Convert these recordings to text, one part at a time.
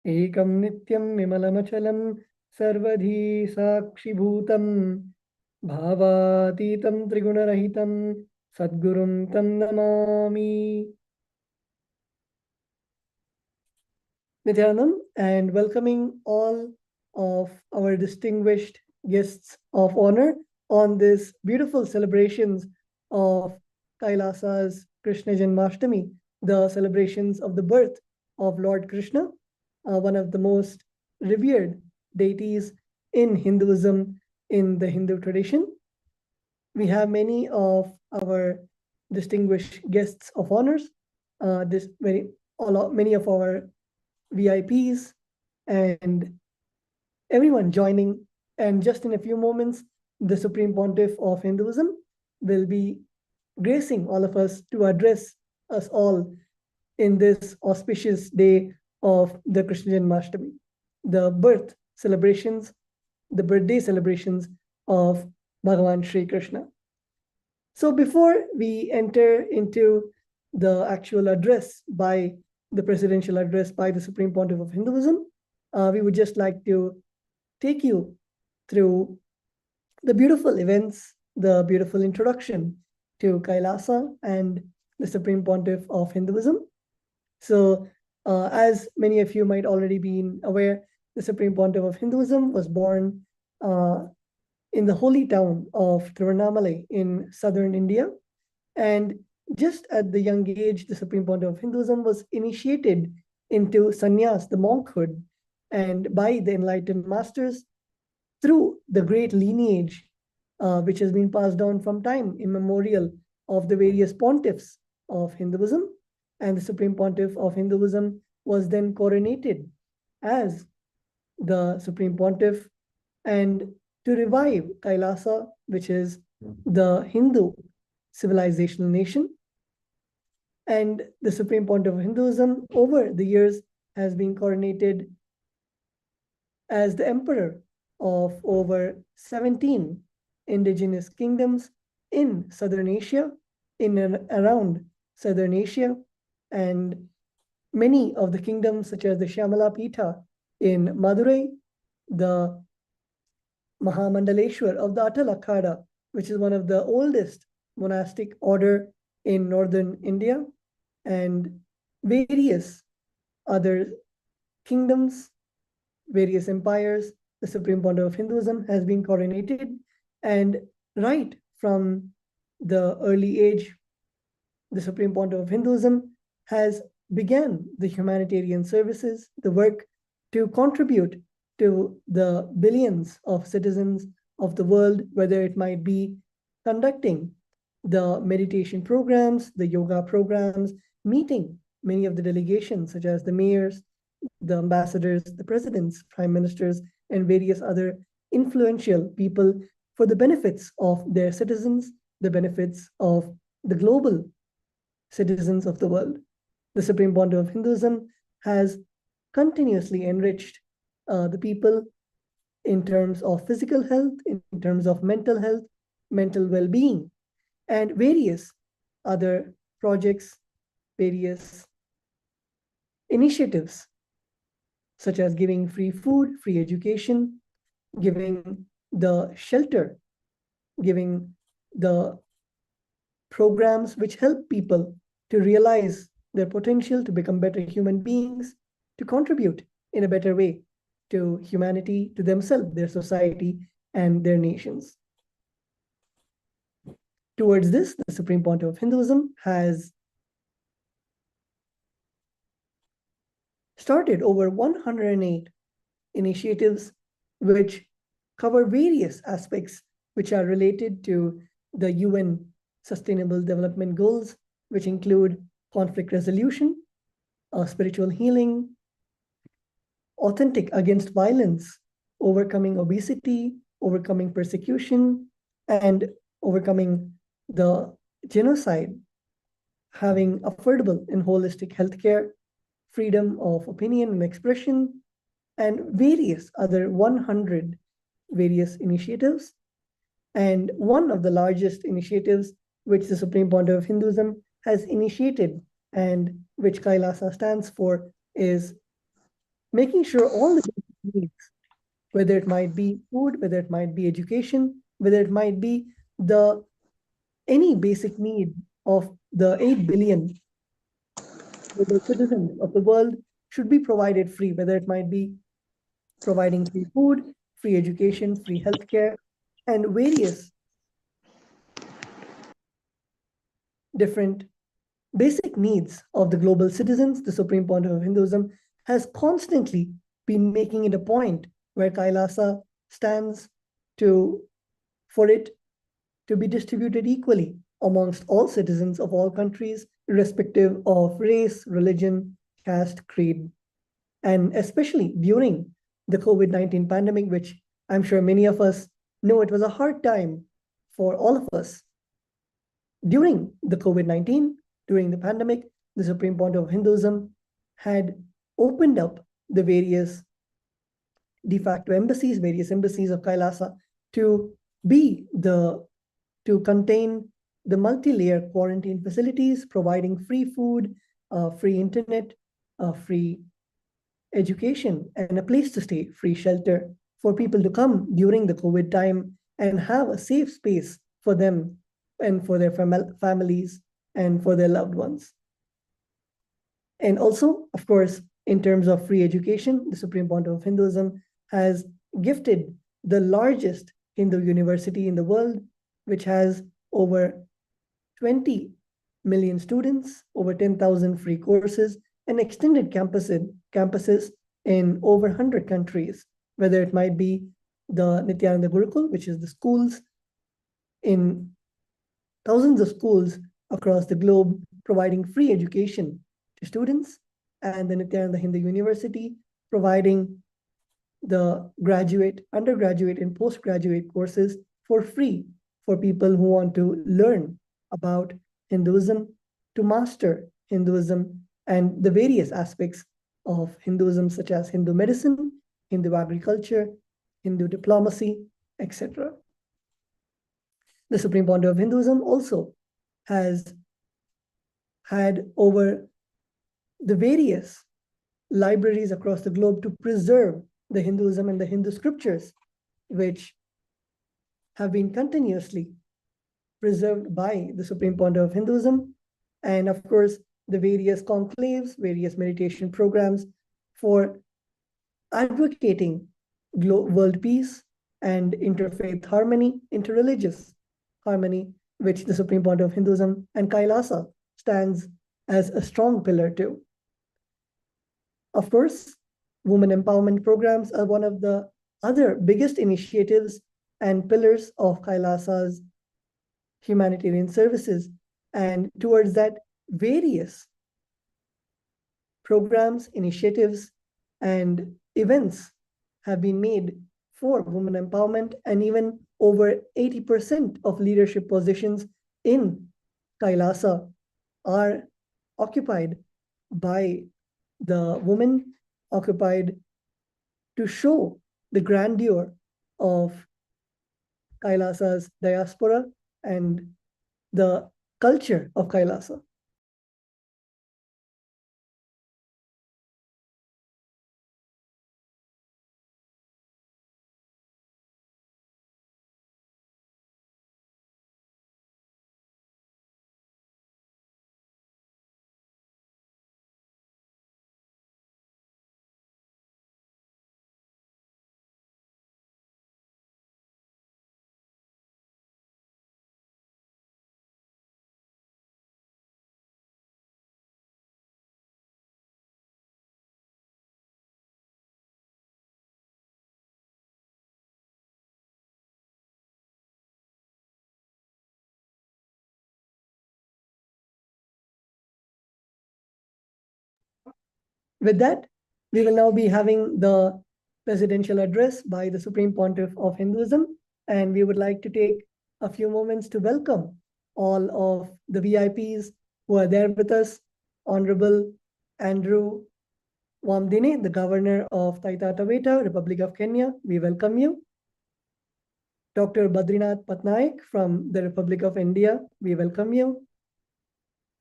एकं नित्यं विमलमचलं सर्वधी साक्षिभूतं भावातीतं त्रिगुणरहितं सद्गुरुं तं Namami. Nithyananda, and welcoming all of our distinguished guests of honor on this beautiful celebrations of Kailasa's Krishna Janmashtami, the celebrations of the birth of Lord Krishna, one of the most revered deities in Hinduism, in the Hindu tradition. We have many of our distinguished guests of honors, many of our VIPs, and everyone joining. And just in a few moments, the Supreme Pontiff of Hinduism will be gracing all of us to address us all in this auspicious day of the Krishna Janmashtami, the birthday celebrations of Bhagavan Sri Krishna. So before we enter into the actual address the presidential address by the Supreme Pontiff of Hinduism, we would just like to take you through the beautiful events, the beautiful introduction to Kailasa and the Supreme Pontiff of Hinduism. So, as many of you might already be aware, the Supreme Pontiff of Hinduism was born in the holy town of Tiruvannamalai in southern India. And just at the young age, the Supreme Pontiff of Hinduism was initiated into sannyas, the monkhood, and by the enlightened masters through the great lineage which has been passed down from time immemorial of the various pontiffs of Hinduism. And the Supreme Pontiff of Hinduism was then coronated as the Supreme Pontiff, and to revive Kailasa, which is the Hindu civilizational nation. And the Supreme Pontiff of Hinduism over the years has been coronated as the emperor of over 17 indigenous kingdoms in Southern Asia, in and around Southern Asia, and many of the kingdoms such as the Shyamala Pitha in Madurai, the Mahamandaleshwar of the Atal Akhada, which is one of the oldest monastic order in northern India, and various other kingdoms, various empires. The Supreme Pontiff of Hinduism has been coronated, and right from the early age, the Supreme Pontiff of Hinduism has began the humanitarian services, the work to contribute to the billions of citizens of the world, whether it might be conducting the meditation programs, the yoga programs, meeting many of the delegations, such as the mayors, the ambassadors, the presidents, prime ministers, and various other influential people for the benefits of their citizens, the benefits of the global citizens of the world. The Supreme Pontiff of Hinduism has continuously enriched the people in terms of physical health, in terms of mental health, mental well-being, and various other projects, various initiatives, such as giving free food, free education, giving the shelter, giving the programs which help people to realize their potential, to become better human beings, to contribute in a better way to humanity, to themselves, their society, and their nations. Towards this, the Supreme Pontiff of Hinduism has started over 108 initiatives which cover various aspects which are related to the UN Sustainable Development Goals, which include conflict resolution, spiritual healing, authentic against violence, overcoming obesity, overcoming persecution, and overcoming the genocide, having affordable and holistic healthcare, freedom of opinion and expression, and various other 100 various initiatives. And one of the largest initiatives which the Supreme Pontiff of Hinduism has initiated and which Kailasa stands for is making sure all the basic needs, whether it might be food, whether it might be education, whether it might be the any basic need of the 8 billion global citizens of the world should be provided free, whether it might be providing free food, free education, free healthcare, and various different basic needs of the global citizens. The Supreme Pontiff of Hinduism has constantly been making it a point where Kailasa stands to for it to be distributed equally amongst all citizens of all countries, irrespective of race, religion, caste, creed. And especially during the COVID-19 pandemic, which I'm sure many of us know it was a hard time for all of us. During the COVID-19, during the pandemic, the Supreme Pontiff of Hinduism had opened up the various de facto embassies, various embassies of Kailasa to contain the multi-layer quarantine facilities, providing free food, free internet, free education, and a place to stay, free shelter for people to come during the COVID time and have a safe space for them and for their families and for their loved ones. And also, of course, in terms of free education, the Supreme Pontiff of Hinduism has gifted the largest Hindu university in the world, which has over 20 million students, over 10,000 free courses, and extended campuses in over 100 countries, whether it might be the Nithyananda Gurukul, which is the schools in thousands of schools across the globe providing free education to students, and the Nithyananda Hindu University providing the graduate, undergraduate, and postgraduate courses for free for people who want to learn about Hinduism, to master Hinduism and the various aspects of Hinduism, such as Hindu medicine, Hindu agriculture, Hindu diplomacy, etc. The Supreme Pontiff of Hinduism also has had over the various libraries across the globe to preserve the Hinduism and the Hindu scriptures, which have been continuously preserved by the Supreme Pontiff of Hinduism, and of course, the various conclaves, various meditation programs for advocating world peace and interfaith harmony, interreligious harmony, which the Supreme Pontiff of Hinduism and Kailasa stands as a strong pillar to. Of course, women empowerment programs are one of the other biggest initiatives and pillars of Kailasa's humanitarian services. And towards that, various programs, initiatives, and events have been made for women empowerment, and even over 80% of leadership positions in Kailasa are occupied by the women, occupied to show the grandeur of Kailasa's diaspora and the culture of Kailasa. With that, we will now be having the presidential address by the Supreme Pontiff of Hinduism, and we would like to take a few moments to welcome all of the VIPs who are there with us. Honorable Andrew Wamdine, the Governor of Taita Taveta, Republic of Kenya, we welcome you. Dr. Badrinath Patnaik from the Republic of India, we welcome you.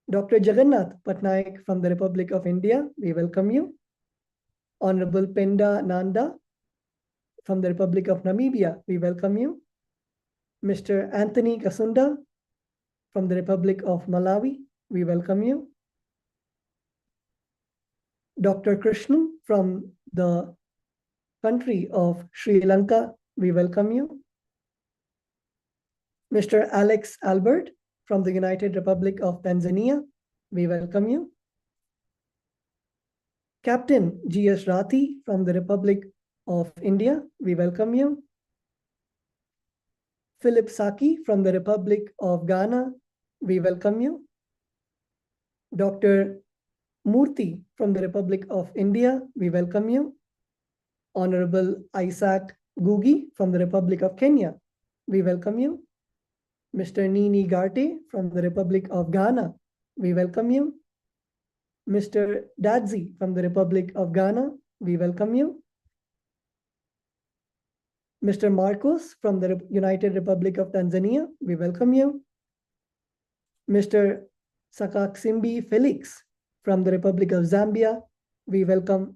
Dr. Jagannath Patnaik from the Republic of India, we welcome you. Honorable Penda Nanda from the Republic of Namibia, we welcome you. Mr. Anthony Kasunda from the Republic of Malawi, we welcome you. Dr. Krishnan from the country of Sri Lanka, we welcome you. Mr. Alex Albert from the United Republic of Tanzania, we welcome you. Captain G.S. Rathi from the Republic of India, we welcome you. Philip Saki from the Republic of Ghana, we welcome you. Dr. Murthy from the Republic of India, we welcome you. Honorable Isaac Gugi from the Republic of Kenya, we welcome you. Mr. Nini Garte from the Republic of Ghana, we welcome you. Mr. Dadzi from the Republic of Ghana, we welcome you. Mr. Marcos from the United Republic of Tanzania, we welcome you. Mr. Sakaksimbi Felix from the Republic of Zambia, we welcome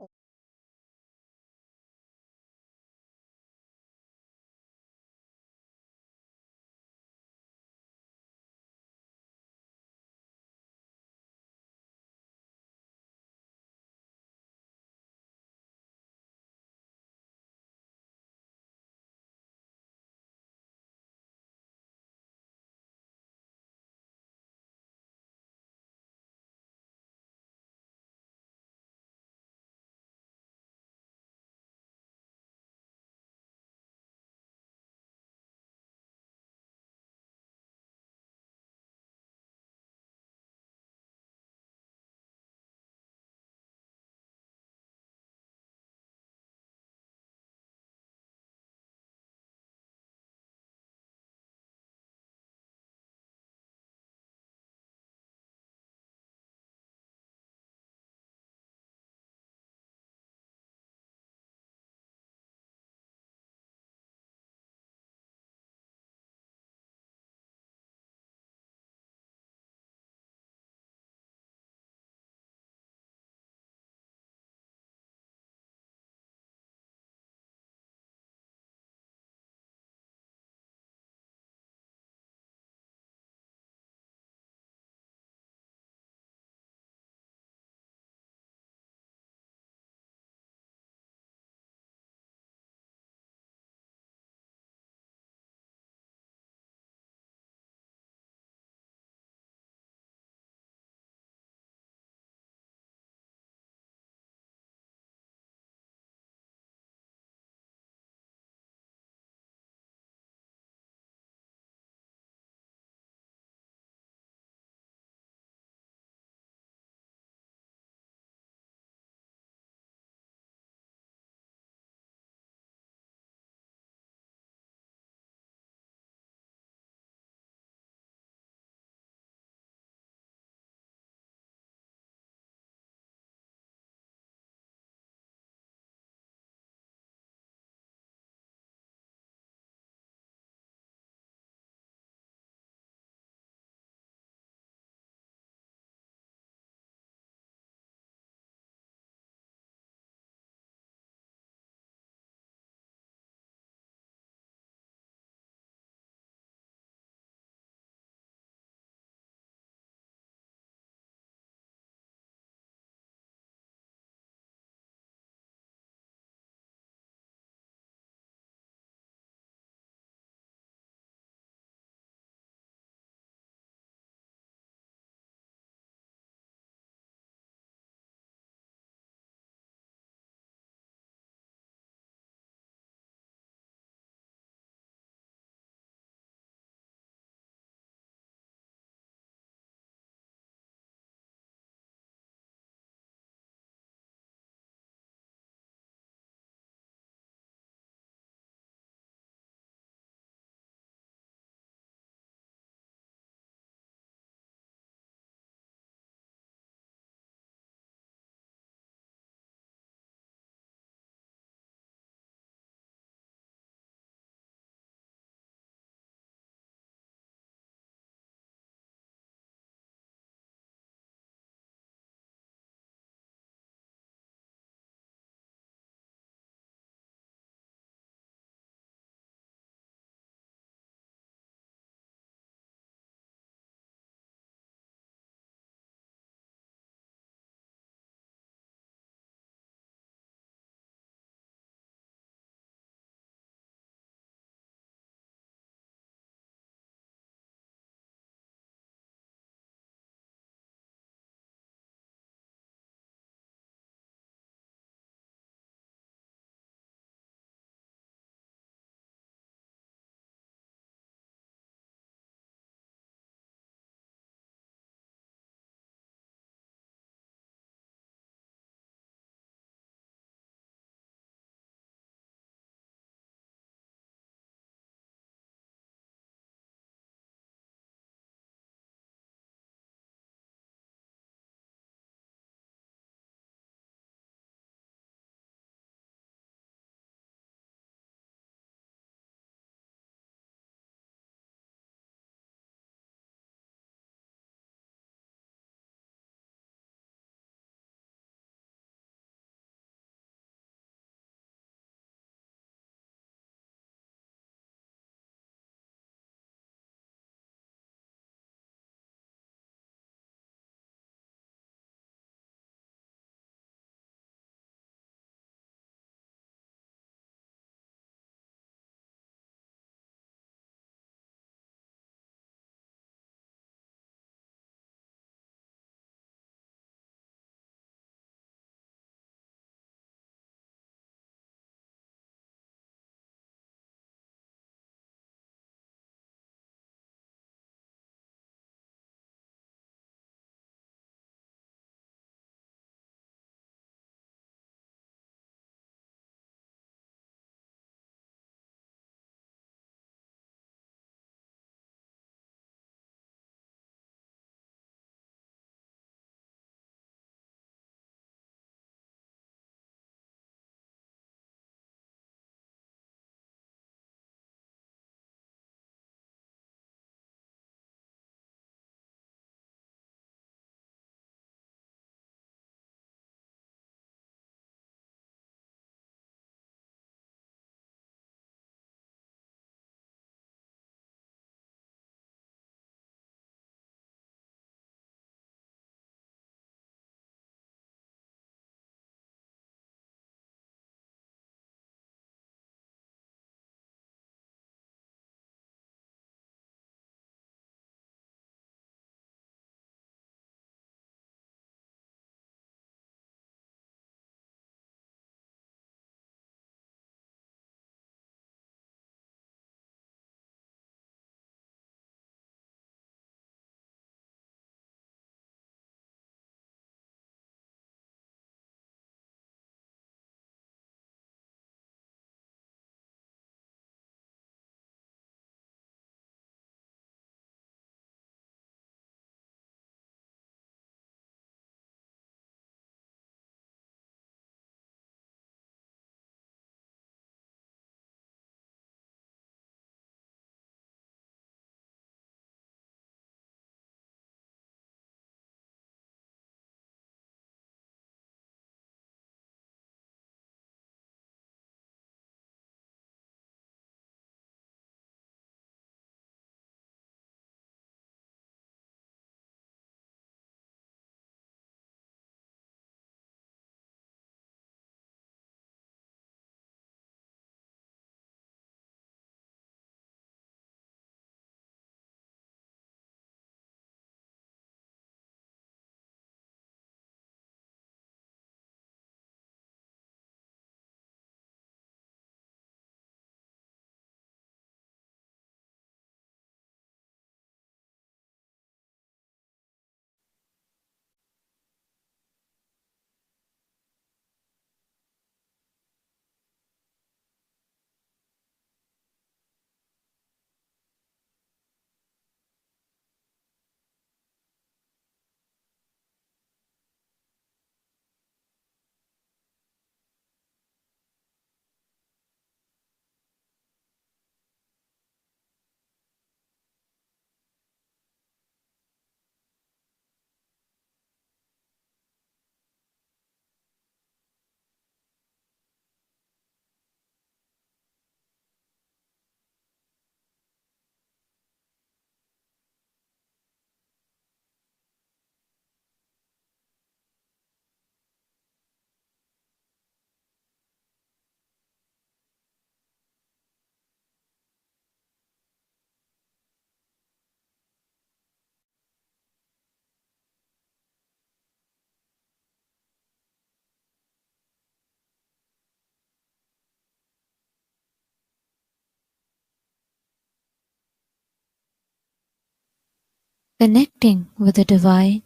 Connecting with the divine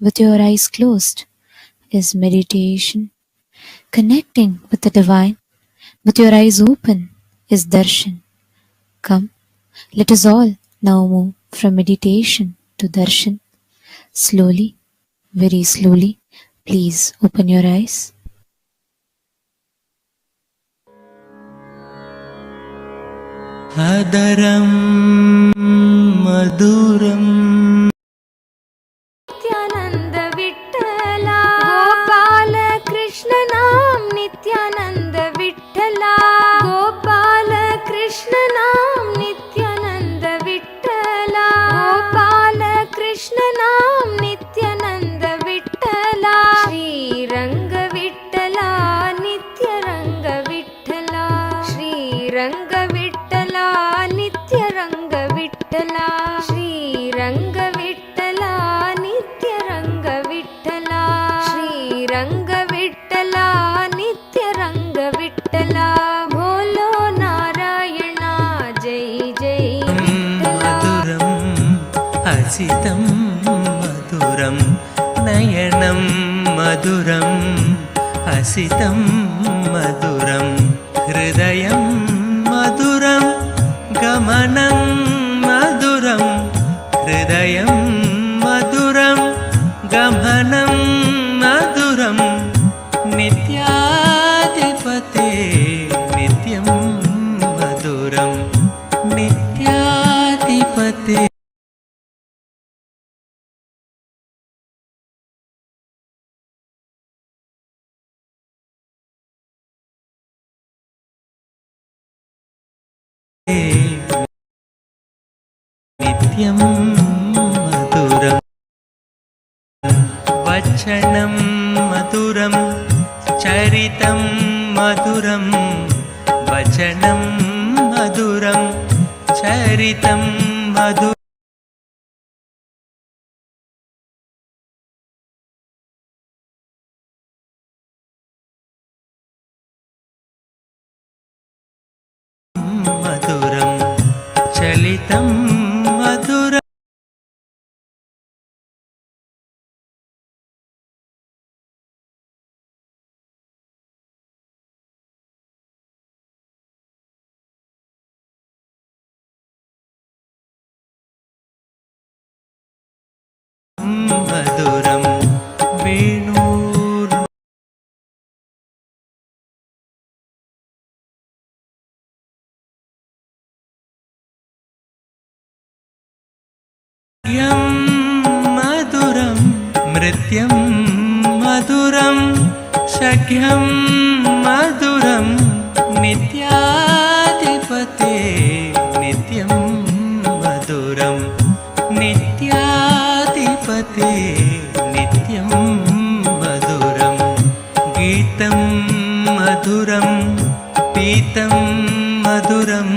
with your eyes closed is meditation. Connecting with the divine with your eyes open is darshan. Come, let us all now move from meditation to darshan. Slowly, very slowly, please open your eyes. Adaram maduram Nithyananda Vittala Gopala Krishna Naam Nithyananda Vittala Gopala Krishna Naam Nithyananda Vittala Gopala Krishna Naam Nithyananda Vittala Shri Ranga Vittala Nitya Ranga Vittala Shri Ranga Vittala Nitya Ranga Vittala Shri Ranga Vittala Nitya Ranga Vittala Shri Ranga Vittala Nitya Ranga Vittala Bolo Narayana Jai Jai maduram asitam maduram nayanam maduram asitam maduram hridayam maduram gamanam maduram hridayam maduram gamanam maduram nityadipate nityam maduram nityadipate నిత్యం మధురం వచనం మధురం చరితం మధురం వచనం మధురం చరితం మధురం మధురం చలితం మధురం మధురం వేణూర్ మధురం నృత్యం మధురం శఖ్యం మధురం నిత్యాధిపతే నిత్యం మధురం నిత్యాధిపతే నిత్యం మధురం గీతం మధురం పీతం మధురం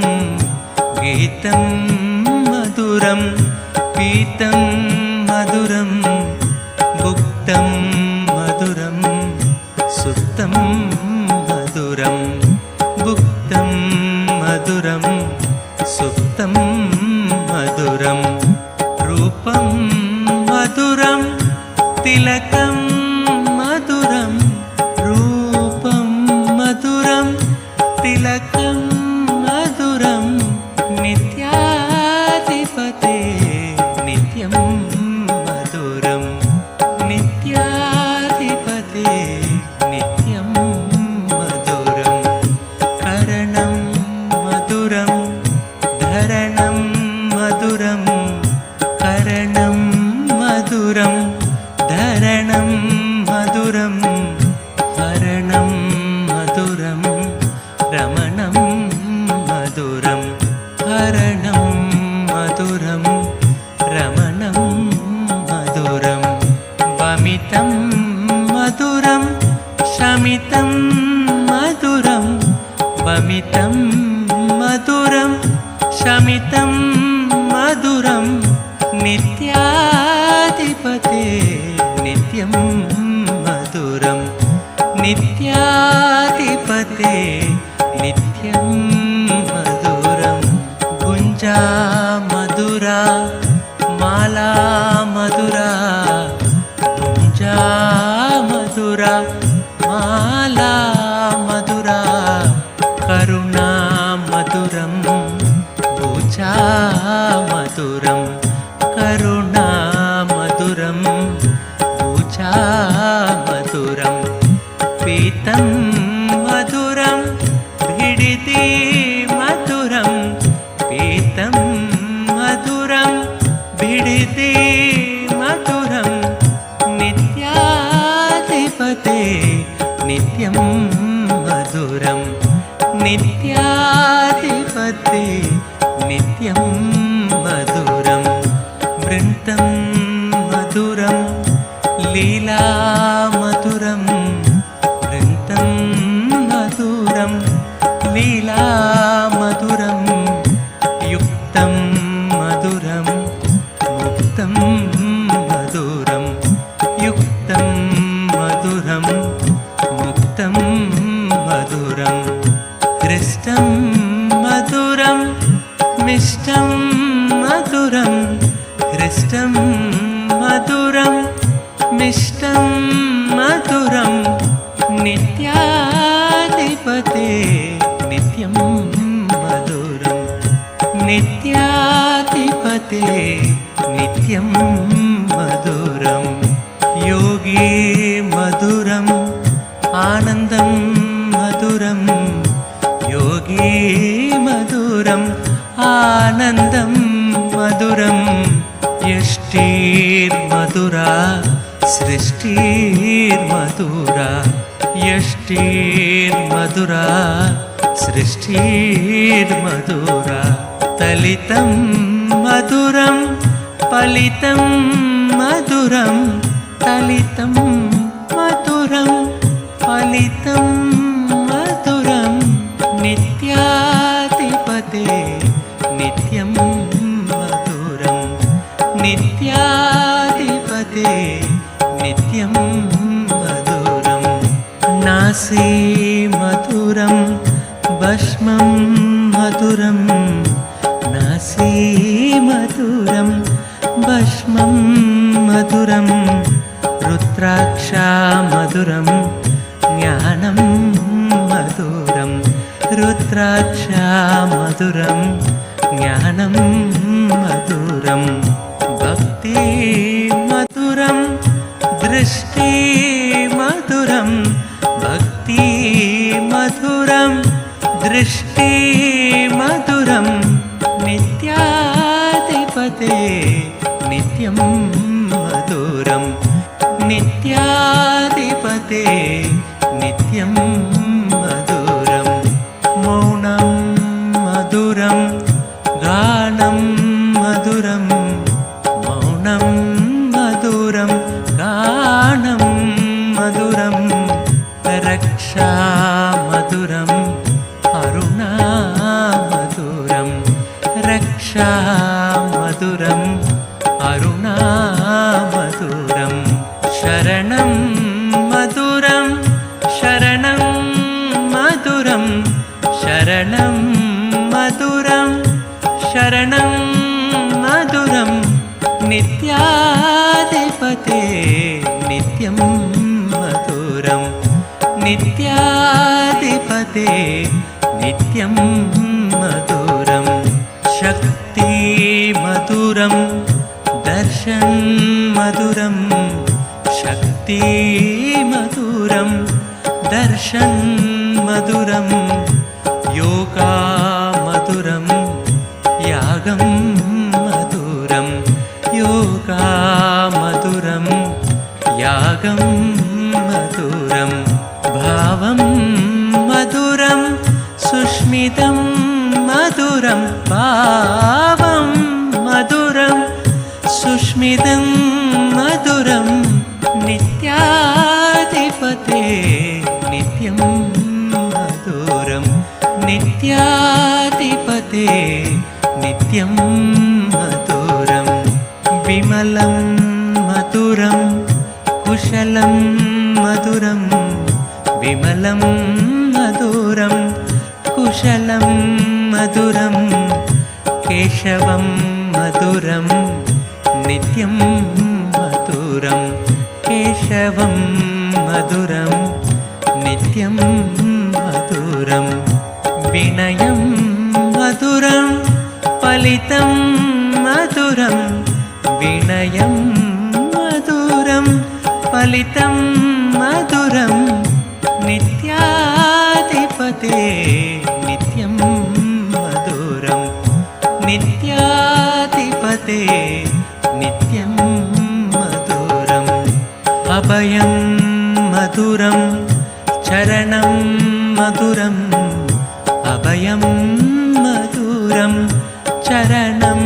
గీతం మధురం పీతం మధురం భుక్తం మధురం సుప్తం మధురం భుక్తం మధురం సుప్తం మధురం రూపం మధురం తిలకం మధురం రూపం మధురం తిలకం మధురం నిత్యాధిపతే నిత్యం మధురం నిత్యాధిపతే నిత్యం మధురం కరణం మధురం ధరణం మధురం కరణం మధురం ధరణం మధురం హరణం మధురం రమణం మధురం హరణం మధురం రమణం మధురం వమితం మధురం శమితం మధురం వమితం మధురం శమితం మధురం నిత్యాధిపతే నిత్యం మధురం నిత్యాధిపతే నిత్యం మధురం గుంజా మధురా మాలా मधुरं नित्याधिपते नित्यं मधुरं वृन्तं मधुरं लीला मधुरं वृन्तं मधुरं लीला मधुरं युक्तं मधुरं मुक्तं मधुरं युक्तं मधुरं मुक्तं मधुरं हृष्टं मधुरं मिष्टं मधुरं हृष्टं मधुरं मिष्टं मधुरं नित्याधिपते नित्यं मधुरं नित्याधिपते नित्यं मधुरं योगी मधुरम् आनन्दं मधुरं योगी मधुरम् आनन्दं मधुरं यष्टिर्मधुरा सृष्टिर्मधुरा यष्टिर्मधुरा सृष्टिर्मधुरा तलितं मधुरं फलितं मधुरं तलितं मधुरं फलितं मधुरं नित्याधिपते नित्यं मधुरं नित्याधिपते नित्यं मधुरं नासी मधुरं भस्मं मधुरं नासी मधुरं भस्मं मधुरं रुद्राक्षा मधुरं ज्ञानं मधुरं रुद्राक्षा मधुरं ज्ञानं मधुरं भक्ति मधुरं दृष्टि मधुरं भक्ति मधुरं दृष्टि मधुरं नित्याधिपते नित्यं मधुरं नित्याधिपते नित्यं मधुरं मौनं मधुरं गानं मधुरं मौनं मधुरं गानं मधुरं रक्षा मधुरं अरुणा मधुरं रक्षा मधुरं अरुणा मधुरं शरणं मधुरं शरणं मधुरं शरणं मधुरं शरणं मधुरं नित्याधिपते नित्यं मधुरं नित्याधिपते नित्यं मधुरं शक्ति मधुरं दर्शन मधुरं शक्ति मधुरं दर्शन मधुरं योगा मधुरं यागं मधुरं योगा मधुरं यागं मधुरं भावं मधुरं सुष्मितं मधुरं भावं मधुरं सुष्मितं मधुरं नित्याधिपते नित्यं मधुरं नित्याधिपते नित्यं मधुरं विमलं मधुरं कुशलं मधुरं विमलं मधुरं कुशलं मधुरं केशवं मधुरं नित्यं मधुरं केशवं मधुरं नित्यं मधुरं विनयं मधुरं फलितं मधुरं विनयं मधुरं फलितं मधुरं नित्याधिपते नित्यं मधुरं नित्याधिपते नित्यं मधुरम् अभयं मधुरं चरणं మధురం అభయం మధురం చరణం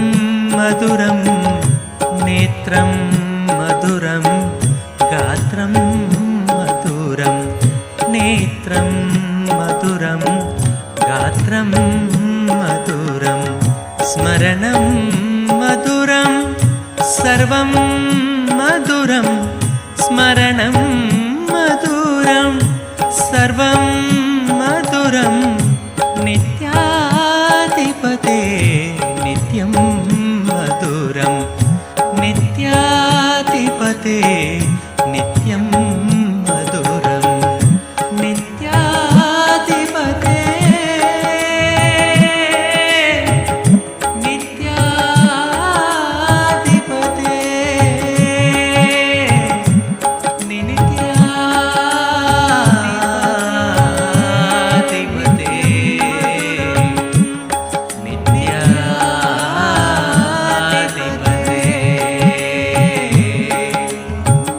మధురం నేత్రం మధురం గాత్రం మధురం నేత్రం మధురం గాత్రం మధురం స్మరణం మధురం సర్వం మధురం స్మరణం మధురం సర్వం మధురం నిత్యాధిపతే నిత్యం మధురం నిత్యాధిపతే నిత్యం మధురం నిత్యాధిపతే నిత్యాధిపతే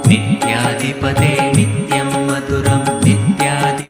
నిత్యాధిపతే నిత్యం మధురం నిత్యాధి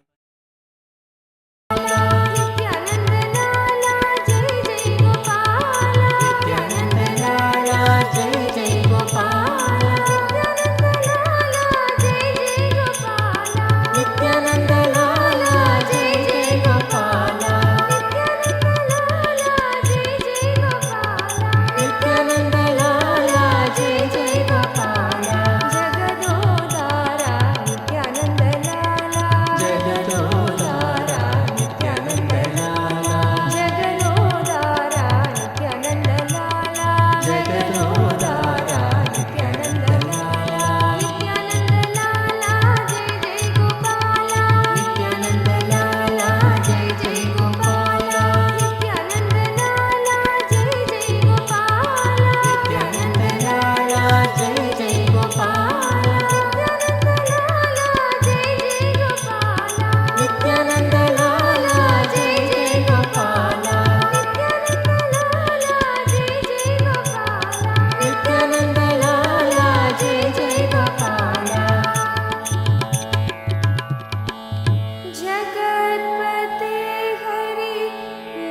जगत्पते हरि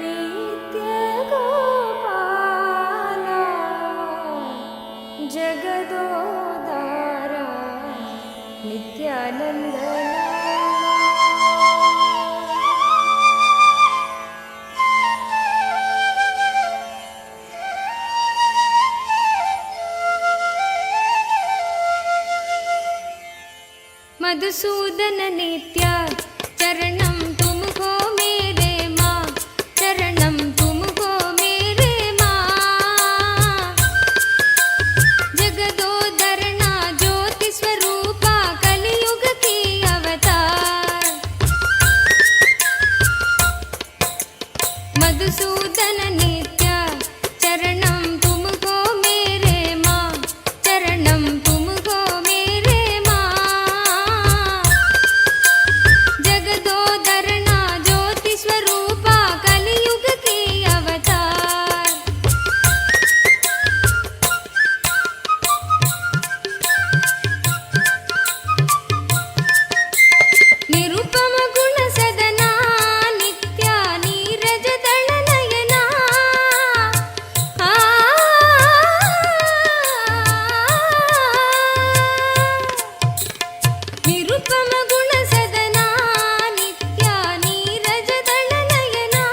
नित्य गोपाला जगदोदारा नित्यानंद मधुसूदन नित्य चरणम तुमको मेरे माँ चरणम तुमको मेरे माँ जगदोदरना ज्योति स्वरूपा कलियुग की अवतार मधुसूदन नित्य चरणम तुमको मेरे माँ चरणम तुमको मेरे माँ जगदोदरना ज्योति स्वरूपा कलियुग की अवतार निरुपम गुण सदना नित्या नीरज दल नयना आ निरुपम गुण सदना नित्या नीरज दल नयना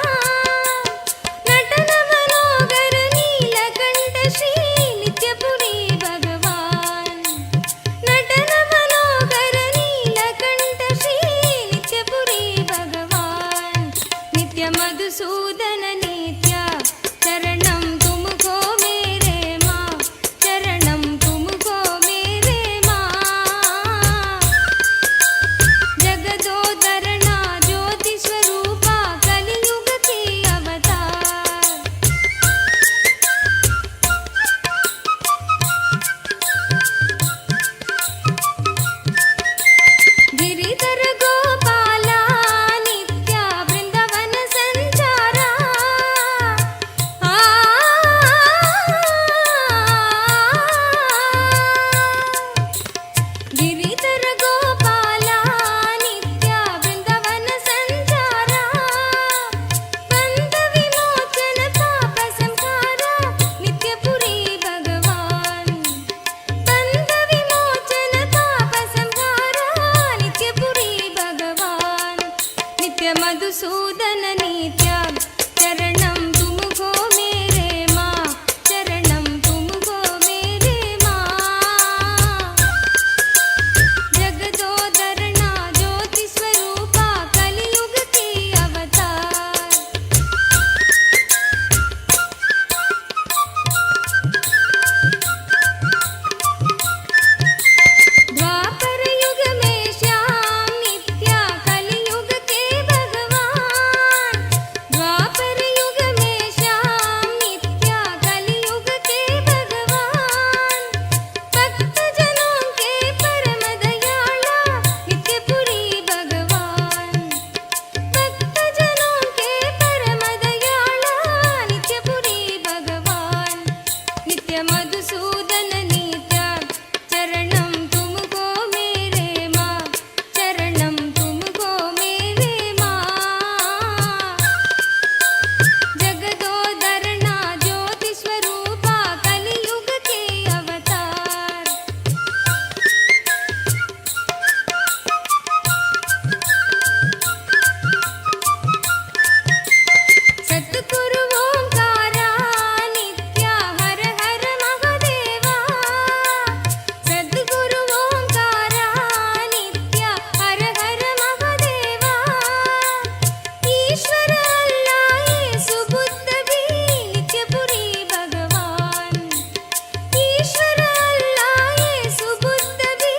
नटन मनोगर नीलकंठ श्री नित्यपुरी भगवान नटन मनोगर नीलकंठ श्री नित्यपुरी भगवान नित्य मधुसूदन नित्य चरणम तुमको मेरे माँ चरणम तुमको मेरे माँ जगदोदरना ज्योति स्वरूपा कलियुग की अवतार गिरिधर गोपाला नित्या वृंदावन संचारा मधुसूदन नित्य चरणं तुमको मेरे माँ चरणं तुमको मेरे माँ जगदोदरणा ज्योति स्वरूपा कलियुग की अवतार द्वापर युग में श्याम नित्या कलियुग के भगवान द्वापर युग में श्याम नित्या कलियुग के भगवान भक्त जनों के परम दयाला नित्यपुरी भगवान भक्त जनों के परम दयाला नित्यपुरी भगवान नित्य मधुसूदन नित्य चरणं तुमको मेरे माँ चरणं तुमको मेरे माँ जगदोदरणा ज्योति स्वरूपा कलियुग के अवतार सद्गुरु ओंकारा नित्या हर हर महादेवा सद्गुरु ओंकारा नित्या हर हर महादेवा ईश्वर अल्लाह येसु बुद्ध भी नित्यपुरी भगवान ईश्वर अल्लाह येसु बुद्ध भी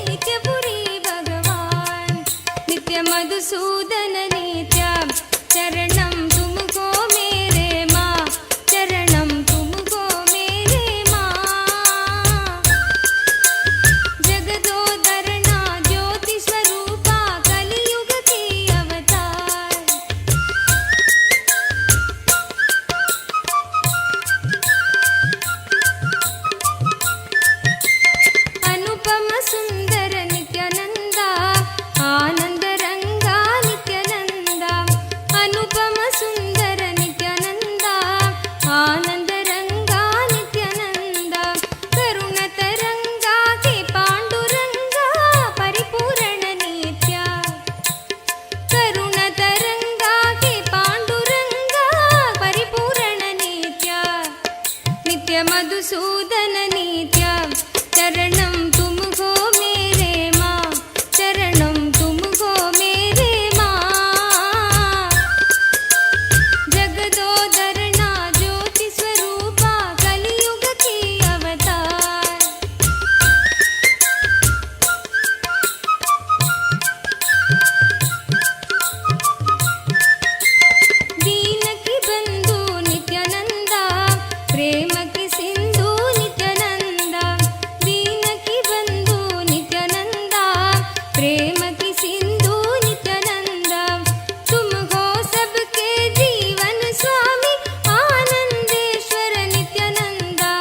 नित्यपुरी भगवान नित्य मधुसूदन नित्य चरणं तुमको मेरे माँ चरणं तुमको मेरे माँ जगदोदरणा ज्योति स्वरूपा कलियुग की अवतार अनुपम सुंदर नित्यानंदा आनंद रंगा नित्यानंदा अनुपम सुंदर नित्यानंदा आनंद रंगा नित्यानंदा करुण तरंगा के पांडुरंगा परिपूर्ण नित्या करुण तरंगा के पांडुरंगा परिपूर्ण नित्या नित्य मधुसूदन नित्य चरणं तुमको मेरे माँ चरणं तुमको मेरे माँ जगदोदरणा ज्योति स्वरूपा कलियुग की अवतार दीन की बंधु नित्यानंदा प्रेम की सिंधु नित्यानंदा दीन की बंधु नित्यानंदा प्रेम की सिंधु नित्यानंदा तुम हो सबके जीवन स्वामी आनंदेश्वर नित्यानंदा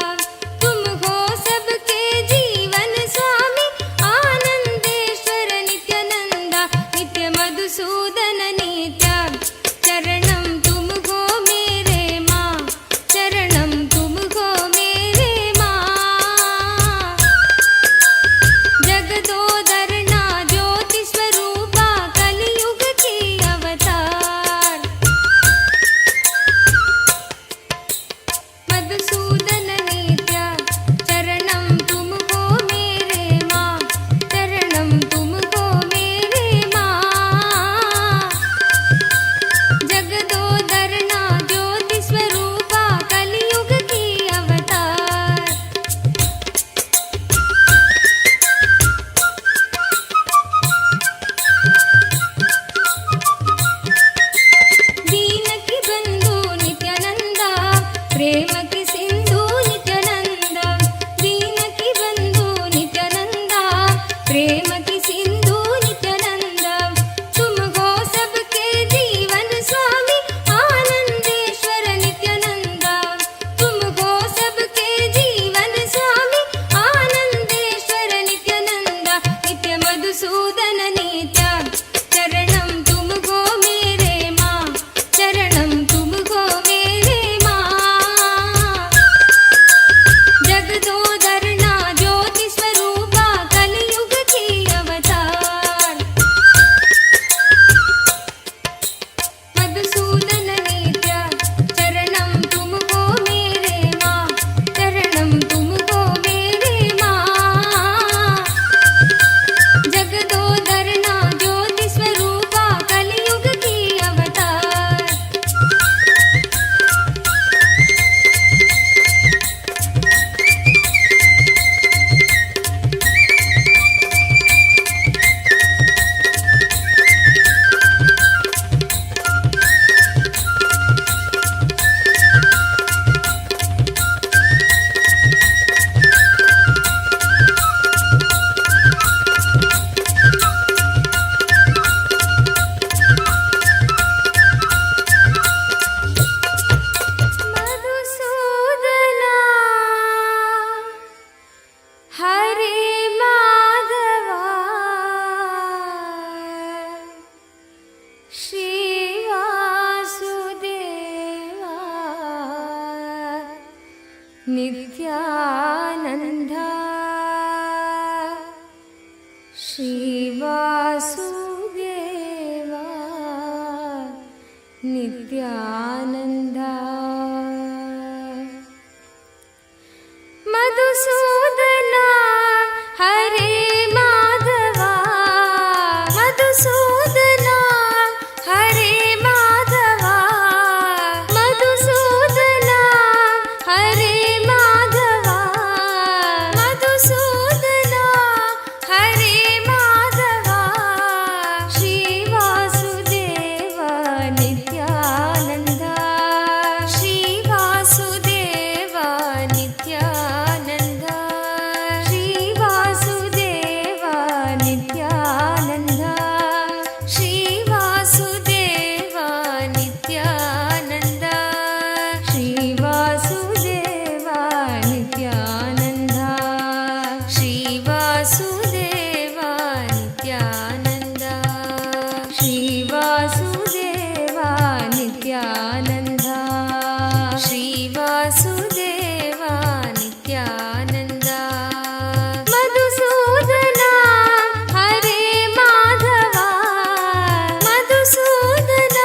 तुम हो सबके जीवन स्वामी आनंदेश्वर नित्यानंदा नित्य मधुसूदन नित्य चरणं तुमको मेरे माँ चरणं तुमको मेरे माँ जगदोदरणा ज्योति स्वरूपा कलियुग की अवतार मधुसूदन नित्य चरणं तुमको मेरे माँ चरणं तुमको मेरे माँ जगदोदरणा ज्योति स्वरूपा कलियुग की अवतार दीन की बंधु नित्यानंदा प्रेम की सिंधु नित्यानंदा दीन की बंधु नित्यानंदा प्रेम की सिंधु नित्यानंदा तुम हो सबके जीवन स्वामी आनंदेश्वर नित्यानंदा तुम हो सबके जीवन स्वामी आनंदेश्वर नित्यानंदा नित्य मधुसूदन नित्य चरणं तुमको मेरे माँ चरणं तुमको मेरे माँ ನಿತ್ಯಾನಂದ ಮಧುಸೂದನ ಹರೇ ಮಾಧವ ಮಧುಸೂದನ ಹರೇ ಮಾಧವ ಮಧುಸೂದನ ಹರೇ ಮಾಧವ ಮಧುಸೂದನ ಹರೇ ಮಾಧವ ಶ್ರೀ ವಾಸುದೇವ ನಿತ್ಯಾನಂದ ಶ್ರೀ ವಾಸುದೇವ ನಿತ್ಯಾನಂದ ಶ್ರೀ ವಾಸುದೇವ ನಿತ್ಯಾನಂದ ಶ್ರೀ ವಾಸುದೇವ ನಿತ್ಯಾನಂದ ಶ್ರೀ ವಾಸುದೇವ ನಿತ್ಯಾನಂದ ಶ್ರೀ ವಾಸುದೇವ ನಿತ್ಯಾನಂದ ಶ್ರೀ ವಾಸುದೇವ ನಿತ್ಯಾನಂದ ಶ್ರೀ ವಾಸುದೇವ ನಿತ್ಯಾನಂದ ಮಧುಸೂದನ ಹರೇ ಮಾಧವ ಮಧುಸೂದನ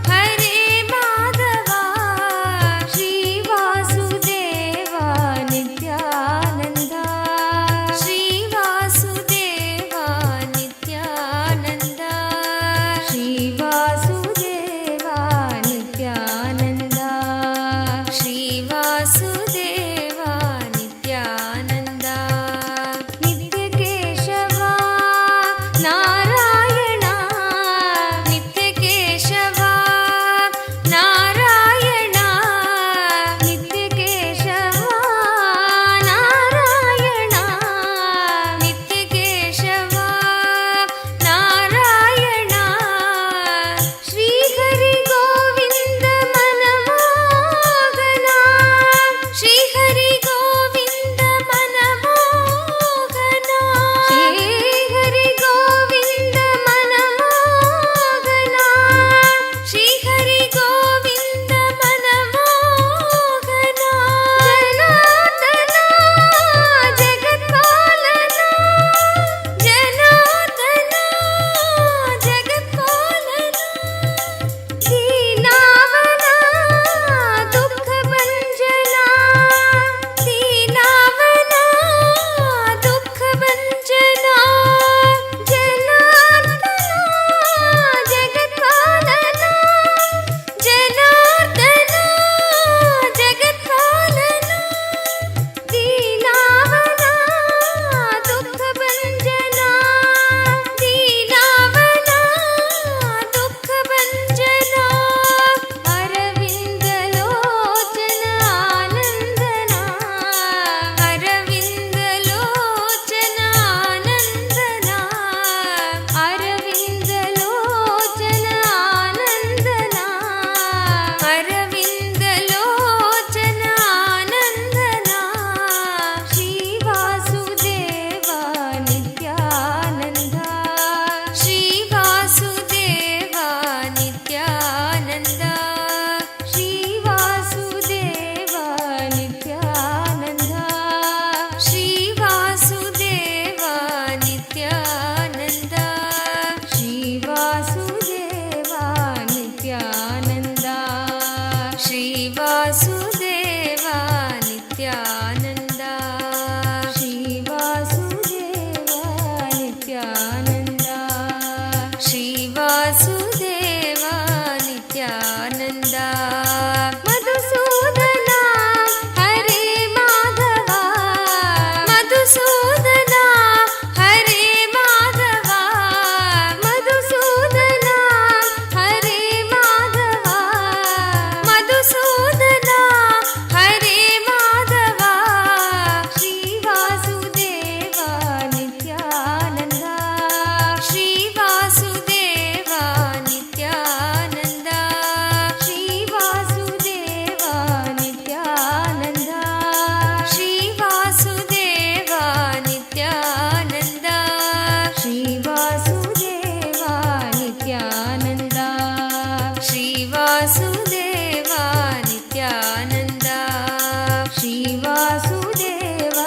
ಹರೇ ಮಾಧವ ಶ್ರೀ ವಾಸುದೇವ ನಿತ್ಯಾನಂದ ಶ್ರೀ ವಾಸುದೇವ ನಿತ್ಯಾನಂದ ಶ್ರೀ ವಾಸುದೇವ ನಿತ್ಯಾನಂದ ಶ್ರೀ ವಾಸುದೇವ ನಿತ್ಯಾನಂದ ನಿತ್ಯ ಕೇಶವ ನಾರಾಯಣ ನಿತ್ಯ ಕೇಶವ ನಾರಾಯಣ ನಿತ್ಯ ಕೇಶವ ನಾರಾಯಣ ನಿತ್ಯ ಕೇಶವ ನಾರಾಯಣ ಶ್ರೀ ಹರಿ ಗೋವಿಂದ ಮನಮೋಹನ ಶ್ರೀ ಹರಿ ಗೋವಿಂದ ಮನಮೋಹನ ಶ್ರೀ ಹರಿ ಗೋವಿಂದ ಮನಮೋಹನ ಶ್ರೀ ಹರಿ ಗೋವಿಂದ ಮನಮೋಹನ ಜನಾರ್ದನ ಜಗತ್ಪಾಲನ ಜನಾರ್ದನ ಜಗತ್ಪಾಲನ ದೀನಾವನ ದುಃಖ ಭಂಜನ ದೀನಾವನ ದುಃಖ ಭಂಜನ ಜನಾರ್ದನ ಜಗತ್ಪಾಲನ ಜನಾರ್ದನ ಜಗತ್ಪಾಲನ ದೀನಾವನ ದುಃಖ ಭಂಜನ ದೀನಾವನ ದುಃಖ ಭಂಜನ ಅರವಿಂದ ಲೋಚನ ಆನಂದನ ಅರವಿಂದ ಲೋಚನ ಆನಂದನ ಅರವಿಂದ ಲೋಚನ ಆನಂದನ ಅರವಿಂದ ಲೋಚನ ಆನಂದನ ಶ್ರೀ ವಾಸುದೇವ ನಿತ್ಯಾನಂದ ಶ್ರೀ ವಾಸುದೇವ ನಿತ್ಯಾನಂದ ಶ್ರೀ ವಾಸುದೇವ ನಿತ್ಯಾನಂದ ಶ್ರೀ ವಾಸುದೇವ ನಿತ್ಯಾನಂದ ಶ್ರೀ ವಾಸುದೇವ ನಿತ್ಯಾನಂದ ಶ್ರೀ ವಾಸುದೇವ ನಿತ್ಯಾನಂದ ಶ್ರೀ ವಾಸುದೇವ ನಿತ್ಯಾನಂದ ಶ್ರೀ ವಾಸುದೇವ ನಿತ್ಯಾನಂದ ಮಧುಸೂದನ ಹರೇ ಮಾಧವ ಮಧುಸೂದನ ಹರೇ ಮಾಧವ ಮಧುಸೂದನ ಹರೇ ಮಾಧವ ಮಧುಸೂದನ ಹರೇ ಮಾಧವ ಶ್ರೀ ವಾಸುದೇವ ನಿತ್ಯಾನಂದ ಶ್ರೀ ವಾಸುದೇವ ನಿತ್ಯಾನಂದ ಶ್ರೀ ವಾಸುದೇವ ನಿತ್ಯಾನಂದ ಶ್ರೀ ವಾಸುದೇವ ನಿತ್ಯಾನಂದ ಶ್ರೀ ವಾಸುದೇವ ನಿತ್ಯಾನಂದ ಶ್ರೀ ವಾಸುದೇವ ನಿತ್ಯಾನಂದ ಶ್ರೀ ವಾಸುದೇವ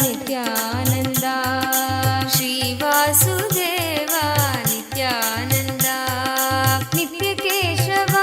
ನಿತ್ಯಾನಂದ ಶ್ರೀ ವಾಸುದೇವ ನಿತ್ಯಾನಂದ ನಿತ್ಯ Keshava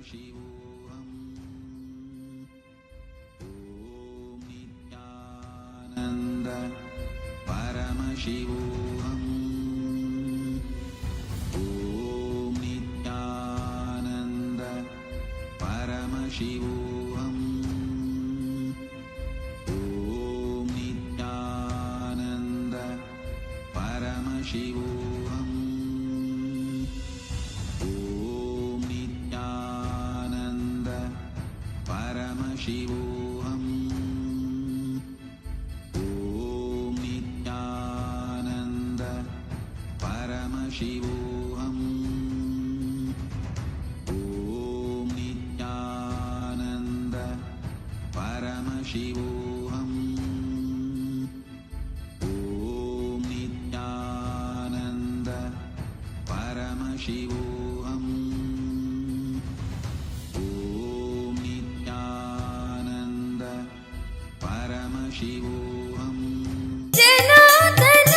Paramashivoham. Om Nithyananda Paramashivoham. Om Nithyananda Paramashivoham. Om Nithyananda Paramashivoham. Om Nithyananda Paramashivoham. Om Nithyananda Paramashivoham. Om Nithyananda Paramashivoham. Om Nithyananda Paramashivoham. Om Nithyananda Paramashivoham. Janardhana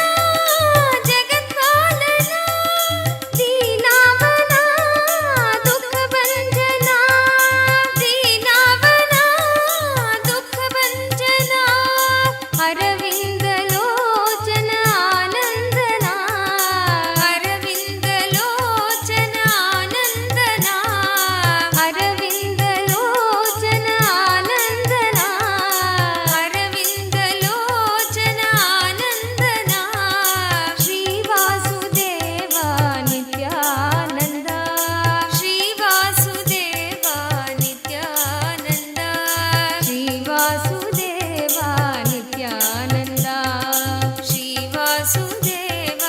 ಜಗತ್ಪಾಲನ ದೀನಾವನ ದುಃಖ ಭಂಜನ ದೀನಾವನ ದುಃಖ ಭಂಜನ ಅರವಿಂದ ಲೋಚನ ಆನಂದನ ಅರವಿಂದ ಲೋಚನ ಆನಂದನ ಅರವಿಂದ ಲೋಚನ ಆನಂದನ ಅರವಿಂದ ಲೋಚನ ಆನಂದನ ಶ್ರೀ ವಾಸುದೇವ ನಿತ್ಯಾನಂದ ಶ್ರೀ ವಾಸುದೇವ ನಿತ್ಯಾನಂದ ಶ್ರೀ ವಾಸುದೇವ ನಿತ್ಯಾನಂದ ಶ್ರೀ ವಾಸುದೇವ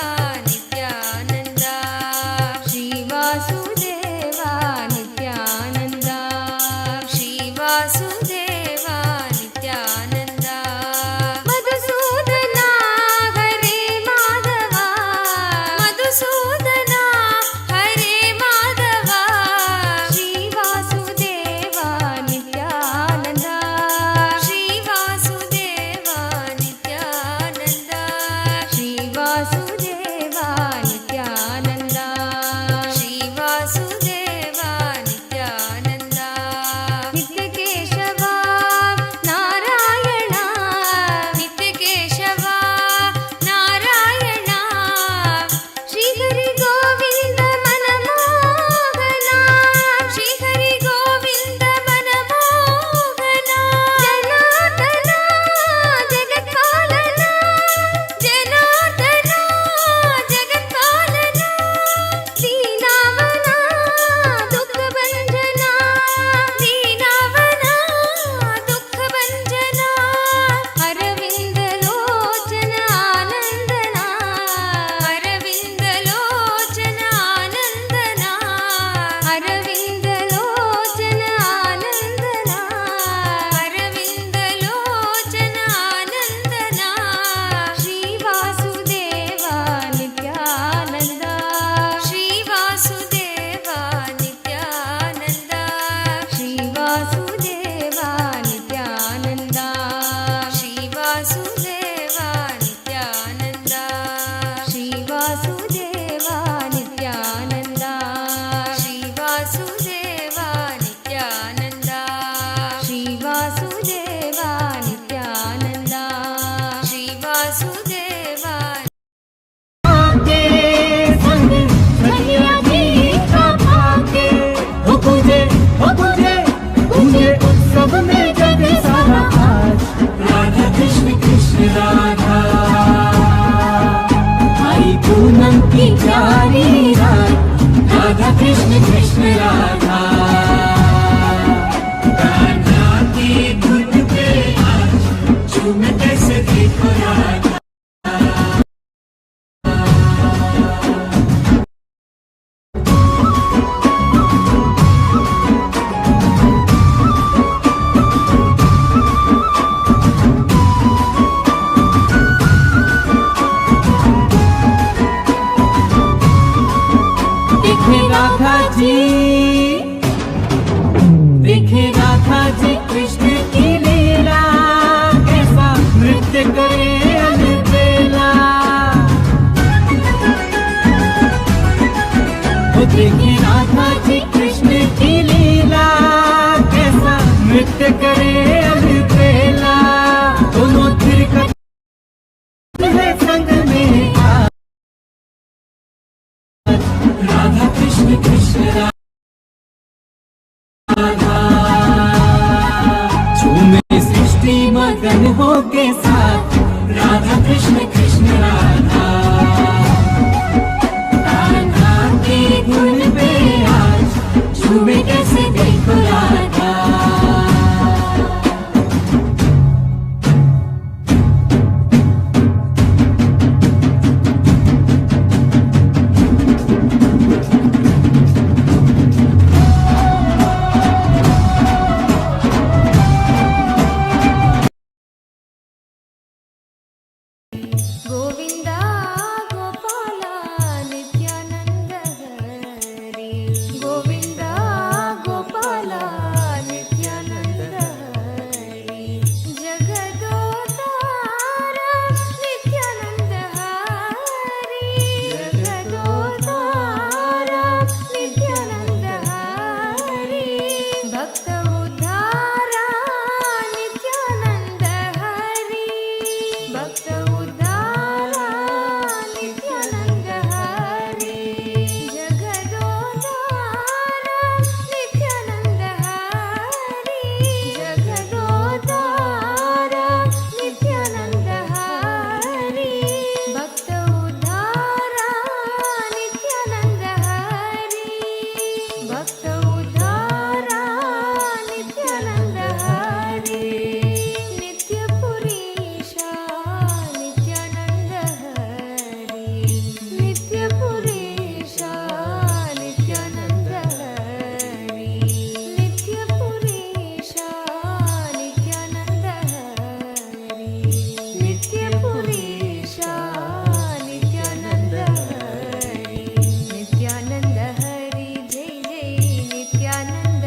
ನಿತ್ಯಾನಂದ ಶ್ರೀ ವಾಸುದೇವ ನಿತ್ಯಾನಂದ ಶ್ರೀ ವಾಸುದೇವ ನಿತ್ಯಾನಂದ ಮಧುಸೂದನ ಹರೇ ಮಾಧವ ಮಧುಸೂದನ ಹರೇ ಮಾಧವ ಶ್ರೀ ವಾಸುದೇವ ನಿತ್ಯಾನಂದ ಶ್ರೀ ವಾಸುದೇವ ನಿತ್ಯಾನಂದ ಶ್ರೀ ವಾಸುದೇವ ನಿತ್ಯಾನಂದ ಶ್ರೀ ವಾಸುದೇವ ನಿತ್ಯಾನಂದ ನಿತ್ಯ ಕೇಶವ ನಾರಾಯಣ ನಿತ್ಯ ಕೇಶವ ನಾರಾಯಣ ಶ್ರೀಹರಿ ಗೋವಿಂದ ಮನಮೋಹನ ಶ್ರೀಹರಿ ಗೋವಿಂದ ಮನಮೋಹನ ಜನಾರ್ದನ ಜಗತ್ಪಾಲನ ಜನಾರ್ದನ ಜಗತ್ಪಾಲನ ದೀನಾವನ ದುಃಖ ಭಂಜನ ದೀನಾವನ ದುಃಖ ಭಂಜನ ಅರವಿಂದ ಲೋಚನ ಆನಂದನ ಅರವಿಂದ ಲೋಚನ ಆನಂದನ ಅರವಿಂದ ಲೋಚನ ಆನಂದನ ಅರವಿಂದ ಲೋಚನ ಆನಂದನ ಶ್ರೀ ವಾಸುದೇವ ನಿತ್ಯಾನಂದ ಶ್ರೀ ವಾಸುದೇವ ನಿತ್ಯಾನಂದ ಶ್ರೀ ವಾಸುದೇವ ನಿತ್ಯಾನಂದ ಶ್ರೀ ವಾಸುದೇವ ನಿತ್ಯಾನಂದ ಶ್ರೀ ವಾಸುದೇವ ನಿತ್ಯಾನಂದ ಶ್ರೀ ವಾಸುದೇವ ನಿತ್ಯಾನಂದ ಶ್ರೀ ವಾಸುದೇವ ನಿತ್ಯಾನಂದ ಶ್ರೀ ವಾಸುದೇವ उत्सव में जग सारा आज राधा कृष्ण कृष्ण राधा आई पूनम की प्यारी रात राधा कृष्ण कृष्ण राधा राधा की धुन पे आज झूमते से देखो राधा देखे राधा जी देखे राधा जी कृष्ण की लीला कैसा नृत्य करे अलबेला वो देखे राधा जी कृष्ण की लीला के साथ राधा कृष्ण कृष्ण राधा। कान्हा की धुन पे आज झूमे कैसे देखो राधा। गोविन्दा गोपाला नित्यानन्द हरि गोविन्दा गोपाला नित्यानन्द हरि जगदोद्धारा नित्यानन्द हरि जगदोद्धारा नित्यानन्द हरि भक्त उद्धारा नित्यानन्द हरि भक्त उद्धारा नित्यानन्द हरि जगदोद्धारा नित्यानन्द हरि जगदोद्धारा नित्यानन्द हरि भक्त उद्धारा नित्यानन्द हरि भक्त उद्धारा नित्यानन्द हरि नित्यपुरीशा नित्यानन्द हरि नित्यपुरीशा नित्यानन्द हरि नित्यपुरीशा नित्यानन्द हरि नित्यपुरीशा नित्यानन्द हरि नित्यानन्द हरि जय जय नित्यानन्द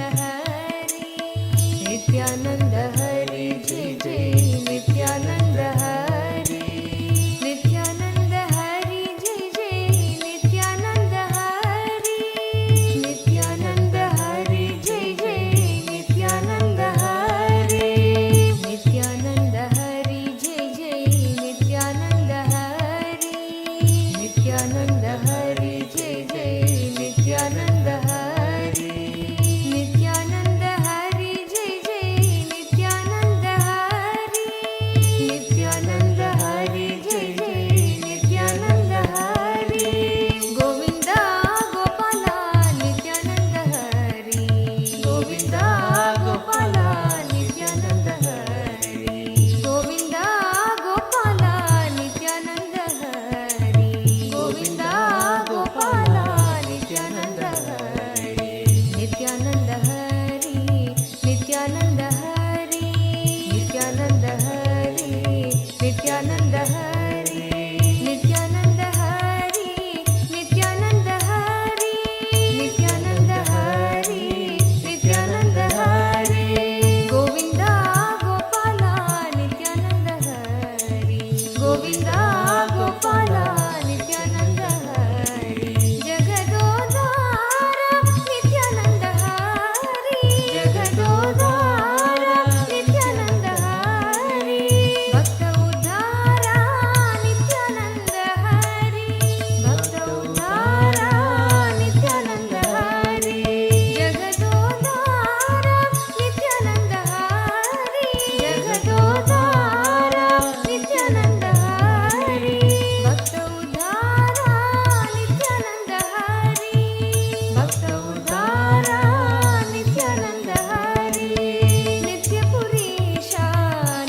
हरि नित्यानन्द हरि जय जय नित्यानन्द हरि नित्यानन्द हरि जय जय नित्यानन्द हरि नित्यानन्द हरि जय जय नित्यानन्द हरि नित्यानन्द हरि जय जय नित्यानन्द हरि नित्यानन्द हरि जय जय नित्यानन्द हरि नित्यानन्द हरि जय जय नित्यानन्द हरि नित्यानन्द हरि जय जय नित्यानन्द हरि गोविन्दा गोपाला नित्यानन्द हरि गोविन्दा गोपाला नित्यानन्द हरि गोविन्दा गोपाला नित्यानन्द हरि गोविन्दा गोपाला नित्यानन्द हरि नित्यानन्द हरि नित्यानन्द हरि नित्यानन्द हरि नित्यानन्द हरि नित्यानन्द हरि नित्यानन्द हरि नित्यानन्द हरि नित्यानन्द हरि गोविन्दा गोपाला नित्यानन्द हरि गोविन्दा गोपाला नित्यानन्द हरि जगदोद्धारा नित्यानन्द हरि जगदोद्धारा नित्यानन्द हरि भक्त उद्धारा नित्यानन्द हरि भक्त उद्धारा नित्यानन्द हरि जगदोद्धारा नित्यानन्द हरि जगदोद्धारा नित्यानन्द हरि भक्त उद्धारा नित्यानन्द हरि भक्त उद्धारा नित्यानन्द हरि नित्यपुरीशा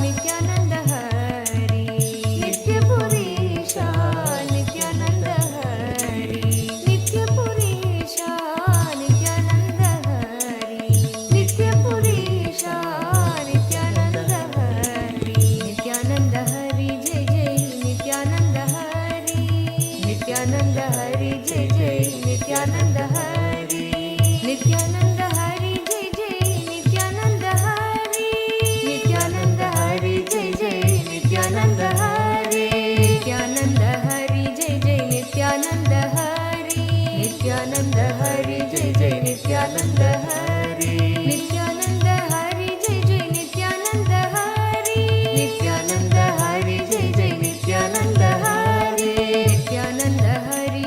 नित्यानन्द हरि नित्यपुरीशा नित्यानन्द हरि नित्यपुरीशा नित्यानन्द हरि नित्यपुरीशा नित्यानन्द हरि नित्यानन्द हरि जय जय नित्यानन्द हरि नित्यानन्द हरि जय जय नित्यानन्द हरि नित्यानन्द हरि जय जय नित्यानन्द हरि नित्यानन्द हरि जय जय नित्यानन्द हरि नित्यानन्द हरि जय जय नित्यानन्द हरि नित्यानन्द हरि जय जय नित्यानन्द हरि नित्यानन्द हरि जय जय नित्यानन्द हरि नित्यानन्द हरि जय जय नित्यानन्द हरि नित्यानन्द हरि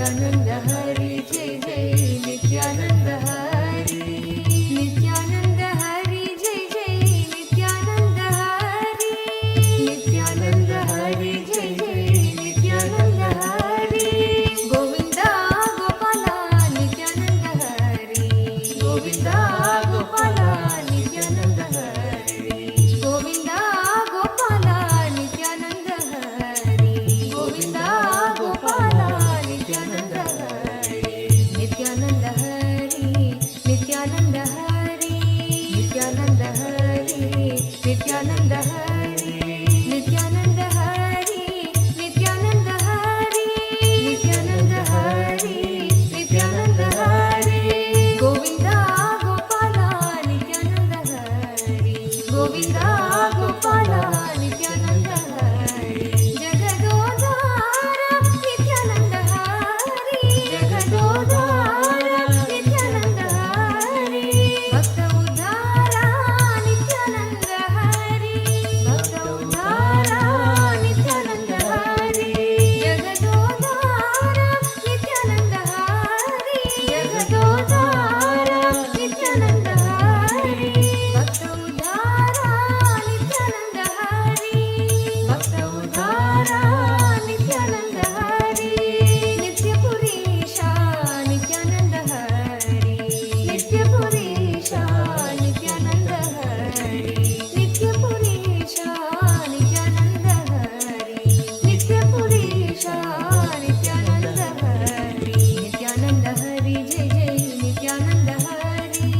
नित्यानंद हरि जय जय नित्यानंद हरि नित्यानंद हरि जय जय नित्यानंद हरि नित्यानंद हरि जय जय नित्यानंद हरि गोविंदा गोपाला नित्यानंद हरि गोविंदा गोपाला नित्यानंद हरि गोविंदा गोपाला नित्यानंद हरि गोविंदा गोपाला नित्यानंद हरि नित्यानंद हरि नित्यानंद हरि नित्यानंद हरि नित्यानंद हरि नित्यानंद हरि नित्यानंद हरि नित्यानंद हरि नित्यानंद हरि गोविंदा गोपाला नित्यानंद हरि गोविंदा गोपाला नित्यानंद हरि जगदोद्धार नित्यानंद हरि जगदोद्धार नित्यानंद हरि भक्त उद्धारा नित्यानंद हरि भक्त उद्धारा नित्यानंद हरि जगदोद्धार नित्यानंद हरि जगदोद्धार नित्यानंद हरि भक्त उद्धारा नित्यानंद हरि भक्त उद्धारा नित्यानंद हरि नित्यपुरीशा नित्यानंद हरि नित्यपुरीशा नित्यानंद हरि नित्यपुरीशा नित्यानंद हरि नित्यपुरीशा नित्यानंद हरि नित्यानंद हरि जय जय नित्यानंद हरि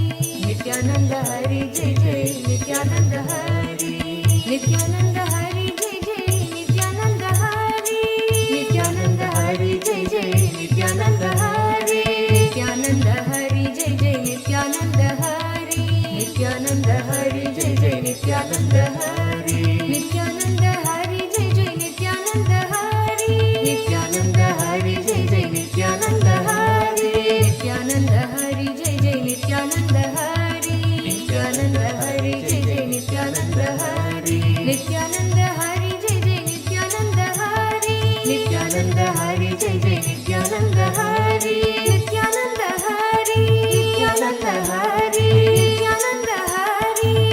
नित्यानंद हरि जय जय नित्यानंद हरि नित्यानंद हरि जय जय नित्यानंद हरि नित्यानंद हरि जय जय नित्यानंद हरि नित्यानंद हरि जय जय नित्यानंद हरि नित्यानंद हरि जय जय नित्यानंद हरि नित्यानंद हरि जय जय नित्यानंद हरि नित्यानंद हरि जय जय नित्यानंद हरि नित्यानंद हरि जय जय नित्यानंद हरि नित्यानंद हरि जय जय नित्यानंद हरि नित्यानंद हरि जय जय नित्यानंद हरि नित्यानंद हरि जय जय नित्यानंद हरि नित्यानंद हरि नित्यानंद हरि नित्यानंद हरि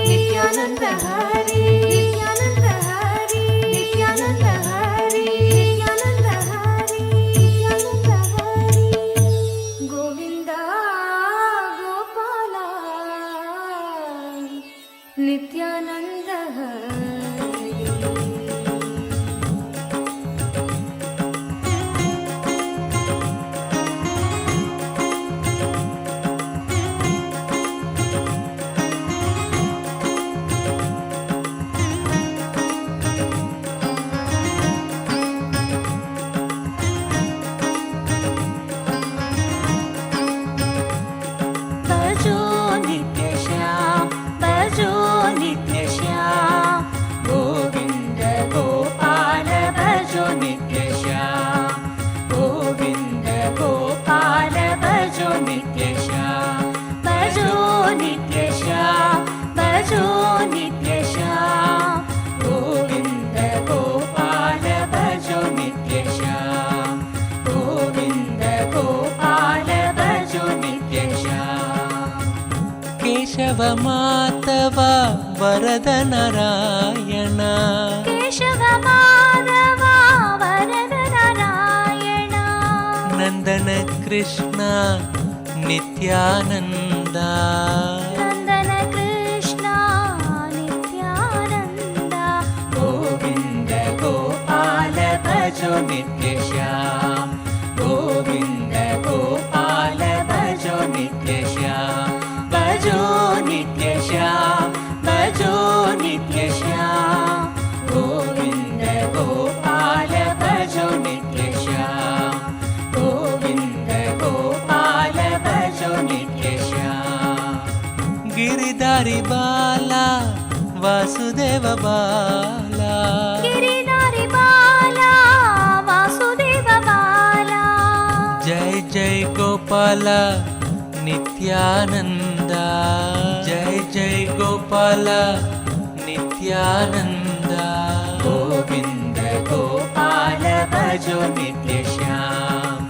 नित्यानंद हरि नित्यानंद हरि नित्यानंद हरि नित्यानंद हरि नित्यानंद हरि गोविंदा गोपाला नित्यानंद हरि भजो नित्य श्याम भजो नित्य श्याम गोविंद गोपाल भजो नित्य श्याम गोविंद गोपाल भजो नित्य श्याम भजो नित्य श्याम भजो नित्य श्याम गोविंद गोपाल भजो नित्य श्याम गोविंद गोपाल भजो नित्य श्याम केशव माधव वरद नारायण केशव माधव वरद नारायण नंदन कृष्ण नित्यानंद नंदन कृष्ण नित्यानंद गोविंद गोपाल भजो नित्य श्याम गोविंद गोपाल भजो नित्य श्याम भजो नित्य श्याम भजो नित्य श्याम गोविंद गोपाल भजो नित्य श्याम गोविंद गोपाल भजो नित्य श्याम गिरिधारी बाला वासुदेव बाला गिरिधारी बाला वासुदेव बाला जय जय गोपाल नित्यानंद जय जय गोपाल नित्यानंद गोविंद गोपाल भजो नित्य Shyam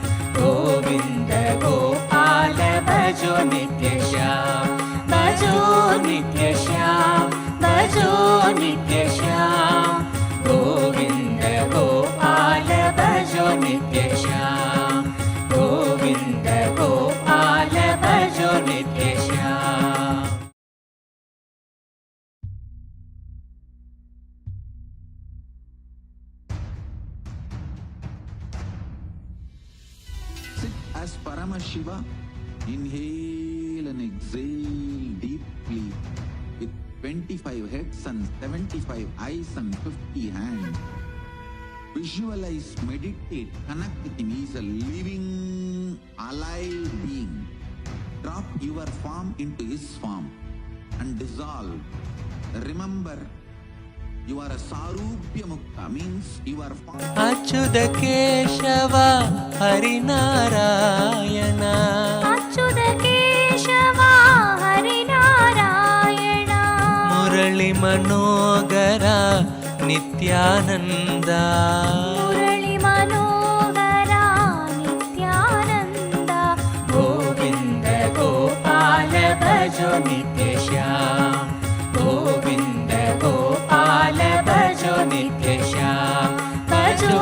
as Paramashiva, inhale and exhale deeply with 25 heads and 75 eyes and 50 hands. Visualize, meditate, connect with him. He is a living, alive being. Drop your form into his form and dissolve. Remember, you are a Sarupya Mukta, means you are form. Achyuta Keshava Harinarayana Achyuta Keshava Harinarayana Murali మనోగర Nityananda Murali మనోహర నిత్యానంద గోవింద గోపాల భజో నిత్య శ్యామ్ గోవింద గోపాల భజో నిత్య శ్యామ్ భజో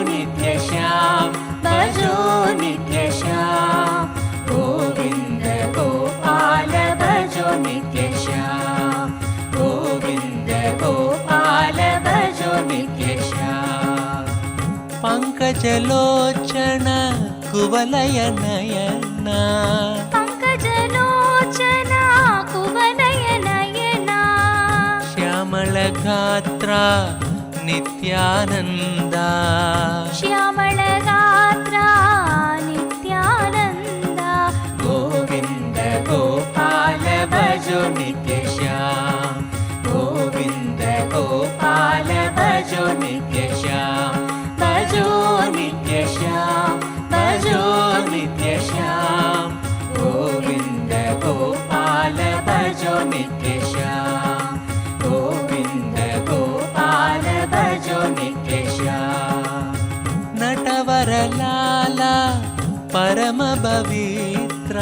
నిత్య శ్యామ్ భజో నిత్య శ్యామ్ గోవింద గోపాల భజో నిత్య శ్యామ్ గోవింద గోపాల భజో నిత్య శ్యామ్ పంకజలోచన కువలయ నయన పంకజలోచన కువలయ నయన శ్యామళ గాత్ర నిత్యానంద శ్యామళ గాత్ర నిత్యానంద గోవింద గోపాల భజో నిత్య శ్యామ్ గోవింద గోపాల భజో నిత్య శ్యామ్ భజో నిత్య శ్యామ్ భజో నిత్య శ్యామ్ గోవింద గోపాల భజో నిత్య శ్యామ్ గోవింద గోపాల భజో నిత్య శ్యామ్ నటవరలాల పరమ పవిత్ర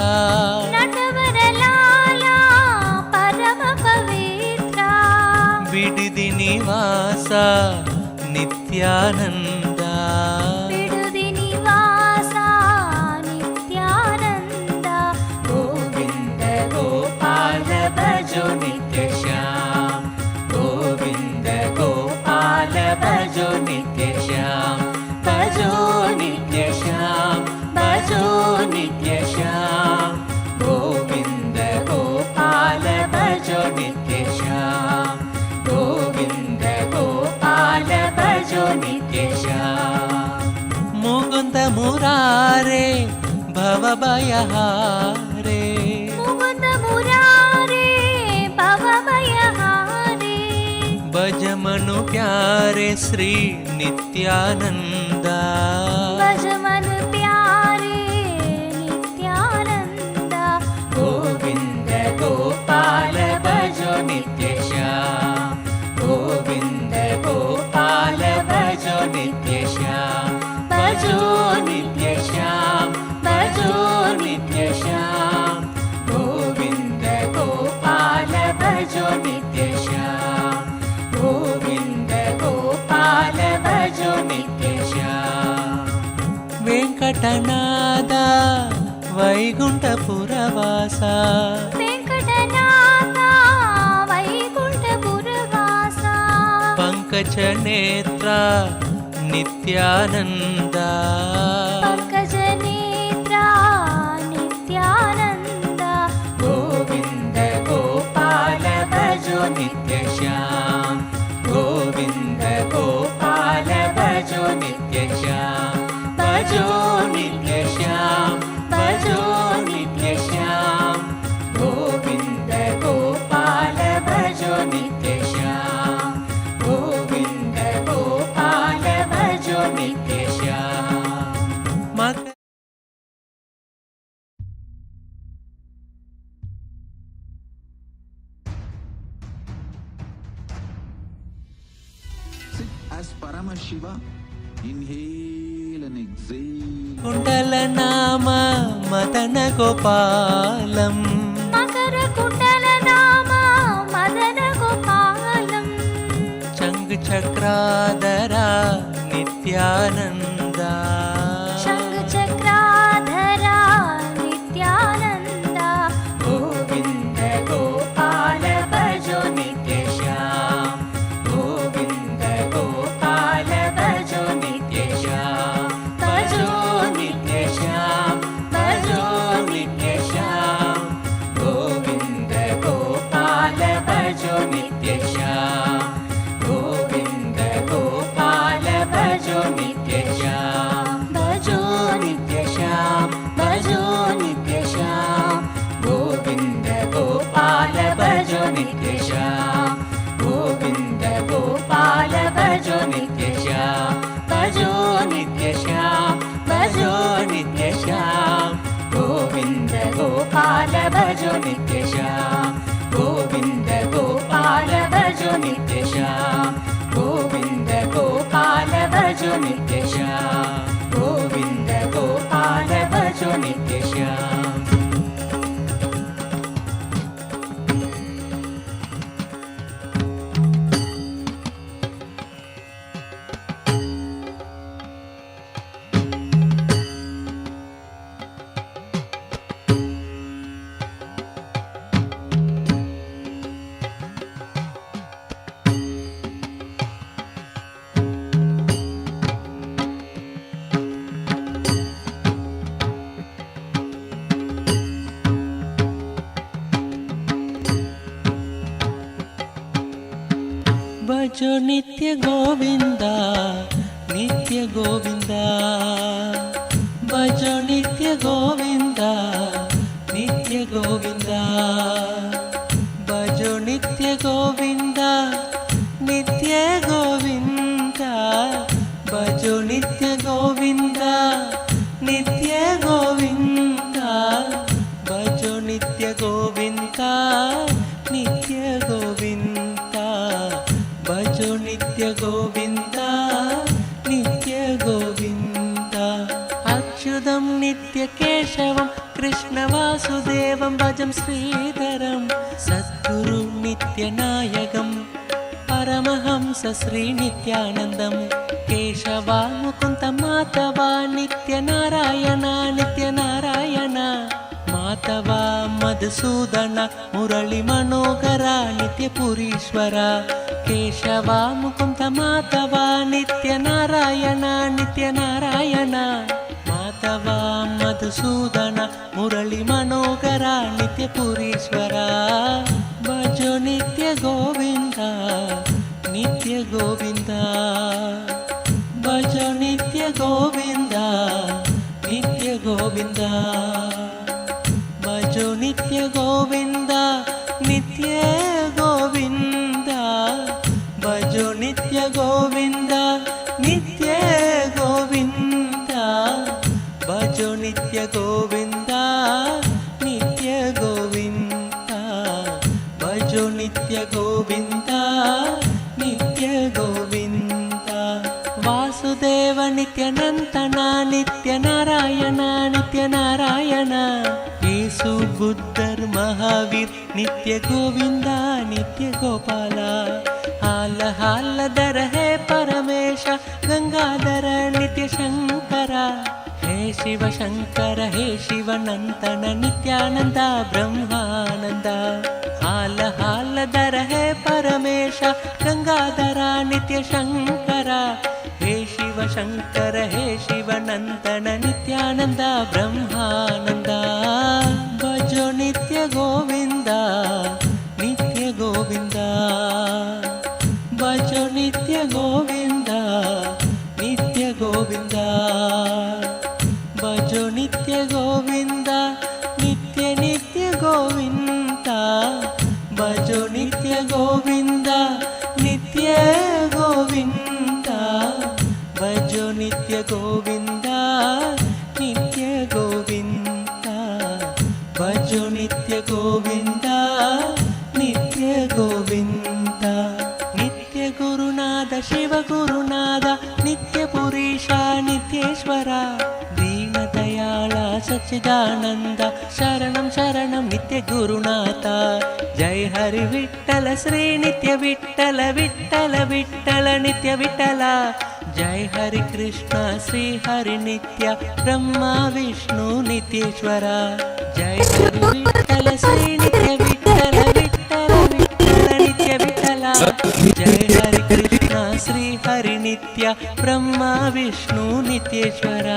నటవరలాల పరమ పవిత్ర విడిది నివాస నిత్యానంద విడుది నివాస నిత్యానంద గోవింద గోపాల భజో నిత్య శ్యామ్ గోవింద గోపాల భజో నిత్య శ్యామ్ భజో నిత్య శ్యామ్ భజో నిత్య శ్యామ్ గోవింద గోపాల భజో నిత్య శ్యామ్ గోవింద గోపాల భజో నిత్య శ్యామ్ ముకుంద మురారే భవభయహారే ముకుంద మురారే భవభయహారే భజమను ప్యారే శ్రీ నిత్యానంద భజమన్ ప్యారే నిత్యానంద గోవింద గోపాల భజో నిత్య శ్యామ్ గోవింద గోపాల భజో నిత్య శ్యామ్ భజో నిత్య శ్యామ్ భజో నిత్య శ్యామ్ గోవింద గోపాల భజో నిత్య శ్యామ్ గోవింద గోపాల భజో నిత్య శ్యామ్ వెంకటనాద వైకుంఠపురవాస వెంకటనాథ వైకుంఠపురవాస పంకజ నేత్ర నిత్యానంద పంకజ నేత్ర నిత్యానంద గోవింద గోపాల భజో నిత్య శ్యామ్ గోవింద గోపాల భజో నిత్య శ్యామ్ భజో నిత్య శ్యామ్ భజో నిత్య శ్యామ్ గోవింద గోపాల భజో నిత్య శ్యామ్ గోవింద గోపాల భజో నిత్య శ్యామ్ మక Sit as Paramashiva, inhale and exhale. కుండల నామ మదన గోపాలం మకర కుండల నామ మదన గోపాలం చంగ్ చక్రాధర నిత్యానంద శంఖ చక్రాధర నిత్యానంద గోవింద గోపాల భజో నిత్య శ్యామ్ గోవింద గోపాల భజో నిత్య శ్యామ్ భజో నిత్య శ్యామ్ भजो नित्य श्याम गोविन्द गोपाल भजो नित्य श्याम गोविन्द गोपाल भजो नित्य श्याम गोविन्द गोपाल भजो नित्य श्याम भजो नित्य गोविंदा नित्य गोविंदा भजो नित्य गोविंदा नित्य गोविंदा भजो नित्य गोविंदा नित्य गोविंदा भजो नित्य गोविंदा नित्य गोविंदा भजो नित्य गोविंदा नित्य गोविंदा भजो नित्य गोविंदा नित्य गोविंदा अच्युतं नित्य केशवं कृष्ण वासुदेवं भजं श्रीधरं सद्गुरु नित्यनायकं परमहंस श्री नित्यानन्दं केशवा मुकुन्द माधवा नित्यनारायण नित्यनारायण माधवा मधुसूदन मुरळी मनोहर नित्यपुरीश्वर केशवा मुकुन्द माधवा नित्यनारायण नित्यनारायण माधवा मधुसूदन मुरळी मनोहर नित्यपुरीश्वर भजो नित्य गोविन्दा नित्य गोविन्दा भजो नित्य गोविन्दा नित्य गोविन्दा भजो नित्य गोविन्दा नित्य गोविन्दा भजो नित्य गोविन्दा नित्य गोविन्दा भजो नित्य गोविन्दा नित्य गोविन्दा भजो नित्य गोविन्दा नित्य गोविन्दा वासुदेव नित्यानन्दन नित्य नारायण नित्य नारायण येसु बुद्धर महावीर नित्य गोविंदा नित्य गोपाला हाल हालधर हे परमेश गंगाधर नित्य शंकर हे शिव शंकर हे शिवनंदन नित्यानंद ब्रह्मानंद हाल हालधर हे परमेश गंगाधर नित्य शंकर हे शिव शंकर हे शिवनंदन नित्यानंद ब्रह्मानंद भजो नित्य गोविंदा नित्य गोविंदा भजो नित्य गोविंदा नित्य गोविंदा भजो नित्य गोविंदा नित्य नित्य गोविंदा भजो नित्य गोविंदा नित्य गोविंदा भजो नित्य गोविंदा नित्य गोविंदा भजो नित्य गोविंदा नित्य गोविंदा नित्य गुरुनाथ शिव गुरुनाथ नित्य पुरीशा नित्येश्वर दीनदयाळ सच्चिदानंद शरणं शरणं नित्य गुरुनाथ जय हरि विठ्ठल श्री नित्य विठ्ठल विठ्ठल विठ्ठल नित्य विठ्ठल जय हरि कृष्ण श्री हरि नित्य ब्रह्मा विष्णु नित्येश्वर जय हरि विठ्ठल श्री नित्य विठ्ठल विठ्ठल विठ्ठल नित्य विठ्ठल जय हरि कृष्ण श्री हरि नित्य ब्रह्मा विष्णु नित्येश्वर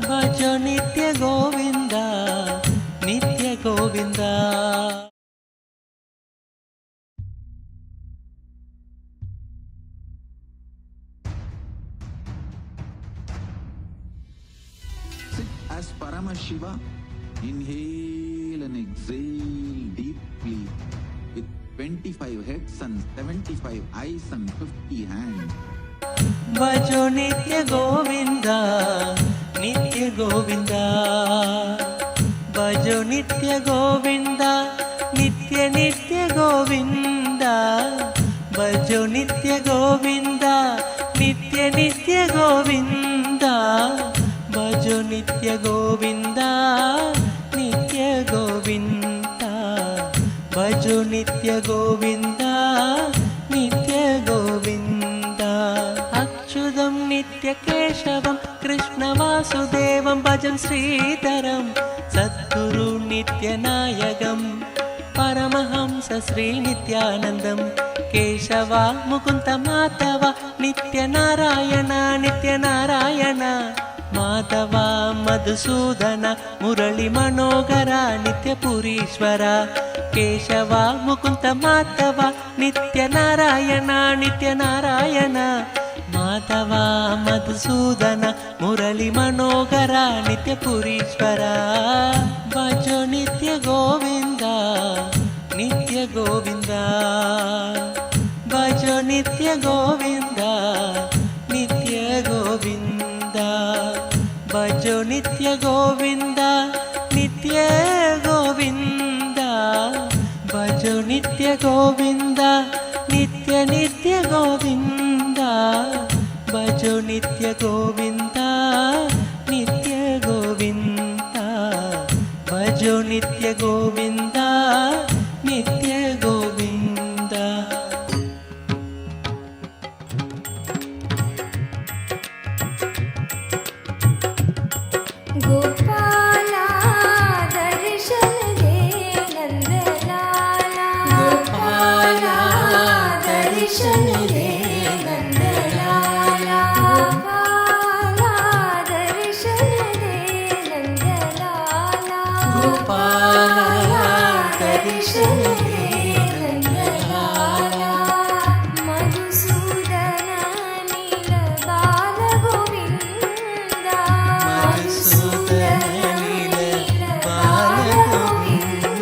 भजो नित्य गोविंदा नित्य Govinda As Paramashiva, inhale and exhale deeply with 25 heads and 75 eyes and 50 hands. भजो नित्य गोविंदा नित्य गोविंदा भजो నిత్య గోవింద నిత్య నిత్య గోవింద భజో నిత్య గోవింద నిత్య నిత్య గోవింద భజో నిత్య గోవింద నిత్య గోవింద భజో నిత్య గోవింద నిత్య గోవింద అచ్యుతం నిత్య కేశవం కృష్ణ వాసుదేవం భజం శ్రీధరం సద్గురు నిత్యనాయకం పరమహంస శ్రీ నిత్యానందం కేశవ ముకుంద మాధవ నిత్యనారాయణ నిత్యనారాయణ మాధవ మధుసూదన మురళి మనోహర నిత్యపురీశ్వర కేశవ ముకుంద మాధవ నిత్యనారాయణ నిత్యనారాయణ మాధవ మధుసూదన మురళి మనోహర నిత్యపురీశ్వర భజో నిత్య గోవింద నిత్య గోవింద భజో నిత్య గోవింద నిత్య గోవింద భజో నిత్య గోవింద నిత్య గోవింద భజో నిత్య గోవింద నిత్య నిత్య గోవింద భజో నిత్య గోవింద నిత్య గోవింద భజో నిత్య గోవింద నిత్య గోవింద गोपाला दर्शन दे नंदलाला गोपाला दर्शन दे नंदलाला गोपाला दर्शन दे नंदलाला गोपाला दर्शन दे नंदलाला मधुसूदन नील बाल गोविंदा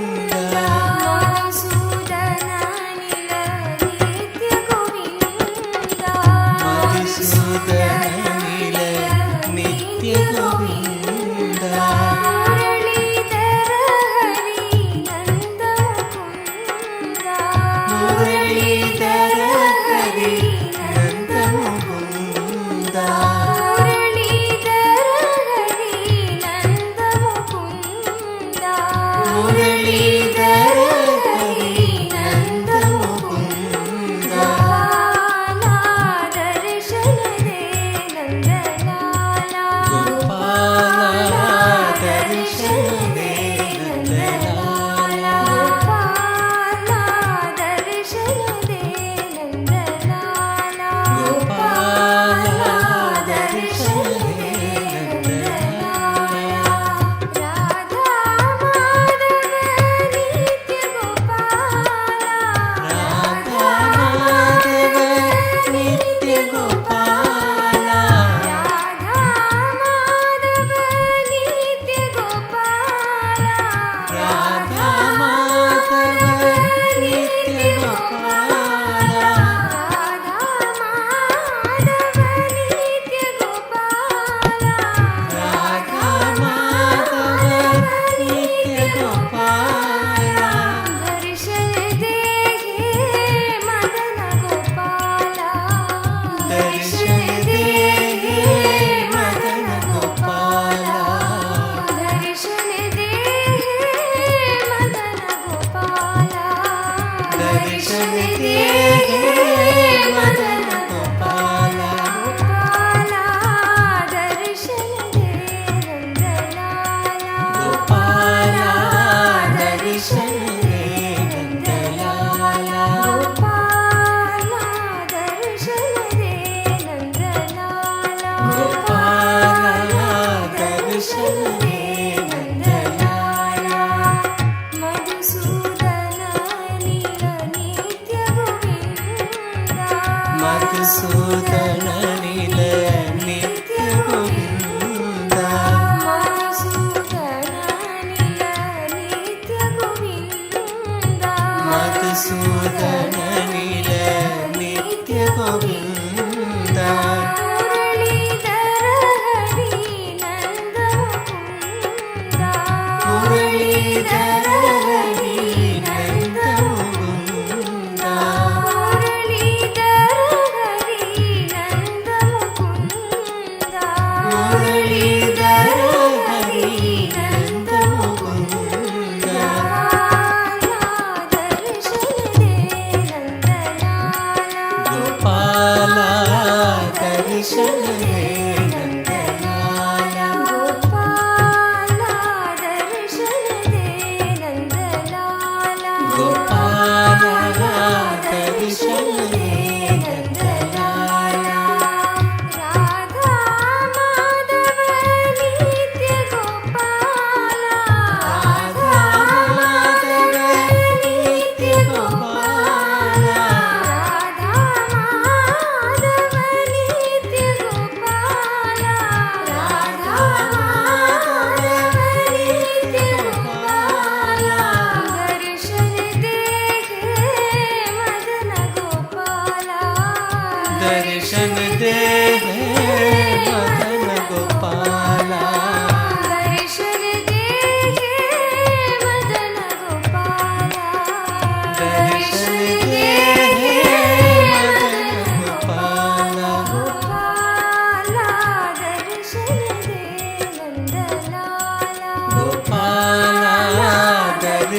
మధుసూదన నీల నిత్య గోవింద మధుసూదన నీల నిత్య గోవింద మురళీధర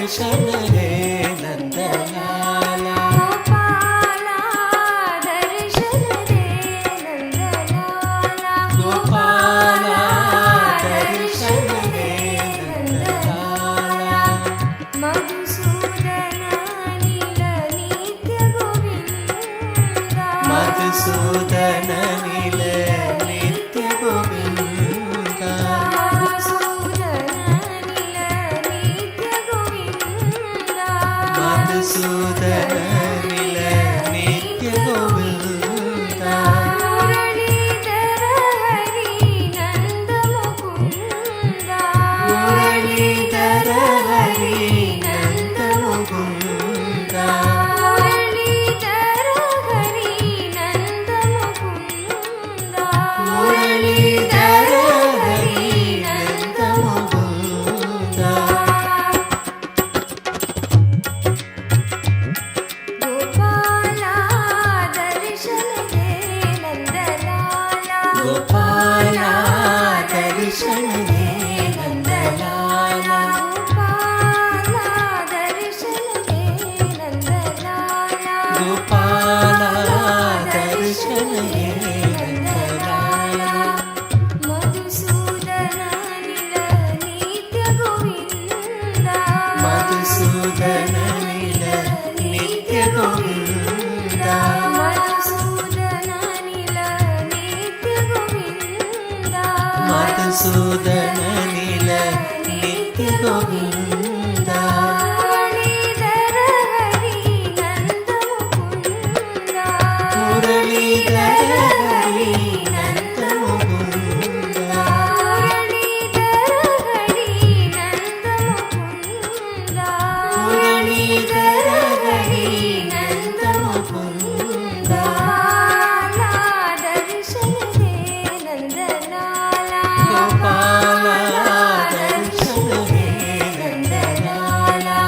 दर्शन दे नंदलाला गोपाला दर्शन दे नंदलाला गोपाला दर्शन दे नंदलाला मधुसूदन नील नित्य गोविंदा मधुसूदन नील नित्य गोविंदा मधुसूदन नील नित्य गोविंदा मधुसूदन मुरलीधर हरि नंद मुकुंदा मुरलीधर हरि नंद मुरलीधर मुकुंदा हरि नंद मुकुंदा गोपाला दर्शन दे नंदलाला गोपाला दर्शन दे नंदलाला गोपाला मधुसूदन नील नित्य गोविंदा मधुसूदन नील नित्य गोविंदा मधुसूदन नील मधुसूदन नील नित्य गोविंदा मुरलीधर हरि नंद मुकुंदा मुरलीधर हरि नंद मुकुंदा गोपाला दर्शन दे नंदलाला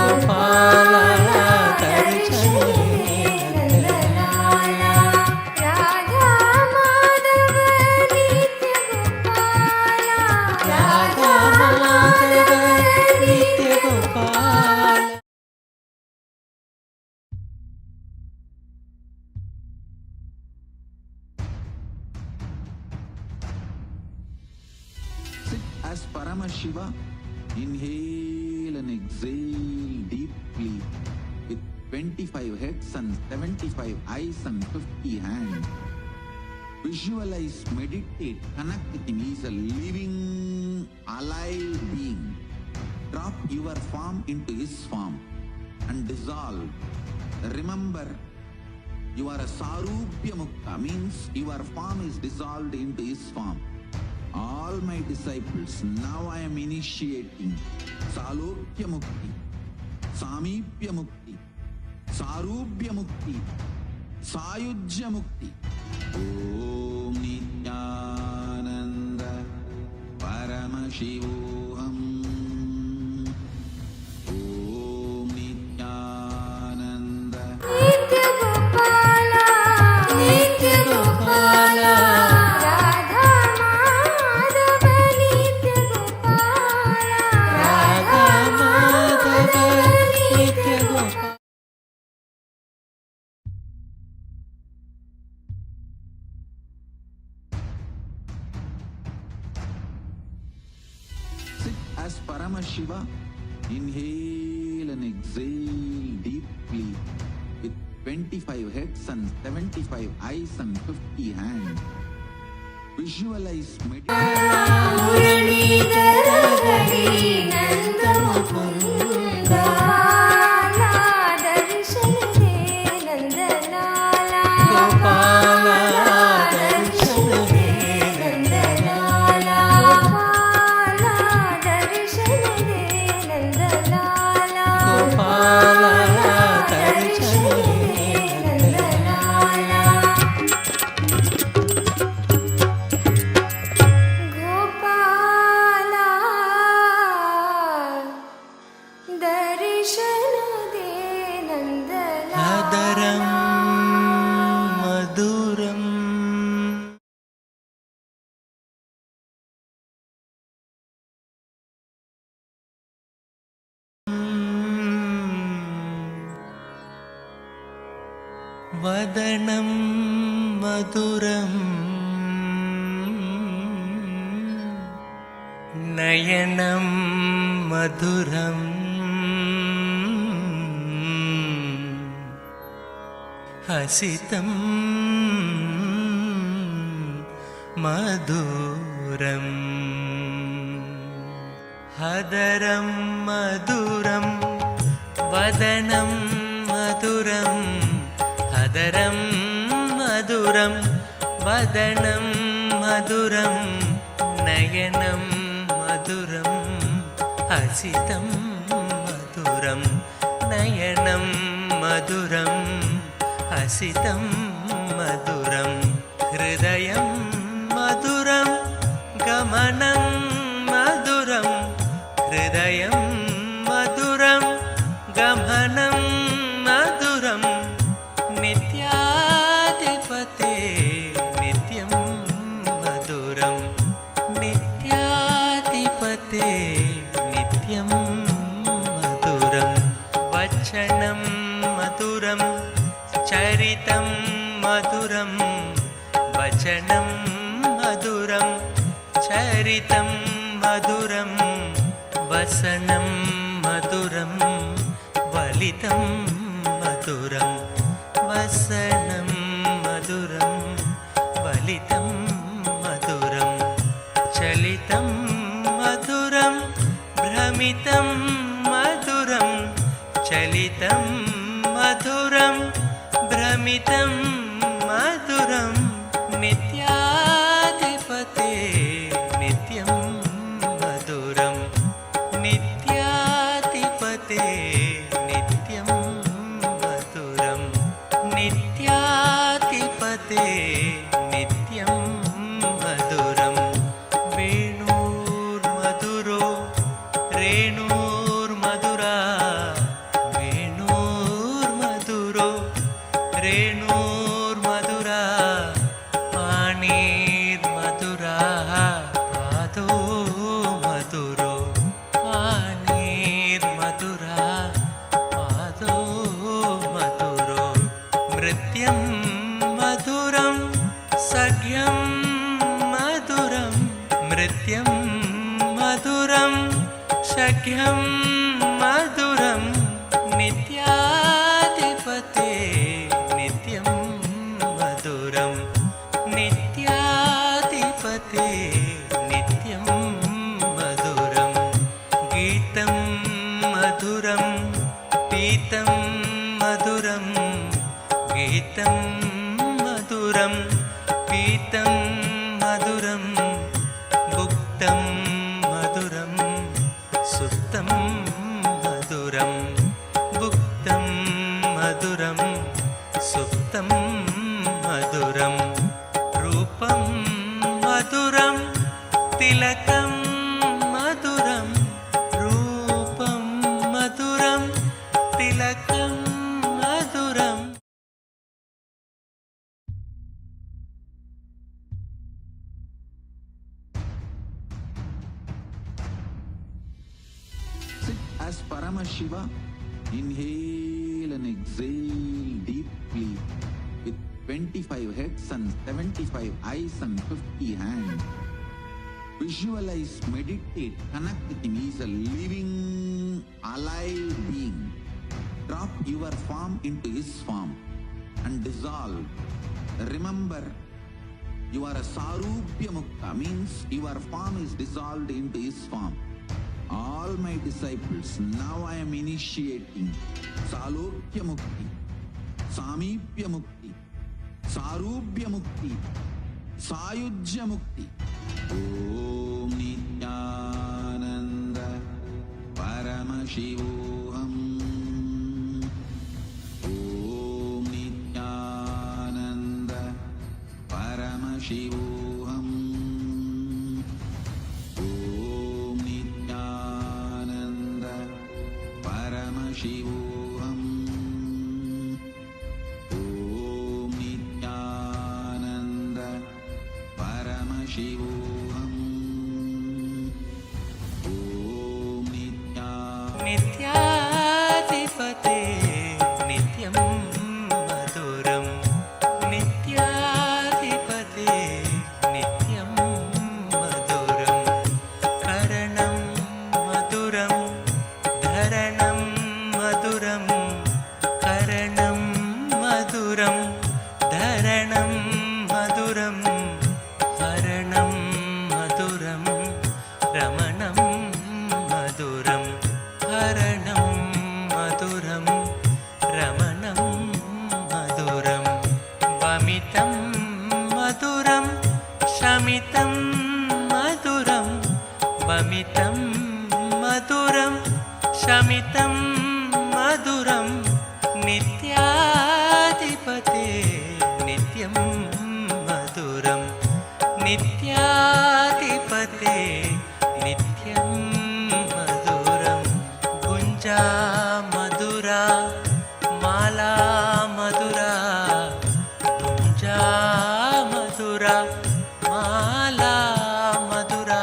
गोपाला दर्शन दे नंदलाला राधा माधव नित्य गोपाला राधा माधव नित्य Gopal Sit as Paramashiva. Inhale and exhale deeply with 25 heads and 75 eyes and 50 hands. Visualize, meditate, connect with him. He is a living, alive being. Drop your form into his form and dissolve. Remember, you are a Sarupya Mukta, means your form is dissolved into his form. All my disciples, now I am initiating Salokya Mukti, Samipya Mukti, Sarupya Mukti, Sayujya Mukti. Om Nithyananda Paramashivoham. Om Nithyananda नित्य गोपाला नित्य गोपाला राधा माधव नित्य गोपाला राधा माधव नित्य Gopal Sit as Paramashiva. Inhale and exhale deeply with 25 heads and 75 eyes and 50 hands. Visualize, meditate. Muralidhar Hari नंद मुकुंदा दर्शन दे नंदलाला गोपाला दर्शन दे नंदलाला दर्शन दे नंदलाला गोपाला दर्शन दे नंदलाला गोपाला वदनं मधुरम् नयनं मधुरम् हसितं मधुरम् हदरं मधुरं वदनं मधुरं हदरं मधुरं वदनं मधुरं नयनं मधुरं हसितं मधुरं नयनं मधुरं हसितं मधुरं हृदयं मधुरं गमनं मधुरं हृदयं मधुरं गमनं मधुरं नित्याधिपते नित्यं मधुरं नित्याधिपते नित्यं मधुरं वचनं मधुरं चरितं मधुरं वचनं मधुरं चरितं मधुरं वसनं मधुरं वलितं मधुरं वसनं मधुरं वलितं मधुरं चलितं मधुरं भ्रमितं मधुरं चलितं मधुरं भ्रमितं मधुरं नित्याधिपते नित्यं मधुरं नित्याधिपते नित्यं मधुरं नित्याधिपते नित्यं मधुरं वेणुर्मधुरो रेणुर्मधुरा वेणुर्मधुरो रेणुर्मधुरा पाणिर्मधुरा पादो मधुरो पाणिर्मधुरा पादो मधुरो नृत्यं मधुरं सख्यं मधुरं नृत्यं मधुरं सख्यं मधुरं नित्याधिपते नित्यं मधुरं नित्याधिपते नित्यं मधुरं गीतं मधुरं पीतं मधुरं गीतं मधुरं पीतं मधुरं भुक्तं मधुरं सुप्तं मधुरं भुक्तं मधुरं सुप्तं मधुरं रूपं मधुरं तिलकं मधुरं रूपं मधुरं तिलकं मधुरम् Sit as Paramashiva. Inhale and exhale deeply with 25 heads and 75 eyes and 50 hands. Visualize, meditate, connect with him. He is a living, alive being. Drop your form into his form and dissolve. Remember, you are a Sarupya Mukta, means your form is dissolved into his form. All my disciples, now I am initiating Salokya Mukti, Samipya Mukti, Sarupya Mukti, Sayujya Mukti. Om Nithyananda Paramashivoham. Om Nithyananda Paramashivoham. Om Nithyananda Paramashivoham. Om Nithyananda Paramashivoham. Om नित्याधिपते नित्यं मधुरम् शमितं मधुरं वमितं मधुरं शमितं मधुरं नित्याधिपते नित्यं मधुरं नित्याधिपते नित्यं मधुरं गुञ्जा मधुरा माला मधुरा गुञ्जा मधुरा माला मधुरा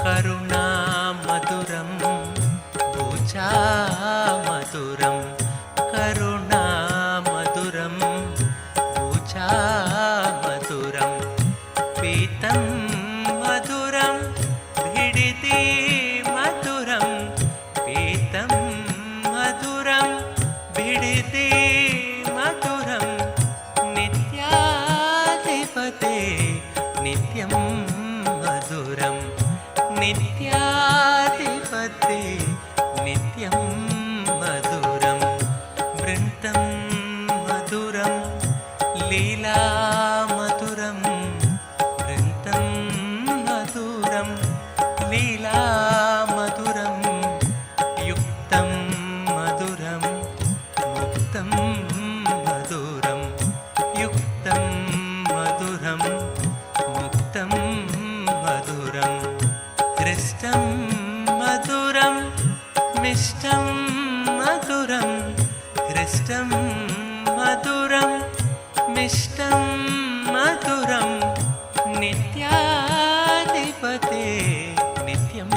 करुणा मधुरं भुजा मधुरं करुणा मधुरं भुजा मधुरं पीतं मधुरं भिडिति मधुरं पीतं मधुरं भिडिति मधुरं नित्याधिपते नित्यं मधुरं नित्याधिपते नित्यं मधुरं वृन्तं मधुरं लीला मधुरं वृन्तं मधुरं लीला मधुरं युक्तं मधुरं मुक्तं मधुरं युक्तं मधुरं मुक्तं मधुरं हृष्टं मधुरं मिष्टं मधुरं हृष्टं मधुरं मिष्टं मधुरं नित्याधिपते नित्यम्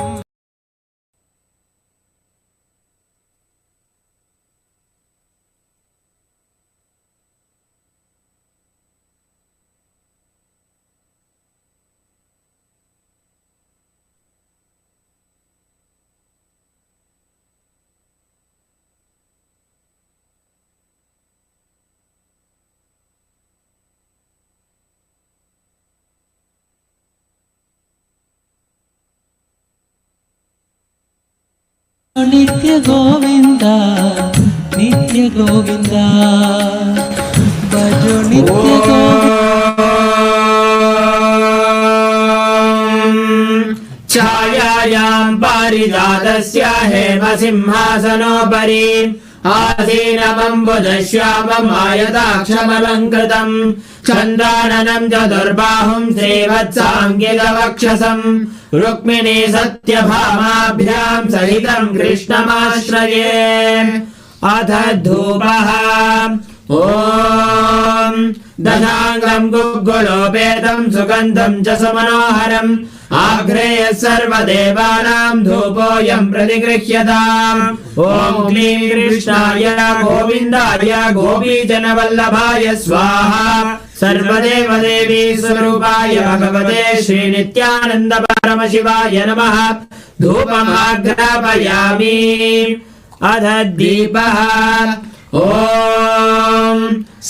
नित्य गोविंदा भजो नित्य छायायां पारिजातस्य हेमसिंहासनोपरि आसीनमम्बुजश्यामम् आयताक्षमलङ्कृतम् चन्द्राननं चतुर्बाहुं श्रीवत्साङ्गिकवक्षसम् रुक्मिणी सत्यभामाभ्यां सहितं कृष्णमाश्रये अथ धूपः ॐ दशाङ्गं गुग्गुलोपेतं सुगन्धं च सुमनोहरम् आघ्रेय सर्वदेवानां धूपोऽयं प्रतिगृह्यताम् ॐ क्लीं कृष्णाय गोविन्दाय गोपीजनवल्लभाय स्वाहा सर्वदेवदेवी स्वरूपाय भगवते श्रीनित्यानन्द परमशिवाय नमः धूपमाग्रापयामि अथ दीपः ॐ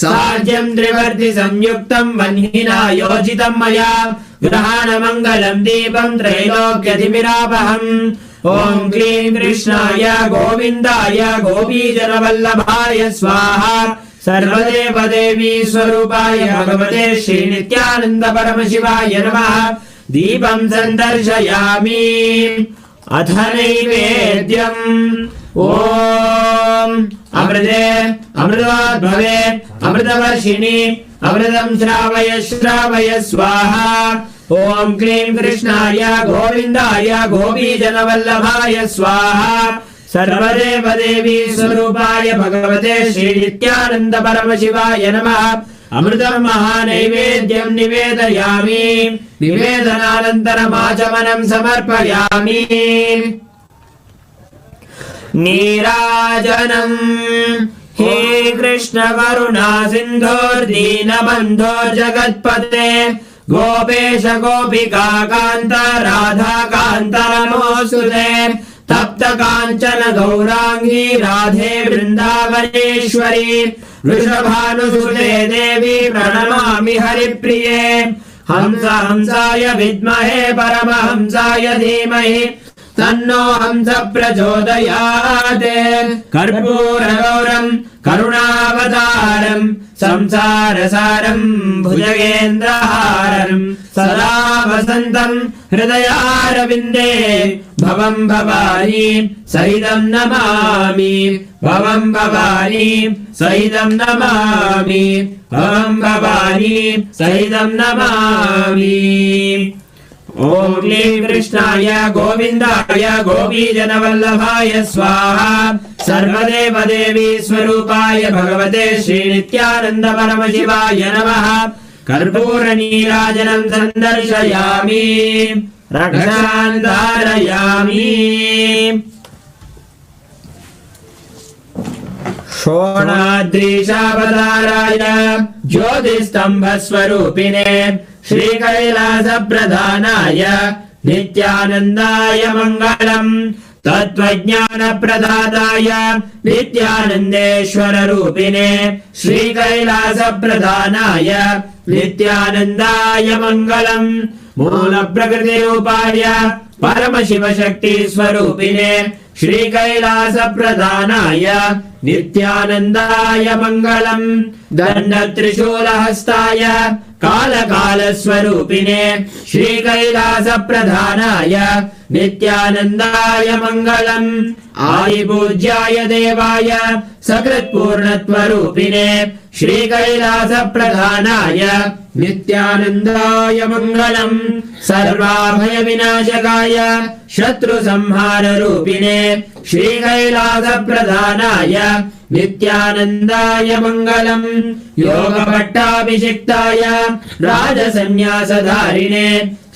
सार्ज्यं त्रिवर्ति संयुक्तं वह्निना योजितं मया ग्रहाणमङ्गलं दीपं त्रैलोक्यतिमिरापहम् ॐ क्लीं कृष्णाय गोविन्दाय गोपीजनवल्लभाय स्वाहा सर्वदेवदेवी स्वरूपाय भगवते श्रीनित्यानन्द परमशिवाय नमः दीपं सन्दर्शयामि अथ नैवेद्यम् ॐ अमृते अमृतोद्भवे अमृतवर्षिणि अमृतं श्रावय श्रावय स्वाहा ॐ क्लीं कृष्णाय गोविन्दाय गोपीजनवल्लभाय स्वाहा सर्वदेवदेवी स्वरूपाय भगवते श्रीनित्यानन्द परमशिवाय नमः अमृतं महानैवेद्यं निवेदयामि निवेदनानन्तरमाचमनं समर्पयामि नीराजनम् हे कृष्ण करुणा सिन्धोर्दीनबन्धो जगत्पते गोपेश गोपिका कान्त राधा कान्त नमोऽस्तुते तप्त काञ्चन गौराङ्गी राधे वृन्दावनेश्वरी वृषभानुसुते देवी प्रणमामि हरिप्रिये हंस हंसाय विद्महे परमहंसाय धीमहि तन्नो हंस प्रचोदयात् कर्पूरगौरं करुणावतारं संसारसारं भुजगेन्द्रहारं सदा वसन्तम् हृदयारविन्दे भवं भवानी सहितं नमामि भवं भवानी सहितं नमामि भवं भवानी सहितं नमामि ॐ क्लीं कृष्णाय गोविन्दाय गोपीजनवल्लभाय स्वाहा सर्वदेव देवी स्वरूपाय भगवते श्रीनित्यानन्द परमशिवाय नमः कर्पूरनीराजनं सन्दर्शयामि रक्षान् धारयामि शोणाद्रीशावताराय ज्योतिस्तम्भस्वरूपिणे श्रीकैलासप्रधानाय नित्यानन्दाय मङ्गलम् तत्त्वज्ञानप्रदाताय नित्यानन्देश्वररूपिणे श्रीकैलासप्रधानाय नित्यानन्दाय मङ्गलम् मूलप्रकृतिरूपाय परमशिवशक्तिस्वरूपिणे श्रीकैलासप्रधानाय नित्यानन्दाय मङ्गलम् दण्डत्रिशूलहस्ताय कालकालस्वरूपिणे श्रीकैलासप्रधानाय नित्यानन्दाय मङ्गलम् आदिपूज्याय देवाय सकृत्पूर्णत्वरूपिणे श्रीकैलासप्रधानाय नित्यानन्दाय मङ्गलम् सर्वाभयविनाशकाय शत्रुसंहाररूपिणे श्रीकैलासप्रधानाय नित्यानन्दाय मङ्गलम् योगभट्टाभिषिक्ताय राजसन्न्यासधारिणे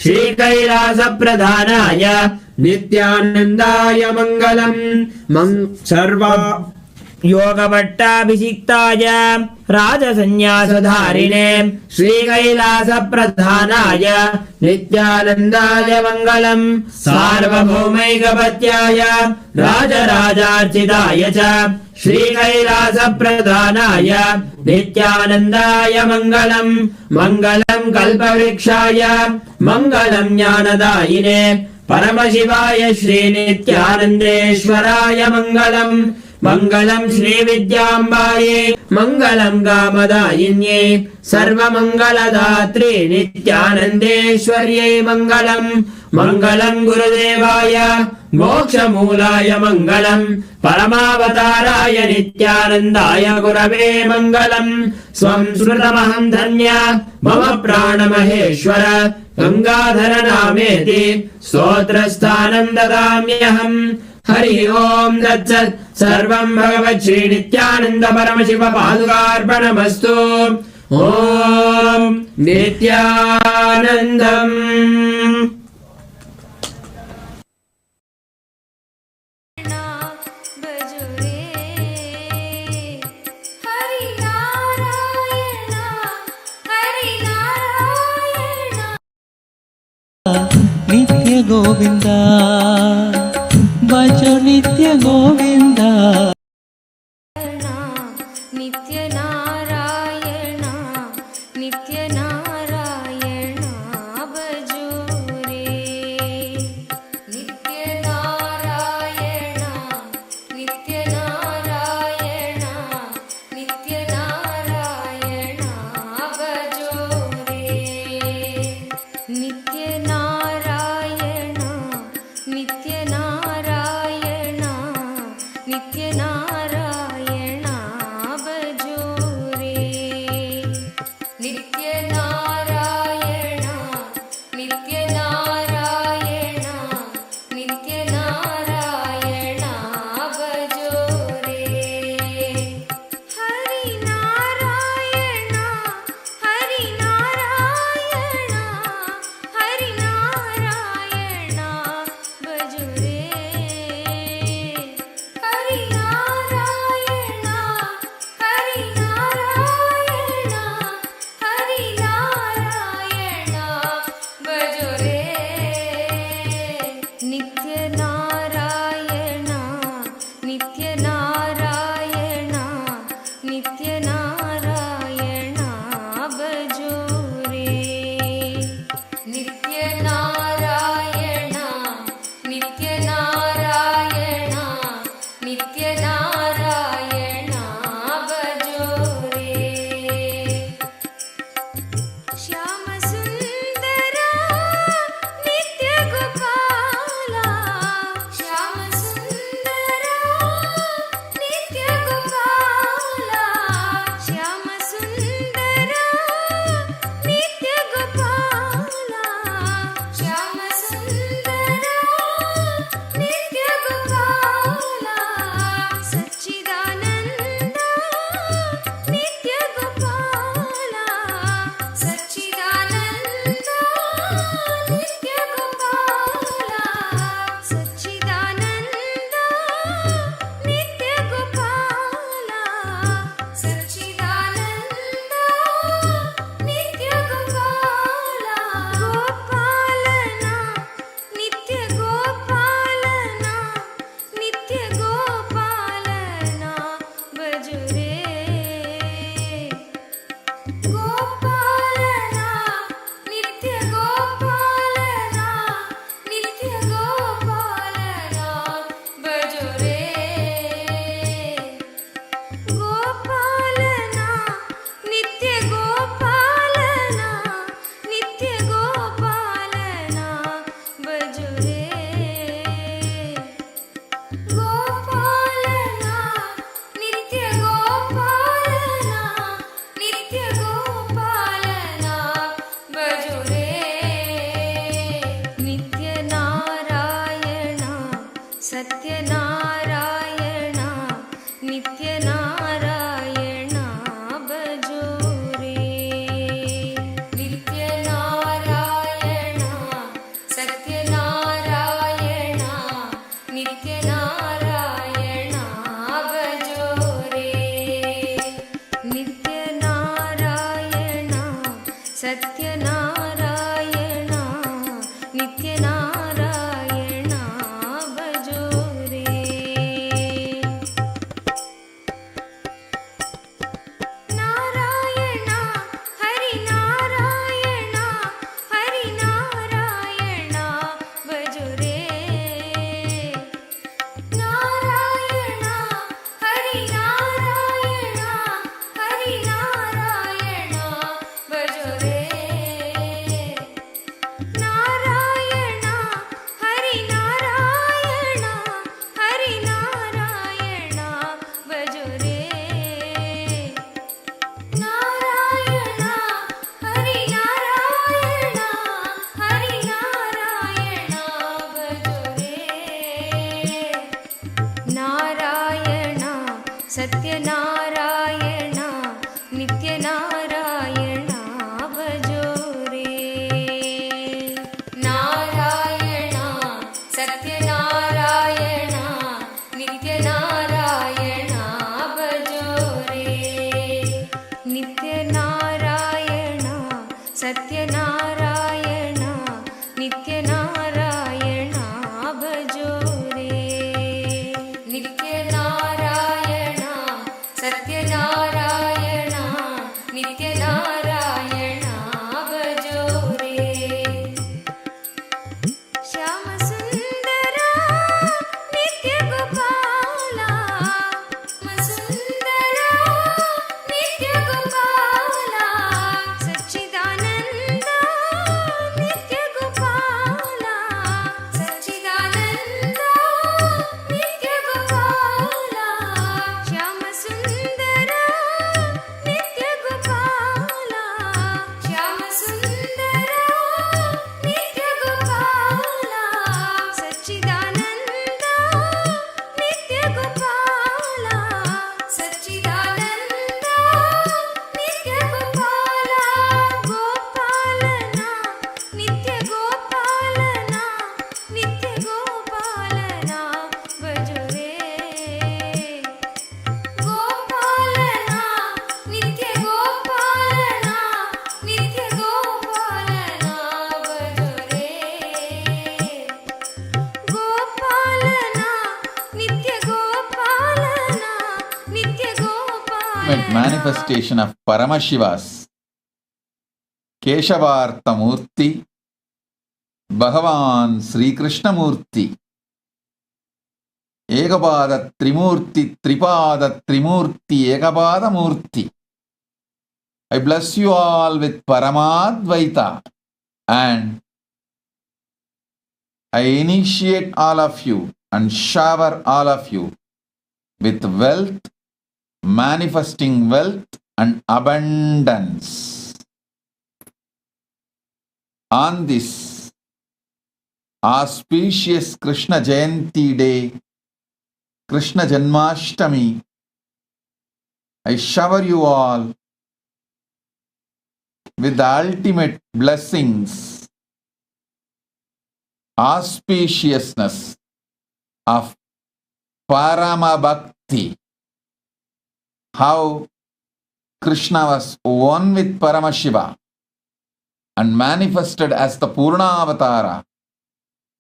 श्रीकैलासप्रधानाय नित्यानन्दाय मङ्गलम् योगभट्टाभिषिक्ताय राजसन्न्यासधारिणे श्रीकैलासप्रधानाय नित्यानन्दाय मङ्गलम् सार्वभौमैकपत्याय राजराजार्चिताय च श्रीकैलासप्रधानाय नित्यानन्दाय मङ्गलम् मङ्गलम् कल्पवृक्षाय मङ्गलम् ज्ञानदायिने परमशिवाय श्रीनित्यानन्देश्वराय मङ्गलम् मङ्गलम् श्रीविद्याम्बायै मङ्गलम् कामदायिन्यै सर्वमङ्गलदात्रे नित्यानन्देश्वर्यै मङ्गलम् मङ्गलम् गुरुदेवाय मोक्षमूलाय मङ्गलम् परमावताराय नित्यानन्दाय गुरवे मङ्गलम् स्वं श्रुतमहम् धन्य मम प्राणमहेश्वर गङ्गाधर नामेति स्तोत्रस्थानम् ददाम्यहम् हरि ओम् तत्सत् सर्वम् भगवत् श्री नित्यानन्द परमशिव पादुकार्पणमस्तु ॐ नित्यानन्दम् नित्य गोविन्द भज नित्य गोविन्द नित्यनारायण नित्यनारायण भजो रे नित्यनारायण नित्यनारायण नित्यनारायण भजो रे नित्यनारायण नित्यनारायण सत्यनारायण नित्यनारायण भजो रे नारायण हरि नारायण भजो रे नारायण हरि नारायण भजो रे नारायण हरि नारायण भजो रे नारायण हरि नारायण भजो रे नारायण सत्यनारायण नित्यनारायण भजो रे नारायण सत्यनारायण नित्यनारायण भजो रे नित्यनारायण सत्यनारायण नित्यनारायण भजो रे नित्यनारायण सत्यनारायण नित्यनारायण भजो रे श्याम सुंदर नित्य गोपाला सुंदर नित्य गोपाला सच्चिदानंद नित्य गोपाला सच्चिदानंद नित्य गोपाला श्याम सुंदर नित्य गोपाला श्याम सुंदर नित्य गोपाला सच्चिदानंद नित्य गोपाला सच्चिदानंद नित्य गोपाला गोपालना नित्य गोपालना भजो रे गोपालना नित्य गोपालना भजो रे गोपालना नित्य गोपालना Manifestation of Paramashivas, Keshavartha Murti, Bhagavan Sri Krishna Murti, Ekapada Trimurti, Tripada Trimurti, Ekapada Murti. I bless you all with Paramadvaita and I initiate all of you and shower all of you with wealth, manifesting wealth and abundance. On this auspicious Krishna Jayanti day, Krishna Janmashtami, I shower you all with the ultimate blessings, auspiciousness of Paramabhakti. How Krishna was one with Paramashiva and manifested as the Purna Avatara.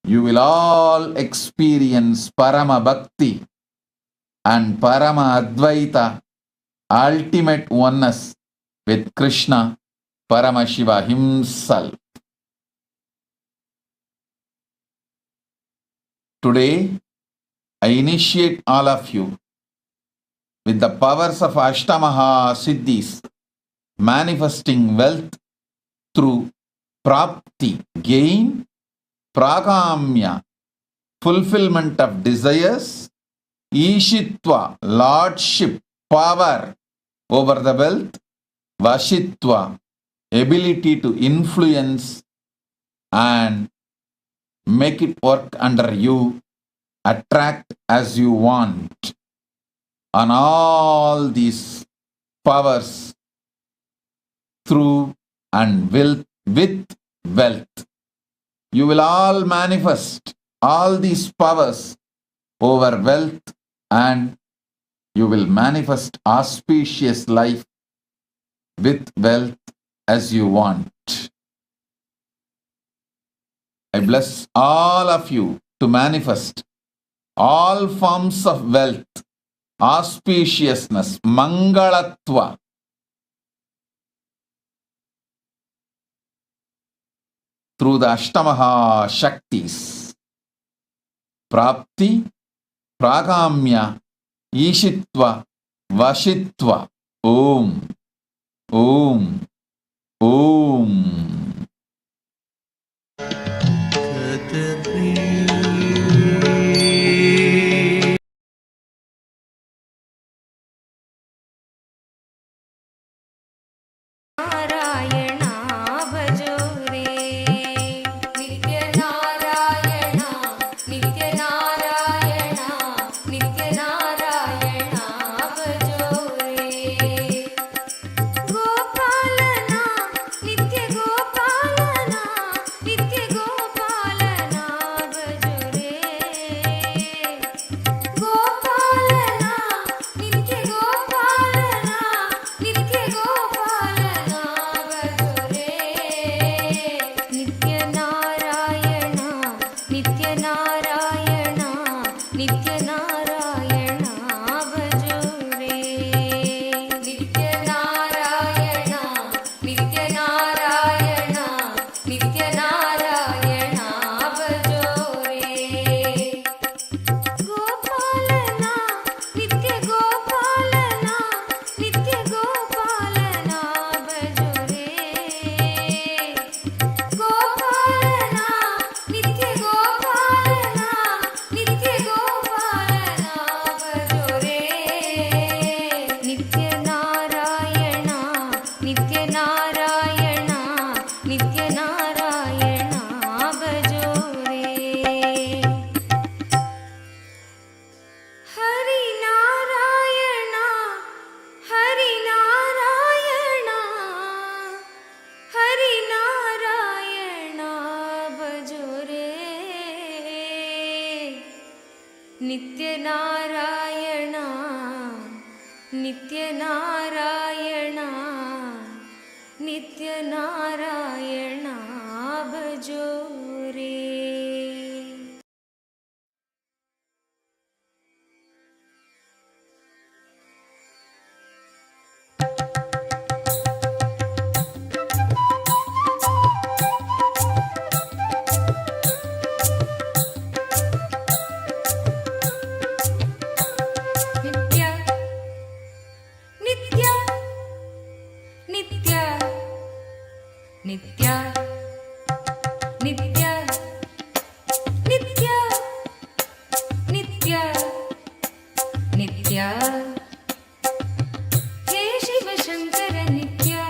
You will all experience Parama Bhakti and Parama Advaita, ultimate oneness with Krishna, Paramashiva himself. Today, I initiate all of you with the powers of Ashtamaha Siddhis, manifesting wealth through Prapti, gain, Prakamya, fulfillment of desires, Ishitva, lordship, power over the wealth, Vashitva, ability to influence and make it work under you, attract as you want. On all these powers through and with wealth. You will all manifest all these powers over wealth and you will manifest auspicious life with wealth as you want. I bless all of you to manifest all forms of wealth, auspiciousness, mangalatva, through the Ashtamaha Shaktis, Prapti, Pragamya, Ishitva, Vashitva, Om, Om, Om. Narayan भजो रे नित्य नारायण नित्य नारायण नित्य नारायण भजो रे गोपालना नित्य गोपालना नित्य गोपालना भजो रे गोपालना नित्य गोपालना नित्य गोपालना भजो रे नित्य नारायण नित्य नारायण नित्य नारायण भजो रे नित्य नारायण नित्य नारायण नित्य नारायण भजो रे गोपालना नित्य गोपालना नित्य गोपालना भजो रे गोपालना नित्य गोपालना नित्य गोपालना भजो रे नित्य नारायण नित्य नारायण नित्य नारायण भजो रे हरि नारायण हरि नारायण हरि नारायण भजो रे नित्य नारायण नित्य नारायण नित्य नारायण भजो रे नित्य नित्य नित्य नित्य नित्य नित्य नित्य नित्य हे शिव शंकर नित्य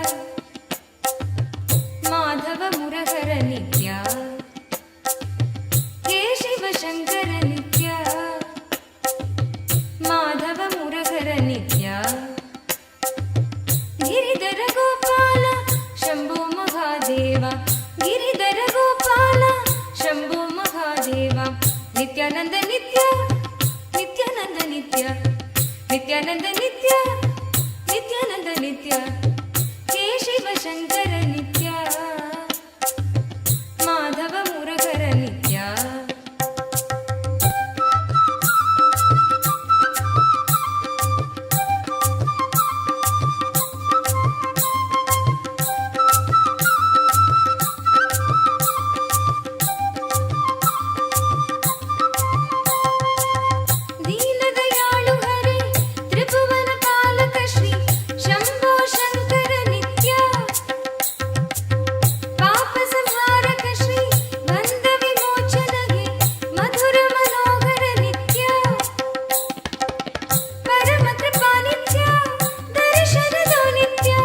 माधव मुरहर नित्य हे शिव शंकर नित्य माधव मुरहर नित्य गिरिधर गोपाल शंभो महादेव गिरिधर गोपाल शंभो महादेव नित्यानंद नित्य नित्यानंद नित्य नित्यानंद नित्य नित्यानंद नित्य हे शिव शंकर नित्य माधव मुरहर नित्य दीनदयाळु हरे त्रिभुवन पालक श्री शंभो शंकर नित्य पाप संहारक श्री बंध विमोचन हे मधुर मनोहर नित्य परम कृपा नित्य दर्शन दो नित्य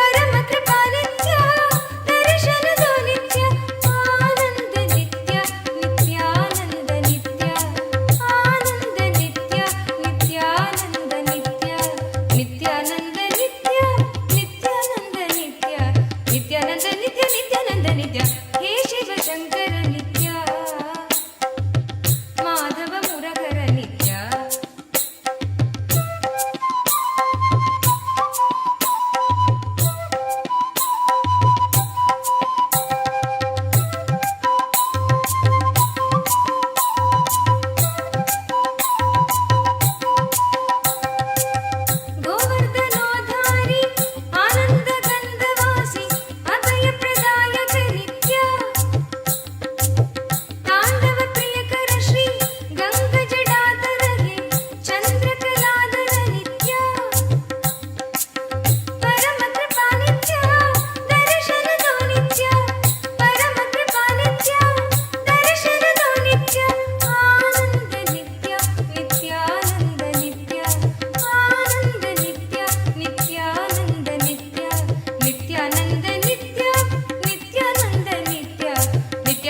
परम कृपा नित्य दर्शन दो नित्य आनंद नित्य नित्यानंद नित्य आनंद नित्य नित्यानंद नित्य नित्यानंद नित्य नित्यानंद नित्य नित्यानंद नित्य नित्यानंद नित्य हे शिव शंकर नित्य माधव मुरहर नित्य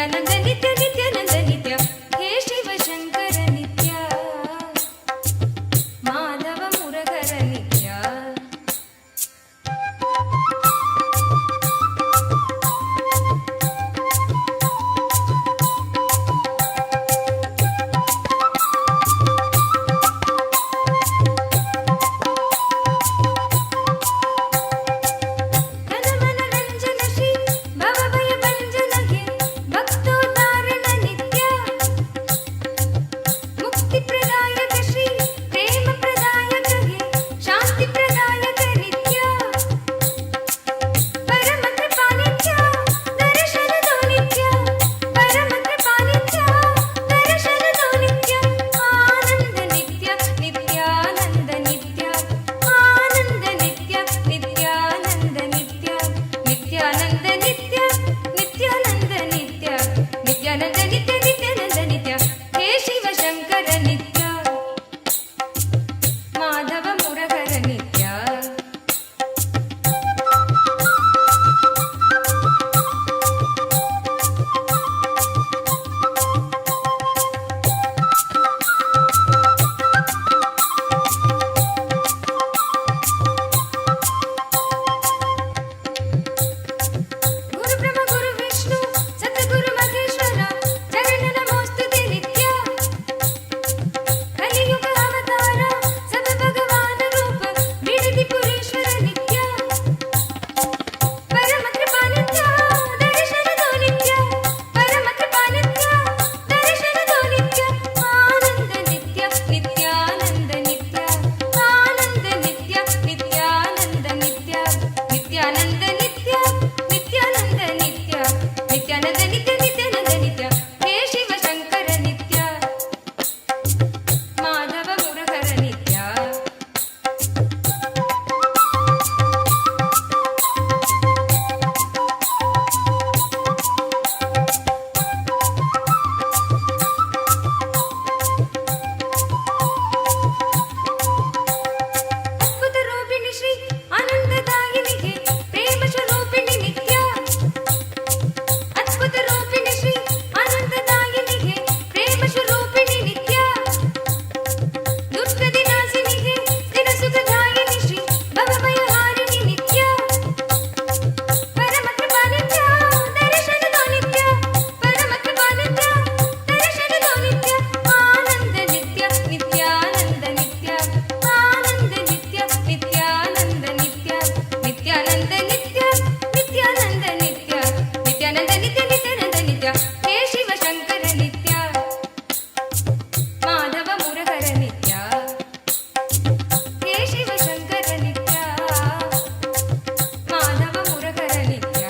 नित्यानंद नित्य नित्यानंद नित्य हे शिव शंकर नित्य माधव मुरहर नित्य ಧನಮನರಂಜನ ಶ್ರೀ ಭವಭಯ ಭಂಜನ ಹೇ ಭಕ್ತೋದ್ಧಾರಣ ನಿತ್ಯ ಮುಕ್ತಿ ಪ್ರದಾಯಕ ಶ್ರೀ ಪ್ರೇಮ ಪ್ರದಾಯಕ ಹೇ ಶಾಂತಿ ಪ್ರದಾಯಕ ನಿತ್ಯ ಪರಮ ಕೃಪಾ ನಿತ್ಯ ದರ್ಶನದೋ ನಿತ್ಯ ಪರಮ ಕೃಪಾ ನಿತ್ಯ ದರ್ಶನದೋ ನಿತ್ಯ ಆನಂದ ನಿತ್ಯ ನಿತ್ಯಾನಂದ ನಿತ್ಯ ಆನಂದ ನಿತ್ಯ ನಿತ್ಯಾನಂದ ನಿತ್ಯ ನಿತ್ಯಾನಂದ ನಿತ್ಯ ನಿತ್ಯಾನಂದ ನಿತ್ಯ ನಿತ್ಯಾನಂದ ನಿತ್ಯ ನಿತ್ಯಾನಂದ ನಿತ್ಯ ಹೇ ಶಿವ ಶಂಕರ ನಿತ್ಯ ಮಾಧವ ಮುರಹರ ನಿತ್ಯ ಗುರು ಬ್ರಹ್ಮ ಗುರು ವಿಷ್ಣು ಸದ್ಗುರು ಮಹೇಶ್ವರ ಚರಣ ನಮೋಸ್ತುತೆ ನಿತ್ಯ ಕಲಿಯುಗ ಅವತಾರ ಸದ ಭಗವಾನ ರೂಪ ಬಿಡದಿ ಪುರೇಶ್ವರ ನಿತ್ಯ ಪರಮ ಕೃಪಾ ನಿತ್ಯ ದರ್ಶನದೋ ನಿತ್ಯ ಪರಮ ಕೃಪಾ ನಿತ್ಯ ದರ್ಶನದೋ ನಿತ್ಯ ಆನಂದ ನಿತ್ಯ ನಿತ್ಯಾನಂದ ನಿತ್ಯ ಆನಂದ ನಿತ್ಯ ನಿತ್ಯಾನಂದ ನಿತ್ಯ ನಿತ್ಯಾನಂದ ನಿತ್ಯ ನಿತ್ಯಾನಂದ ನಿತ್ಯ ನಿತ್ಯಾನಂದ ನಿತ್ಯ ನಿತ್ಯಾನಂದ ನಿತ್ಯ ಹೇ ಶಿವ ಶಂಕರ ನಿತ್ಯ ಮಾಧವ ಮುರಹರ ನಿತ್ಯ ಅದ್ಭುತ ರೂಪಿಣಿ ಶ್ರೀ ಆನಂದದಾಯಿನಿಗೆ ಪ್ರೇಮ ಸ್ವರೂಪಿಣಿ ನಿತ್ಯ ಅದ್ಭುತ ರೂಪಿಣಿ ಶ್ರೀ ಆನಂದದಾಯಿನಿಗೆ ಪ್ರೇಮ ಸ್ವರೂಪಿಣಿ ನಿತ್ಯ ದುರ್ಗದಿ ನಾಸಿನಿಗೆ ಸ್ಥಿರ ಸುಖದಾಯಿನಿ ಶ್ರೀ ಭವಭಯಹಾರಿಣಿ ನಿತ್ಯ ಪರಮ ಕೃಪಾ ನಿತ್ಯ ದರ್ಶನದೋ ನಿತ್ಯ ಪರಮ ಕೃಪಾ ನಿತ್ಯ ದರ್ಶನದೋ ನಿತ್ಯ ಆನಂದ ನಿತ್ಯ ನಿತ್ಯಾನಂದ ನಿತ್ಯ ಆನಂದ ನಿತ್ಯ ನಿತ್ಯಾನಂದ ನಿತ್ಯ ನಿತ್ಯಾನಂದ ನಿತ್ಯ ನಿತ್ಯಾನಂದ ನಿತ್ಯ ನಿತ್ಯಾನಂದ ನಿತ್ಯ ನಿತ್ಯಾನಂದ ನಿತ್ಯ ಹೇ ಶಿವ ಶಂಕರ ನಿತ್ಯ ಮಾಧವ ಮುರಹರ ನಿತ್ಯ ಹೇ ಶಿವ ಶಂಕರ ನಿತ್ಯ ಮಾಧವ ಮುರಹರ ನಿತ್ಯ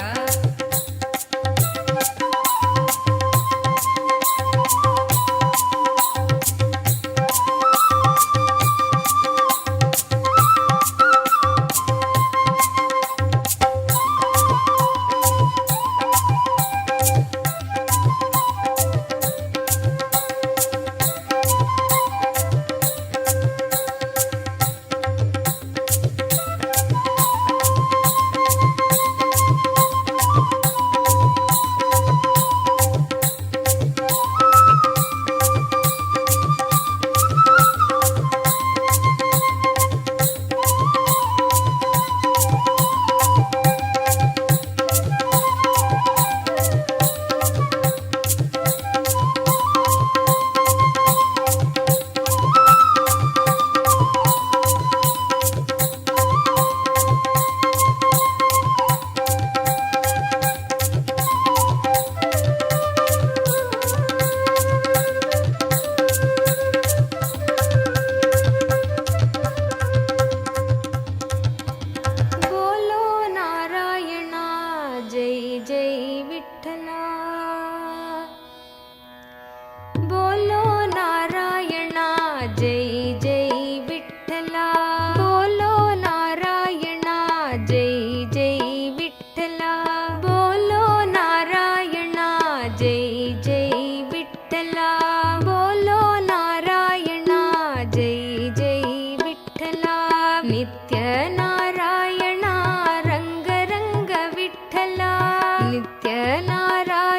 बोलो नारायण जय जय विठ्ठला बोलो नारायण जय जय विठ्ठला बोलो नारायण जय जय विठ्ठला बोलो नारायण जय जय विठ्ठला बोलो नारायण जय जय विठ्ठला नित्य नारायण रंग रंग विठ्ठला नित्य नारायण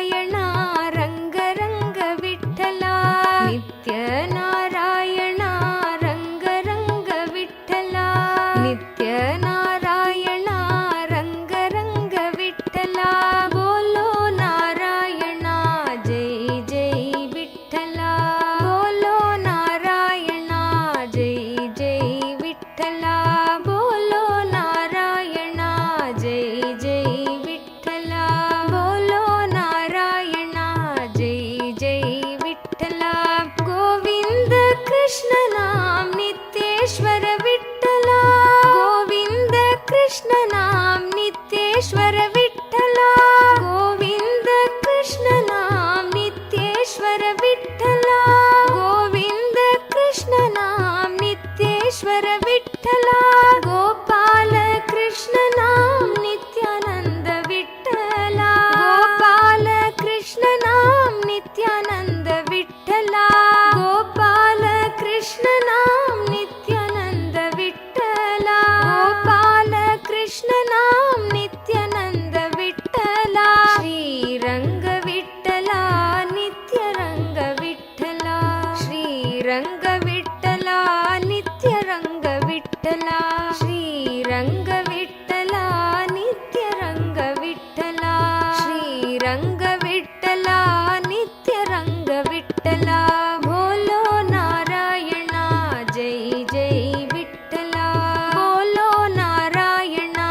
रंग विठ्ठला नित्य रंग विठ्ठला बोलो नारायणा जय जय विठ्ठला बोलो नारायणा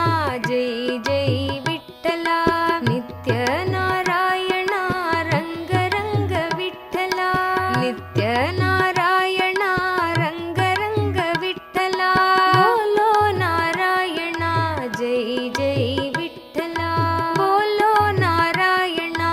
जय जय विठ्ठला नित्य नारायणा रंग रंग विठ्ठला नित्य नारायणा रंग रंग विठ्ठला बोलो नारायणा जय जय विठ्ठला बोलो नारायणा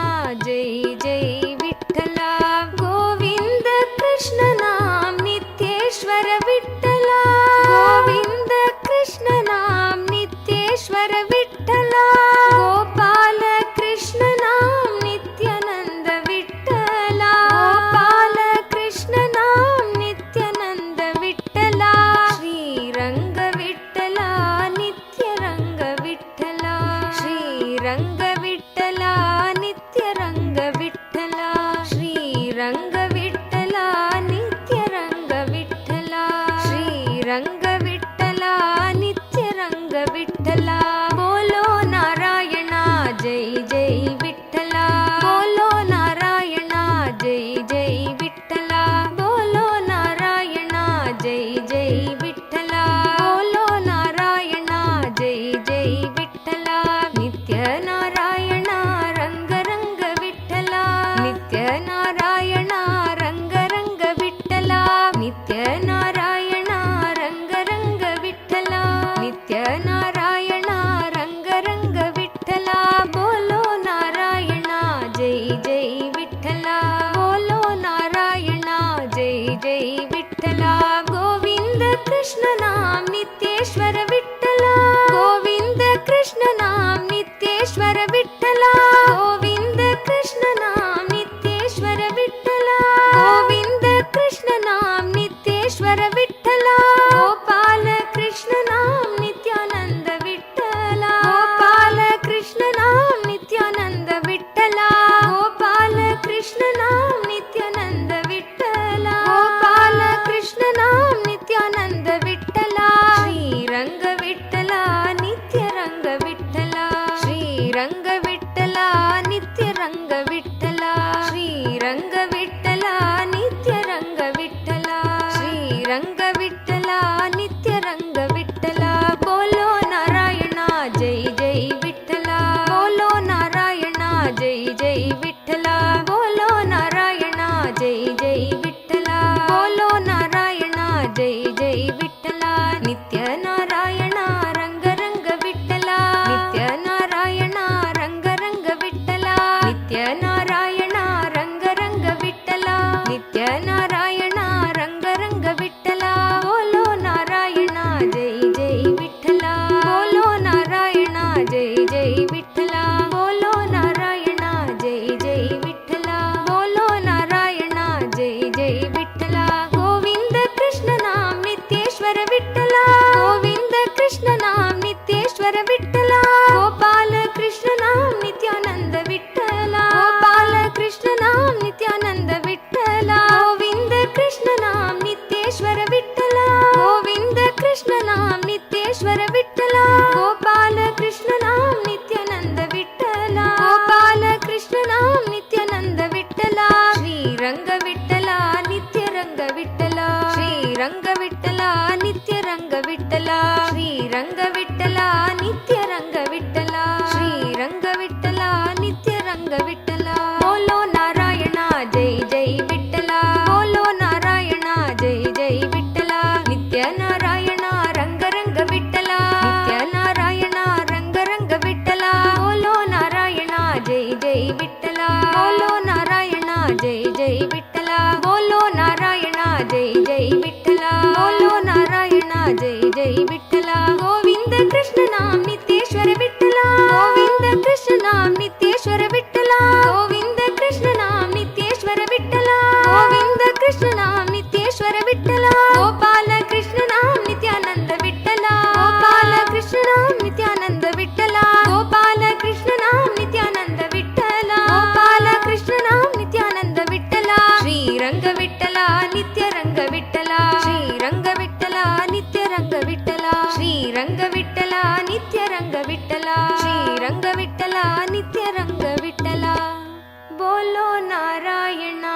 बोलो नारायणा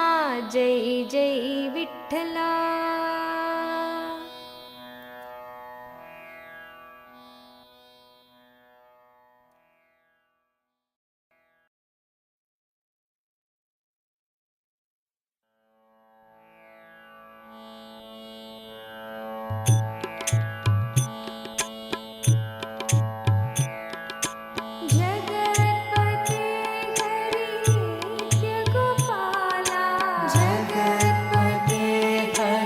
जय जय विठ्ठला. जगत्पते हरि नित्य गोपाला. जगत्पते हरि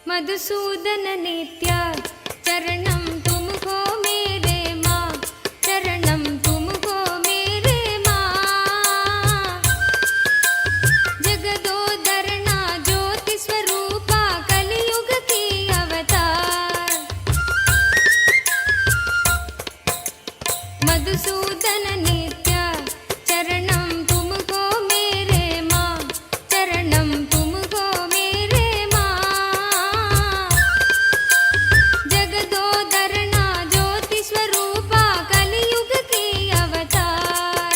मधुसूदन नित्य चरणम तुमको मेरे माँ, चरणम तुमको मेरे माँ। जगदोदरना ज्योति स्वरूपा कलियुग की अवतार। मधुसूदन नित्य चरणम तुमको मेरे माँ, चरणम तुमको मेरे माँ। जगदोदरना ज्योति स्वरूपा कलियुग की अवतार।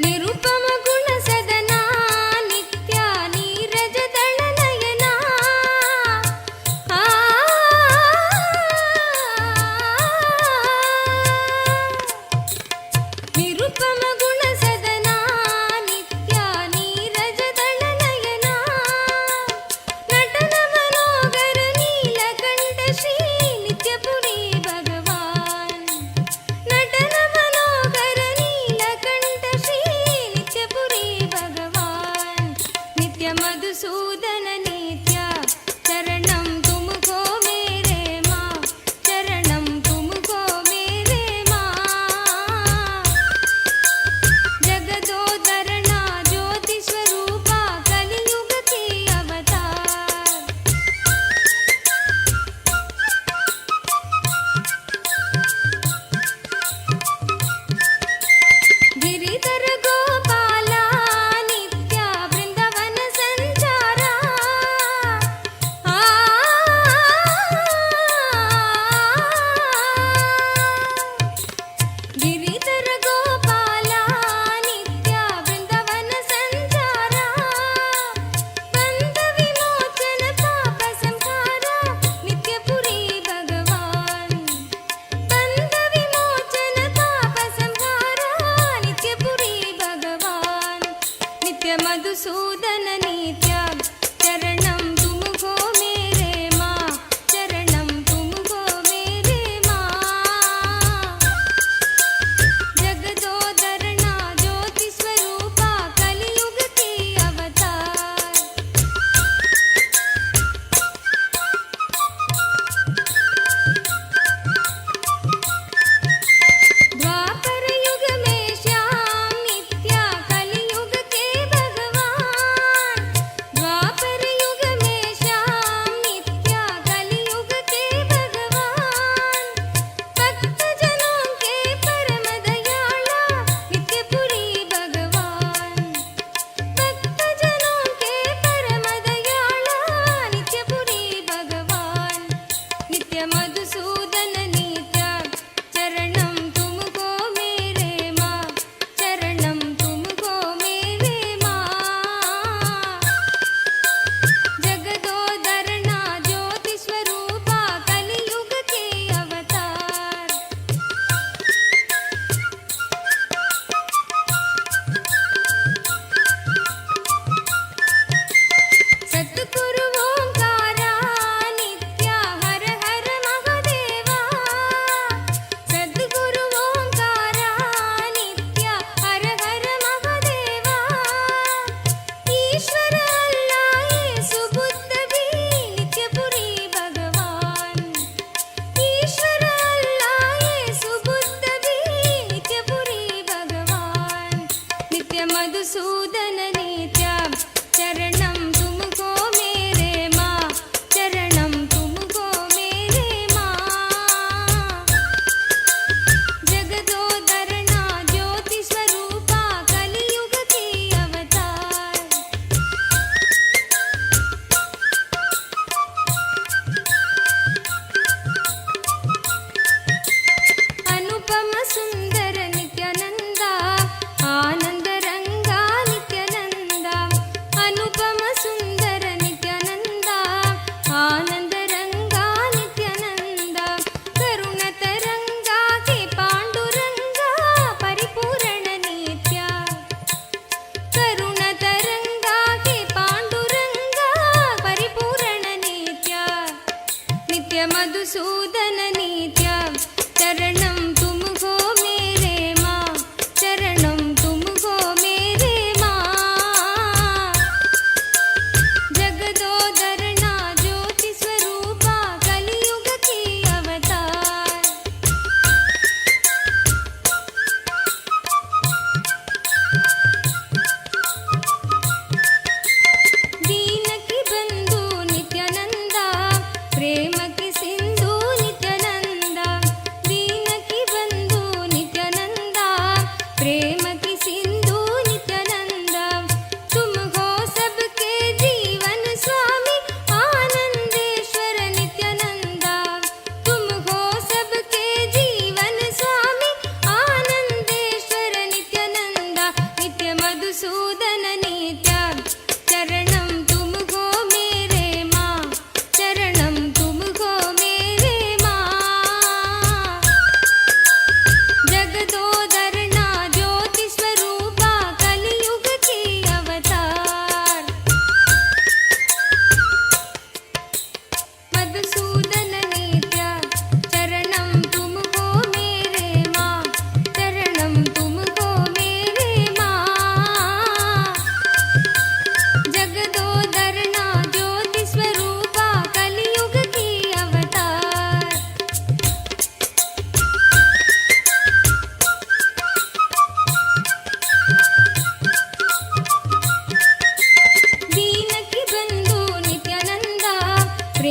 निरुपम गुण सदना नित्या नीरज दल नयना।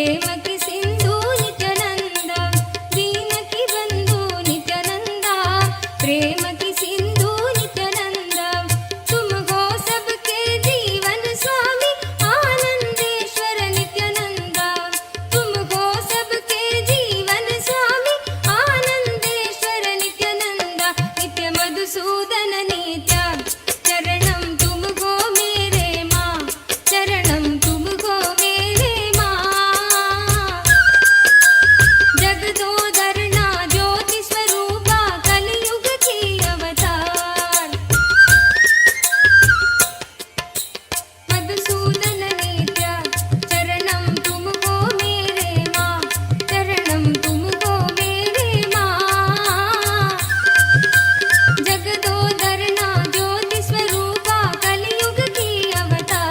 प्रेमकि सिन्धु नित्यानन्द दीनकि बन्धु नित्यानन्द प्रेमकि सिन्धु नित्यानन्द तुम हो सबके जीवन स्वामी आनंदेश्वर नित्यानन्द तुम हो सबके जीवन स्वामी आनंदेश्वर नित्यानन्द नित्य मधुसूदन नित्य चरणं तुमको मेरे माँ चरणं तुमको मेरे माँ जगदोदरना ज्योति स्वरूपा कलियुग की अवतार मधुसूदन नित्य चरणं तुमको मेरे माँ चरणं तुमको मेरे माँ जगदोदरना ज्योति स्वरूपा कलियुग की अवतार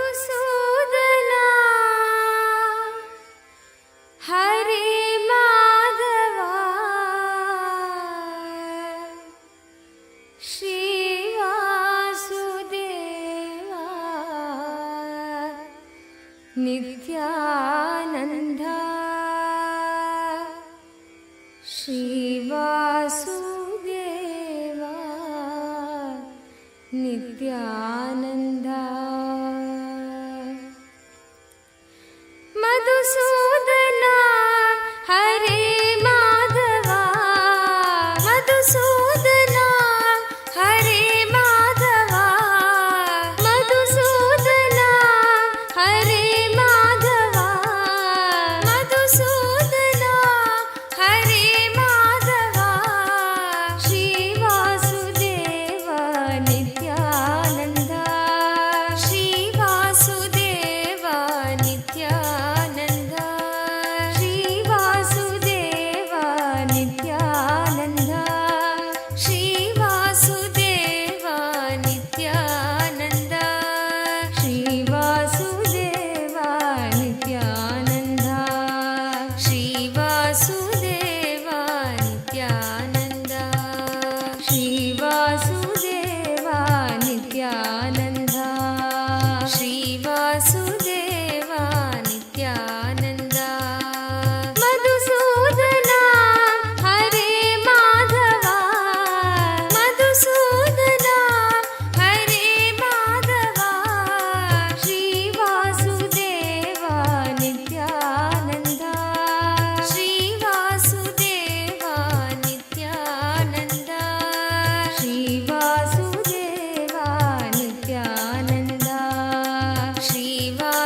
मधुसूदना हरे माधवा श्रीवासुदेवा नित्यानन्दा श्रीवासुदेवा नित्यानन्दा मधुसूदना हरे माधवा मधुसूदना हरे माधवा मधुसूदना हरे माधवा मधुसूदना हरे माधवा श्रीवासुदेवा नित्यानन्दा श्रीवासुदेवा नित्यानन्दा श्रीवासुदेवा नित्यानन्दा श्रीवासुदेवा नित्यानन्दा श्रीवासुदेवा नित्यानन्दा श्रीवासुदेवा नित्यानन्दा श्रीवासुदेवा नित्यानन्दा श्रीवासुदेवा नित्यानन्दा मधुसूदना हरे माधवा मधुसूदना हरे माधवा श्रीवासुदेवा नित्यानन्दा श्रीवासुदेवा नित्यानन्दा श्रीवासुदेवा नित्यानन्दा श्रीवासुदेवा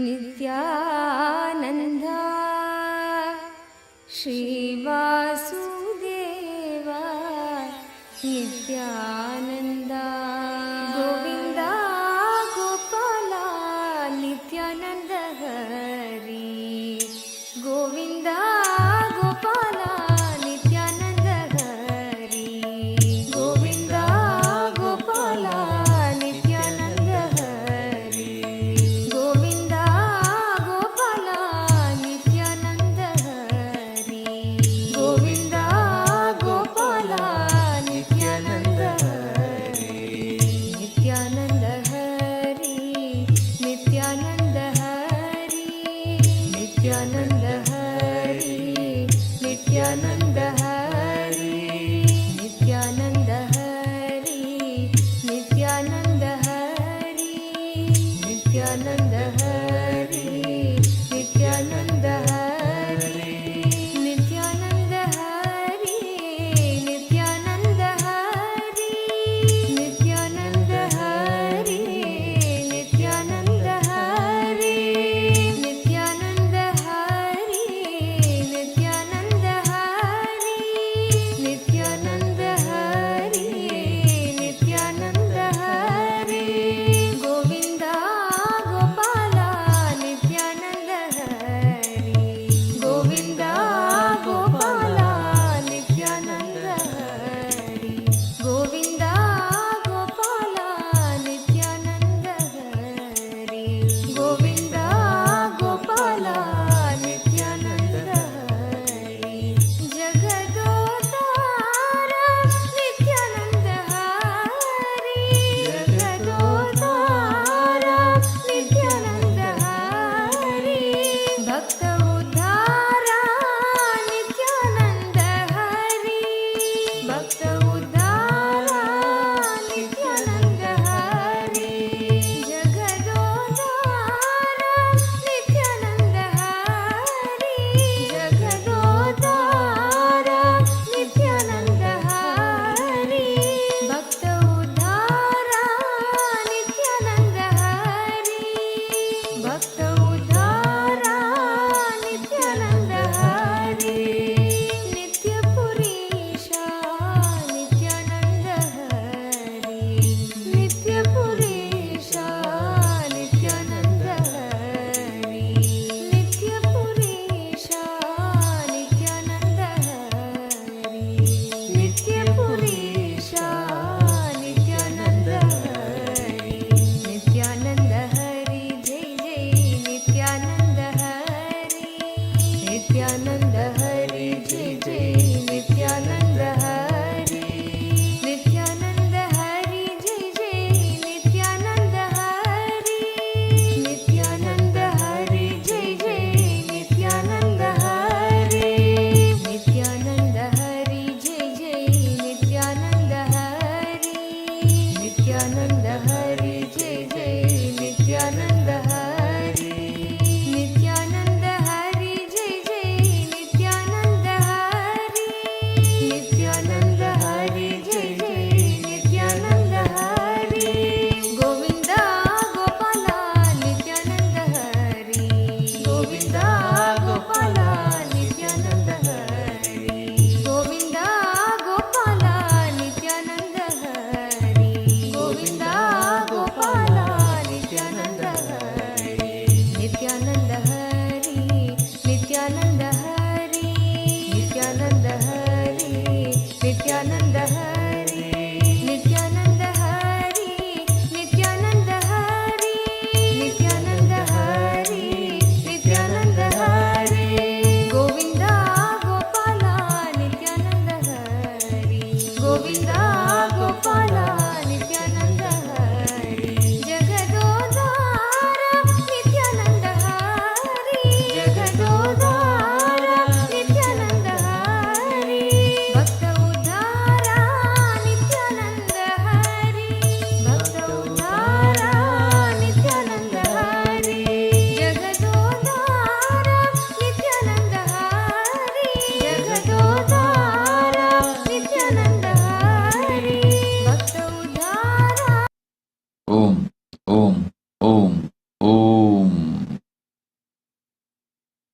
ನಿತ್ಯಾನಂದ ಶ್ರೀವಾಸುದೇವ ನಿತ್ಯಾನಂದ ಗೋವಿಂದ ಗೋಪಾಲ ನಿತ್ಯಾನಂದ ಹರಿ ಗೋವಿಂದ ಗೋಪಾಲ ನಿತ್ಯಾನಂದ ಹರಿ ಗೋವಿಂದ ಗೋಪಾಲ ನಿತ್ಯಾನಂದ ಹರಿ ಗೋವಿಂದ ಗೋಪಾಲ ನಿತ್ಯಾನಂದ ಹರಿ ಗೋವಿಂದ ಗೋಪಾಲ ನಿತ್ಯಾನಂದ ಹರಿ ನಿತ್ಯಾನಂದ ಹರಿ ನಿತ್ಯಾನಂದ ಹರಿ ನಿತ್ಯಾನಂದ ಹರಿ ನಿತ್ಯಾನಂದ ಹರಿ ನಿತ್ಯಾನಂದ ಹರಿ ನಿತ್ಯಾನಂದ ಹರಿ ನಿತ್ಯಾನಂದ ಹರಿ ನಿತ್ಯಾನಂದ ಹರಿ ನಿತ್ಯಾನಂದ ಹರಿ ನಿತ್ಯಾನಂದ ಹರಿ ನಿತ್ಯಾನಂದ ಹರಿ ನಿತ್ಯಾನಂದ ಹರಿ ನಿತ್ಯಾನಂದ ಹರಿ ನಿತ್ಯಾನಂದ ಹರಿ ನಿತ್ಯಾನಂದ ಹರಿ ನಿತ್ಯಾನಂದ ಹರಿ ಗೋವಿಂದ ಗೋಪಾಲ ನಿತ್ಯಾನಂದ ಹರಿ ಗೋವಿಂದ ಗೋಪಾಲ ನಿತ್ಯಾನಂದ ಹರಿ ಗೋವಿಂದ ಗೋಪಾಲ ನಿತ್ಯಾನಂದ ಹರಿ ಗೋವಿಂದ ಗೋಪಾಲ ನಿತ್ಯಾನಂದ ಹರಿ ಜಗದೋದ್ಧಾರ ನಿತ್ಯಾನಂದ ಹರಿ ಜಗದೋದ್ಧಾರ ನಿತ್ಯಾನಂದ ಹರಿ ಭಕ್ತ ಉದ್ಧಾರ ನಿತ್ಯಾನಂದ ಹರಿ ಭಕ್ತ ಉದ್ಧಾರ ನಿತ್ಯಾನಂದ ಹರಿ ಜಗದೋದ್ಧಾರ ನಿತ್ಯಾನಂದ ಹರಿ ಜಗದೋದ್ಧಾರ ನಿತ್ಯಾನಂದ ಹರಿ ಭಕ್ತ ಉದ್ಧಾರ ನಿತ್ಯಾನಂದ ಹರಿ ಭಕ್ತ ಉದ್ಧಾರ ನಿತ್ಯಾನಂದ ಹರಿ ನಿತ್ಯ ಪುರೀಶ ನಿತ್ಯಾನಂದ ಹರಿ ನಿತ್ಯ ಪುರೀಶ ನಿತ್ಯಾನಂದ ಹರಿ ನಿತ್ಯ ಪುರೀಶ ನಿತ್ಯಾನಂದ ಹರಿ ನಿತ್ಯ ಪುರೀಶ ನಿತ್ಯಾನಂದ ಹರಿ ನಿತ್ಯಾನಂದ ಹರಿ ಜೈ ಜೈ ನಿತ್ಯಾನಂದ ಹರಿ ನಿತ್ಯಾನಂದ ಹರಿ ಜೈ ಜೈ ನಿತ್ಯಾನಂದ ಹರಿ ನಿತ್ಯಾನಂದ ಹರಿ ಜೈ ಜೈ ನಿತ್ಯಾನಂದ ಹರಿ ನಿತ್ಯಾನಂದ ಹರಿ ಜೈ ಜೈ ನಿತ್ಯಾನಂದ ಹರಿ ನಿತ್ಯಾನಂದ ಹರಿ ಜೈ ಜೈ ನಿತ್ಯಾನಂದ ಹರಿ ನಿತ್ಯಾನಂದ ಹರಿ ಜೈ ಜೈ ನಿತ್ಯಾನಂದ ಹರಿ ನಿತ್ಯಾನಂದ ಹರಿ ಜೈ ಜೈ ನಿತ್ಯಾನಂದ ಹರಿ ನಿತ್ಯಾನಂದ ಹರಿ ಜೈ ಜೈ ನಿತ್ಯಾನಂದ ಹರಿ ಗೋವಿಂದ ಗೋಪಾಲ ನಿತ್ಯಾನಂದ ಹರಿ ಗೋವಿಂದ ಗೋಪಾಲ ನಿತ್ಯಾನಂದ ಹರಿ ಗೋವಿಂದ ಗೋಪಾಲ ನಿತ್ಯಾನಂದ ಹರಿ ಗೋವಿಂದ ಗೋಪಾಲ ನಿತ್ಯಾನಂದ ಹರಿ ನಿತ್ಯಾನಂದ ಹರಿ ನಿತ್ಯಾನಂದ ಹರಿ ನಿತ್ಯಾನಂದ ಹರಿ ನಿತ್ಯಾನಂದ ಹರಿ ನಿತ್ಯಾನಂದ ಹರಿ ನಿತ್ಯಾನಂದ ಹರಿ ನಿತ್ಯಾನಂದ ಹರಿ Nithyananda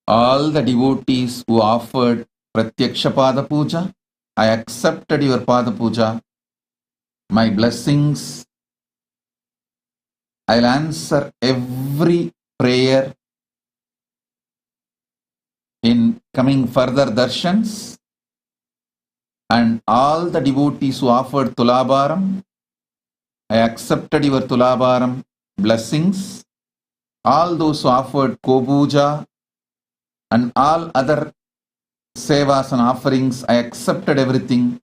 all the devotees who offered Pratyaksha Pada Puja, I accepted your Pada Puja. My blessings. I'll answer every prayer in coming further darshans, and all the devotees who offered Tulabharam, I accepted your Tulabharam blessings. All those who offered Kopuja and all other sevas and offerings, I accepted everything.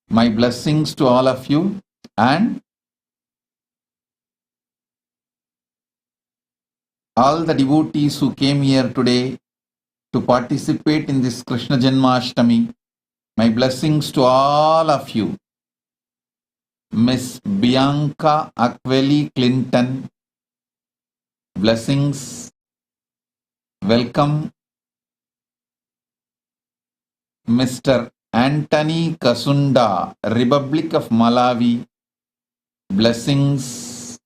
My blessings to all of you, and all the devotees who came here today to participate in this Krishna Janmashtami. My blessings to all of you. Miss Bianca Aqueli Clinton, blessings. Welcome. Mr. Anthony Kasunda, Republic of Malawi, blessings.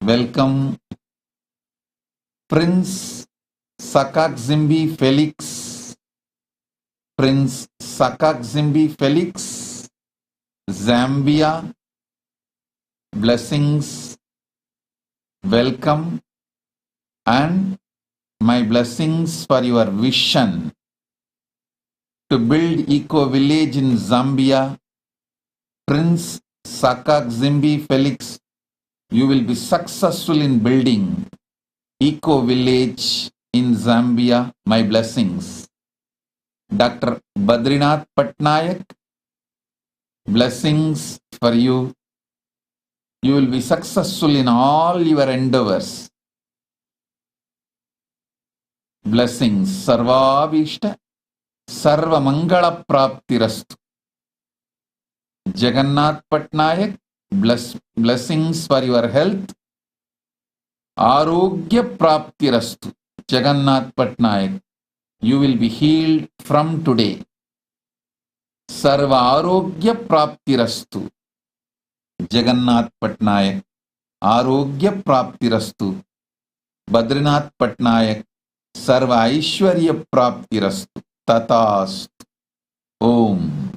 Welcome. Prince Sakakzimbi Felix, Prince Sakakzimbi Felix, Zambia, blessings. Welcome, and my blessings for your vision to build eco village in Zambia. Prince Sakakzimbi Felix, you will be successful in building eco village in Zambia. My blessings. Dr. Badrinath Patnaik, blessings for you. You will be successful in all your endeavors. Blessings. Sarvabhishta Sarva Mangala Praptirastu. Jagannath Patnaik, blessings for your health. Arogya Praptirastu. Jagannath Patnaik, you will be healed from today. Sarva Arogya Praptirastu. Jagannath Patnaik, Arogya Praptirastu. Badrinath Patnaik, Sarva Aishwarya Praptirastu. Tatastu. Om.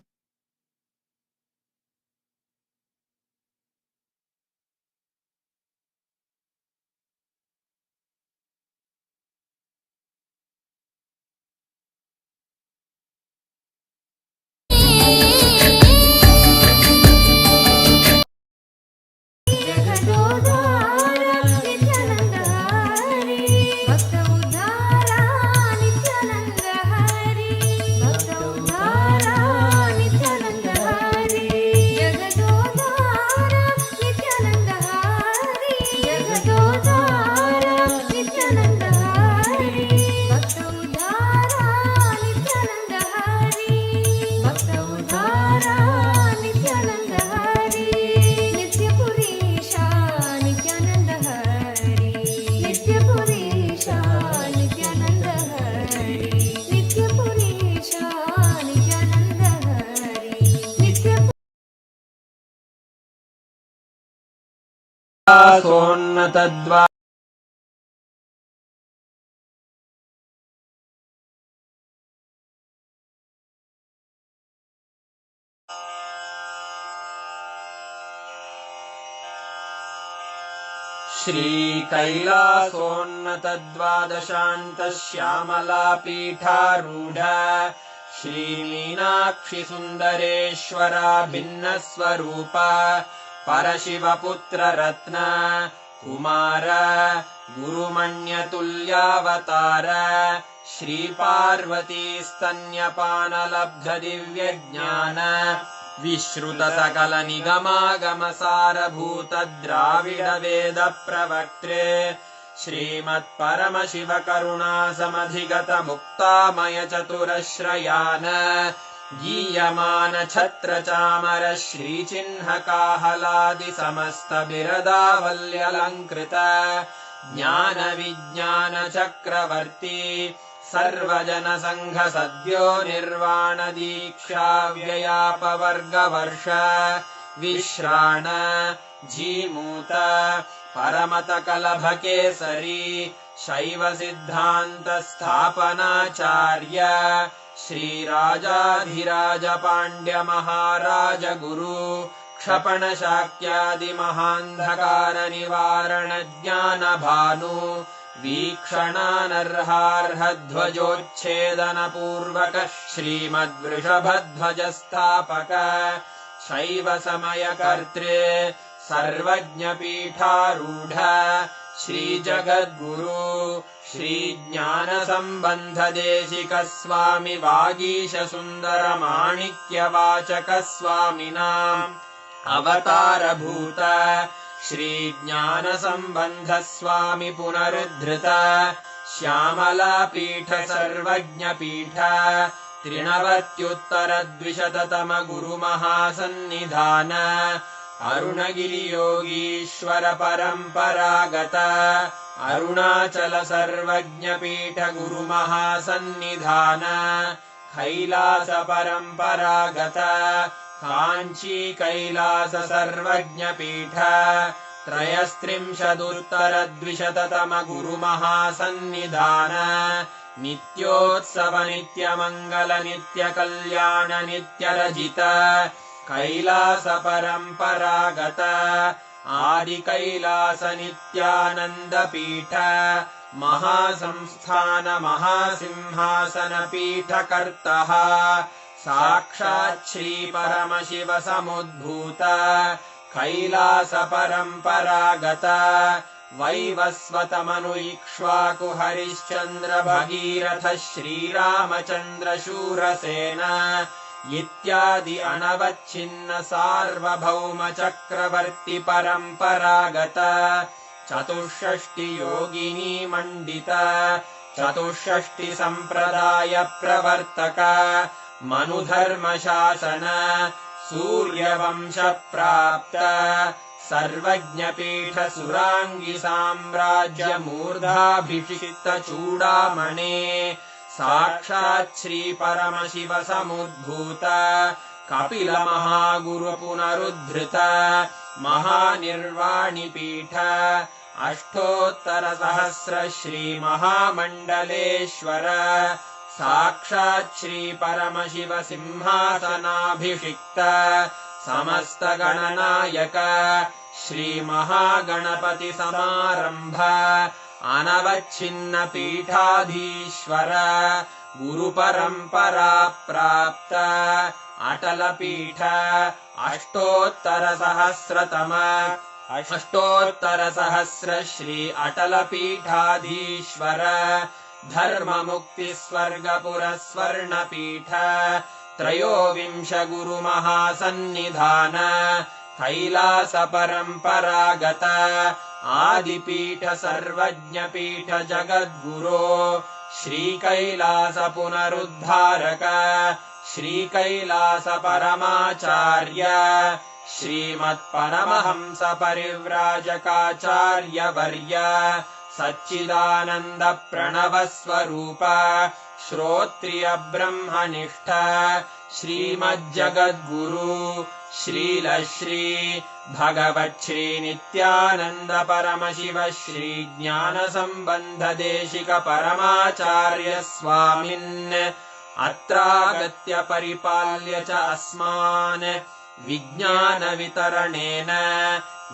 सोन्नतद्वा श्रीकैलासोन्नतद्वादशान्तश्यामला पीठारूढ श्रीमीनाक्षि सुन्दरेश्वरा भिन्नस्वरूप परशिवपुत्र रत्न कुमार गुरुमण्यतुल्यावतार श्रीपार्वती स्तन्यपानलब्ध दिव्यज्ञान विश्रुत सकल निगमागमसारभूत द्राविड वेद प्रवक्त्रे श्रीमत्परमशिव करुणा समधिगत मुक्तामय चतुरश्रयान गीयमान छत्र चामर श्रीचिह्न काहलादि समस्त बिरदावल्यलङ्कृत ज्ञान विज्ञान चक्रवर्ती सर्वजन संघ सद्यो निर्वाण दीक्षा व्ययापवर्ग वर्ष विश्राण जीमूत परमतकलभकेसरी शैवसिद्धान्तस्थापनाचार्य श्रीराजाधिराज पाण्ड्य महाराज गुरु क्षपणशाक्यादिमहान्धकार निवारण ज्ञानभानु वीक्षणानर्हार्हध्वजोच्छेदनपूर्वक श्रीमद्वृषभध्वजस्थापक शैव समयकर्तृ सर्वज्ञपीठारूढ श्रीजगद्गुरु श्रीज्ञानसम्बन्धदेशिक स्वामि वागीशसुन्दरमाणिक्यवाचक स्वामिनाम् अवतारभूत श्रीज्ञानसम्बन्ध स्वामि पुनरुद्धृत श्यामलापीठ सर्वज्ञपीठ त्रिनवत्युत्तरद्विशततम गुरुमहासन्निधान अरुणगिरियोगीश्वर परम्परागत अरुणाचल सर्वज्ञपीठ गुरुमहासन्निधान कैलास परम्परागत काञ्ची कैलास सर्वज्ञपीठ त्रयस्त्रिंशदुत्तरद्विशततम गुरुमहासन्निधान नित्योत्सव नित्यमङ्गल नित्यकल्याण नित्यरजित कैलास परम्परागत आदिकैलास नित्यानन्दपीठ महासंस्थान महासिंहासनपीठकर्तः साक्षात् श्री परमशिव समुद्भूत कैलास परम्परागत वैवस्वतमनु इक्ष्वाकु हरिश्चन्द्र भगीरथ श्रीरामचन्द्र शूरसेन इत्यादि अनवच्छिन्न सार्वभौम चक्रवर्ति परम्परागत चतुष्षष्टि योगिनी मण्डित चतुष्षष्टि सम्प्रदाय प्रवर्तक मनुधर्मशासन सूर्यवंश प्राप्त सर्वज्ञपीठ सुराङ्गी साम्राज्य मूर्धाभिषिक्त चूडामणे साक्षात् श्री परमशिव समुद्भूत कपिल महागुरु पुनरुद्धृत महानिर्वाणिपीठ अष्टोत्तर सहस्र श्री महामण्डलेश्वर साक्षात् श्री परमशिव सिंहासनाभिषिक्त समस्त गणनायक श्री महागणपति समारंभ अनवच्छिन्न पीठाधीश्वर गुरु परंपरा प्राप्त अटल पीठ अष्टोत्तर सहस्र श्री अटल पीठाधीश्वर धर्म मुक्ति स्वर्गपुर स्वर्ण पीठ त्रयोविंश गुरु महासन्निधान कैलास परम्परागत आदिपीठ सर्वज्ञपीठ जगद्गुरो श्री कैलास पुनरुद्धारक श्री कैलास परमाचार्य श्रीमत्परमहंस परिव्राजकाचार्य वर्य सच्चिदानन्द प्रणव स्वरूप श्रोत्रिय ब्रह्मनिष्ठ श्रीमज्जगद्गुरु श्रील श्री भगवच्छ्री नित्यानन्द परमशिव श्री ज्ञान संबंध देशिक परमाचार्य स्वामिन् अत्रागत्य परिपाल्य च अस्मान् विज्ञान वितरणेन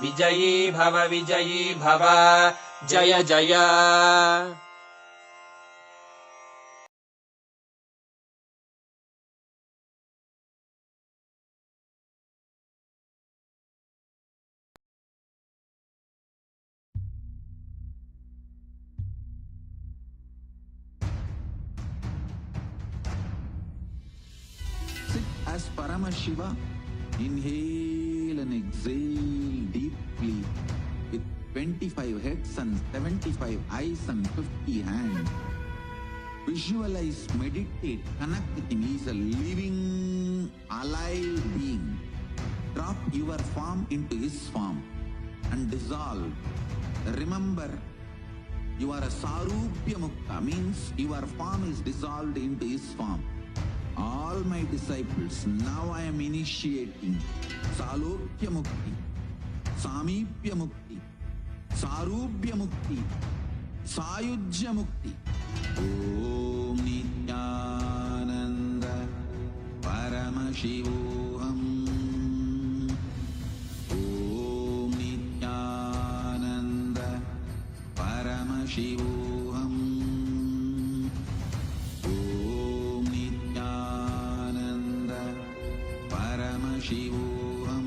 विजयी भव जय जय। Sit as Paramashiva. Inhale and exhale deeply with 25 heads and 75 eyes and 50 hands. Visualize, meditate, connect with him. He is a living, alive being. Drop your form into his form and dissolve. Remember, you are a Sarupya Mukta, means your form is dissolved into his form. All my disciples, now I am initiating Salokya Mukti, Samipya Mukti, सारूप्य मुक्ति सायुज्य मुक्ति ओम नित्यानंद परमशिवोहम ओम नित्यानंद परमशिवोहम ओम नित्यानंद परमशिवोहम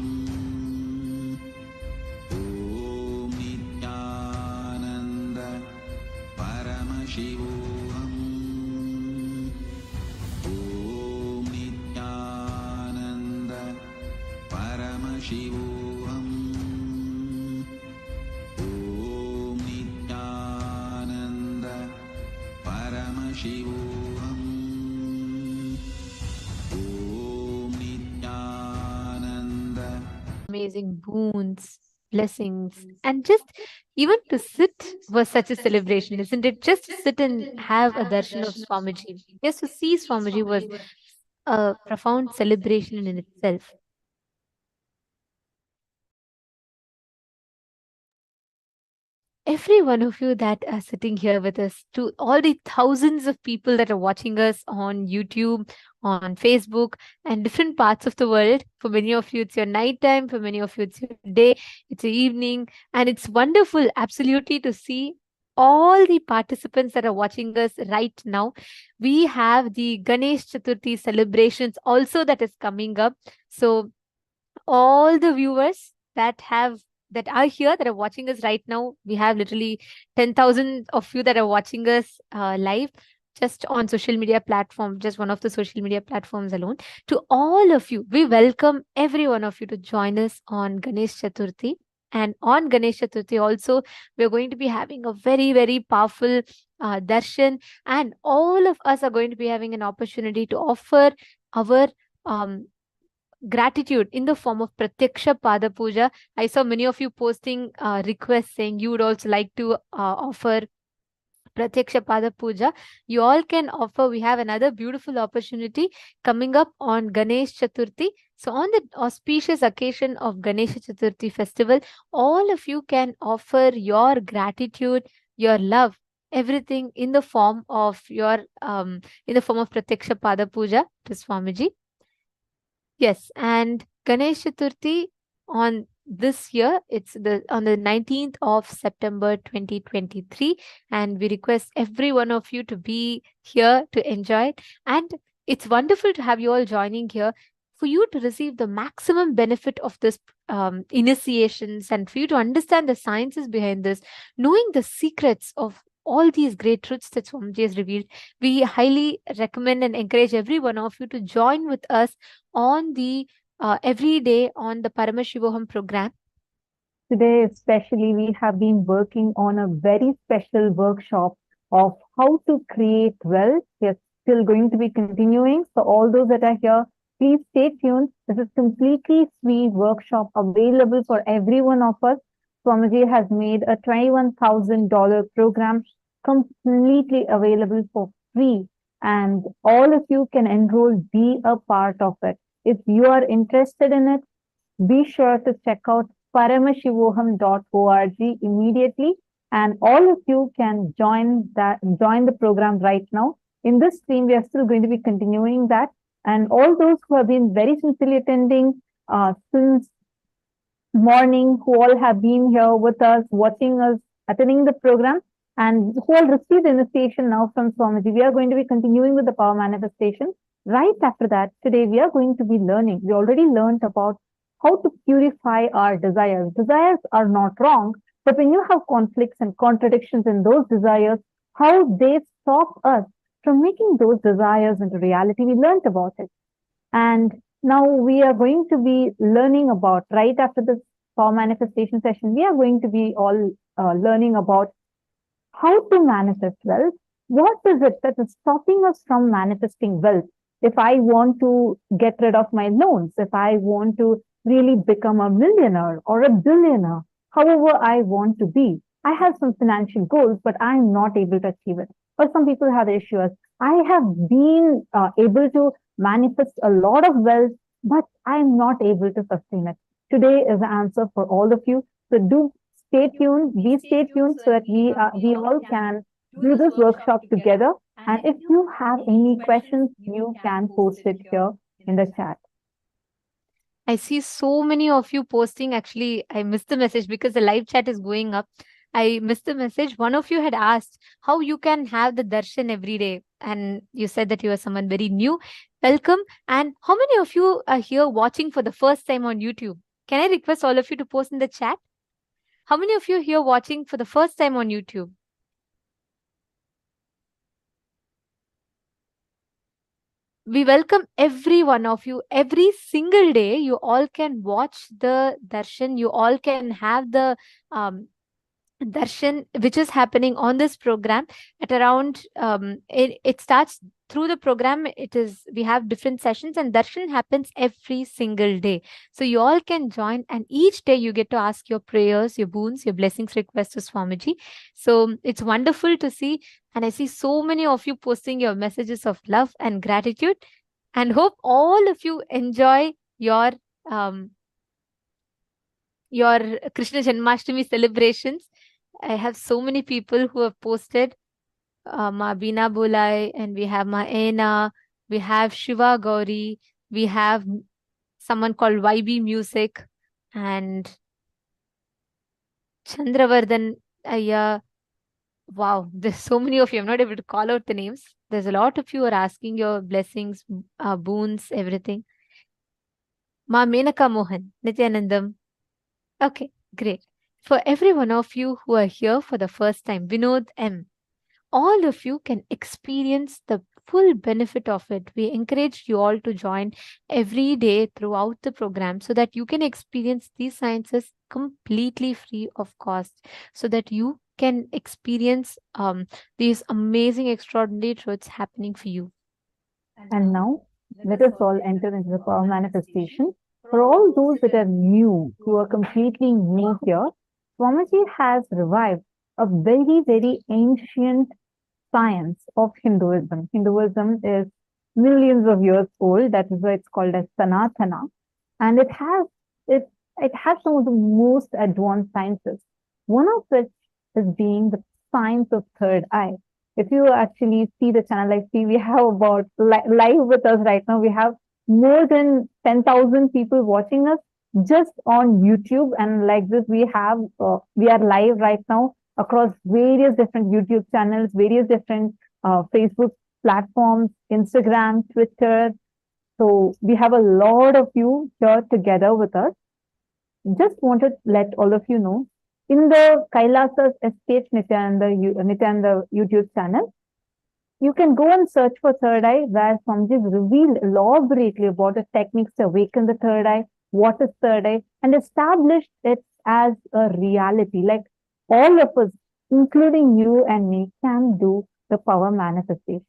ओम नित्यानंद परमशिवोहम ओम नित्यानंद परमशिवोहम ओम नित्यानंद परमशिवोहम ओम Nityanand amazing boons, blessings, and just even to sit was such a celebration, isn't it? Just to sit and have a darshan of Swamiji. Just to see Swamiji was a profound celebration in itself. Every one of you that are sitting here with us, to all the thousands of people that are watching us on YouTube, on Facebook, and different parts of the world. For many of you, it's your night time. For many of you, it's your day, it's your evening. And it's wonderful, absolutely, to see all the participants that are watching us right now. We have the Ganesh Chaturthi celebrations also that is coming up. So all the viewers that are here, that are watching us right now, we have literally 10,000 of you that are watching us live just on social media platform, just one of the social media platforms alone. To all of you, we welcome every one of you to join us on Ganesh Chaturthi. And on Ganesh Chaturthi also, we're going to be having a very, very powerful darshan, and all of us are going to be having an opportunity to offer our gratitude in the form of Pratyaksha Pada Puja. I saw many of you posting requests saying you would also like to offer Pratyaksha Pada Puja. You all can offer. We have another beautiful opportunity coming up on Ganesh Chaturthi. So on the auspicious occasion of Ganesh Chaturthi festival, all of you can offer your gratitude, your love, everything in the form of Pratyaksha Pada Puja to Swamiji. Yes, and Ganesh Chaturthi on this year, it's on the 19th of September 2023, and we request every one of you to be here to enjoy it. And it's wonderful to have you all joining here for you to receive the maximum benefit of this initiations, and for you to understand the sciences behind this, knowing the secrets of all these great truths that Swamiji has revealed. We highly recommend and encourage every one of you to join with us on the every day on the Paramashivoham program. Today, especially, we have been working on a very special workshop of how to create wealth. We are still going to be continuing. So all those that are here, please stay tuned. This is completely free workshop available for every one of us. Swamiji has made a $21,000 program completely available for free, and all of you can enroll, be a part of it. If you are interested in it, be sure to check out paramashivoham.org immediately, and all of you can join the program right now. In this stream, we are still going to be continuing that, and all those who have been very sincerely attending since morning, who all have been here with us, watching us, attending the program, and who all received the initiation now from Swamiji. We are going to be continuing with the power manifestation. Right after that, today we are going to be learning. We already learned about how to purify our desires. Desires are not wrong, but when you have conflicts and contradictions in those desires, how they stop us from making those desires into reality. We learned about it. And now we are going to be learning about, right after this power manifestation session, we are going to be all learning about how to manifest wealth. What is it that is stopping us from manifesting wealth? If I want to get rid of my loans, if I want to really become a millionaire or a billionaire, however I want to be, I have some financial goals, but I'm not able to achieve it. Or some people have issues. I have been able to manifest a lot of wealth, but I'm not able to sustain it. Today is the answer for all of you. So do stay tuned. We stay tuned so that we all can do this workshop together. And if you have any questions, you can post it here in the chat. I see so many of you posting. Actually, I missed the message because the live chat is going up. I missed the message. One of you had asked how you can have the darshan every day. And you said that you are someone very new. Welcome. And how many of you are here watching for the first time on YouTube? Can I request all of you to post in the chat? How many of you here watching for the first time on YouTube? We welcome every one of you. Every single day, you all can watch the darshan. You all can have the darshan which is happening on this program at around it starts through the program. We have different sessions and darshan happens every single day, so you all can join, and each day you get to ask your prayers, your boons, your blessings, requests to Swamiji. So it's wonderful to see, and I see so many of you posting your messages of love and gratitude, and hope all of you enjoy your Krishna Janmashtami celebrations. I have so many people who have posted. Ma Bina Bulai, and we have Ma Ena, we have Shiva Gauri, we have someone called YB Music, and Chandravardhan Ayya. Wow, there's so many of you. I'm not able to call out the names. There's a lot of you who are asking your blessings, boons, everything. Ma Menaka Mohan, Nithyanandam. Okay, great. For every one of you who are here for the first time, Vinod M, all of you can experience the full benefit of it. We encourage you all to join every day throughout the program so that you can experience these sciences completely free of cost, so that you can experience these amazing, extraordinary truths happening for you. And now, let us all enter into the power manifestation. For all those that are new, who are completely new here, Swamiji has revived a very, very ancient science of Hinduism. Hinduism is millions of years old. That is why it's called as Sanatana. And it has some of the most advanced sciences. One of which is being the science of third eye. If you actually see the channel, I see we have about live with us right now. We have more than 10,000 people watching us just on YouTube. And like this, we are live right now across various different YouTube channels, various different Facebook platforms, Instagram, Twitter. So we have a lot of you here together with us. Just wanted to let all of you know, in the KAILASA's SPH Nithyananda YouTube channel, you can go and search for third eye, where Swamiji has revealed elaborately about the techniques to awaken the third eye, what is third eye, and established it as a reality. Like all of us, including you and me, can do the power manifestation,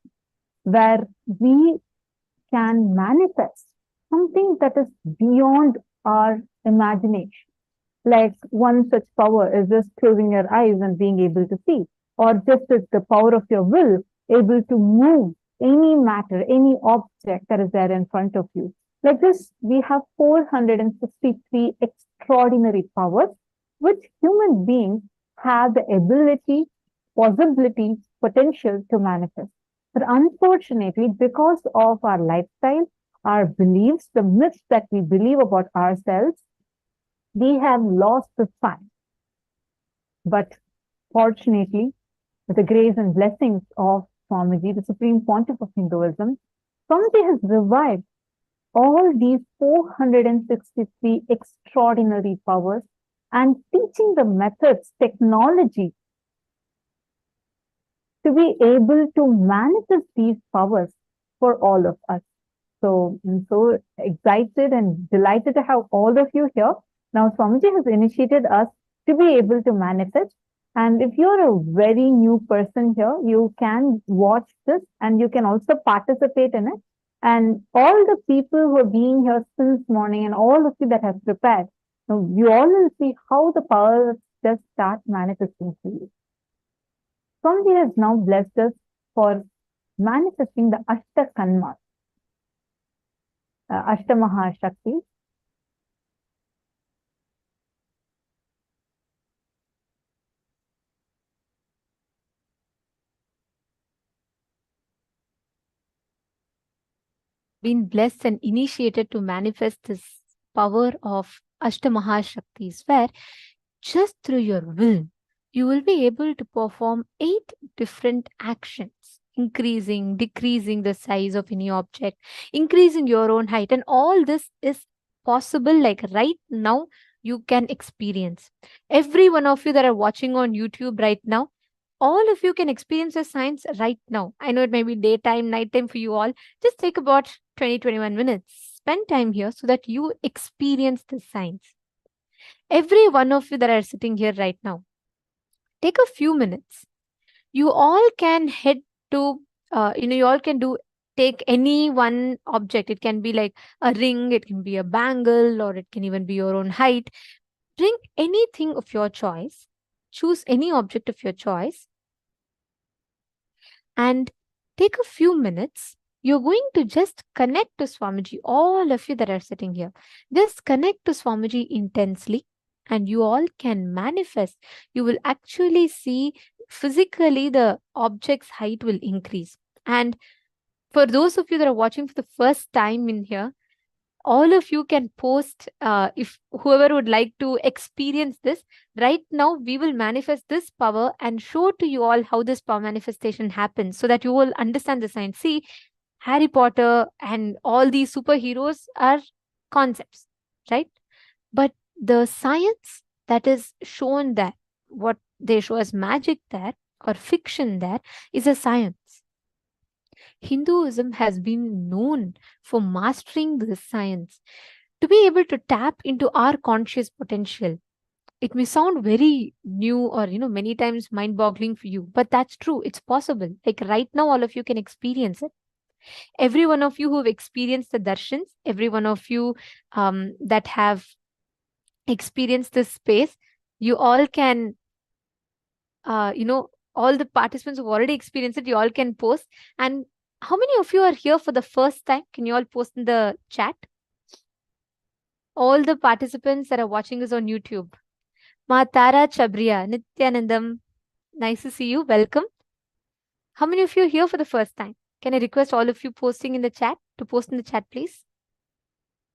where we can manifest something that is beyond our imagination. Like one such power is just closing your eyes and being able to see, or just as the power of your will, able to move any matter, any object that is there in front of you. Like this, we have 463 extraordinary powers, which human beings have the ability, possibility, potential to manifest. But unfortunately, because of our lifestyle, our beliefs, the myths that we believe about ourselves, we have lost the sign. But fortunately, with the grace and blessings of Swamiji, the Supreme Pontiff of Hinduism, Swamiji has revived all these 463 extraordinary powers and teaching the methods, technology to be able to manifest these powers for all of us. So I'm so excited and delighted to have all of you here. Now, Swamiji has initiated us to be able to manifest. And if you're a very new person here, you can watch this and you can also participate in it. And all the people who are being here since morning and all of you that have prepared, you all will see how the powers just start manifesting for you. Swamiji has now blessed us for manifesting the Ashta Kanmas, Ashtamaha Shakti. been blessed and initiated to manifest this power of Ashtamahashaktis, where just through your will, you will be able to perform 8 different actions, increasing, decreasing the size of any object, increasing your own height. And all this is possible, like right now, you can experience. Every one of you that are watching on YouTube right now, all of you can experience the science right now. I know it may be daytime, nighttime for you all. Just take about 20-21 minutes. Spend time here so that you experience the science. Every one of you that are sitting here right now, take a few minutes. You all can head to, you all can take any one object. It can be like a ring, it can be a bangle, or it can even be your own height. Bring anything of your choice. Choose any object of your choice and take a few minutes. You're going to just connect to Swamiji, all of you that are sitting here. Just connect to Swamiji intensely, and you all can manifest. You will actually see physically the object's height will increase. And for those of you that are watching for the first time in here, all of you can post, if whoever would like to experience this right now, we will manifest this power and show to you all how this power manifestation happens, so that you will understand the science. See, Harry Potter and all these superheroes are concepts, right? But the science that is shown there, what they show as magic there or fiction there, is a science. Hinduism has been known for mastering this science to be able to tap into our conscious potential. It may sound very new or, many times mind-boggling for you, but that's true. It's possible. Like right now, all of you can experience it. Every one of you who have experienced the darshans, every one of you that have experienced this space, you all can, all the participants who've already experienced it, you all can post. And how many of you are here for the first time? Can you all post in the chat? All the participants that are watching us on YouTube. Ma Tara Chabriya, Nithyanandam, nice to see you. Welcome. How many of you are here for the first time? Can I request all of you posting in the chat to post in the chat, please?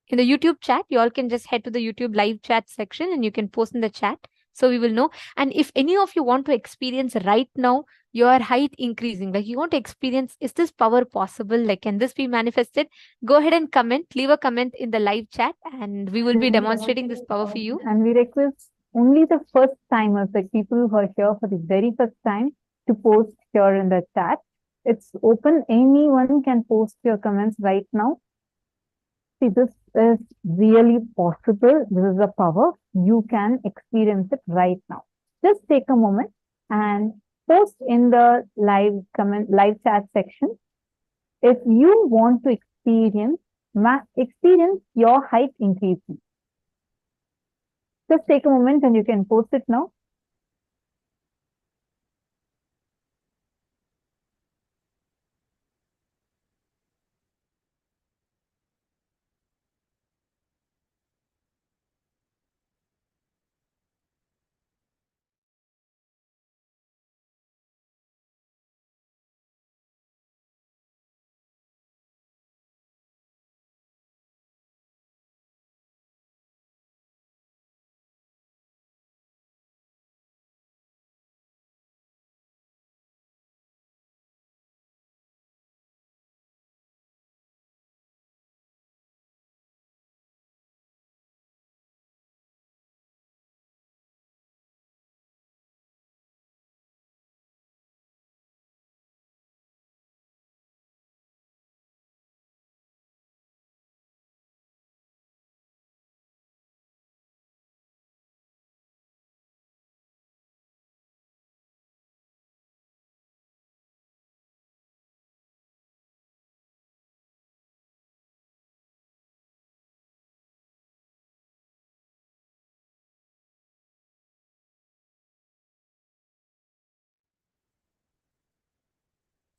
In the YouTube chat, you all can just head to the YouTube live chat section and you can post in the chat, so we will know. And if any of you want to experience right now your height increasing, like you want to experience, is this power possible? Like, can this be manifested? Go ahead and comment, leave a comment in the live chat, and we will be demonstrating this power for you. And we request only the first timers, like people who are here for the very first time, to post here in the chat. It's open. Anyone can post your comments right now. See, this is really possible. This is a power. You can experience it right now. Just take a moment and post in the live chat section. If you want to experience your height increasing, just take a moment and you can post it now.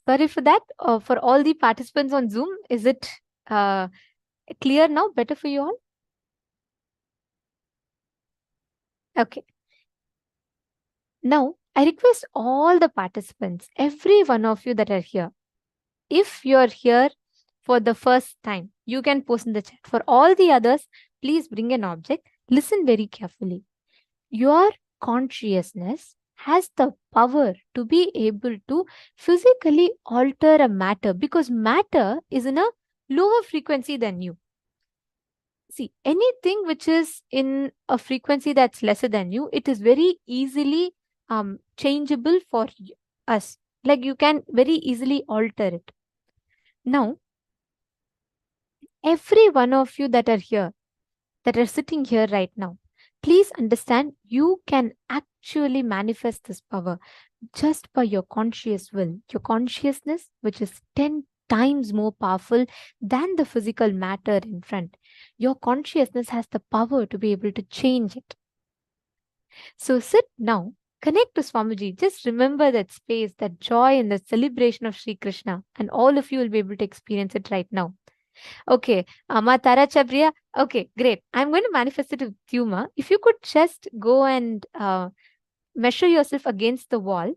Sorry for that. For all the participants on Zoom, is it clear now? Better for you all? Okay. Now, I request all the participants, every one of you that are here, if you're here for the first time, you can post in the chat. For all the others, please bring an object. Listen very carefully. Your consciousness has the power to be able to physically alter a matter, because matter is in a lower frequency than you. See, anything which is in a frequency that's lesser than you, it is very easily changeable for us. Like, you can very easily alter it. Now, every one of you that are here, that are sitting here right now, please understand, you can actually manifest this power just by your conscious will, your consciousness, which is 10 times more powerful than the physical matter in front. Your consciousness has the power to be able to change it. So sit now, connect to Swamiji. Just remember that space, that joy, and the celebration of Sri Krishna, and all of you will be able to experience it right now. Okay, Ma Tara Chabriya. Okay, great. I'm going to manifest it with you, Ma. If you could just go and measure yourself against the wall.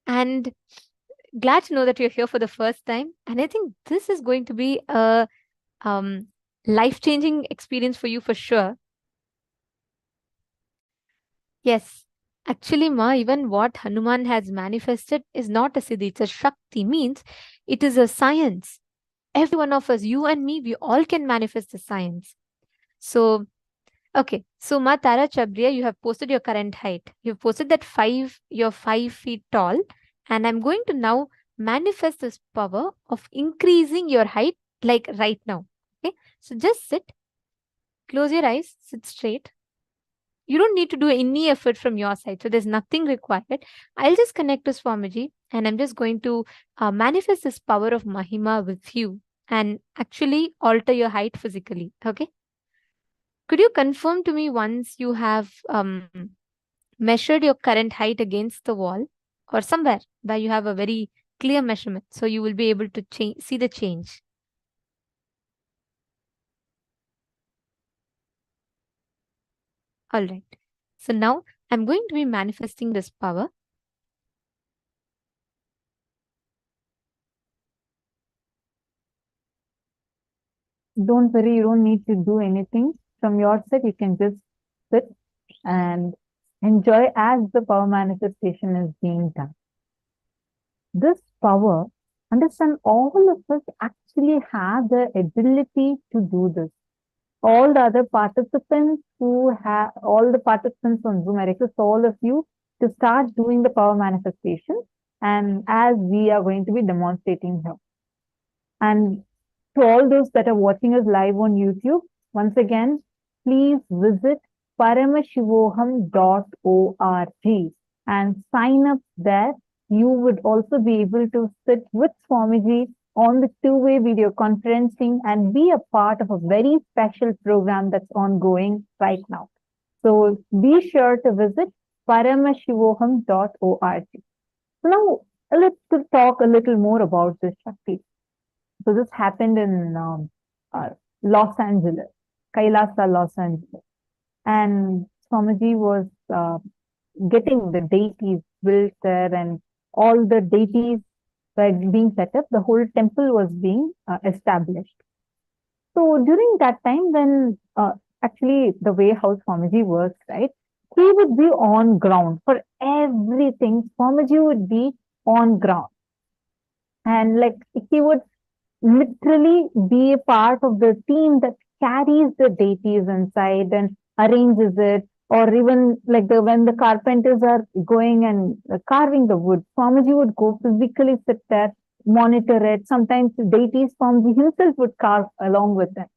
And glad to know that you're here for the first time. And I think this is going to be a life-changing experience for you for sure. Yes. Actually, Ma, even what Hanuman has manifested is not a siddhi, it's a shakti. Means it is a science. Every one of us, you and me, we all can manifest the science. So, okay. So, Ma Tara Chabriya, you have posted your current height. You've posted that you're 5 feet tall. And I'm going to now manifest this power of increasing your height, like right now. Okay. So just sit, close your eyes, sit straight. You don't need to do any effort from your side. So there's nothing required. I'll just connect to Swamiji, and I'm just going to manifest this power of Mahima with you and actually alter your height physically. Okay. Could you confirm to me once you have measured your current height against the wall or somewhere where you have a very clear measurement, so you will be able to see the change? All right. So now I'm going to be manifesting this power. Don't worry, you don't need to do anything from your side. You can just sit and enjoy as the power manifestation is being done. This power, understand, all of us actually have the ability to do this. All the other participants all the participants on Zoom, I request all of you to start doing the power manifestation, and as we are going to be demonstrating here. And to all those that are watching us live on YouTube, once again, please visit Paramashivoham.org and sign up there. You would also be able to sit with Swamiji on the two-way video conferencing and be a part of a very special program that's ongoing right now. So be sure to visit Paramashivoham.org. Now, let's talk a little more about this Shakti. So this happened in Los Angeles, KAILASA, Los Angeles. And Swamiji was getting the deities built there, and all the deities were being set up. The whole temple was being established. So during that time, when actually the way how Swamiji works, right, he would be on ground for everything. Swamiji would be on ground, and like he would literally be a part of the team that carries the deities inside and arranges it. Or even like when the carpenters are going and carving the wood, Swamiji would go physically sit there, monitor it. Sometimes the deities, Swamiji himself would carve along with them.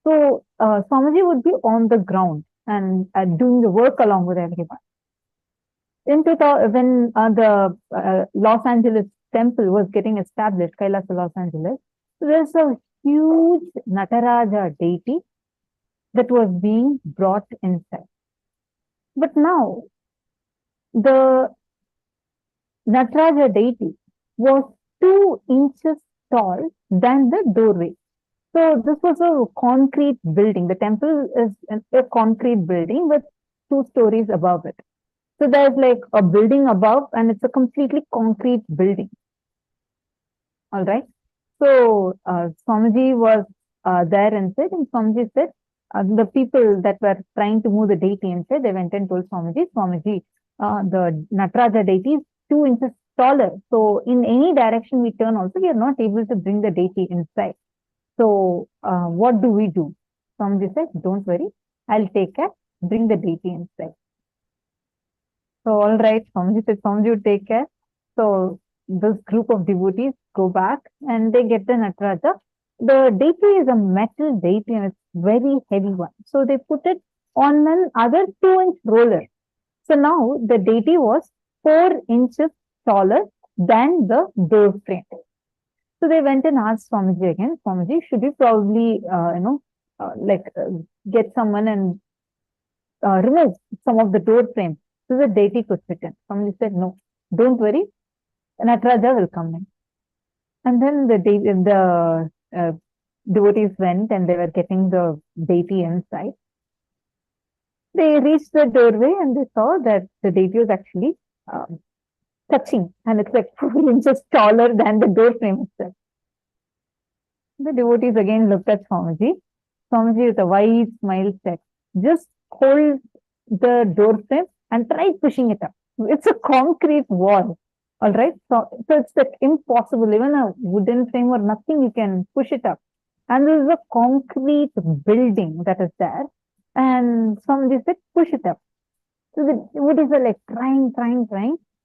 So Swamiji would be on the ground and doing the work along with everyone. In 2000, when the Los Angeles temple was getting established, KAILASA Los Angeles, there's a huge Nataraja deity that was being brought inside. But now, the Nataraja deity was 2 inches tall than the doorway. So this was a concrete building. The temple is a concrete building with 2 stories above it. So there's like a building above, and it's a completely concrete building. All right. So Swamiji was there and Swamiji said, the people that were trying to move the deity inside, they went and told Swamiji, the Nataraja deity is 2 inches taller. So in any direction we turn also, we are not able to bring the deity inside. So what do we do? Swamiji said, don't worry, I'll take care, bring the deity inside. So all right, Swamiji said, Swamiji would take care. So this group of devotees go back and they get the Nataraja. The deity is a metal deity and it's very heavy one. So they put it on another 2-inch roller. So now the deity was 4 inches taller than the door frame. So they went and asked Swamiji again, Swamiji, should we probably, get someone and remove some of the door frame so the deity could fit in? Swamiji said, no, don't worry, Nataraja will come in. And then the devotees went and they were getting the deity inside. They reached the doorway and they saw that the deity was actually touching, and it's like 4 inches taller than the door frame itself. The devotees again looked at Swamiji. Swamiji with a wide smile said, just hold the door frame and try pushing it up. It's a concrete wall. All right. So it's like impossible. Even a wooden frame or nothing, you can push it up. And there is a concrete building that is there. And Swamiji said, push it up. So the devotees are like trying.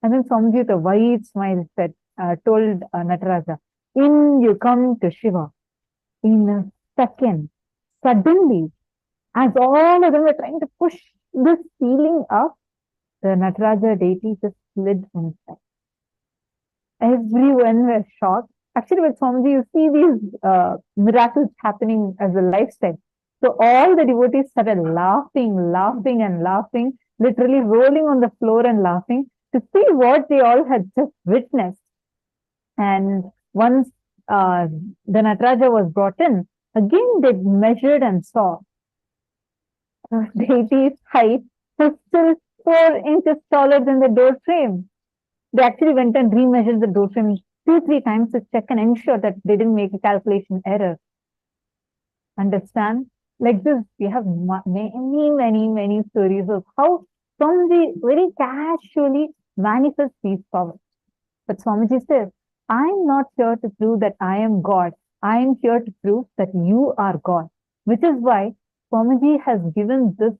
And then Swamiji with a wide smile said, told Nataraja, in you come to Shiva. In a second, suddenly, as all of them were trying to push this ceiling up, the Nataraja deity just slid inside. Everyone was shocked. Actually, with Swamiji, you see these miracles happening as a lifestyle. So all the devotees started laughing, literally rolling on the floor and laughing to see what they all had just witnessed. And once the Nataraja was brought in, again they measured and saw the deity's height was still 4 inches taller than the door frame. They actually went and remeasured the door frame 2-3 times to check and ensure that they didn't make a calculation error. Understand? Like this, we have many stories of how Swamiji very casually manifests these powers. But Swamiji says, I'm not here to prove that I am God. I am here to prove that you are God. Which is why Swamiji has given this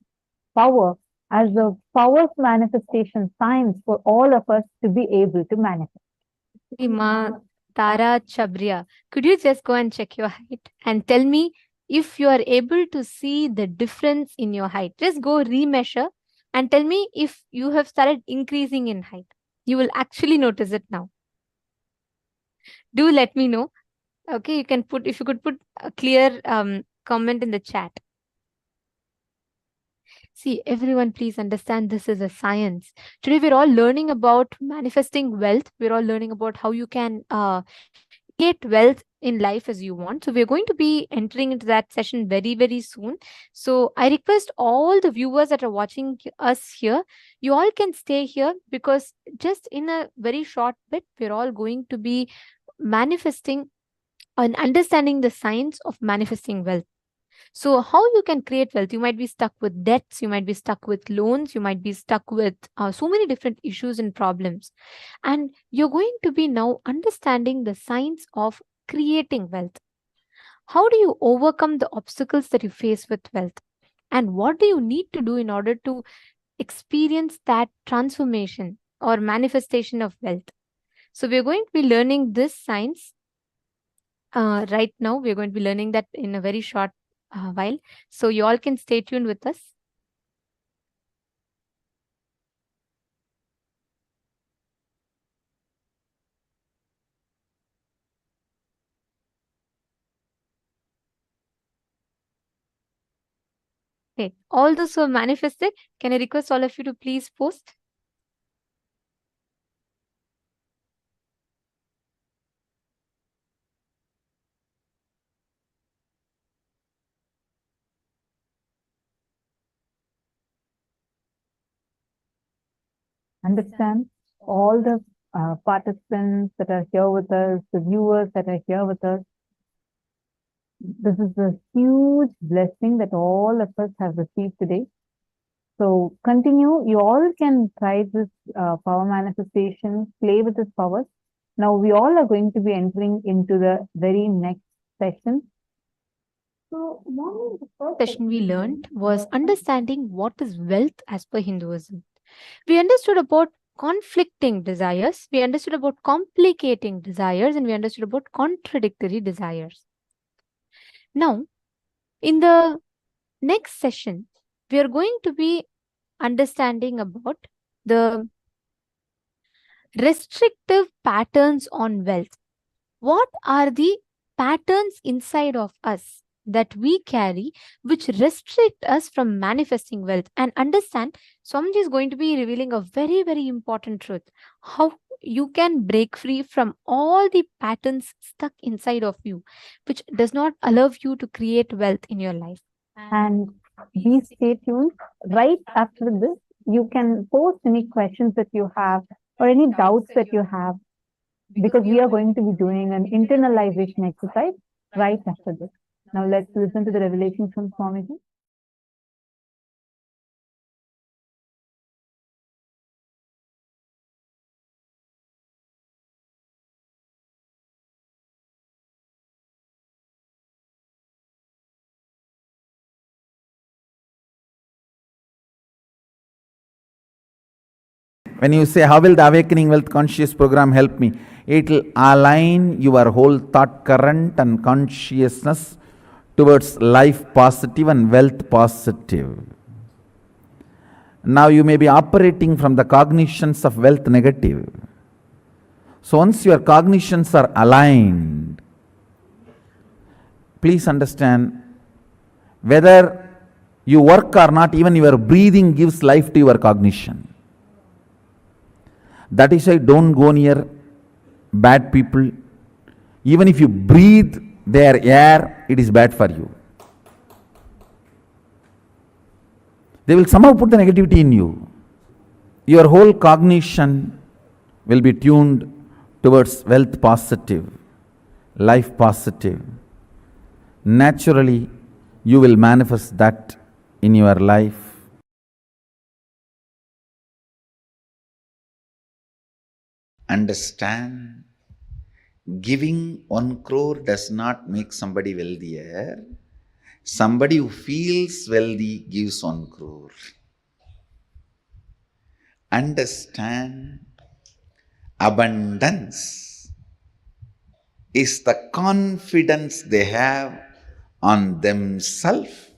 power as a power manifestation science for all of us to be able to manifest. Ma Tara Chabriya, could you just go and check your height and tell me if you are able to see the difference in your height? Just go remeasure and tell me if you have started increasing in height. You will actually notice it now. Do let me know. Okay, you can put, if you could put a clear comment in the chat. See, everyone, please understand this is a science. Today, we're all learning about manifesting wealth. We're all learning about how you can create wealth in life as you want. So we're going to be entering into that session very soon. So I request all the viewers that are watching us here, you all can stay here, because just in a very short bit, we're all going to be manifesting and understanding the science of manifesting wealth. So how you can create wealth? You might be stuck with debts, you might be stuck with loans, you might be stuck with so many different issues and problems. And you're going to be now understanding the science of creating wealth. How do you overcome the obstacles that you face with wealth? And what do you need to do in order to experience that transformation or manifestation of wealth? So we're going to be learning this science right now. We're going to be learning that in a very short while. So you all can stay tuned with us. Okay, all those who have manifested, can I request all of you to please post? Understand? All the participants that are here with us, the viewers that are here with us. This is a huge blessing that all of us have received today. So continue. You all can try this power manifestation, play with this power. Now we all are going to be entering into the very next session. So the first Session we learned was understanding what is wealth as per Hinduism. We understood about conflicting desires, we understood about complicating desires, and we understood about contradictory desires. Now, in the next session, we are going to be understanding about the restrictive patterns on wealth. What are the patterns inside of us that we carry which restrict us from manifesting wealth? And understand, Swamiji is going to be revealing a very, very important truth. How you can break free from all the patterns stuck inside of you, which does not allow you to create wealth in your life. And please stay tuned. Right after this, you can post any questions that you have or any doubts that you have, because we are going to be doing an internalization exercise right after this. Now let's listen to the revelations from Swamiji. When you say, how will the Awakening Wealth Conscious program help me? It will align your whole thought current and consciousness towards life positive and wealth positive. Now you may be operating from the cognitions of wealth negative. So once your cognitions are aligned, please understand, whether you work or not, even your breathing gives life to your cognition. That is why don't go near bad people. Even if you breathe their air, it is bad for you. They will somehow put the negativity in you. Your whole cognition will be tuned towards wealth positive, life positive. Naturally, you will manifest that in your life. Understand, giving 1 crore does not make somebody wealthier. Somebody who feels wealthy gives 1 crore. Understand, abundance is the confidence they have on themselves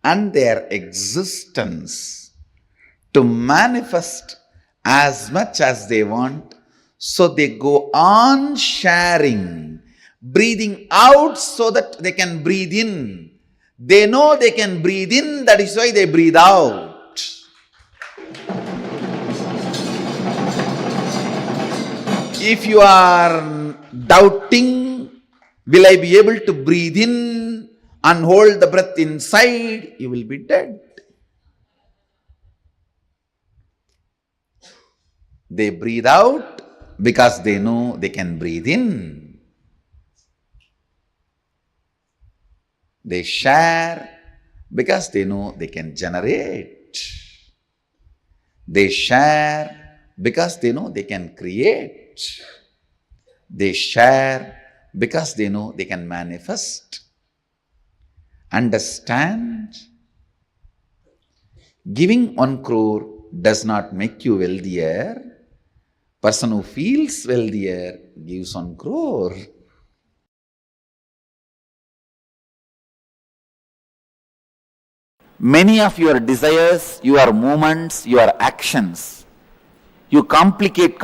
and their existence to manifest as much as they want, so they go on sharing, breathing out so that they can breathe in. They know they can breathe in, that is why they breathe out. If you are doubting, will I be able to breathe in and hold the breath inside, you will be dead. They breathe out because they know they can breathe in. They share because they know they can generate. They share because they know they can create. They share because they know they can manifest. Understand? Giving 1 crore does not make you wealthier. Person who feels wealthier gives 1 crore. Many of your desires, your movements, your actions, you complicate.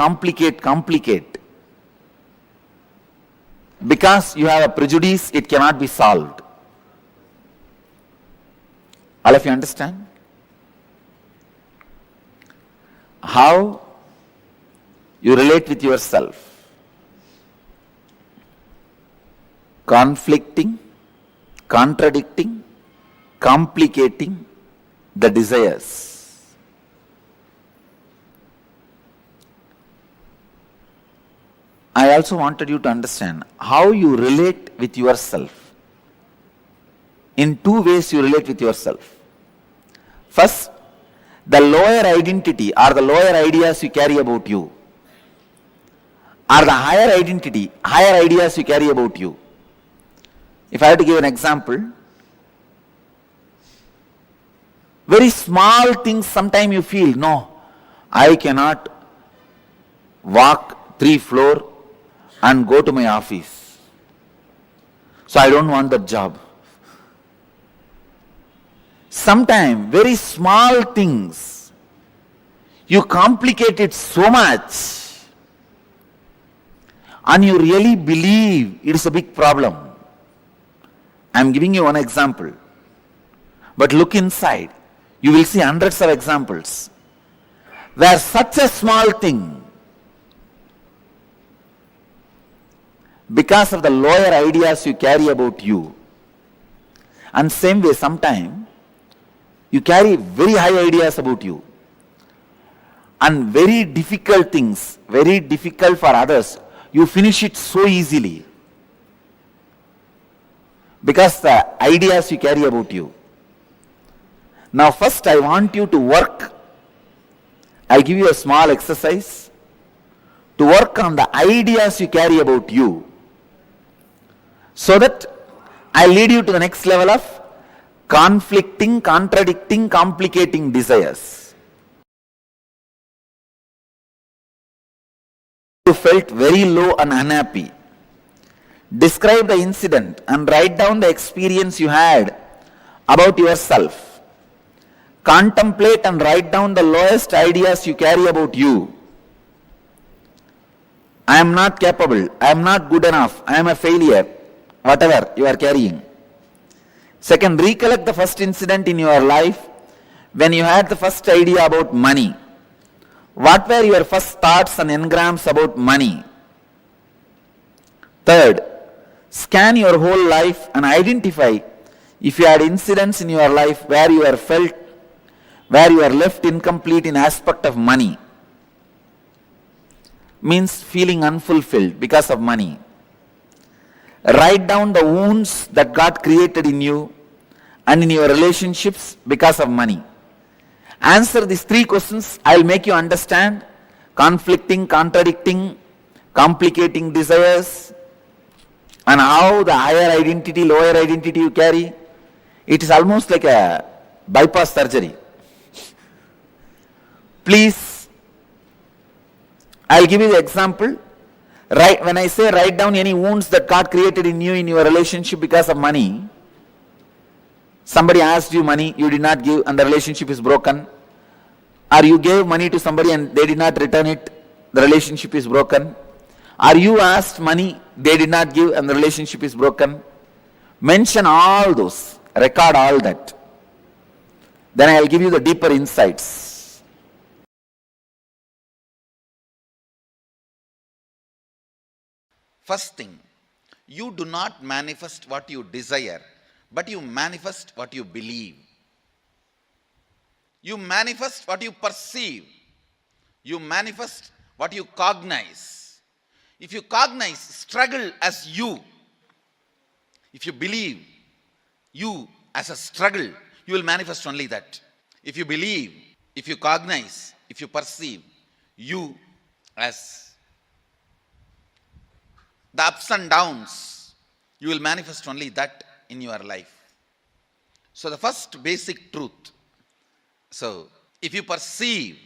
Because you have a prejudice, it cannot be solved. All of you understand? How you relate with yourself. Conflicting, contradicting, complicating the desires. also wanted you to understand how you relate with yourself. In two ways you relate with yourself. First, the lower identity or the lower ideas you carry about you, or the higher identity, higher ideas you carry about you. If I have to give an example, very small things sometimes you feel, no, I cannot walk 3 floors and go to my office. So I don't want that job. Sometimes very small things, you complicate it so much and you really believe it is a big problem. I am giving you one example. But look inside, you will see hundreds of examples where such a small thing, because of the lower ideas you carry about you, and same way sometimes you carry very high ideas about you, and very difficult things, very difficult for others, you finish it so easily because the ideas you carry about you. Now first I want you to work, I'll give you a small exercise to work on the ideas you carry about you, so that I'll lead you to the next level of conflicting, contradicting, complicating desires. You felt very low and unhappy. Describe the incident and write down the experience you had about yourself. Contemplate and write down the lowest ideas you carry about you. I am not capable, I am not good enough, I am a failure, whatever you are carrying. Second, recollect the first incident in your life when you had the first idea about money. What were your first thoughts and engrams about money? Third, scan your whole life and identify if you had incidents in your life where you are left incomplete in aspect of money. Means feeling unfulfilled because of money. Write down the wounds that got created in you and in your relationships because of money. Answer these 3 questions. I will make you understand conflicting, contradicting, complicating desires, and how the higher identity, lower identity you carry. It is almost like a bypass surgery. Please, I will give you the example. When I say write down any wounds that got created in you in your relationship because of money, somebody asked you money, you did not give and the relationship is broken. Or you gave money to somebody and they did not return it, the relationship is broken. Or you asked money, they did not give and the relationship is broken. Mention all those, record all that. Then I will give you the deeper insights. First thing, you do not manifest what you desire, but you manifest what you believe. You manifest what you perceive. You manifest what you cognize. If you cognize struggle as you, if you believe you as a struggle, you will manifest only that. If you believe, if you cognize, if you perceive you as the ups and downs, you will manifest only that in your life. So the first basic truth. So if you perceive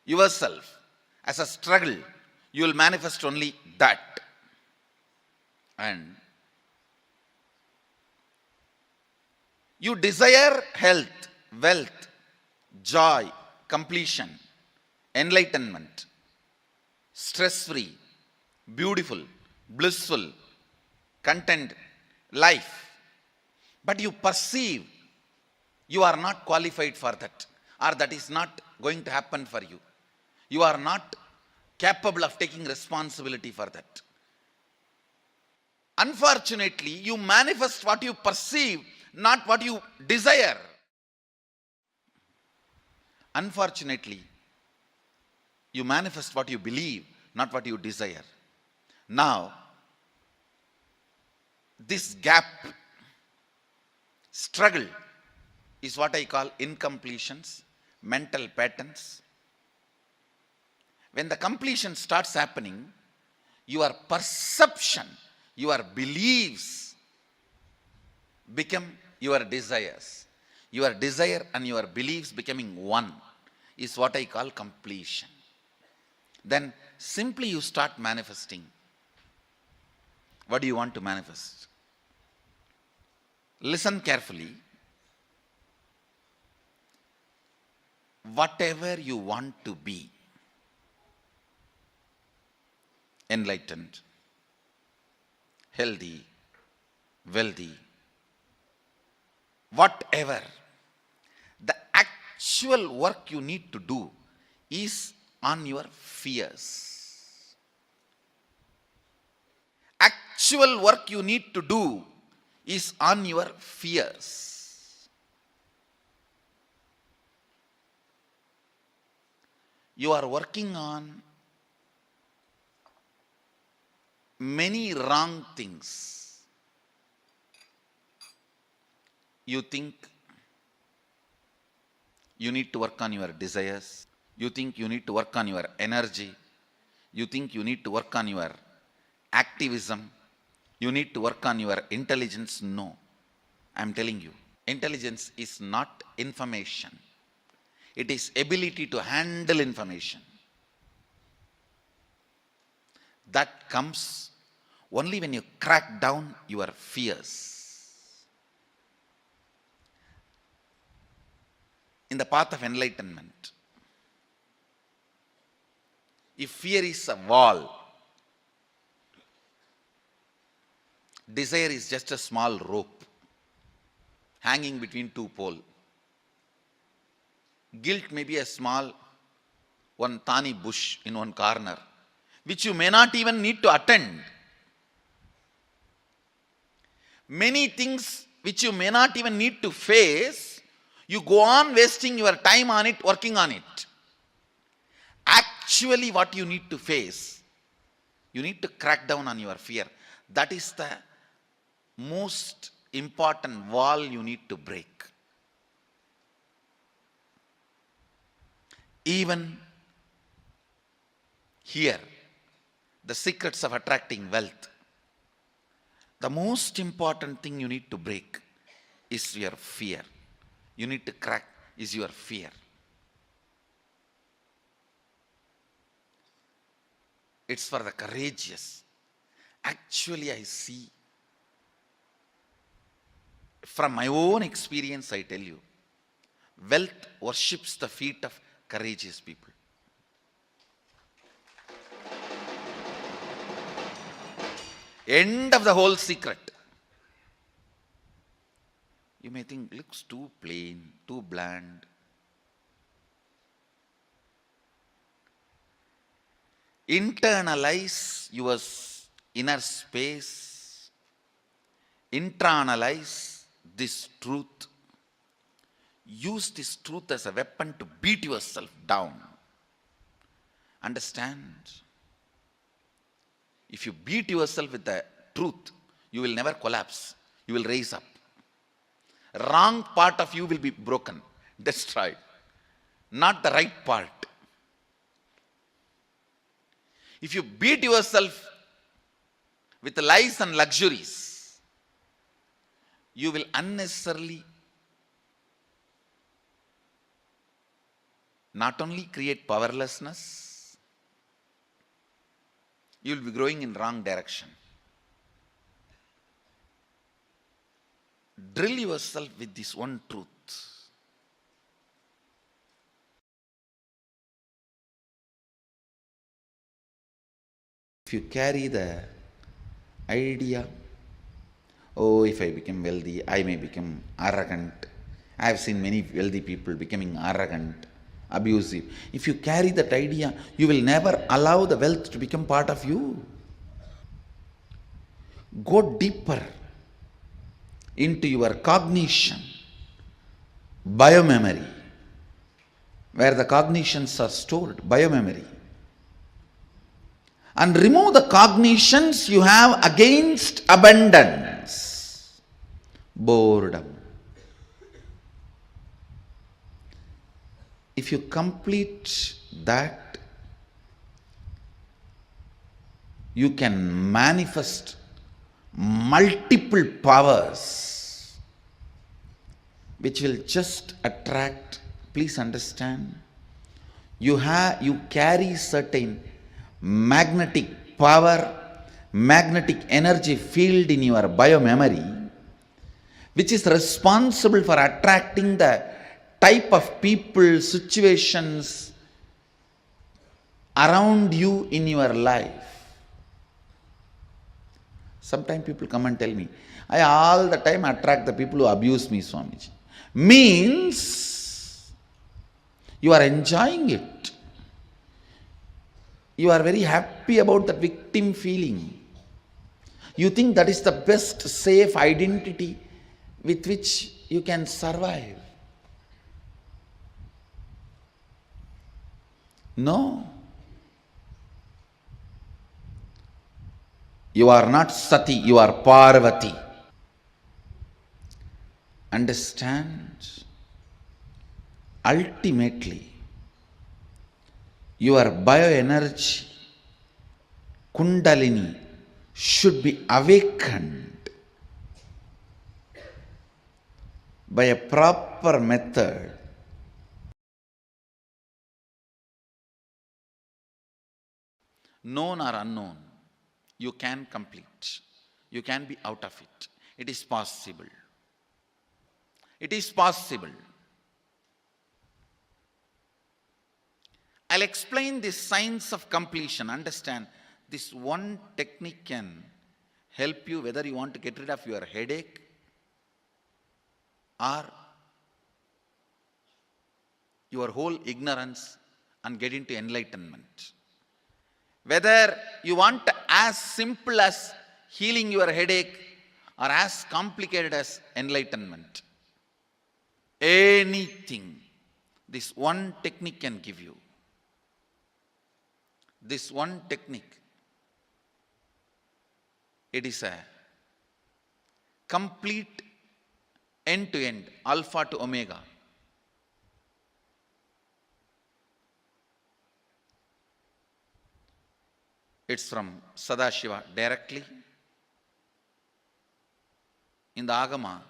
yourself as a struggle, you will manifest only that. And you desire health, wealth, joy, completion, enlightenment, stress-free, beautiful, blissful, content life. But you perceive you are not qualified for that, or that is not going to happen for you. You are not capable of taking responsibility for that. Unfortunately, you manifest what you perceive, not what you desire. Unfortunately, you manifest what you believe, not what you desire. Now, this gap, struggle, is what I call incompletions, mental patterns. When the completion starts happening, your perception, your beliefs become your desires. Your desire and your beliefs becoming one is what I call completion. Then simply you start manifesting. What do you want to manifest? Listen carefully. Whatever you want to be, enlightened, healthy, wealthy, whatever, the actual work you need to do is on your fears. Actual work you need to do is on your fears. You are working on many wrong things. You think you need to work on your desires. You think you need to work on your energy. You think you need to work on your activism. You need to work on your intelligence. No. I am telling you, intelligence is not information. It is ability to handle information. That comes only when you crack down your fears. In the path of enlightenment, if fear is a wall, desire is just a small rope hanging between two poles. Guilt may be a small one thani bush in one corner, which you may not even need to attend. Many things which you may not even need to face, you go on wasting your time on it, working on it. Actually, what you need to face, you need to crack down on your fear. That is the most important wall you need to break. Even here, the secrets of attracting wealth, the most important thing you need to break is your fear. You need to crack is your fear. It's for the courageous. Actually, I see, from my own experience, I tell you, wealth worships the feet of courageous people. End of the whole secret. You may think, looks too plain, too bland. Internalize your inner space. Internalize this truth. Use this truth as a weapon to beat yourself down. Understand? If you beat yourself with the truth, you will never collapse. You will raise up. Wrong part of you will be broken, destroyed. Not the right part. If you beat yourself with lies and luxuries, you will unnecessarily not only create powerlessness, you will be growing in wrong direction. Drill yourself with this one truth. If you carry the idea, oh, if I become wealthy, I may become arrogant. I have seen many wealthy people becoming arrogant, abusive. If you carry that idea, you will never allow the wealth to become part of you. Go deeper into your cognition, biomemory, where the cognitions are stored, biomemory. and remove the cognitions you have against abundance. Boredom. If you complete that, you can manifest multiple powers which will just attract. Please understand, you carry certain magnetic power, magnetic energy field in your biomemory, which is responsible for attracting the type of people, situations around you in your life. Sometimes people come and tell me, I all the time attract the people who abuse me, Swamiji. Means you are enjoying it. You are very happy about the victim feeling. You think that is the best safe identity with which you can survive. No. You are not Sati, you are Parvati. Understand? Ultimately, your bioenergy, Kundalini, should be awakened by a proper method. Known or unknown, you can complete. You can be out of it. It is possible. It is possible. I'll explain the science of completion. Understand, this one technique can help you whether you want to get rid of your headache or your whole ignorance and get into enlightenment. Whether you want as simple as healing your headache or as complicated as enlightenment. Anything, this one technique can give you. This one technique, it is a complete end-to-end, alpha to omega. It's from Sadashiva directly. In the Agama,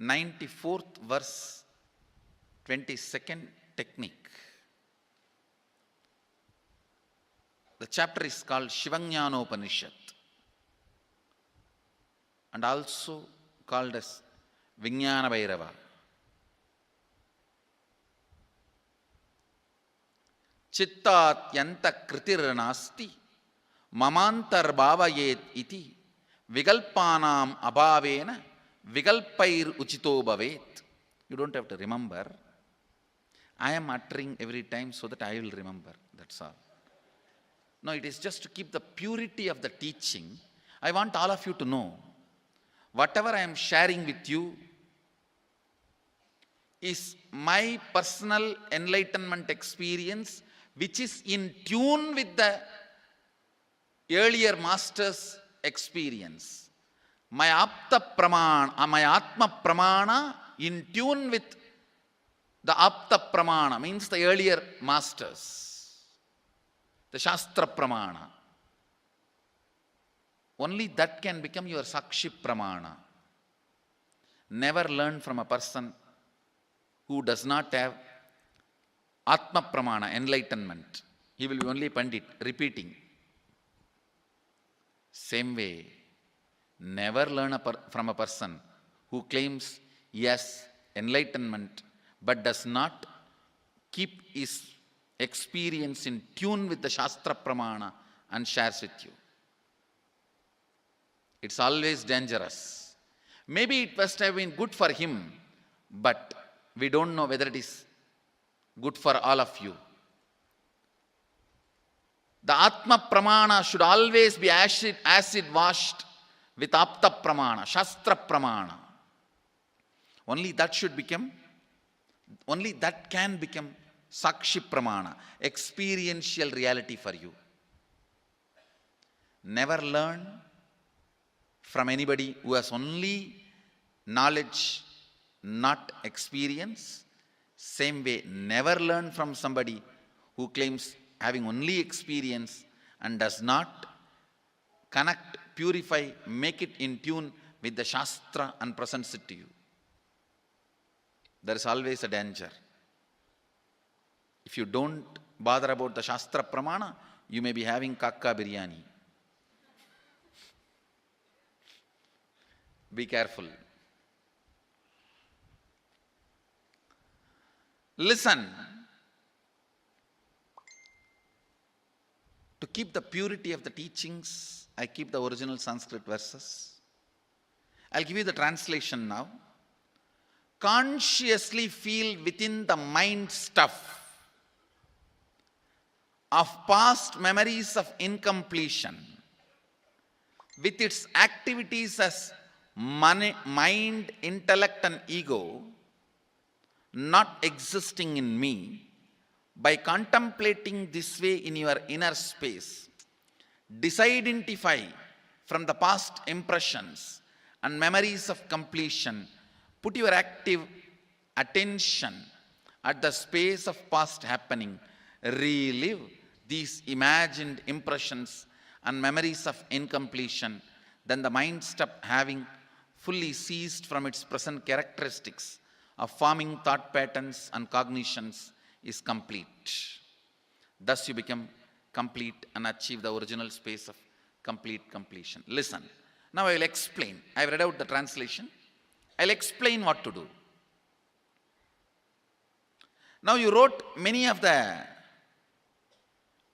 94th verse, 22nd technique. The chapter is called Shivajnanopanishad and also called as Vijnana Bhairava. Chittat yanta kritir nasti mamantar bhavayet iti vigalpanam abhavena vigalpair uchito bhavet. You don't have to remember. I am uttering every time so that I will remember. That's all. No, it is just to keep the purity of the teaching. I want all of you to know, whatever I am sharing with you is my personal enlightenment experience, which is in tune with the earlier master's experience. My Apta Pramana, my Atma Pramana in tune with the Apta Pramana, means the earlier masters. The Shastra Pramana. Only that can become your Sakshi Pramana. Never learn from a person who does not have Atma Pramana, enlightenment. He will be only Pandit, repeating. Same way, never learn from a person who claims, yes, enlightenment, but does not keep his experience in tune with the Shastra Pramana and shares with you. It's always dangerous. Maybe it must have been good for him, but we don't know whether it is good for all of you. The Atma Pramana should always be acid washed with Apta Pramana, Shastra Pramana. Only that can become Sakshi Pramana, experiential reality for you. Never learn from anybody who has only knowledge, not experience. Same way, never learn from somebody who claims having only experience and does not connect, purify, make it in tune with the Shastra and presents it to you. There is always a danger. If you don't bother about the Shastra Pramana, you may be having kakka biryani. Be careful. Listen. To keep the purity of the teachings, I keep the original Sanskrit verses. I'll give you the translation now. Consciously feel within the mind stuff of past memories of incompletion with its activities as mind, intellect and ego not existing in me. By contemplating this way in your inner space, disidentify from the past impressions and memories of completion. Put your active attention at the space of past happening. Relive these imagined impressions and memories of incompletion. Then the mind stop having fully ceased from its present characteristics of forming thought patterns and cognitions is complete. Thus you become complete and achieve the original space of complete completion. Listen. Now I will explain. I have read out the translation. I will explain what to do. Now you wrote many of the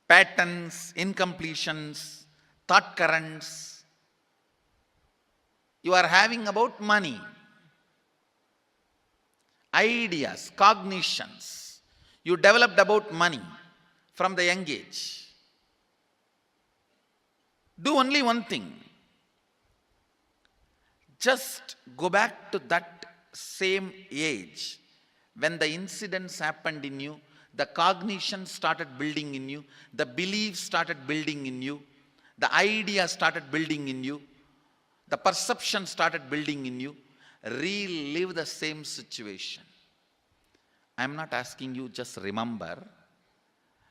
patterns, incompletions, thought currents you are having about money, ideas, cognitions you developed about money from the young age. Do only one thing. Just go back to that same age when the incidents happened in you, the cognition started building in you, the beliefs started building in you, the idea started building in you, the perception started building in you. Relive the same situation. I am not asking you just remember.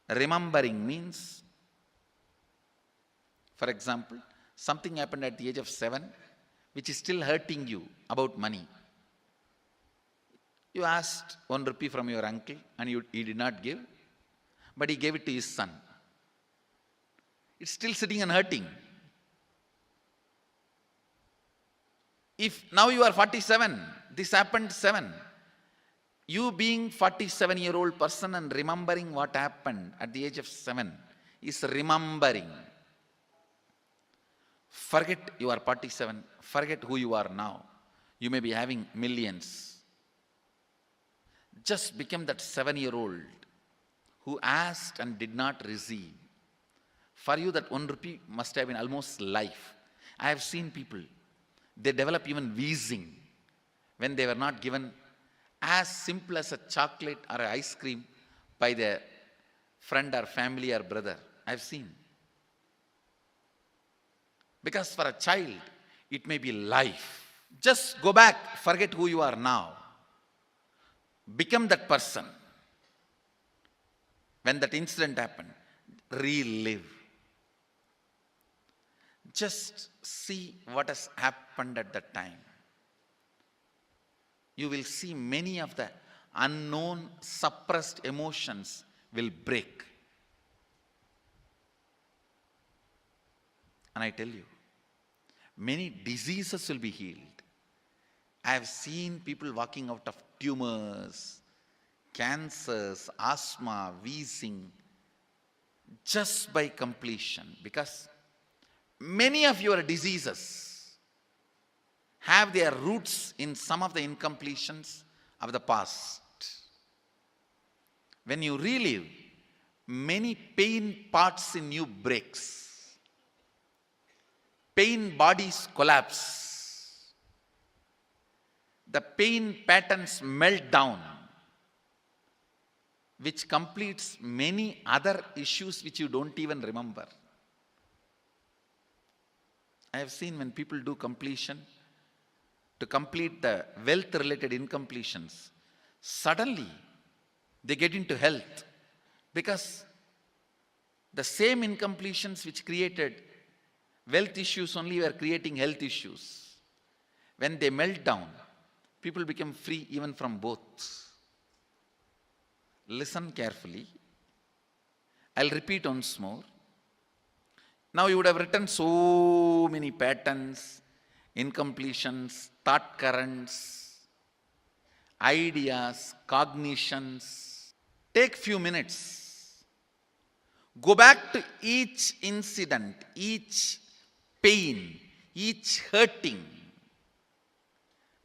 Remembering means, for example, something happened at the age of 7 which is still hurting you about money. You asked 1 rupee from your uncle and he did not give, but he gave it to his son. It's still sitting and hurting. If now you are 47, this happened 7. You being 47-year-old person and remembering what happened at the age of 7 is remembering. Forget you are 47. Forget who you are now. You may be having millions. Just become that 7-year-old who asked and did not receive. For you that 1 rupee must have been almost life. I have seen people, they develop even wheezing when they were not given as simple as a chocolate or an ice cream by their friend or family or brother. I have seen. Because for a child, it may be life. Just go back, forget who you are now. Become that person. When that incident happened, relive. Just see what has happened at that time. You will see many of the unknown, suppressed emotions will break. And I tell you, many diseases will be healed. I have seen people walking out of tumors, cancers, asthma, wheezing, just by completion. Because many of your diseases have their roots in some of the incompletions of the past. When you relive, many pain parts in you breaks. Pain bodies collapse. The pain patterns melt down, which completes many other issues which you don't even remember. I have seen when people do completion, to complete the wealth-related incompletions, suddenly they get into health, because the same incompletions which created wealth issues only were creating health issues. When they melt down, people become free even from both. Listen carefully. I'll repeat once more. Now you would have written so many patterns, incompletions, thought currents, ideas, cognitions. Take few minutes. Go back to each incident, each pain, each hurting.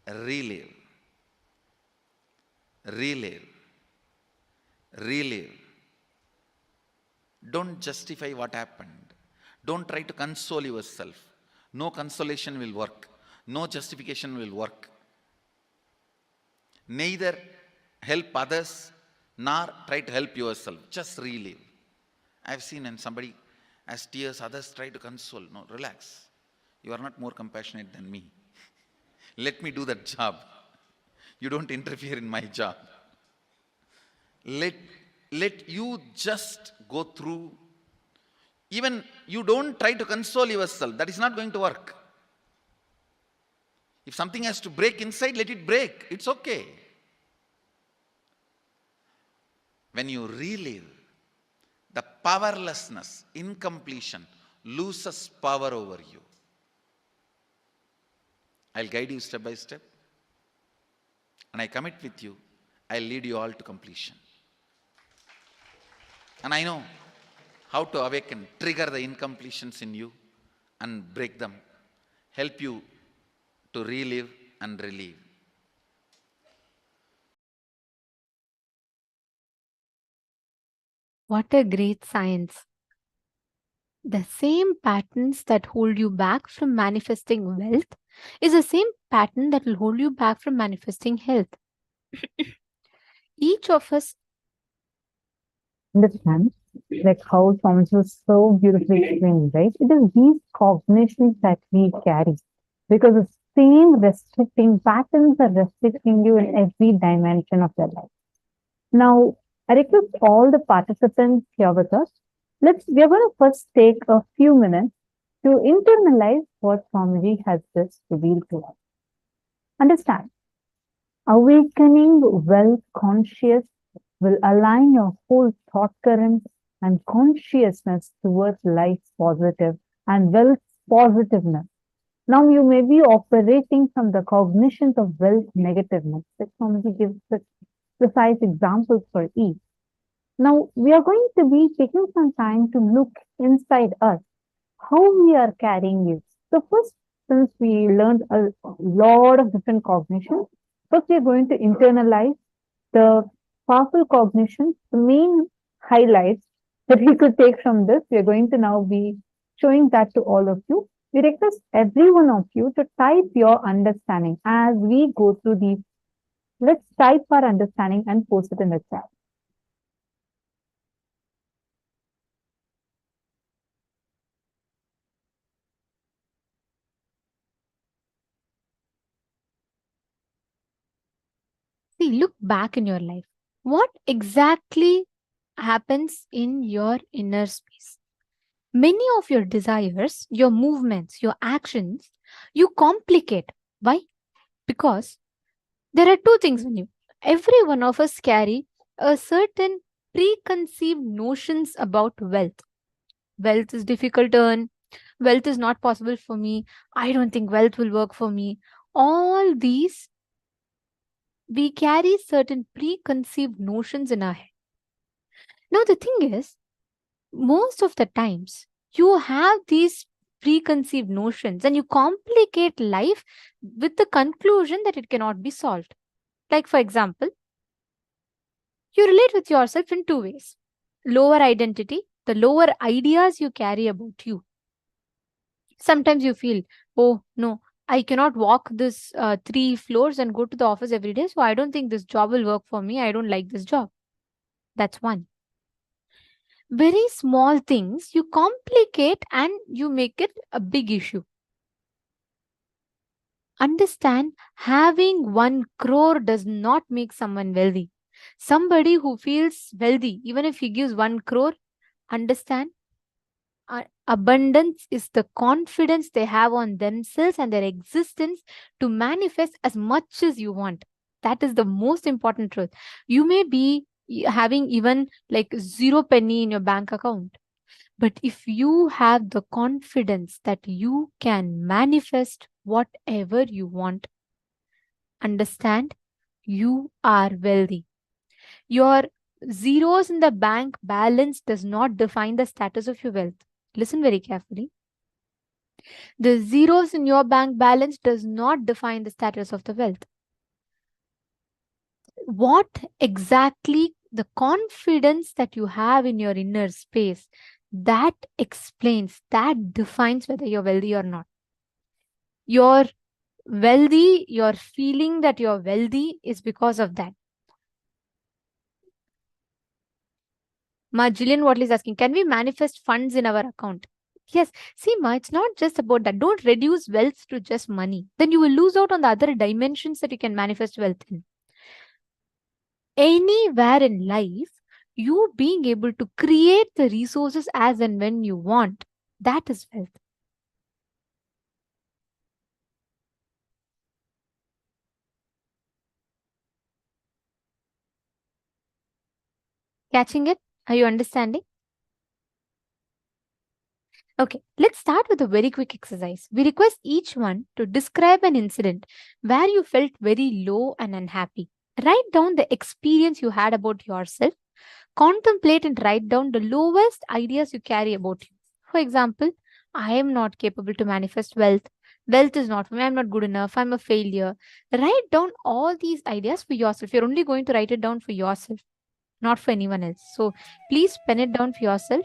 Relive. Relive. Relive. Don't justify what happened. Don't try to console yourself. No consolation will work. No justification will work. Neither help others nor try to help yourself. Just relive. I've seen when somebody has tears, others try to console. No, relax. You are not more compassionate than me. Let me do that job. You don't interfere in my job. Let you just go through. Even you don't try to console yourself. That is not going to work. If something has to break inside, let it break. It's okay. When you relive, the powerlessness, incompletion, loses power over you. I'll guide you step by step. And I commit with you, I'll lead you all to completion. And I know how to awaken, trigger the incompletions in you and break them. Help you to relive and relieve. What a great science. The same patterns that hold you back from manifesting wealth is the same pattern that will hold you back from manifesting health. Each of us understand, like how Thomas was so beautifully explained, right? It is these cognitions that we carry, because the same restricting patterns are restricting you in every dimension of your life. Now, I request all the participants here with us. We are going to first take a few minutes to internalize what Swamiji has just revealed to us. Understand, awakening wealth conscious will align your whole thought current and consciousness towards life's positive and wealth's positiveness. Now you may be operating from the cognitions of wealth negativeness. Swamiji gives such precise examples for each. Now we are going to be taking some time to look inside us, how we are carrying it. So first, since we learned a lot of different cognitions, first we are going to internalize the powerful cognitions, the main highlights that we could take from this. We are going to now be showing that to all of you. We request every one of you to type your understanding as we go through these. Let's type our understanding and post it in the chat. see, look back in your life. What exactly happens in your inner space? Many of your desires, your movements, your actions, you complicate. Why? Because there are two things in you. Every one of us carry a certain preconceived notions about wealth. Wealth is difficult to earn. Wealth is not possible for me. I don't think wealth will work for me. All these, we carry certain preconceived notions in our head. Now, the thing is, most of the times, you have these preconceived notions and you complicate life with the conclusion that it cannot be solved. Like, for example, you relate with yourself in two ways. Lower identity, the lower ideas you carry about you. Sometimes you feel, oh no, I cannot walk this 3 floors and go to the office every day, so I don't think this job will work for me. I don't like this job. That's one. Very small things you complicate and you make it a big issue. Understand, having 1 crore does not make someone wealthy. Somebody who feels wealthy, even if he gives 1 crore, understand, abundance is the confidence they have on themselves and their existence to manifest as much as you want. That is the most important truth. You may be having even like 0 penny in your bank account, but if you have the confidence that you can manifest whatever you want, understand, you are wealthy. Your zeros in the bank balance does not define the status of your wealth. Listen very carefully. The zeros in your bank balance does not define the status of the wealth. What exactly the confidence that you have in your inner space, that explains, that defines whether you're wealthy or not. You're wealthy, your feeling that you're wealthy is because of that. Ma Jillian Watley is asking, can we manifest funds in our account? Yes. See, Ma, it's not just about that. Don't reduce wealth to just money. Then you will lose out on the other dimensions that you can manifest wealth in. Anywhere in life, you being able to create the resources as and when you want, that is wealth. Catching it? Are you understanding? Okay, let's start with a very quick exercise. We request each one to describe an incident where you felt very low and unhappy. Write down the experience you had about yourself. Contemplate and write down the lowest ideas you carry about you. For example, I am not capable to manifest wealth. Wealth is not for me. I'm not good enough. I'm a failure. Write down all these ideas for yourself. You're only going to write it down for yourself, not for anyone else. So please pen it down for yourself.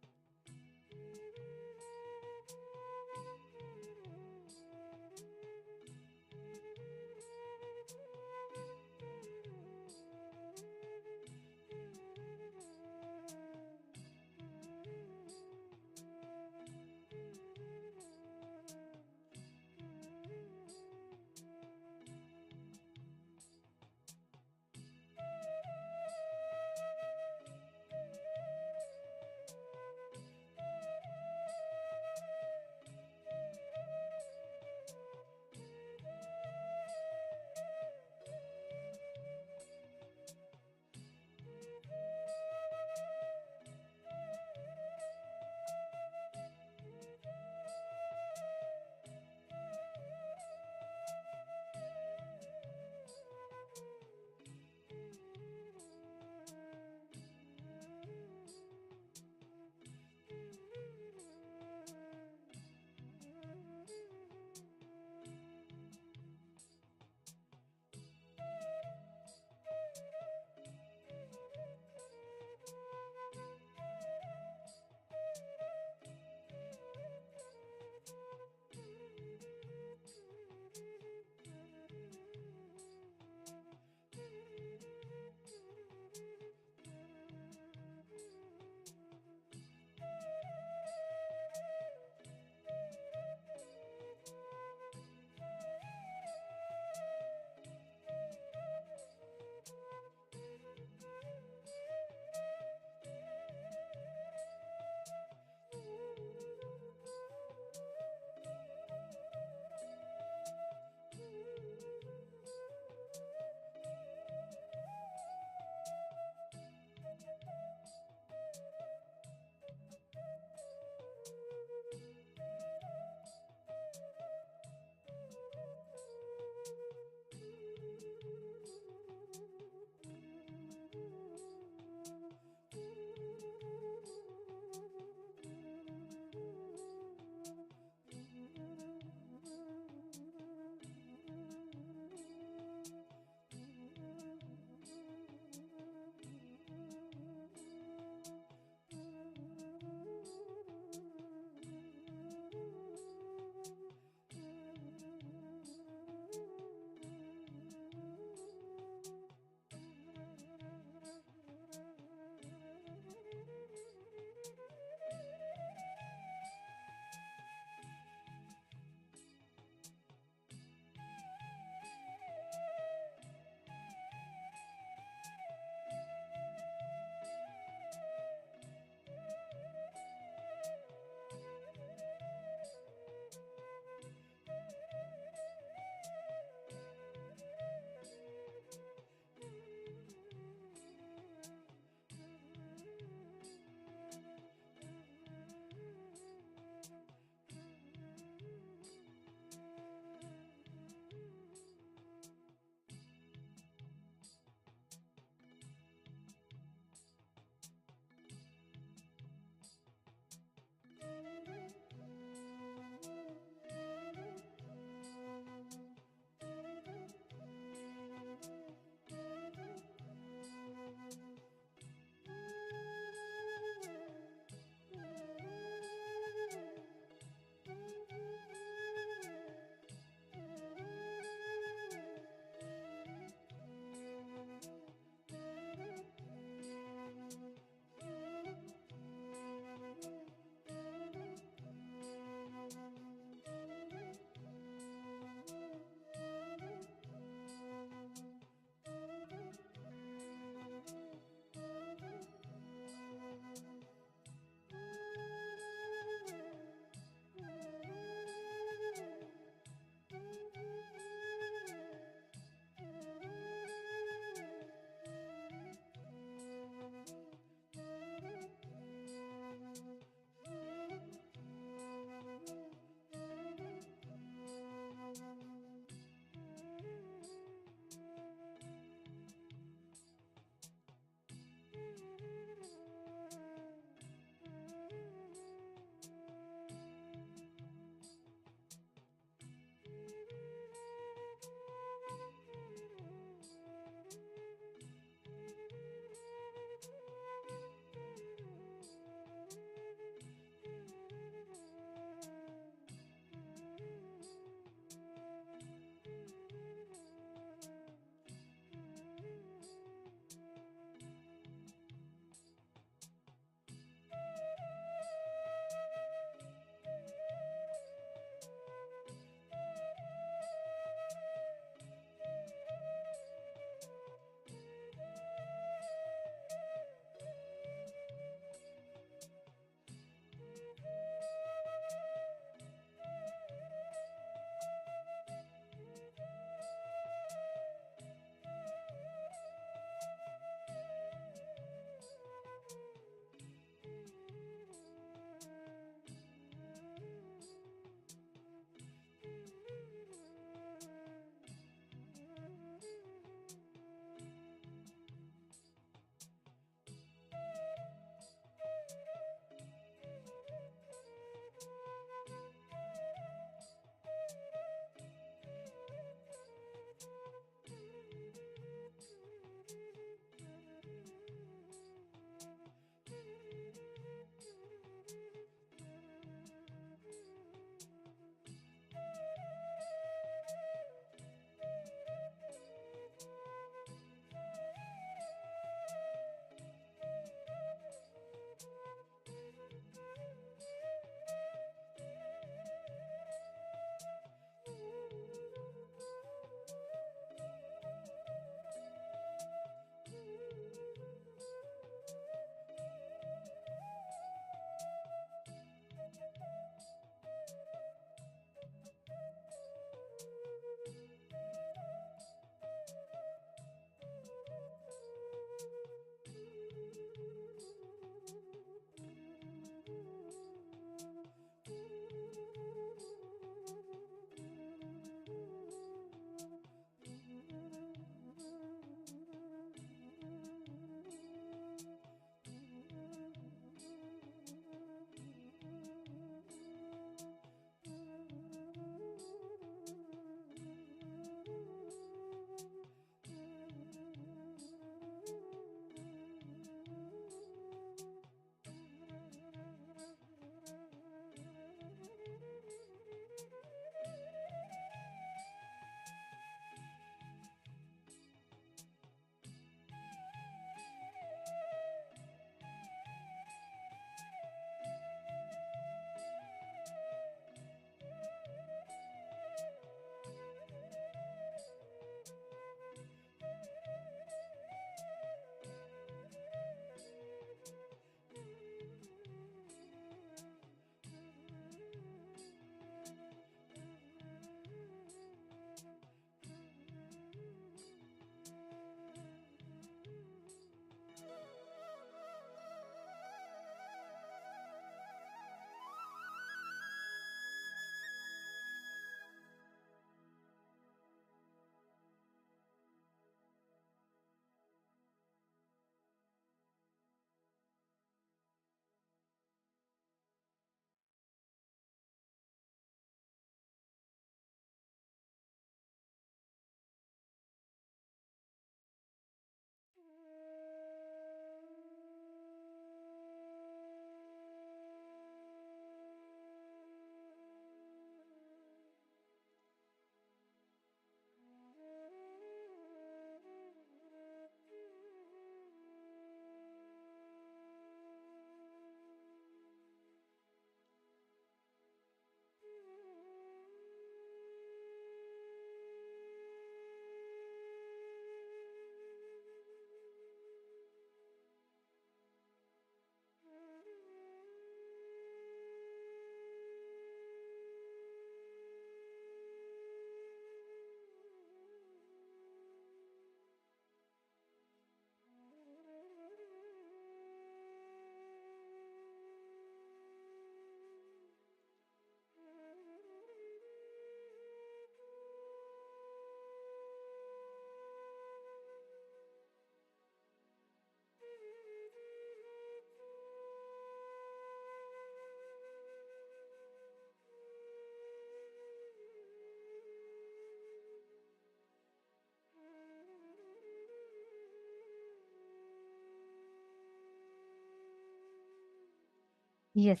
Yes.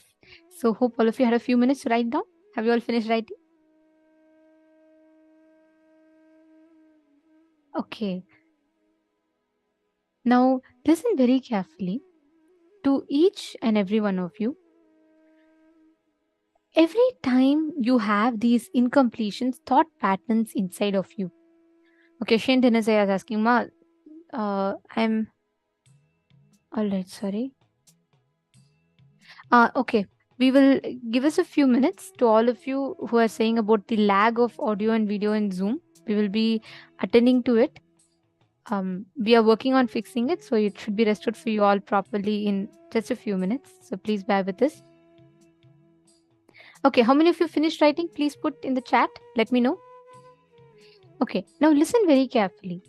So hope all of you had a few minutes to write down. Have you all finished writing? Okay. Now listen very carefully to each and every one of you. Every time you have these incompletions, thought patterns inside of you. Okay, Shane Dinasaya is asking, Ma, I'm all right, sorry. Okay, we will give us a few minutes to all of you who are saying about the lag of audio and video in Zoom. We will be attending to it. We are working on fixing it, so it should be restored for you all properly in just a few minutes. So please bear with us. Okay, how many of you finished writing? Please put in the chat. Let me know. Okay, now listen very carefully.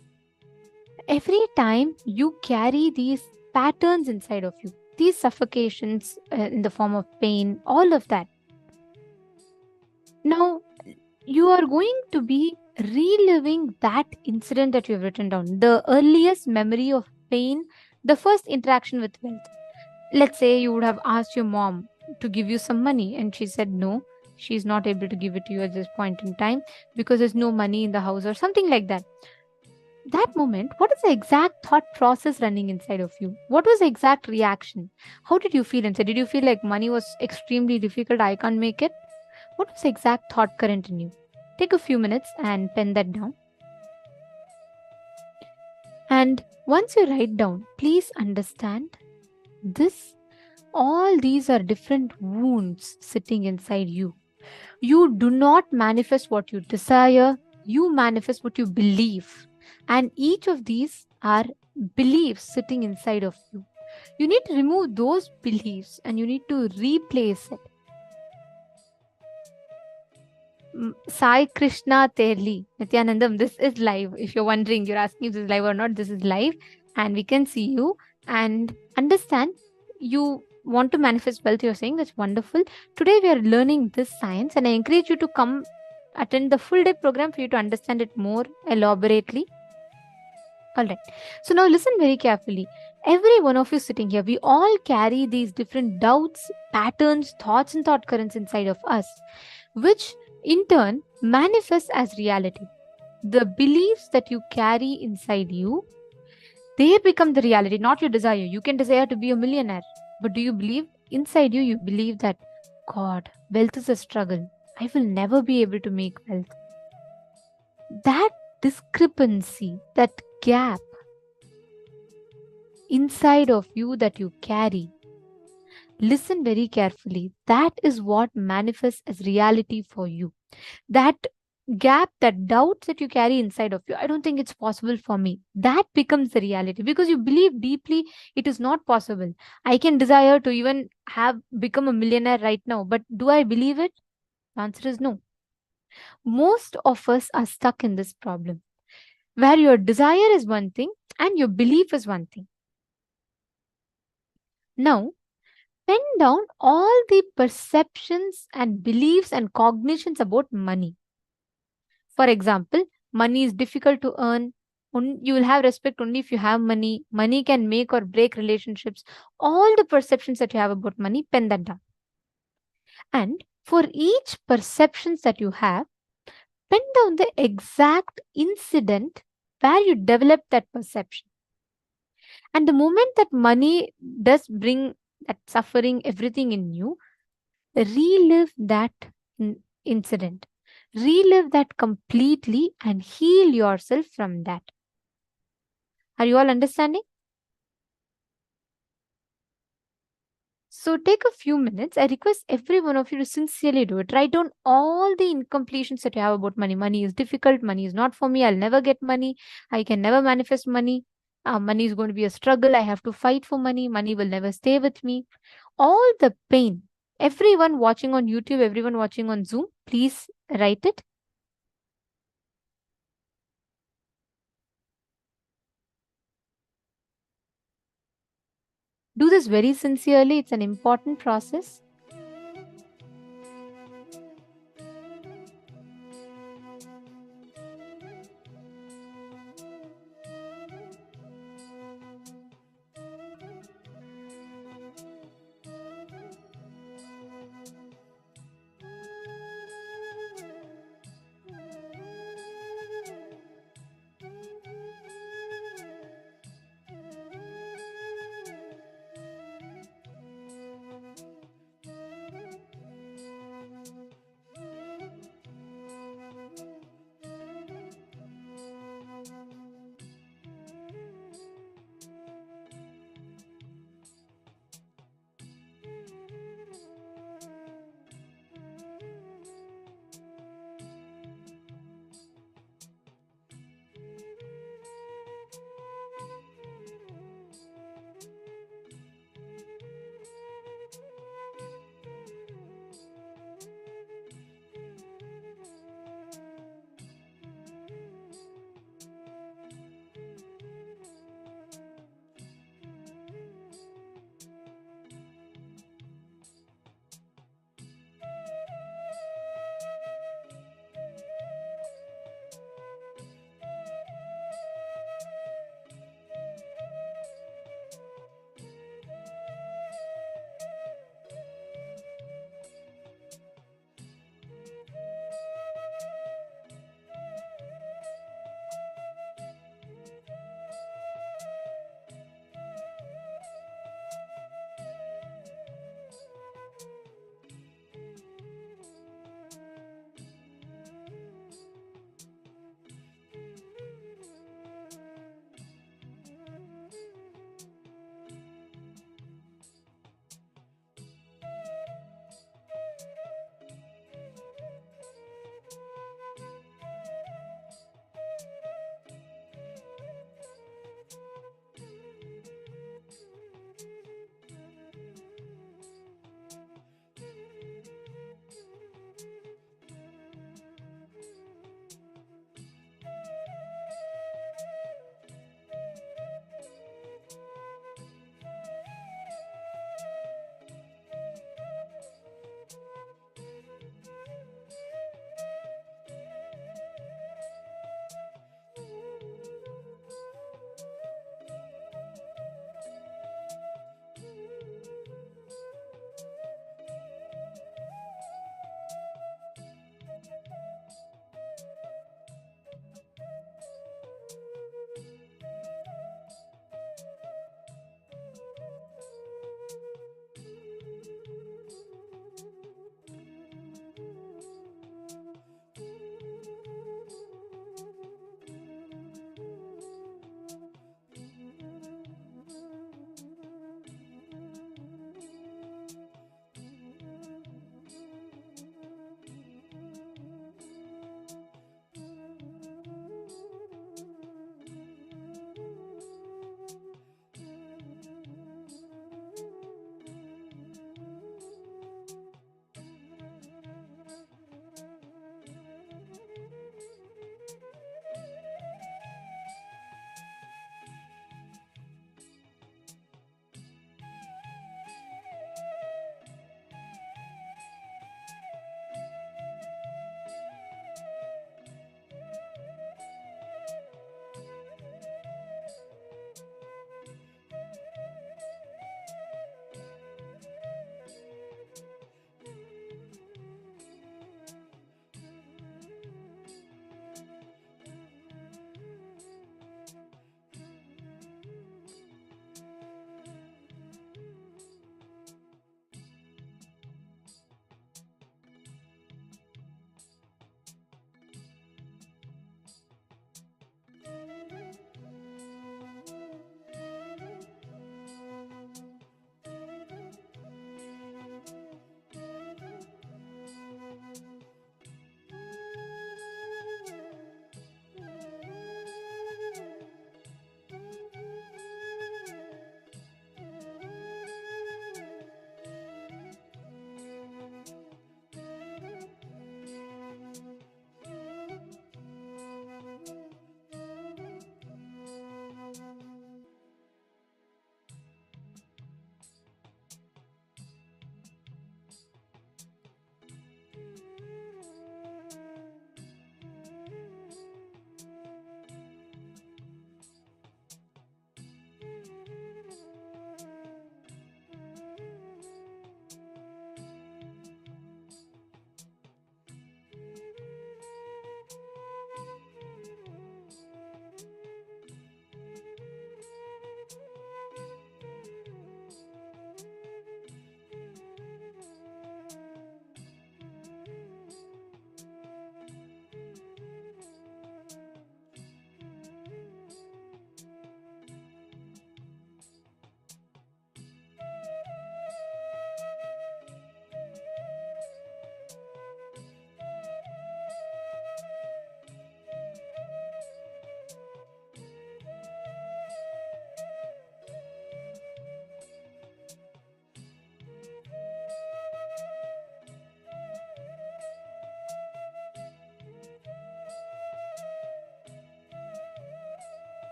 Every time you carry these patterns inside of you, these suffocations in the form of pain, all of that. Now, you are going to be reliving that incident that you have written down, the earliest memory of pain, the first interaction with wealth. Let's say you would have asked your mom to give you some money and she said no, she's not able to give it to you at this point in time because there's no money in the house or something like that. That moment, what is the exact thought process running inside of you? What was the exact reaction? How did you feel inside? Did you feel like money was extremely difficult, I can't make it? What was the exact thought current in you? Take a few minutes and pen that down. And once you write down, please understand this. All these are different wounds sitting inside you. You do not manifest what you desire, you manifest what you believe. And each of these are beliefs sitting inside of you. You need to remove those beliefs and you need to replace it. Sai Krishna Terli, Nithyanandam, this is live. If you're wondering, you're asking if this is live or not, this is live and we can see you and understand. You want to manifest wealth, you're saying, that's wonderful. Today we are learning this science and I encourage you to come attend the full day program for you to understand it more elaborately. All right. So now listen very carefully. Every one of you sitting here, we all carry these different doubts, patterns, thoughts and thought currents inside of us, which in turn manifest as reality. The beliefs that you carry inside you, they become the reality, not your desire. You can desire to be a millionaire, but do you believe inside you, you believe that, God, wealth is a struggle. I will never be able to make wealth. That discrepancy, that gap inside of you that you carry, listen very carefully. That is what manifests as reality for you. That gap, that doubts that you carry inside of you, I don't think it's possible for me. That becomes the reality because you believe deeply it is not possible. I can desire to even become a millionaire right now, but do I believe it? The answer is no. Most of us are stuck in this problem where your desire is one thing and your belief is one thing. Now, pen down all the perceptions and beliefs and cognitions about money. For example, money is difficult to earn. You will have respect only if you have money. Money can make or break relationships. All the perceptions that you have about money, pen that down. And for each perceptions that you have, pen down the exact incident where you develop that perception. And the moment that money does bring that suffering, everything in you, relive that incident. Relive that completely and heal yourself from that. Are you all understanding? So take a few minutes. I request every one of you to sincerely do it. Write down all the incompletions that you have about money. Money is difficult. Money is not for me. I'll never get money. I can never manifest money. Money is going to be a struggle. I have to fight for money. Money will never stay with me. All the pain. Everyone watching on YouTube, everyone watching on Zoom, please write it. Do this very sincerely. It's an important process.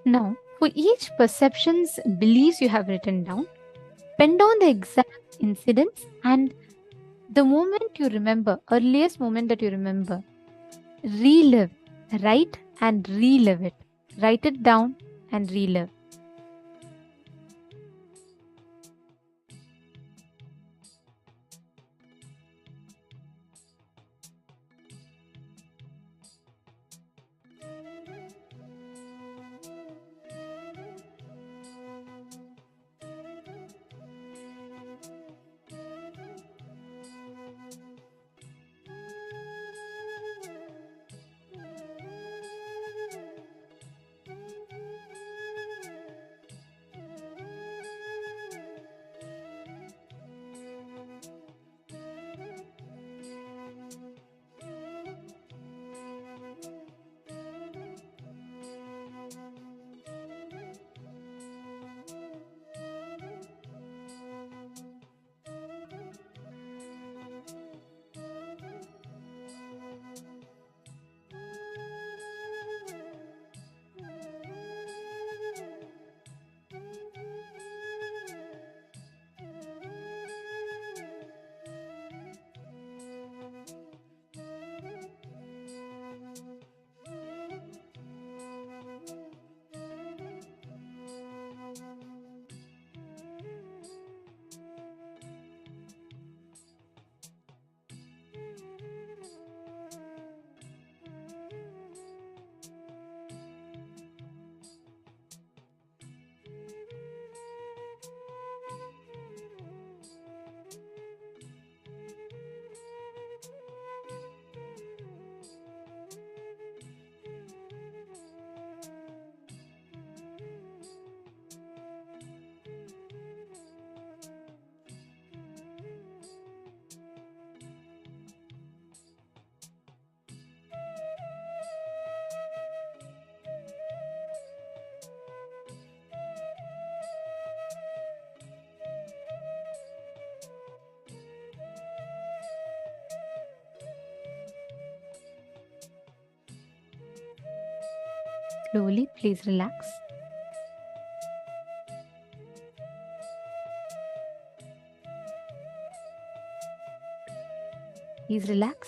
Now, for each perceptions, beliefs you have written down, pen down the exact incidents and the moment you remember, earliest moment that you remember, relive, write and relive it. Write it down and relive. Slowly, please relax. Please relax.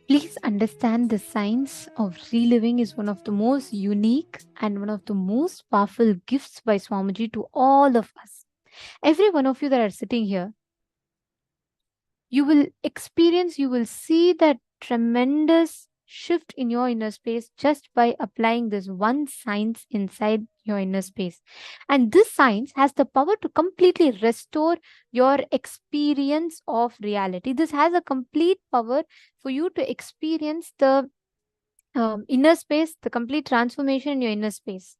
Please understand the science of reliving is one of the most unique and one of the most powerful gifts by Swamiji to all of us. Every one of you that are sitting here, you will experience, you will see that tremendous shift in your inner space just by applying this one science inside your inner space. And this science has the power to completely restore your experience of reality. This has a complete power for you to experience the inner space, the complete transformation in your inner space.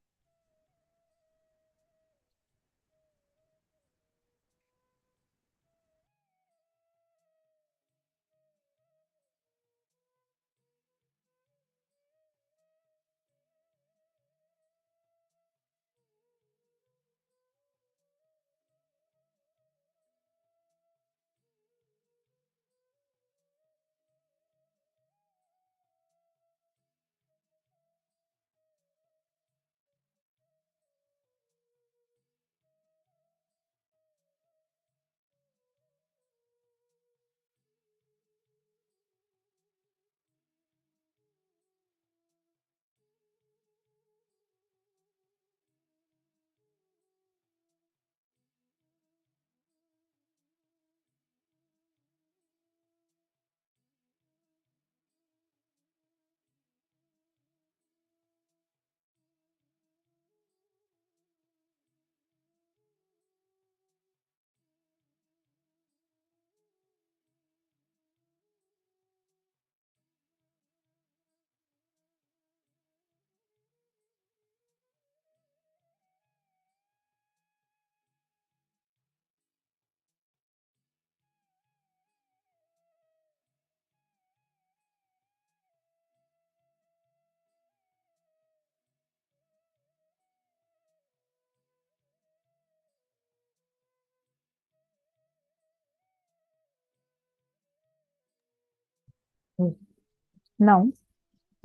Now,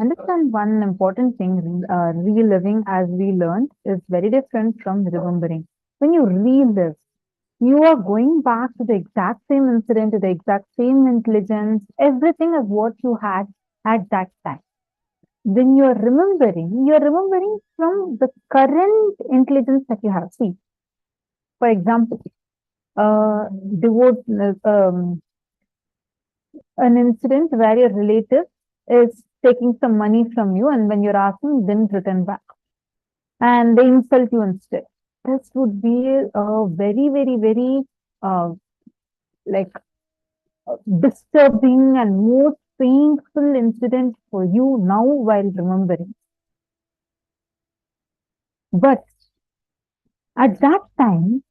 Understand one important thing, reliving, as we learned, is very different from remembering. When you relive, you are going back to the exact same incident, to the exact same intelligence, everything as what you had at that time. When you're remembering from the current intelligence that you have. See, for example, devote an incident where your relative is taking some money from you, and when you're asking, didn't return back, and they insult you instead. This would be a very, very, very like disturbing and most painful incident for you now while remembering. But at that time,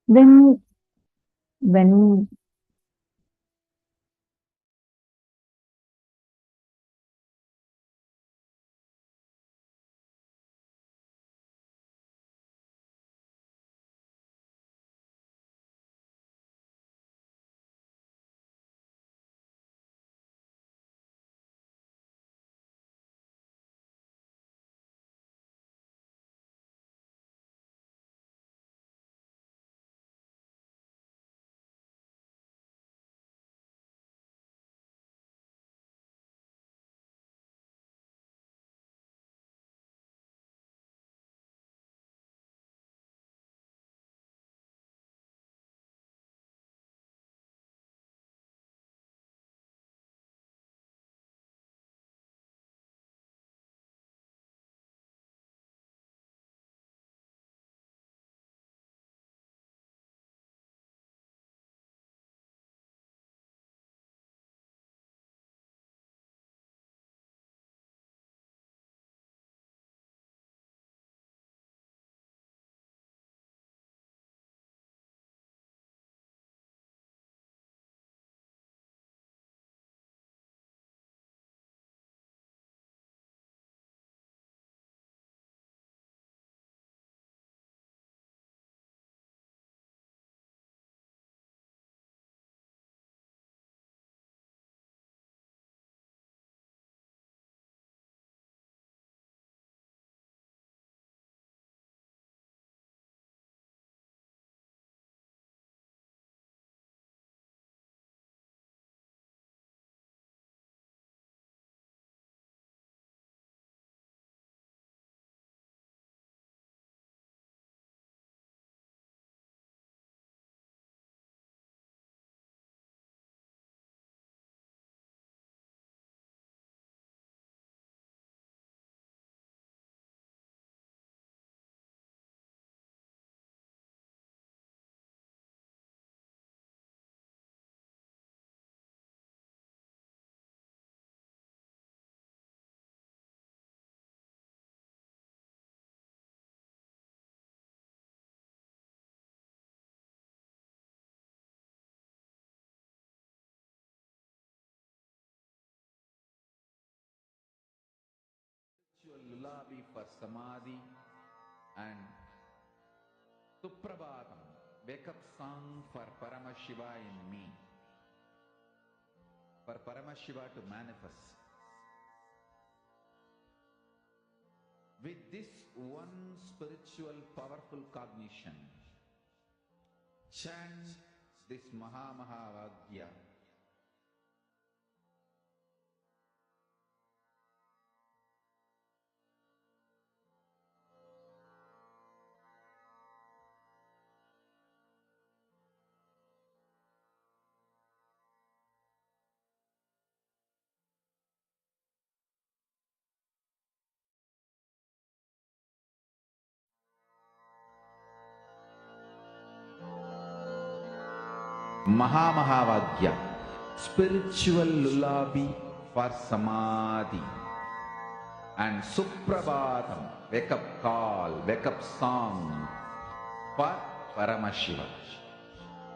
when lullaby for Samadhi and Suprabhatam, wake up song for Paramashiva in me, for Paramashiva to manifest. With this one spiritual powerful cognition, chant this Mahavagya. Mahavagya, spiritual lullaby for Samadhi, and Suprabhatam, wake up call, wake up song for Paramashiva,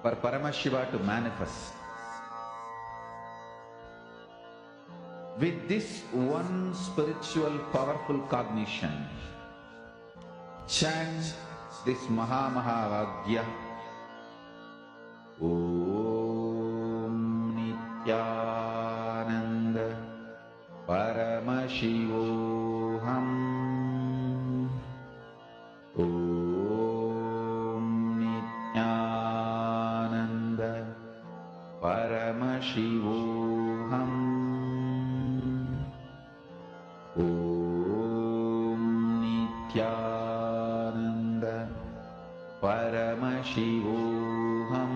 for Paramashiva to manifest. With this one spiritual powerful cognition, chant this Mahavagya. Om Nithyananda Paramashivoham Paramashivoham. Om Nithyananda Paramashivoham.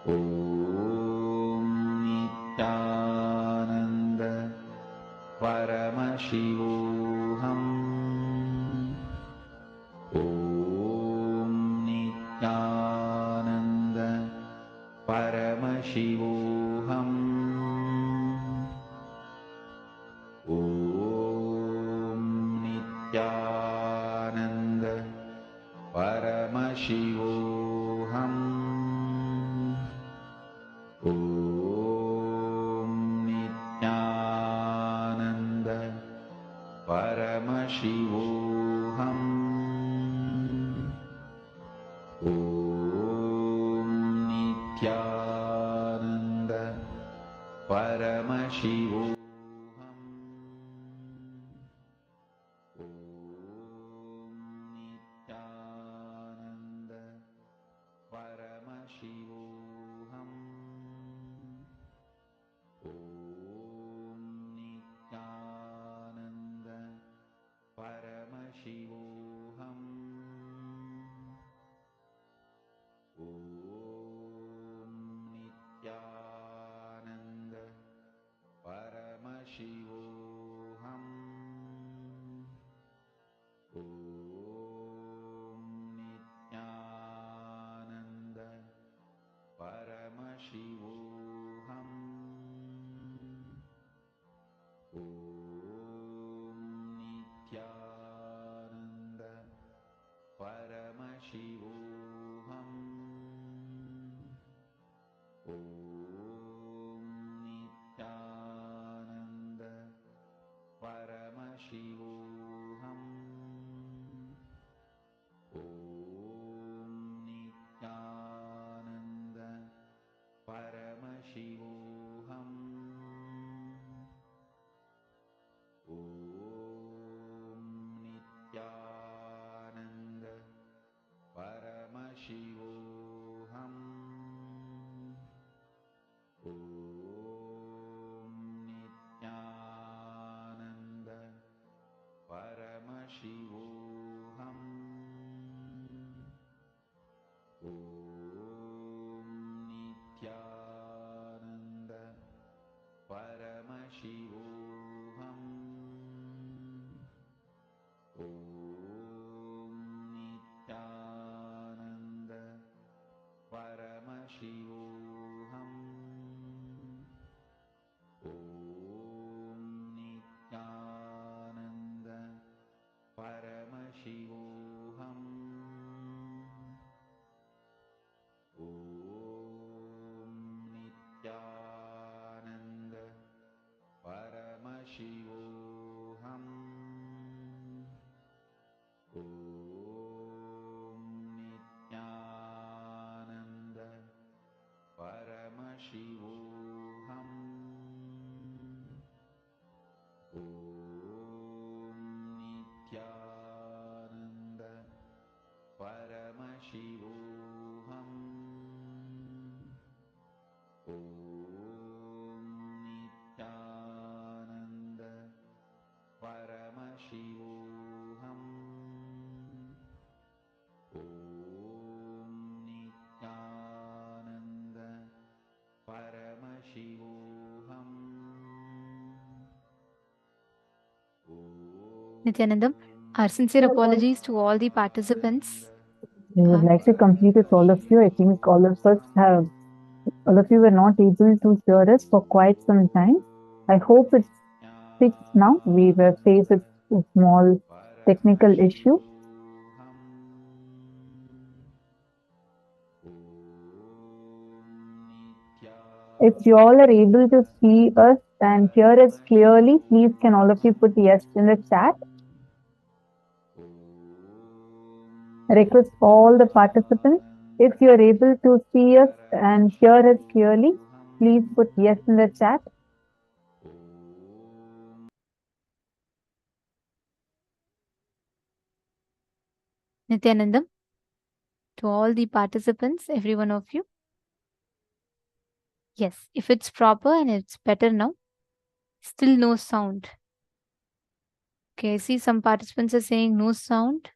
Om Nithyananda Paramashivoham. Om Nithyananda Paramashivoham. Om Nithyananda Paramashivoham. Om Nithyananda Paramashivoham. Om Nithyananda Paramashivoham. Nithyanandam, our sincere apologies to all the participants. We would like to complete with all of you. I think all of you were not able to hear us for quite some time. I hope it's fixed now. We were faced with a small technical issue. If you all are able to see us and hear us clearly, please can all of you put yes in the chat. I request all the participants, if you are able to see us and hear us clearly, please put yes in the chat. Nithyanandam, to all the participants, every one of you, Yes, if it's proper and it's better now, still no sound. Okay, I see some participants are saying no sound.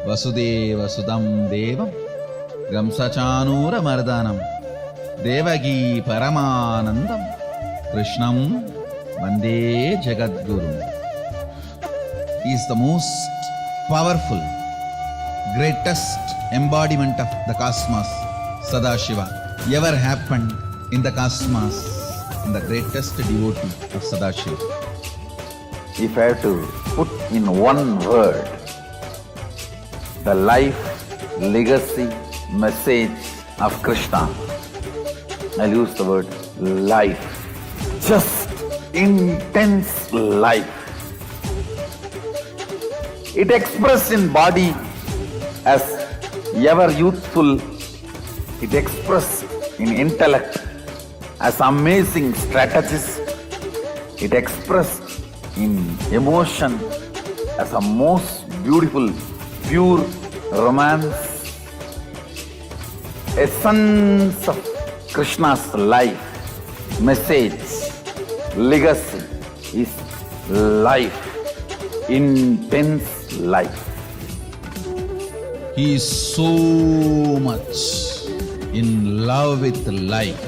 Vasudeva Sudam Devam Gamsachanura Mardanam Devagi Paramanandam Krishnam Vande Jagadguru. He is the most powerful, greatest embodiment of the cosmos, Sadashiva, ever happened in the cosmos, and the greatest devotee of Sadashiva. If I have to put in one word the life, legacy, message of Krishna, I'll use the word life. Just intense life. It expressed in body as ever youthful. It expressed in intellect as amazing strategist. It expressed in emotion as a most beautiful, pure romance. Essence of Krishna's life, message, legacy is life, intense life. He is so much in love with life,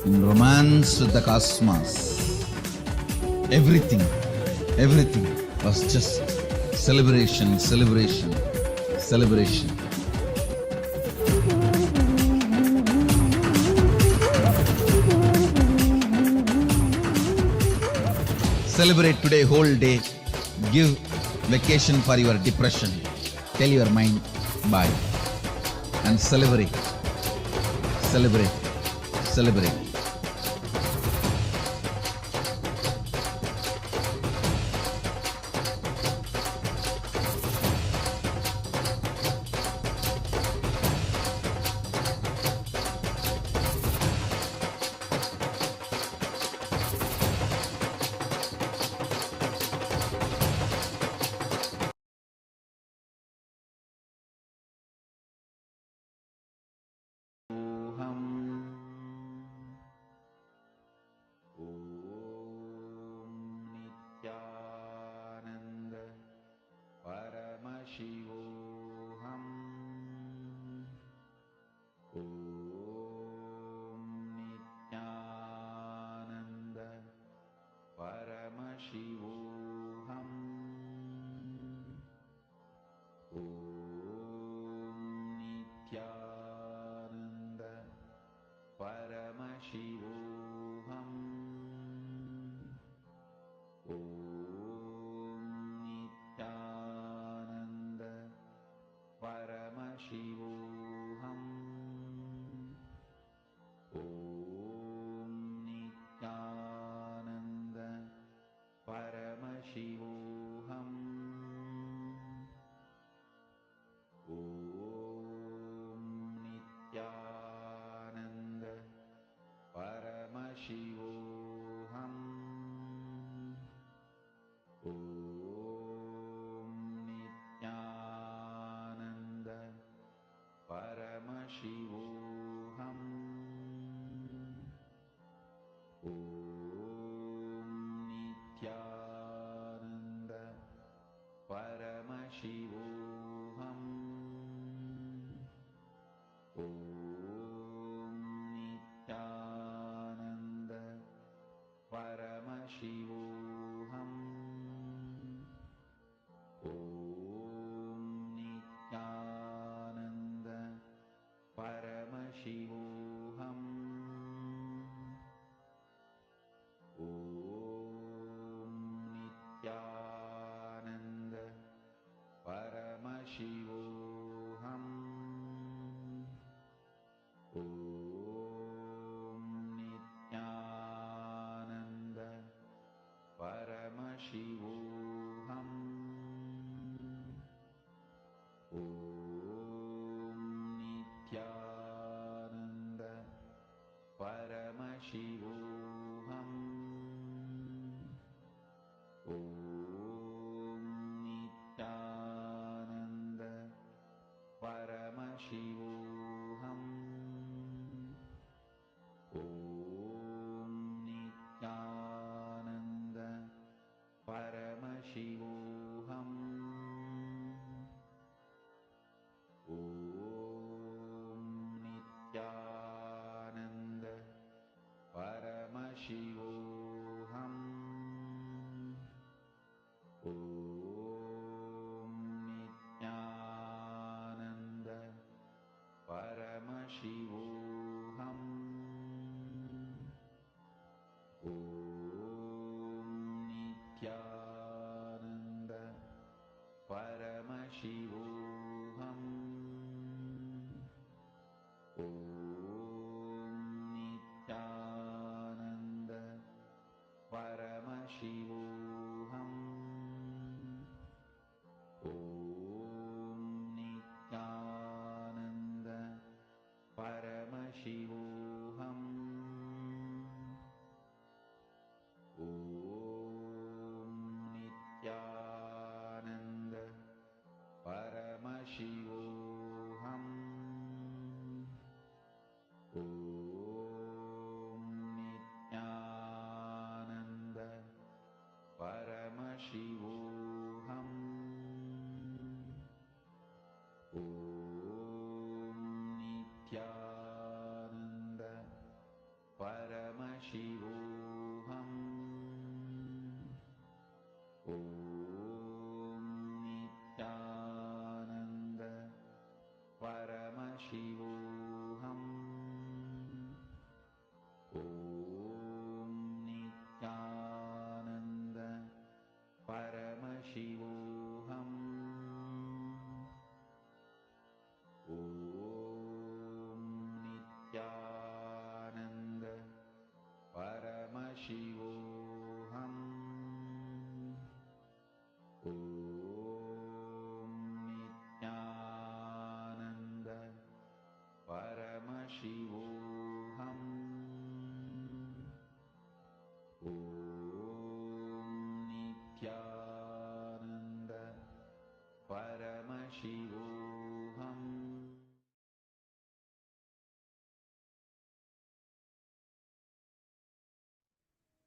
in romance with the cosmos. Everything was just celebration, celebration, celebration. Celebrate today whole day. Give vacation for your depression. Tell your mind bye. And celebrate. Celebrate. Celebrate. Nithyananda Paramashivoham. Nithyananda Paramashivoham. Nithyananda Paramashivoham. Nithyananda Paramashivoham. Paramashivoham. Om Nithyananda Paramashivoham. Om Nithyananda Paramashivoham. Om Nithyananda Paramashivoham. Om Nithyananda Paramashivoham. Om Nithyananda Paramashivoham. Om Nithyananda Paramashivoham. Om Nithyananda Paramashivoham. Om Nithyananda Paramashivoham. Om Nithyananda Paramashivoham. Om Nithyananda Paramashivoham. Om Nithyananda Paramashivoham. Om Nithyananda Paramashivoham. Om Nithyananda Paramashivoham. Om Nithyananda Paramashivoham. Om Nithyananda Paramashivoham. Om Nithyananda Paramashivoham. Om Nithyananda Paramashivoham.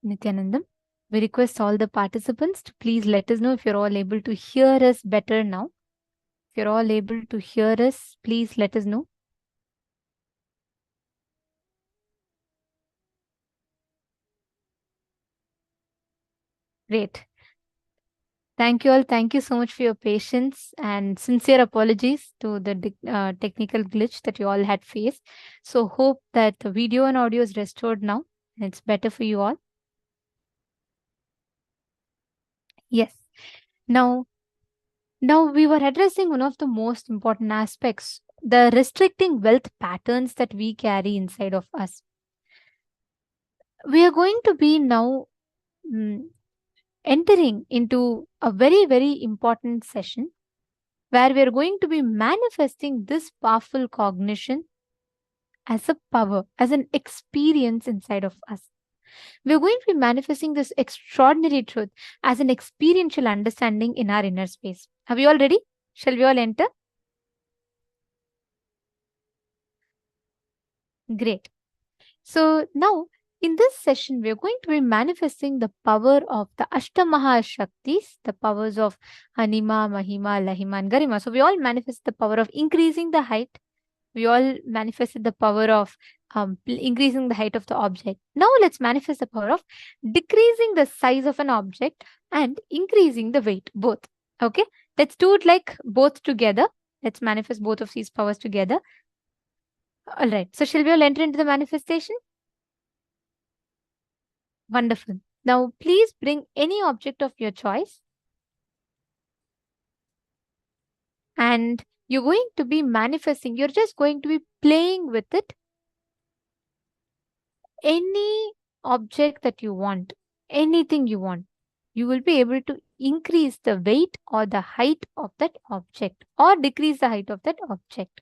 Nithyanandam, we request all the participants to please let us know if you're all able to hear us better now. If you're all able to hear us, please let us know. Great. Thank you all. Thank you so much for your patience and sincere apologies to the technical glitch that you all had faced. So hope that the video and audio is restored now and it's better for you all. Yes. Now we were addressing one of the most important aspects, the restricting wealth patterns that we carry inside of us. We are going to be now entering into a very, very important session where we are going to be manifesting this powerful cognition as a power, as an experience inside of us. We are going to be manifesting this extraordinary truth as an experiential understanding in our inner space. Are we all ready? Shall we all enter? Great. So now in this session, we are going to be manifesting the power of the Ashtamaha Shaktis, the powers of Anima, Mahima, Lahima, and Garima. So we all manifest the power of increasing the height. We all manifested the power of increasing the height of the object. Now let's manifest the power of decreasing the size of an object and increasing the weight, both. Okay, let's do it like both together. Let's manifest both of these powers together. All right, so shall we all enter into the manifestation? Wonderful. Now, please bring any object of your choice. And and you're going to be manifesting. You're just going to be playing with it. Any object that you want, anything you want, you will be able to increase the weight or the height of that object or decrease the height of that object.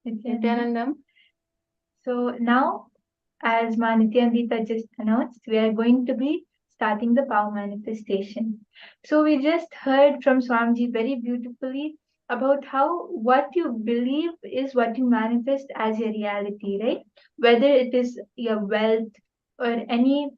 Nithyanandam. So now, as Ma Nityananda just announced, we are going to be starting the power manifestation. So we just heard from Swamiji very beautifully about how what you believe is what you manifest as your reality, right? Whether it is your wealth or any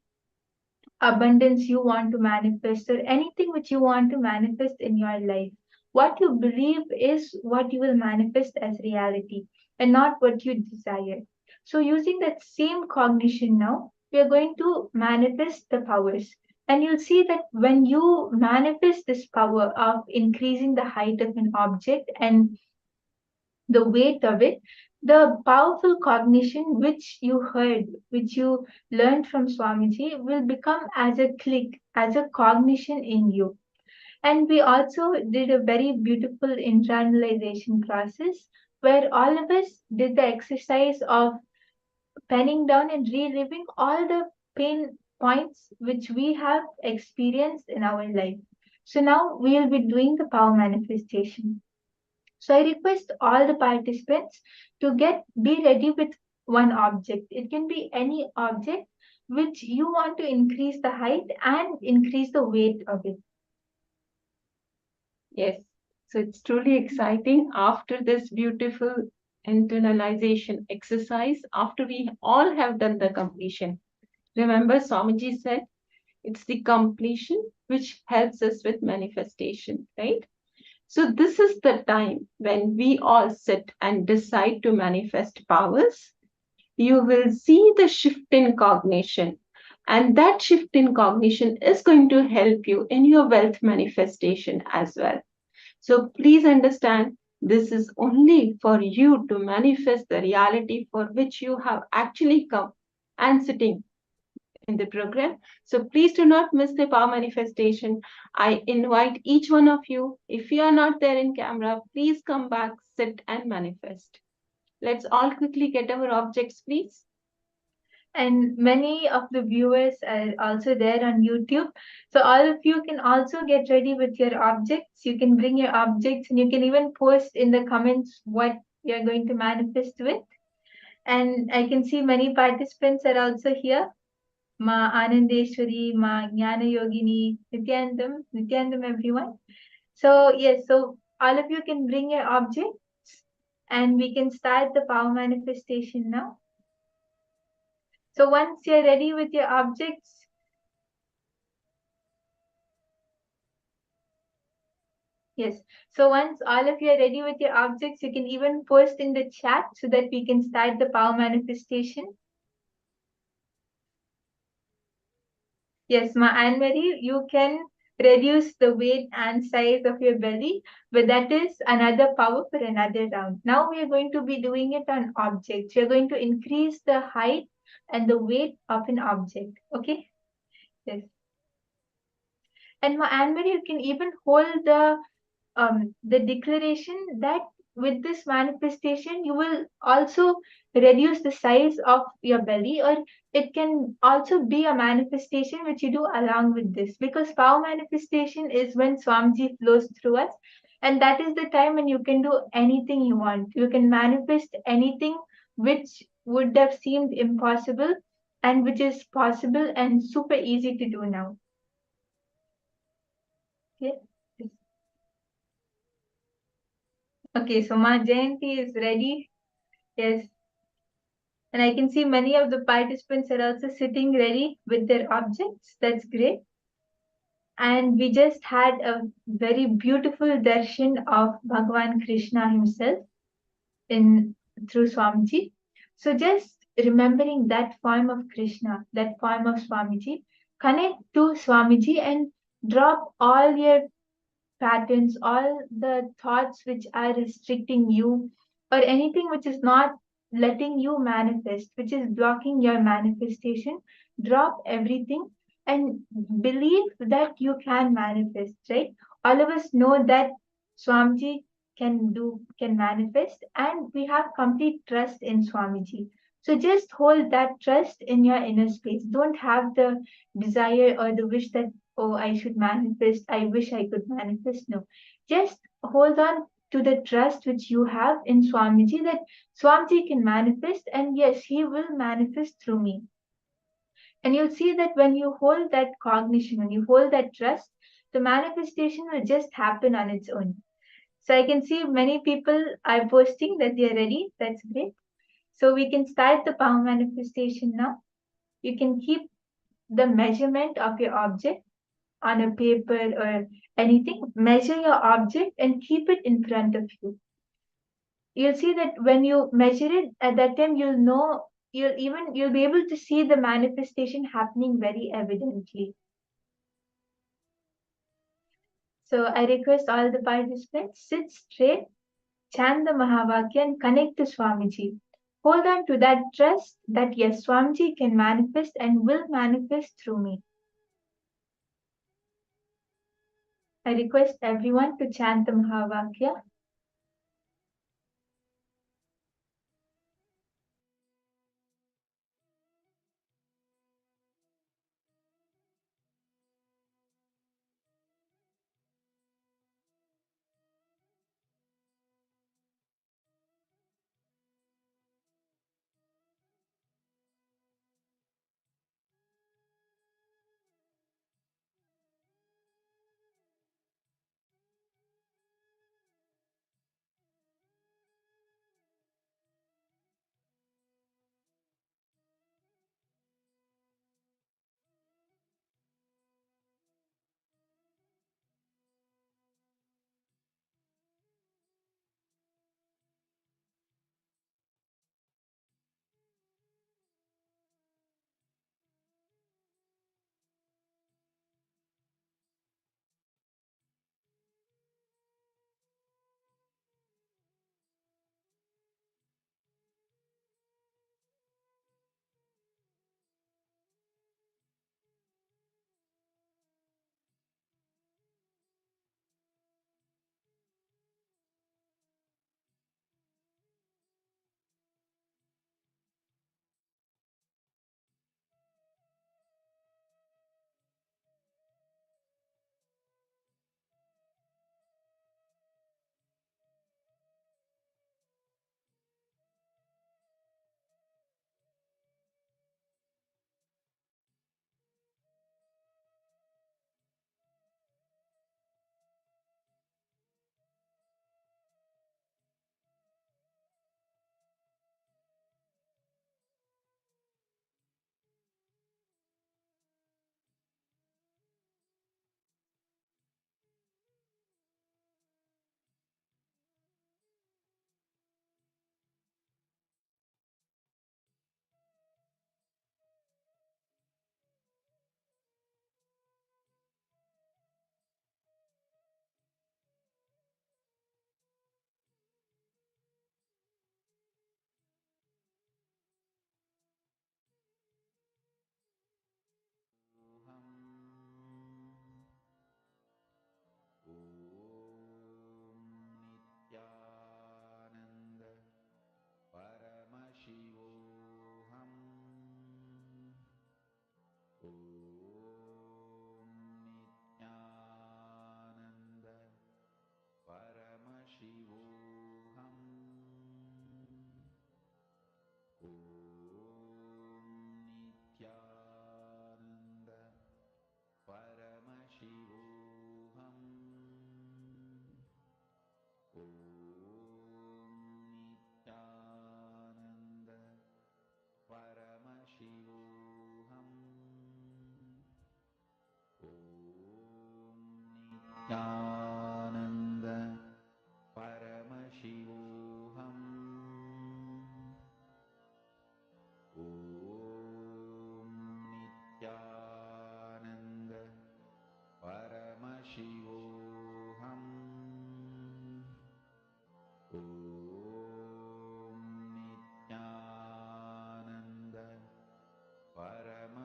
abundance you want to manifest or anything which you want to manifest in your life. What you believe is what you will manifest as reality and not what you desire. So, using that same cognition now, we are going to manifest the powers. And you'll see that when you manifest this power of increasing the height of an object and the weight of it, the powerful cognition which you heard, which you learned from Swamiji, will become as a click, as a cognition in you. And we also did a very beautiful internalization process where all of us did the exercise of penning down and reliving all the pain points which we have experienced in our life. So now we will be doing the power manifestation. So I request all the participants to be ready with one object. It can be any object which you want to increase the height and increase the weight of it. Yes, so it's truly exciting after this beautiful internalization exercise, after we all have done the completion. Remember, Swamiji said it's the completion which helps us with manifestation, right? So this is the time when we all sit and decide to manifest powers. You will see the shift in cognition, and that shift in cognition is going to help you in your wealth manifestation as well. So please understand, this is only for you to manifest the reality for which you have actually come and sitting in the program. So please do not miss the power manifestation. I invite each one of you, if you are not there in camera, please come back, sit and manifest. Let's all quickly get our objects, please. And many of the viewers are also there on YouTube. So all of you can also get ready with your objects. You can bring your objects and you can even post in the comments what you're going to manifest with. And I can see many participants are also here. Ma Anandeshwari, Ma Jnana Yogini, Nithyanandam everyone. So yes, so all of you can bring your objects and we can start the power manifestation now. So once you're ready with your objects, yes. So once all of you are ready with your objects, you can even post in the chat so that we can start the power manifestation. Yes, Ma Anne-Marie, you can reduce the weight and size of your belly, but that is another power for another round. Now we are going to be doing it on objects. We are going to increase the height and the weight of an object. Okay? Yes. And Ma Anne-Marie, you can even hold the declaration that with this manifestation, you will also reduce the size of your belly, or it can also be a manifestation which you do along with this, because power manifestation is when Swamiji flows through us, and that is the time when you can do anything you want. You can manifest anything which would have seemed impossible and which is possible and super easy to do now. Okay. Okay, so Ma Jayanti is ready. Yes. And I can see many of the participants are also sitting ready with their objects. That's great. And we just had a very beautiful darshan of Bhagavan Krishna himself in through Swamiji. So just remembering that form of Krishna, that form of Swamiji, connect to Swamiji and drop all your patterns, all the thoughts which are restricting you, or anything which is not letting you manifest, which is blocking your manifestation. Drop everything and believe that you can manifest, right? All of us know that Swamiji can manifest, and we have complete trust in Swamiji. So just hold that trust in your inner space. Don't have the desire or the wish that, oh, I should manifest, I wish I could manifest. No, just hold on to the trust which you have in Swamiji, that Swamiji can manifest, and yes, he will manifest through me. And you'll see that when you hold that cognition, when you hold that trust, the manifestation will just happen on its own. So I can see many people are posting that they are ready. That's great. So we can start the power manifestation now. You can keep the measurement of your object on a paper or anything. Measure your object and keep it in front of you. You'll see that when you measure it, at that time you'll know, you'll be able to see the manifestation happening very evidently. So I request all the participants, sit straight, chant the Mahavakya and connect to Swamiji. Hold on to that trust that yes, Swamiji can manifest and will manifest through me. I request everyone to chant the Mahavakya.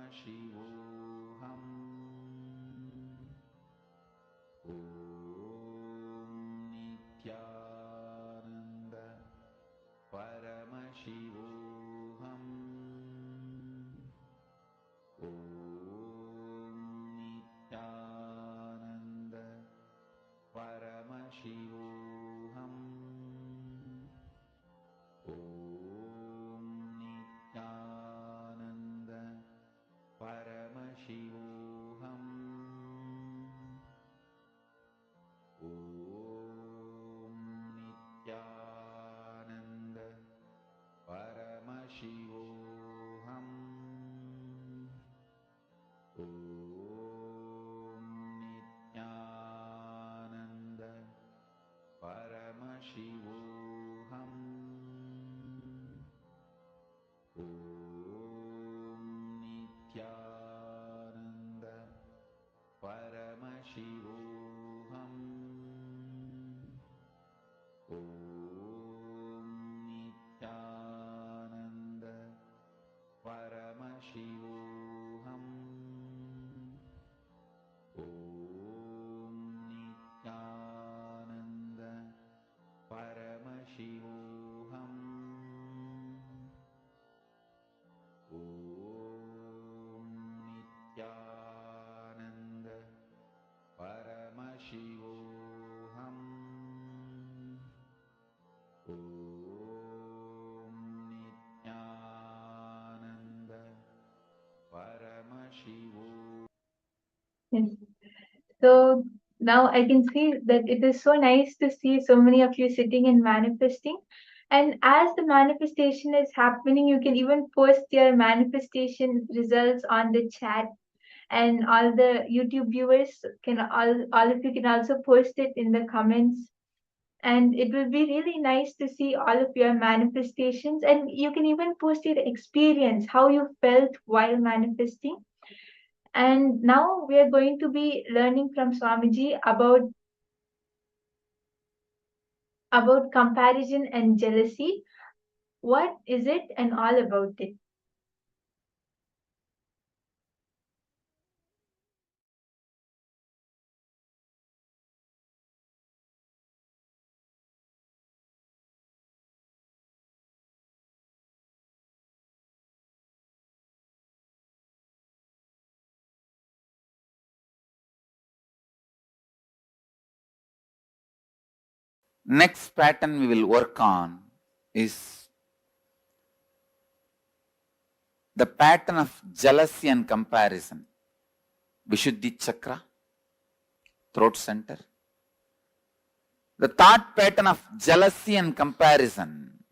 Paramashivoham. Om Nithyananda Paramashivoham. Om Nithyananda Paramashivoham. Om Nithyananda Paramashivoham. Om Nithyananda Paramashivoham. Om Nithyananda Paramashivoham. Om Nithyananda Paramashivoham. Om Nithyananda Paramashivoham. Om Nithyananda Paramashivoham. Om Nithyananda Paramashivoham. Om Nithyananda Paramashivoham. Yes. So now I can see that it is so nice to see so many of you sitting and manifesting. And as the manifestation is happening, you can even post your manifestation results on the chat. And all the YouTube viewers can all of you can also post it in the comments. And it will be really nice to see all of your manifestations. And you can even post your experience, how you felt while manifesting. And now we are going to be learning from Swamiji about comparison and jealousy. What is it and all about it? Next pattern we will work on is the pattern of jealousy and comparison. Vishuddhi chakra, throat center. The thought pattern of jealousy and comparison.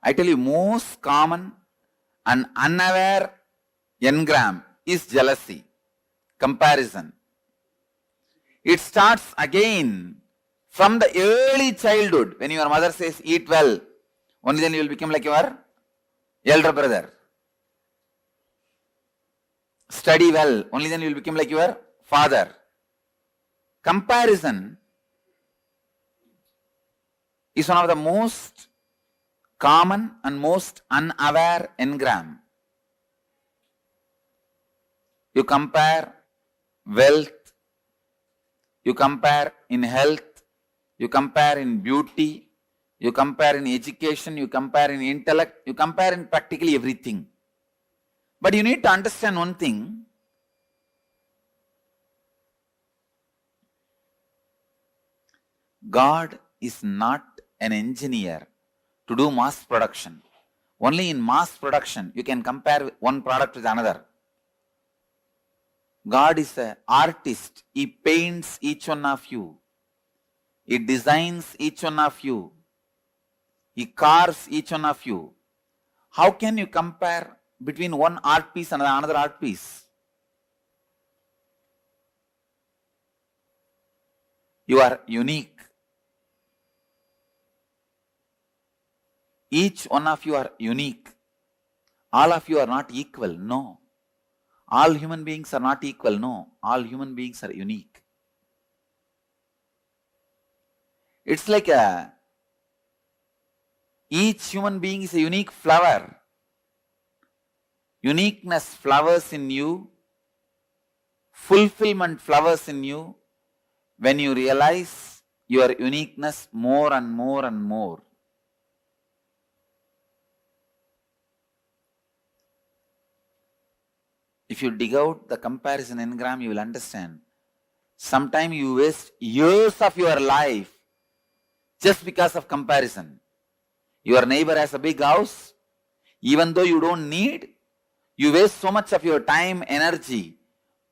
I tell you, most common and unaware engram is jealousy, comparison. It starts again from the early childhood. When your mother says, eat well, only then you will become like your elder brother. Study well, only then you will become like your father. Comparison is one of the most common and most unaware engram. You compare wealth, you compare in health, you compare in beauty, you compare in education, you compare in intellect, you compare in practically everything. But you need to understand one thing. God is not an engineer to do mass production. Only in mass production you can compare one product with another. God is an artist. He paints each one of you. He designs each one of you. He carves each one of you. How can you compare between one art piece and another art piece? You are unique. Each one of you are unique. All of you are not equal. No. All human beings are not equal. No. All human beings are unique. It's like a Each human being is a unique flower. Uniqueness flowers in you. Fulfillment flowers in you when you realize your uniqueness more and more and more. If you dig out the comparison engram, you will understand. Sometimes you waste years of your life just because of comparison. Your neighbor has a big house. Even though you don't need, you waste so much of your time, energy,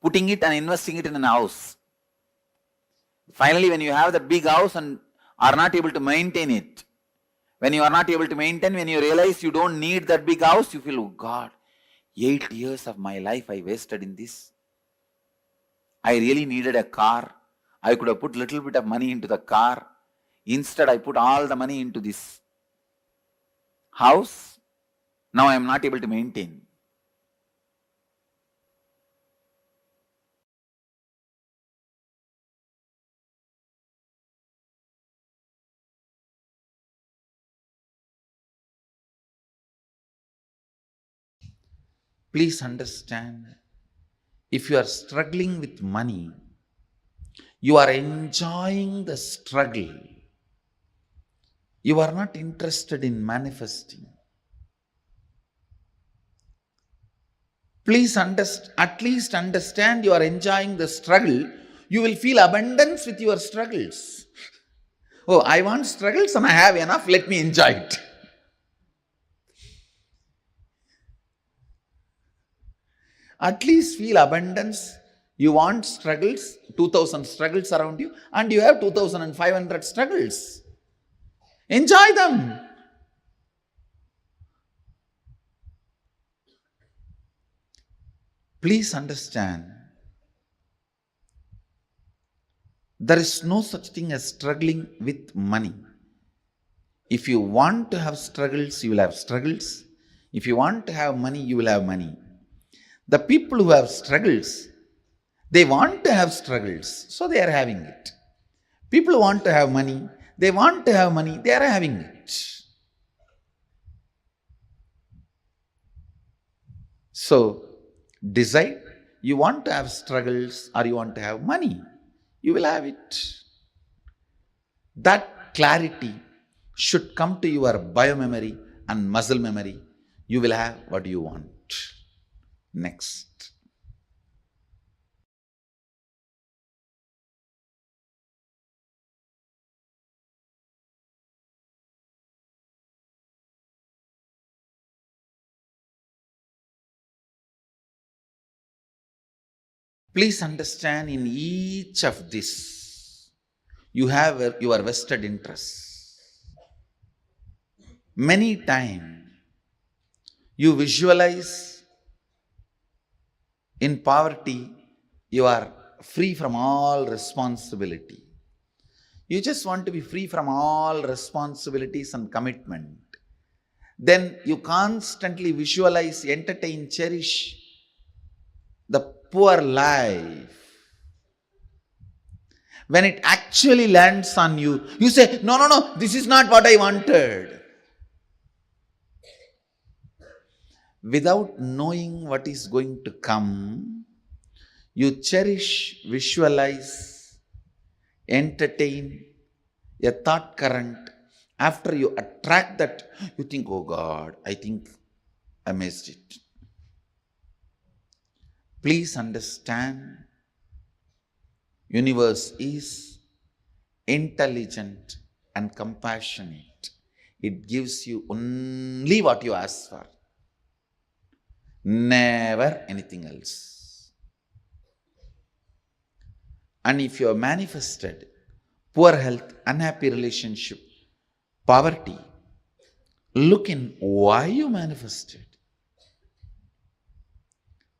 putting it and investing it in a house. Finally, when you have that big house and are not able to maintain it, when you are not able to maintain, when you realize you don't need that big house, you feel, oh God, 8 years of my life I wasted in this. I really needed a car. I could have put little bit of money into the car. Instead, I put all the money into this house. Now I am not able to maintain. Please understand, if you are struggling with money, you are enjoying the struggle. You are not interested in manifesting. Please at least understand you are enjoying the struggle. You will feel abundance with your struggles. Oh, I want struggles and I have enough, let me enjoy it. At least feel abundance. You want struggles, 2000 struggles around you, and you have 2500 struggles. Enjoy them. Please understand, there is no such thing as struggling with money. If you want to have struggles, you will have struggles. If you want to have money, you will have money. The people who have struggles, they want to have struggles, so they are having it. People who want to have money, they want to have money, they are having it. So, decide, you want to have struggles or you want to have money, you will have it. That clarity should come to your biomemory and muscle memory. You will have what you want. Next. Please understand, in each of this, you have your vested interests. Many times, you visualize in poverty, you are free from all responsibility. You just want to be free from all responsibilities and commitment. Then you constantly visualize, entertain, cherish the poor life. When it actually lands on you, you say, no, this is not what I wanted. Without knowing what is going to come, you cherish, visualize, entertain a thought current. After you attract that, you think, oh God, I think I missed it. Please understand, universe is intelligent and compassionate. It gives you only what you ask for. Never anything else. And if you have manifested poor health, unhappy relationship, poverty, look in why you manifested.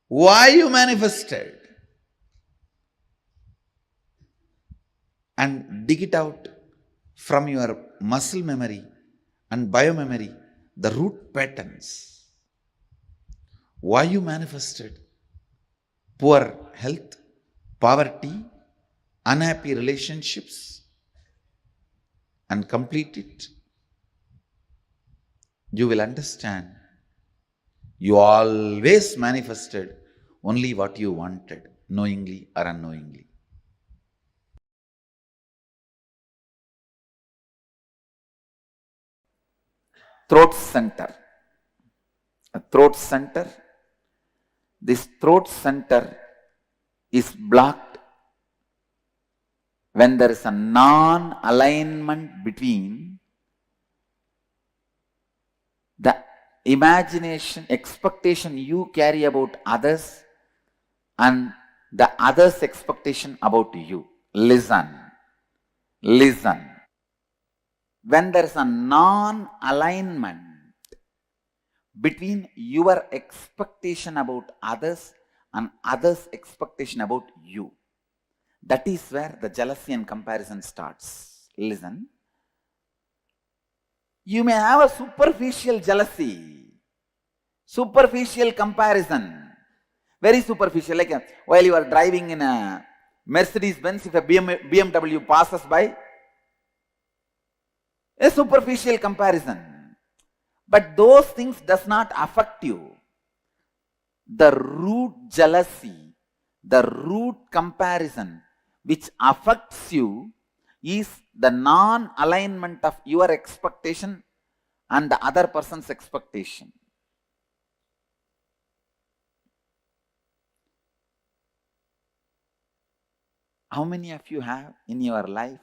Why you manifested. And dig it out from your muscle memory and biomemory, the root patterns. Why you manifested poor health, poverty, unhappy relationships, and complete it. you will understand you always manifested only what you wanted, knowingly or unknowingly. Throat center. A throat center. This throat center is blocked when there is a non-alignment between the imagination, expectation you carry about others and the others' expectation about you. Listen. Listen. When there is a non-alignment between your expectation about others and others' expectation about you, that is where the jealousy and comparison starts. Listen. You may have a superficial jealousy, superficial comparison, very superficial. Like while you are driving in a Mercedes-Benz, if a BMW passes by, a superficial comparison. But those things does not affect you. The root jealousy, the root comparison which affects you is the non-alignment of your expectation and the other person's expectation. How many of you have in your life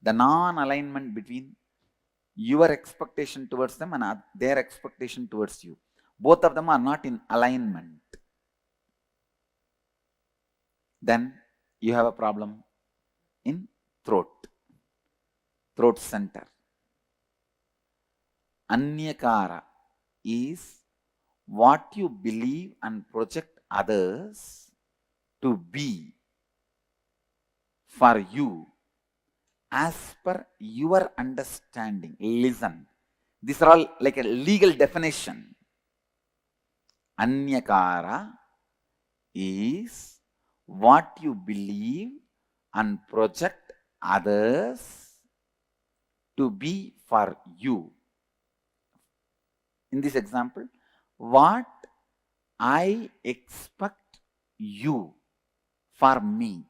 the non-alignment between your expectation towards them and their expectation towards you? Both of them are not in alignment. Then you have a problem in throat center. Anyakara is what you believe and project others to be for you as per your understanding. Listen. These are all like a legal definition. Anyakara is what you believe and project others to be for you. In this example, what I expect you for me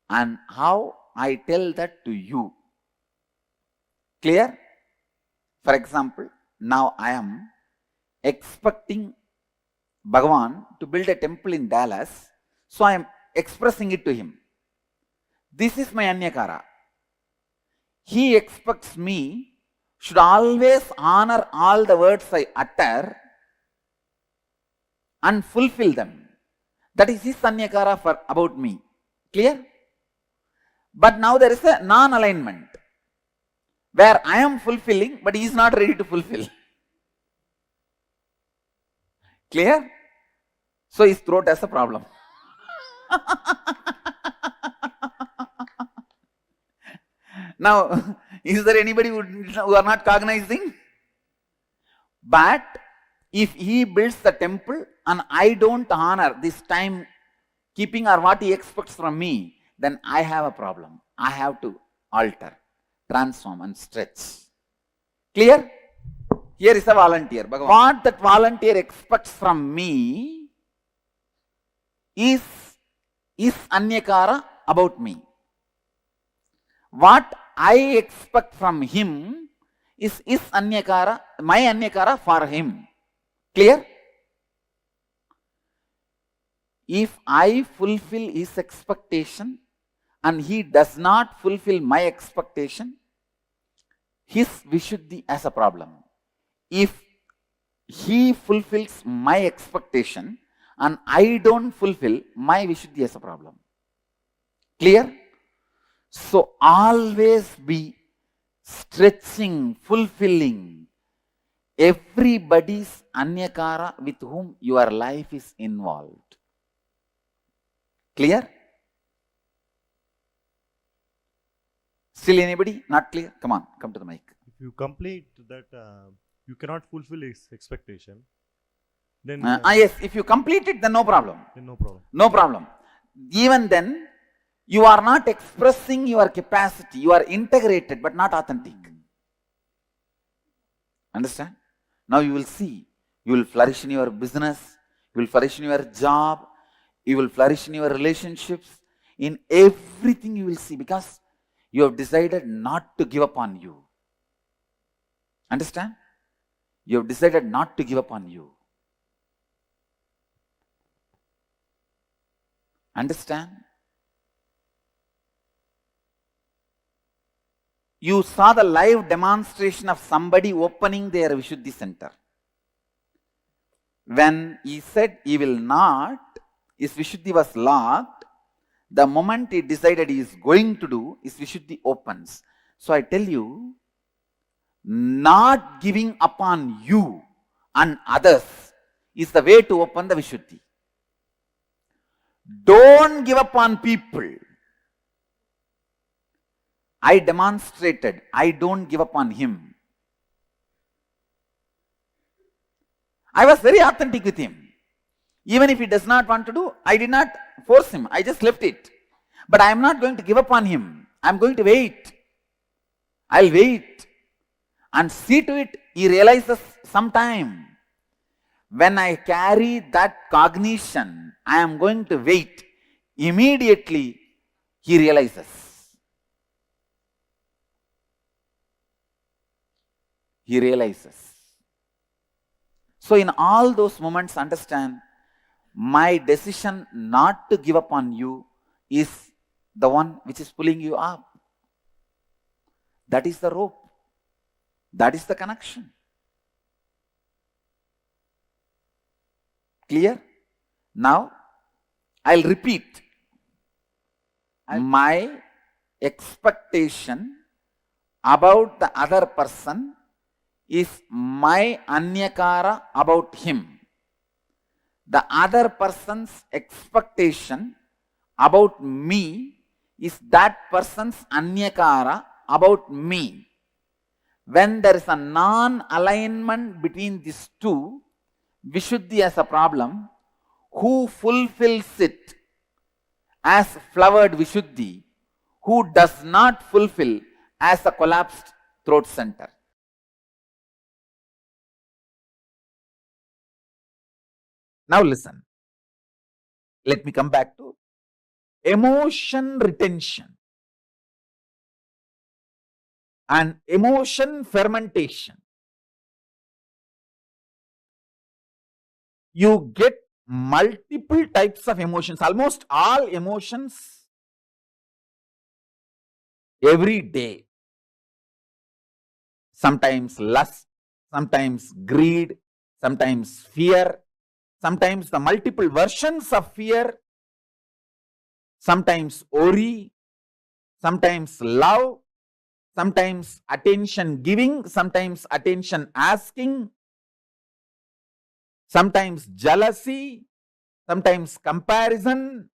and how I tell that to you. Clear? For example, now I am expecting Bhagavan to build a temple in Dallas, so I am expressing it to him. This is my Anyakara. He expects me should always honor all the words I utter and fulfill them. That is his Anyakara for about me. Clear? But now there is a non-alignment where I am fulfilling but he is not ready to fulfill. Clear? So his throat has a problem. Now, is there anybody who are not cognizing? But if he builds the temple and I don't honor this time keeping or what he expects from me, then I have a problem. I have to alter, transform and stretch. Clear? Here is a volunteer. Bhagavan. What that volunteer expects from me is Anyakara about me. What I expect from him is Anyakara, my Anyakara for him. Clear? If I fulfill his expectation and he does not fulfill my expectation, his Vishuddhi has a problem. If he fulfills my expectation and I don't fulfill, my Vishuddhi has a problem. Clear? So always be stretching, fulfilling everybody's Anyakara with whom your life is involved. Clear? Still anybody not clear? Come on, come to the mic. If you complete that, you cannot fulfill his expectation. Then yes, if you complete it, then no problem. Then no problem. No problem. Even then, you are not expressing your capacity. You are integrated but not authentic. Understand? Now you will see, you will flourish in your business, you will flourish in your job, you will flourish in your relationships, in everything you will see, because you have decided not to give up on you. Understand? You have decided not to give up on you. Understand? You saw the live demonstration of somebody opening their Vishuddhi center. When he said he will not, his Vishuddhi was locked. The moment he decided he is going to do, his Vishuddhi opens. So I tell you, not giving upon you and others is the way to open the Vishuddhi. Don't give up on people. I demonstrated, I don't give up on him. I was very authentic with him. Even if he does not want to do, I did not force him. I just left it. But I am not going to give up on him. I am going to wait. I'll wait and see to it he realizes sometime. When I carry that cognition, I am going to wait. Immediately he realizes. He realizes. So in all those moments, understand, my decision not to give up on you is the one which is pulling you up. That is the rope. That is the connection. Clear? Now, I'll repeat. My expectation about the other person is my anyakara about him. The other person's expectation about me is that person's anyakara about me. When there is a non-alignment between these two, Vishuddhi has a problem. Who fulfills it as flowered Vishuddhi? Who does not fulfill as a collapsed throat center? Now listen. Let me come back to emotion retention and emotion fermentation. You get multiple types of emotions, almost all emotions every day. Sometimes lust, sometimes greed, sometimes fear, sometimes the multiple versions of fear, sometimes worry, sometimes love, sometimes attention giving, sometimes attention asking, sometimes jealousy, sometimes comparison,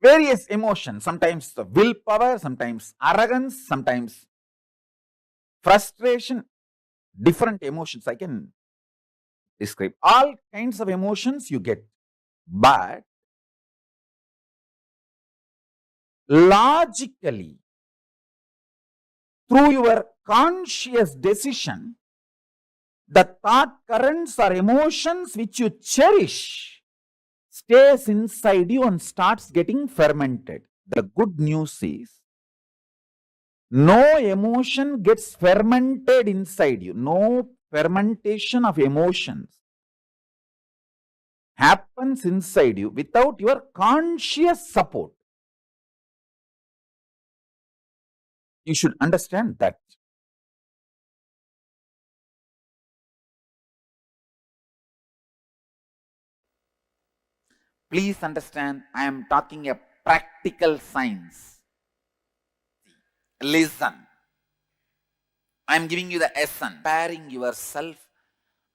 various emotions, sometimes the willpower, sometimes arrogance, sometimes frustration, different emotions I can describe. All kinds of emotions you get. But logically, through your conscious decision, the thought currents or emotions which you cherish stays inside you and starts getting fermented. The good news is, no emotion gets fermented inside you. No fermentation of emotions happens inside you without your conscious support. You should understand that. Please understand, I am talking a practical science. Listen. I am giving you the essence. Comparing yourself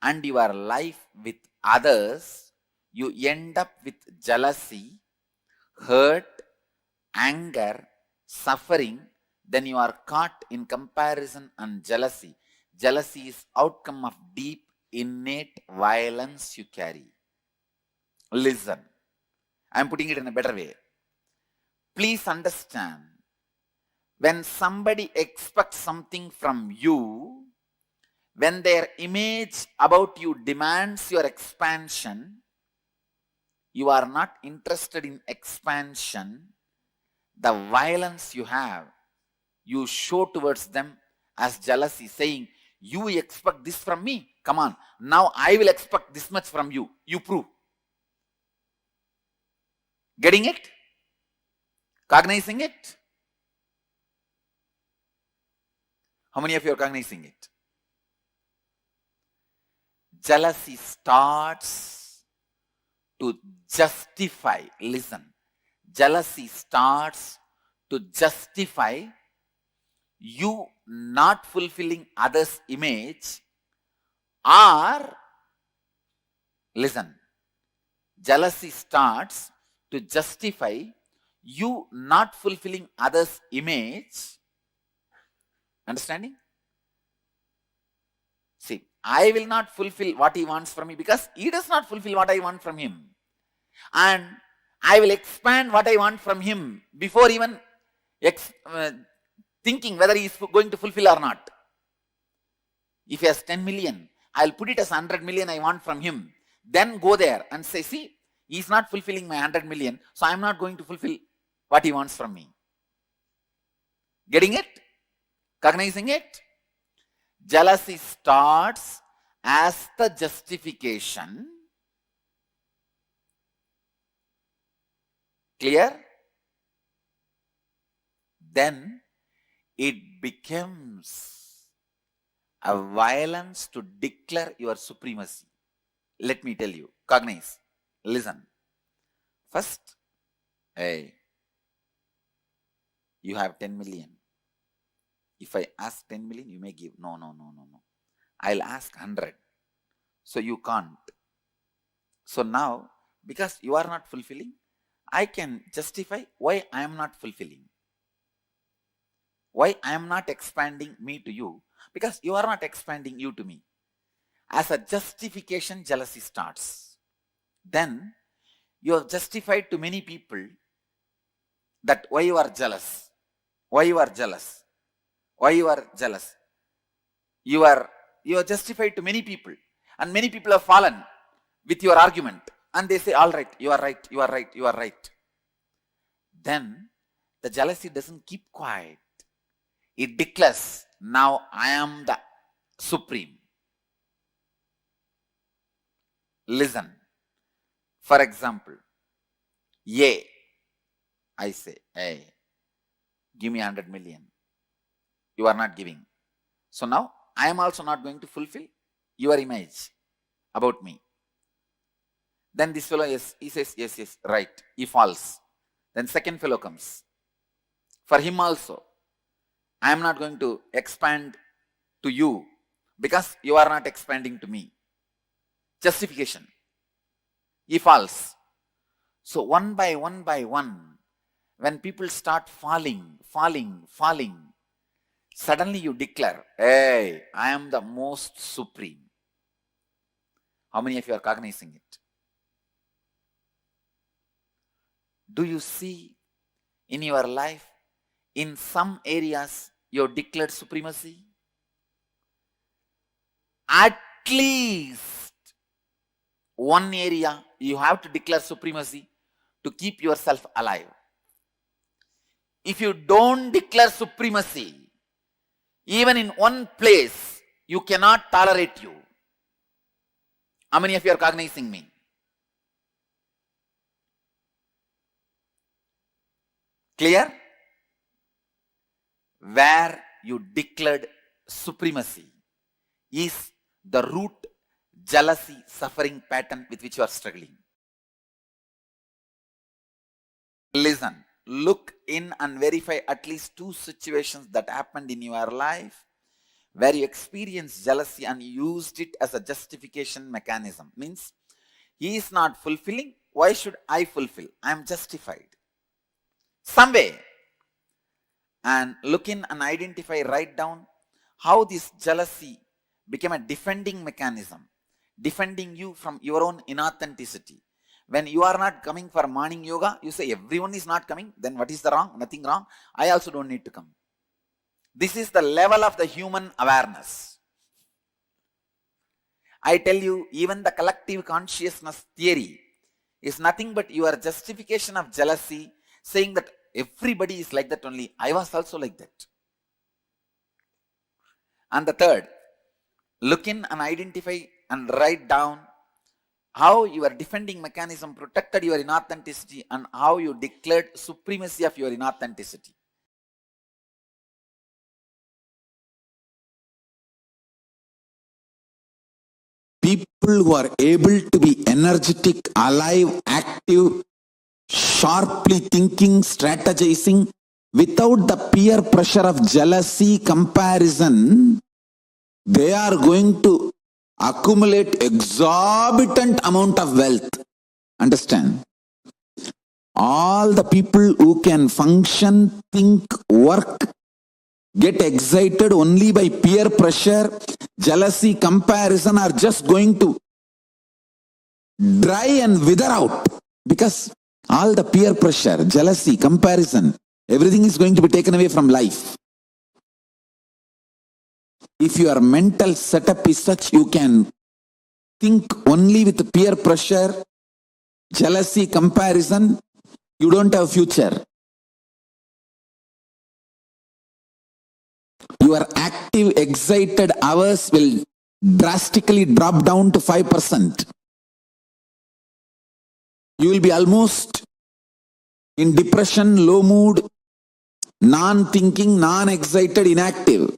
and your life with others, you end up with jealousy, hurt, anger, suffering. Then you are caught in comparison and jealousy. Jealousy is outcome of deep, innate violence you carry. Listen. I am putting it in a better way. Please understand, When somebody expects something from you, when their image about you demands your expansion, you are not interested in expansion. The violence you have, you show towards them as jealousy, saying, you expect this from me. Come on, now I will expect this much from you. You prove. Getting it? Cognizing it? How many of you are cognizing it? Jealousy starts to justify. Listen. Jealousy starts to justify you not fulfilling others' image, or, listen, jealousy starts to justify you not fulfilling others' image. Understanding? See, I will not fulfill what he wants from me because he does not fulfill what I want from him. And I will expand what I want from him before even thinking whether he is going to fulfill or not. If he has 10 million, I will put it as 100 million I want from him. Then go there and say, see, he is not fulfilling my 100 million, so I am not going to fulfill what he wants from me. Getting it? Cognizing it? Jealousy starts as the justification. Clear? Then it becomes a violence to declare your supremacy. Let me tell you, cognize, listen. First, hey, you have 10 million. If I ask 10 million, you may give. No. I'll ask 100. So you can't. So now, because you are not fulfilling, I can justify why I am not fulfilling. Why I am not expanding me to you? Because you are not expanding you to me. As a justification, jealousy starts. Then you have justified to many people that why you are jealous. Why you are jealous. Why you are jealous? You are justified to many people, and many people have fallen with your argument, and they say, all right, you are right, you are right, you are right. Then the jealousy doesn't keep quiet. It declares, now I am the supreme. Listen. For example, I say, hey, give me 100 million. You are not giving. So now I am also not going to fulfill your image about me. Then this fellow, he says, yes, right. He falls. Then second fellow comes. For him also, I am not going to expand to you because you are not expanding to me. Justification. He falls. So one by one, when people start falling, suddenly you declare, hey, I am the most supreme. How many of you are cognizing it? Do you see in your life, in some areas, you have declared supremacy? At least one area you have to declare supremacy to keep yourself alive. If you don't declare supremacy, even in one place, you cannot tolerate you. How many of you are cognizing me? Clear? Where you declared supremacy is the root jealousy suffering pattern with which you are struggling. Listen, look in and verify at least 2 situations that happened in your life where you experienced jealousy and used it as a justification mechanism. Means, he is not fulfilling, why should I fulfill? I am justified. Some way. And look in and identify, write down how this jealousy became a defending mechanism, defending you from your own inauthenticity. When you are not coming for morning yoga, you say everyone is not coming, then what is the wrong? Nothing wrong. I also don't need to come. This is the level of the human awareness. I tell you, even the collective consciousness theory is nothing but your justification of jealousy, saying that everybody is like that only. I was also like that. And the third, look in and identify and write down how your defending mechanism protected your inauthenticity and how you declared supremacy of your inauthenticity. People who are able to be energetic, alive, active, sharply thinking, strategizing, without the peer pressure of jealousy, comparison, they are going to accumulate exorbitant amount of wealth. Understand? All the people who can function, think, work, get excited only by peer pressure, jealousy, comparison are just going to dry and wither out, because all the peer pressure, jealousy, comparison, everything is going to be taken away from life. If your mental setup is such, you can think only with peer pressure, jealousy, comparison, you don't have future. Your active, excited hours will drastically drop down to 5%. You will be almost in depression, low mood, non-thinking, non-excited, inactive.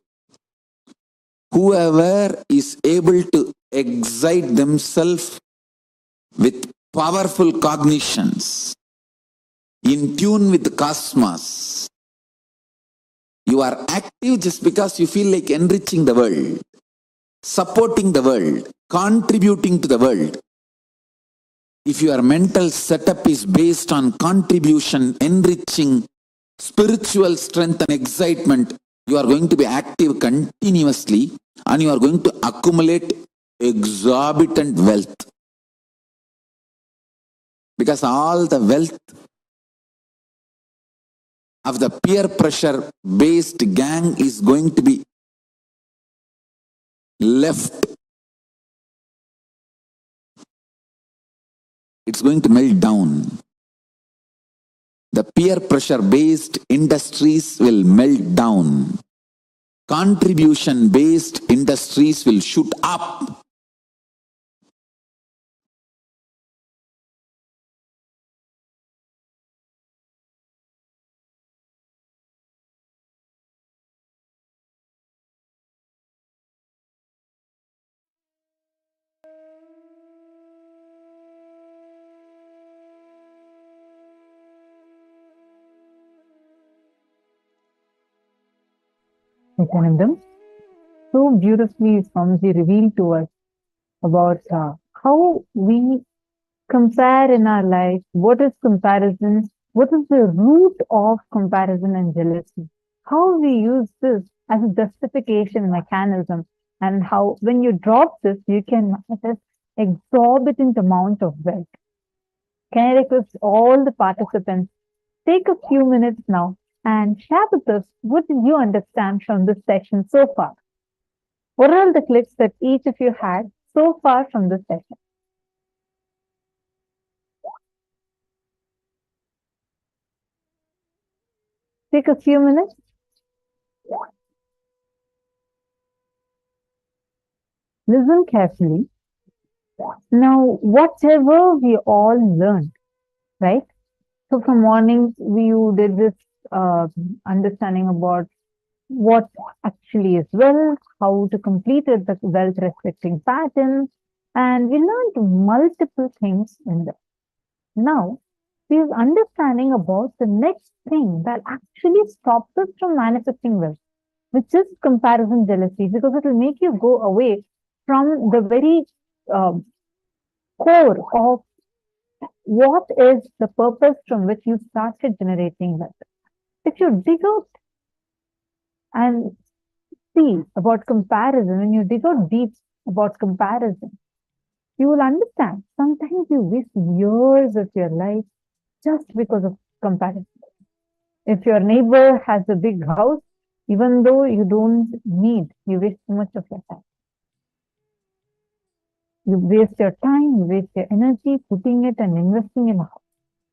Whoever is able to excite themselves with powerful cognitions, in tune with the cosmos, you are active just because you feel like enriching the world, supporting the world, contributing to the world. If your mental setup is based on contribution, enriching, spiritual strength and excitement, you are going to be active continuously and you are going to accumulate exorbitant wealth. Because all the wealth of the peer pressure based gang is going to be left. It's going to melt down. The peer pressure based industries will melt down. Contribution based industries will shoot up. Nithyanandam, so beautifully Swamiji revealed to us about how we compare in our life, what is comparison, what is the root of comparison and jealousy, how we use this as a justification mechanism, and how when you drop this, you can manifest exorbitant amount of wealth. Can I request all the participants, take a few minutes now and share with us what did you understand from this session so far? What are all the clips that each of you had so far from this session? Take a few minutes. Listen carefully. Now, whatever we all learned, right? So from morning, you did this understanding about what actually is wealth, how to complete it, the wealth respecting patterns, and we learned multiple things in that. Now, we are understanding about the next thing that actually stops us from manifesting wealth, which is comparison jealousy, because it will make you go away from the very core of what is the purpose from which you started generating wealth. If you dig out and see about comparison, when you dig out deep about comparison, you will understand sometimes you waste years of your life just because of comparison. If your neighbor has a big house Even though you don't need, you waste too much of your time. You waste your time, you waste your energy putting it and investing in a house.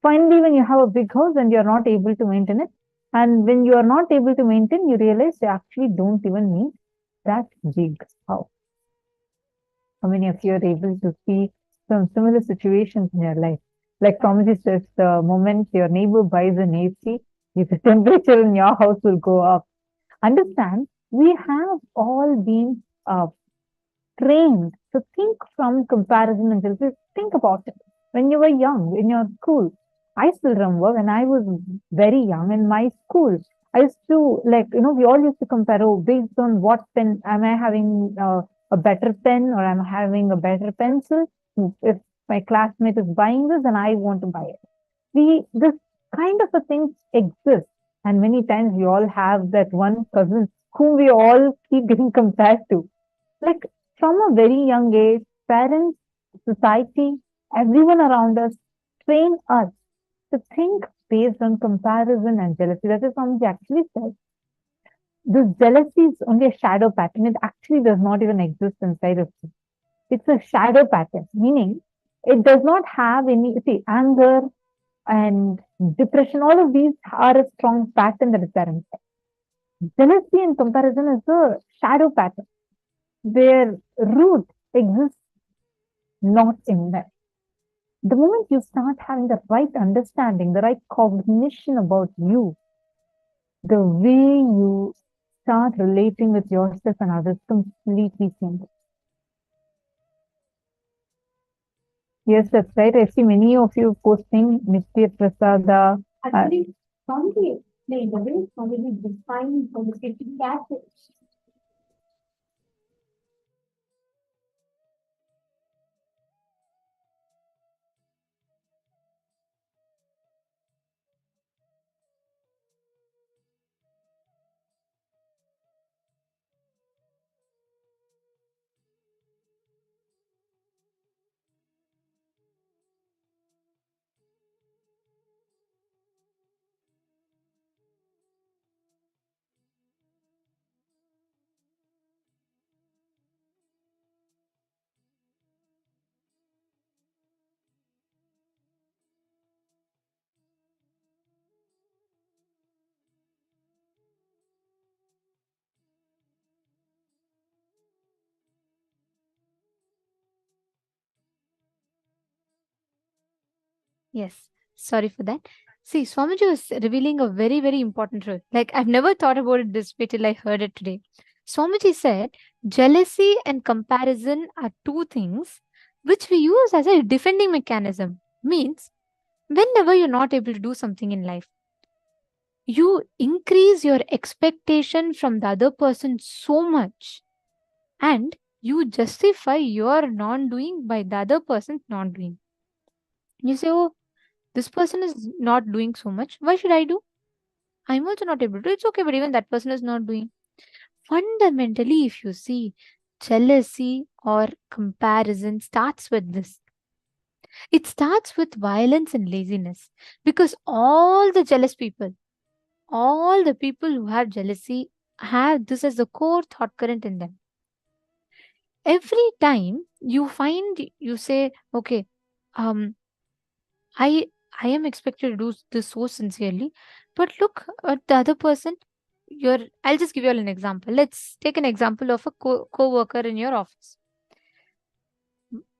Finally, when you have a big house and you're not able to maintain it, and when you are not able to maintain, you realize you actually don't even need that big house. How many of you are able to see some similar situations in your life? Like Swamiji says, the moment your neighbor buys an AC, the temperature in your house will go up. Understand, we have all been trained to think from comparison and jealousy. Think about it. When you were young, in your school, I still remember when I was very young in my school, I used to we all used to compare, oh, based on what pen, am I having a better pen or am I having a better pencil? If my classmate is buying this, then I want to buy it. This kind of a thing exists. And many times we all have that one cousin whom we all keep getting compared to. Like from a very young age, parents, society, everyone around us train us to think based on comparison and jealousy. That is something actually says. This jealousy is only a shadow pattern. It actually does not even exist inside of you. It's a shadow pattern, meaning it does not have any, anger and depression. All of these are a strong pattern that is there inside. Jealousy and comparison is a shadow pattern. Their root exists not in them. The moment you start having the right understanding, the right cognition about you, the way you start relating with yourself and others completely changes. Yes, that's right. I see many of you posting Nitya Prasada. Actually, Swamiji explained the way Swamiji defined holistic acid. Yes, sorry for that. See, Swamiji was revealing a very, very important truth. Like, I've never thought about it this way till I heard it today. Swamiji said, jealousy and comparison are two things which we use as a defending mechanism. Means, whenever you're not able to do something in life, you increase your expectation from the other person so much and you justify your non-doing by the other person's non-doing. You say, oh, this person is not doing so much. Why should I do? I'm also not able to. It's okay, but even that person is not doing. Fundamentally, if you see, jealousy or comparison starts with this. It starts with violence and laziness because all the jealous people, all the people who have jealousy have this as the core thought current in them. Every time you find, you say, okay, um, I am expected to do this so sincerely, but look at the other person. I'll just give you all an example. Let's take an example of a co-worker in your office.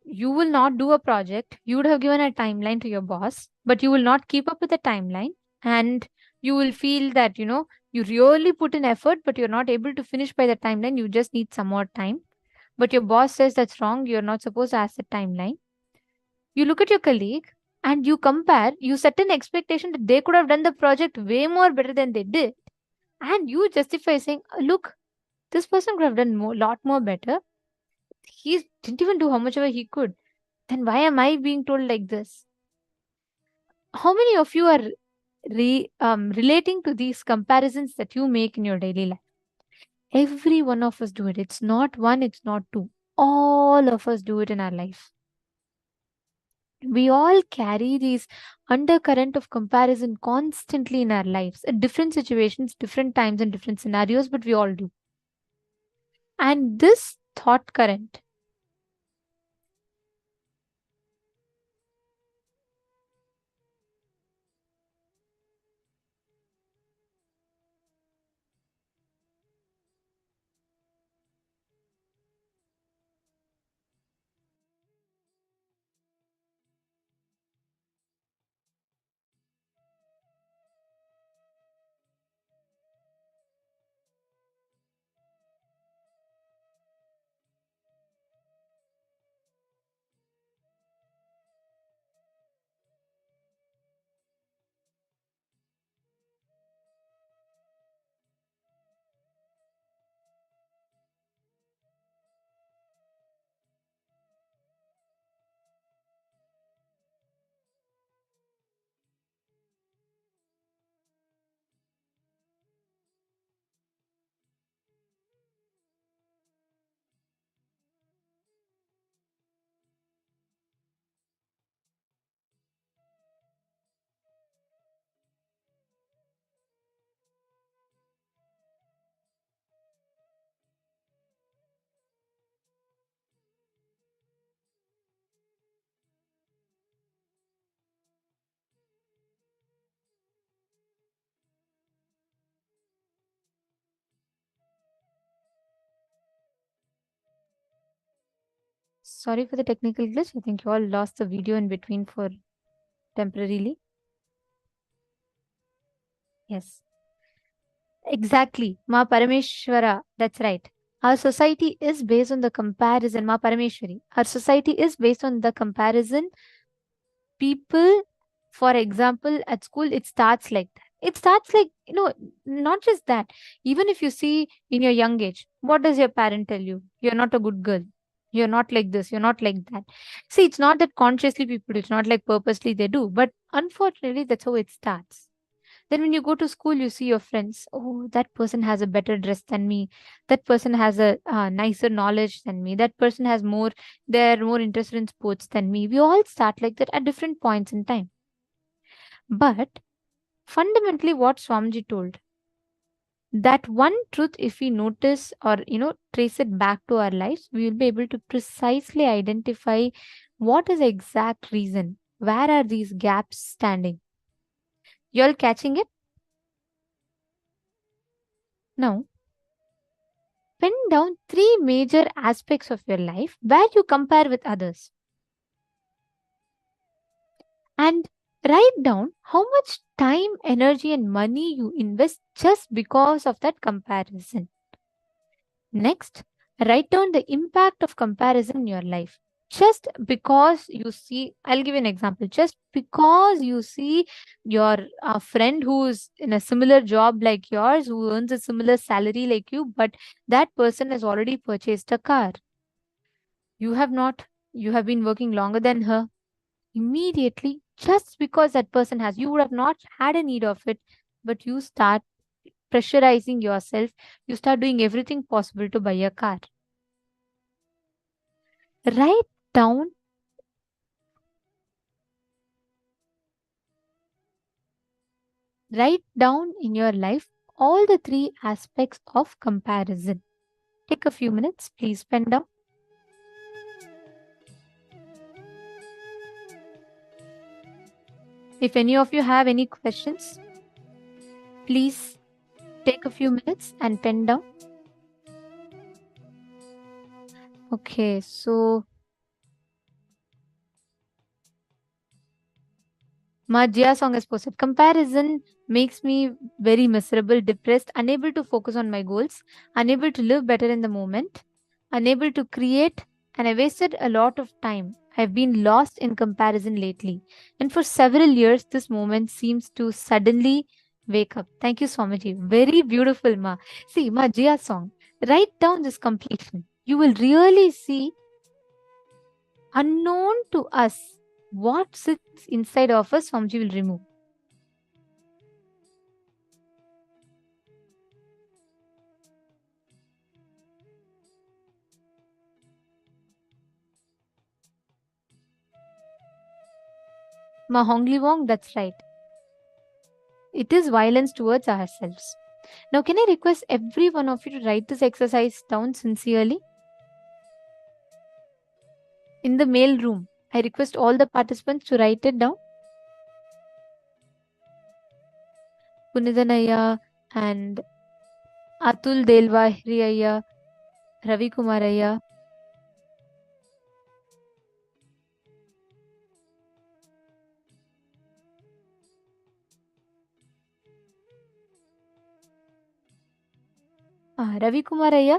You will not do a project. You would have given a timeline to your boss, but you will not keep up with the timeline, and you will feel that you really put in effort, but you're not able to finish by the timeline. You just need some more time, but your boss says that's wrong. You're not supposed to ask the timeline. You look at your colleague and you compare, you set an expectation that they could have done the project way more better than they did. And you justify saying, look, this person could have done a lot more better. He didn't even do how much ever he could. Then why am I being told like this? How many of you are relating to these comparisons that you make in your daily life? Every one of us do it. It's not one, it's not two. All of us do it in our life. We all carry these undercurrent of comparison constantly in our lives at different situations, different times, and different scenarios, but we all do. And this thought current Sorry for the technical glitch. I think you all lost the video in between for temporarily. Yes. Exactly. Ma Parameshwara. That's right. Our society is based on the comparison. Ma Parameshwari. Our society is based on the comparison. People, for example, at school, it starts like that. It starts like, not just that. Even if you see in your young age, what does your parent tell you? You're not a good girl. You're not like this. You're not like that. See, it's not that consciously people do. It's not like purposely they do. But unfortunately, that's how it starts. Then when you go to school, you see your friends. Oh, that person has a better dress than me. That person has a nicer knowledge than me. That person has more, they're more interested in sports than me. We all start like that at different points in time. But fundamentally, what Swamiji told, that one truth, if we notice or, trace it back to our lives, we will be able to precisely identify what is the exact reason. Where are these gaps standing? You all catching it? Now, pin down 3 major aspects of your life where you compare with others. And write down how much time, energy, and money you invest just because of that comparison. Next, write down the impact of comparison in your life. Just because you see, I'll give you an example. Just because you see your friend who's in a similar job like yours, who earns a similar salary like you, but that person has already purchased a car. You have not. You have been working longer than her. Immediately, just because that person has, you would have not had a need of it, but you start pressurizing yourself. You start doing everything possible to buy a car. Write down in your life all the 3 aspects of comparison. Take a few minutes, please pen down. If any of you have any questions, please take a few minutes and pen down. Okay, so my Jia song is posted. Comparison makes me very miserable, depressed, unable to focus on my goals, unable to live better in the moment, unable to create, and I wasted a lot of time. I've been lost in comparison lately. And for several years, this moment seems to suddenly wake up. Thank you, Swamiji. Very beautiful, Ma. See, Ma Jia song. Write down this completion. You will really see unknown to us what sits inside of us, Swamiji will remove. Mahongli Wong, that's right. It is violence towards ourselves. Now, can I request every one of you to write this exercise down sincerely? In the mail room, I request all the participants to write it down. Punidanaya and Atul Delvahri Ayya, Ravi Kumar Ayya. Ravi Kumar Ayya,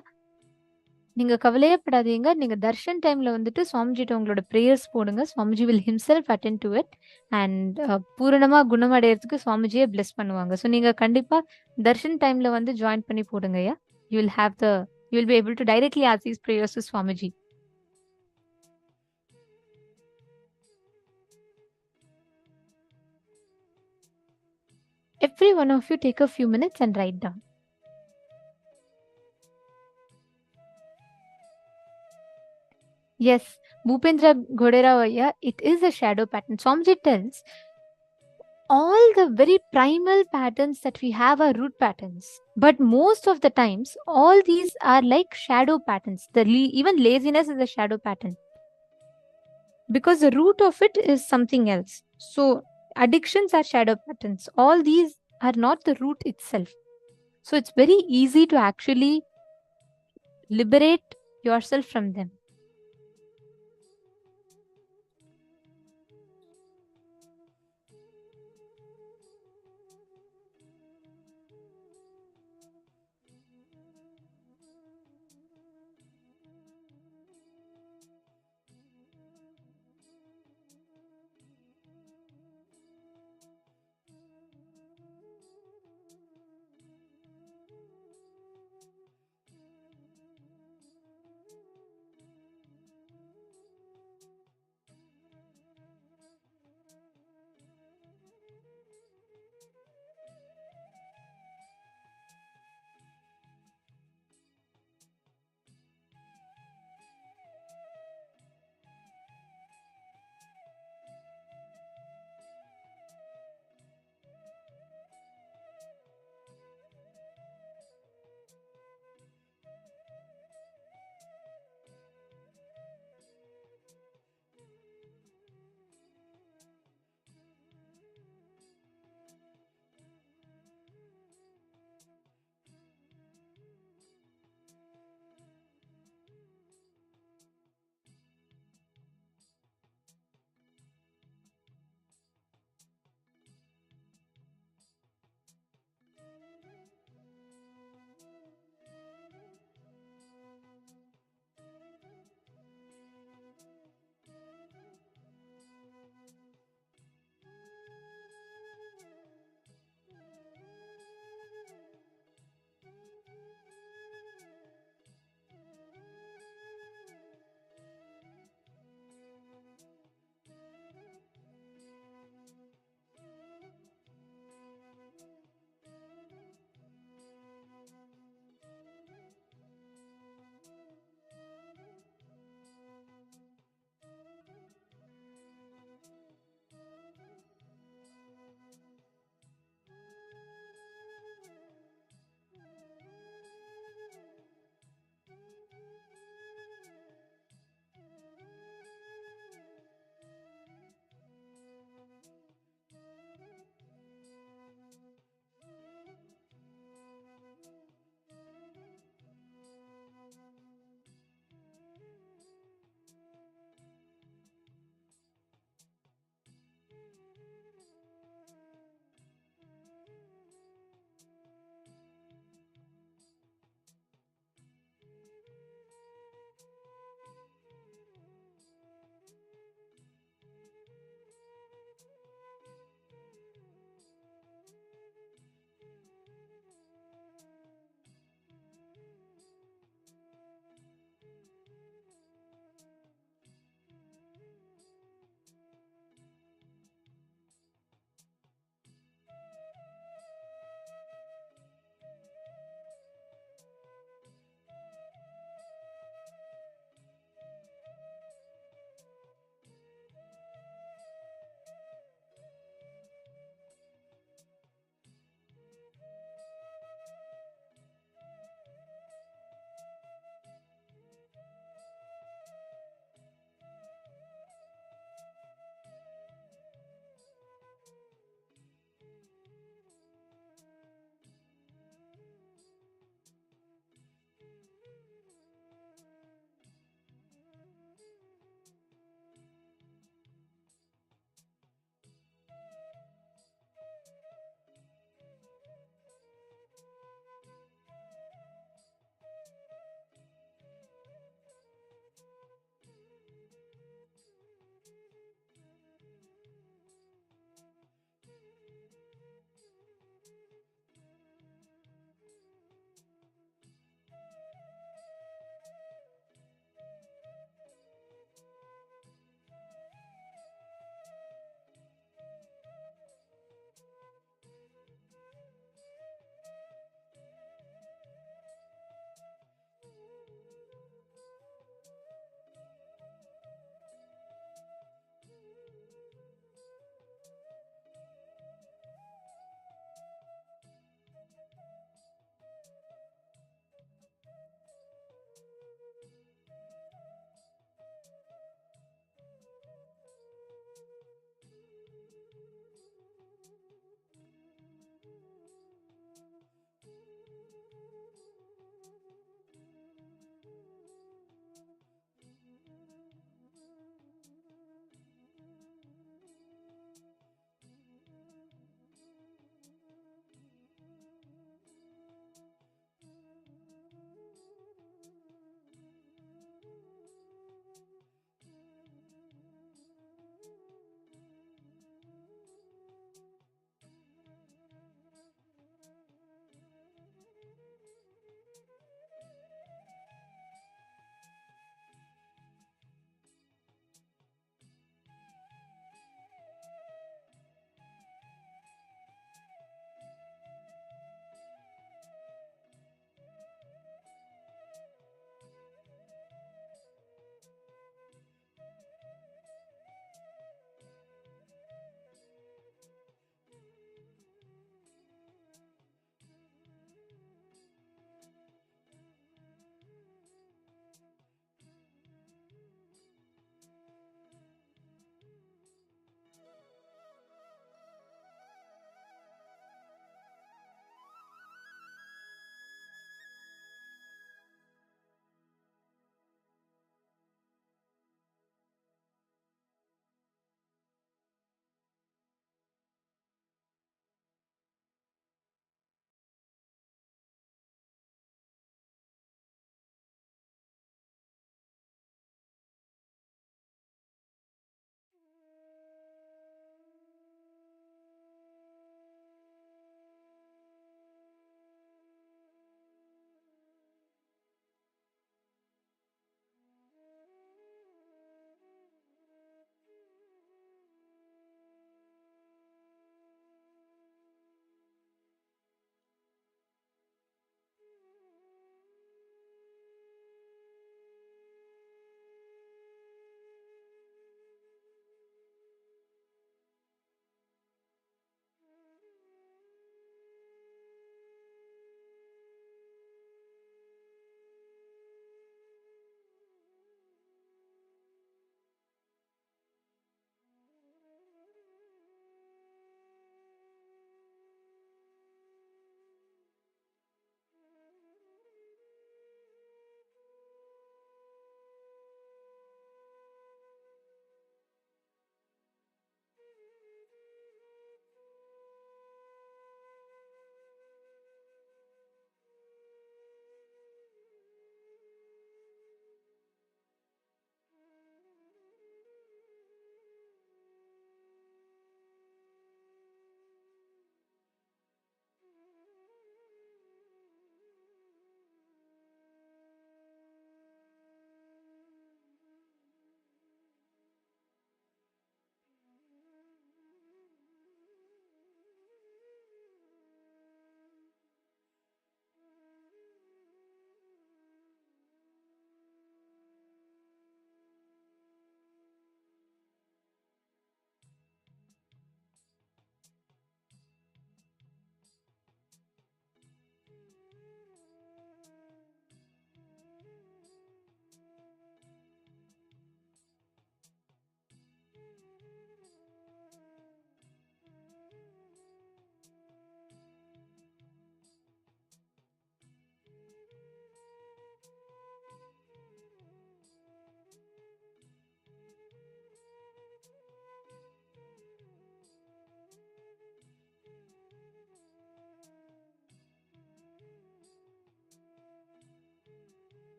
நீங்க கவலையே படாதீங்க. நீங்க தர்ஷன் டைம்ல வந்துட்டு சுவாமிஜிட்ட உங்களோட prayers போடுங்க. Swamiji will himself attend to it and பூரணமா குணமடையறதுக்கு சுவாமிஜியே பிளெஸ் பண்ணுவாங்க. ஸோ நீங்க கண்டிப்பா தர்ஷன் டைம்ல வந்து ஜாயின் பண்ணி போடுங்கய்யா. You will be able to directly ask these prayers to Swamiji. Every one of you take a few minutes and write down. Yes, Bhupendra Ghoderaya, it is a shadow pattern. Swamiji tells all the very primal patterns that we have are root patterns. But most of the times, all these are like shadow patterns. Even laziness is a shadow pattern. Because the root of it is something else. So, addictions are shadow patterns. All these are not the root itself. So, it's very easy to actually liberate yourself from them.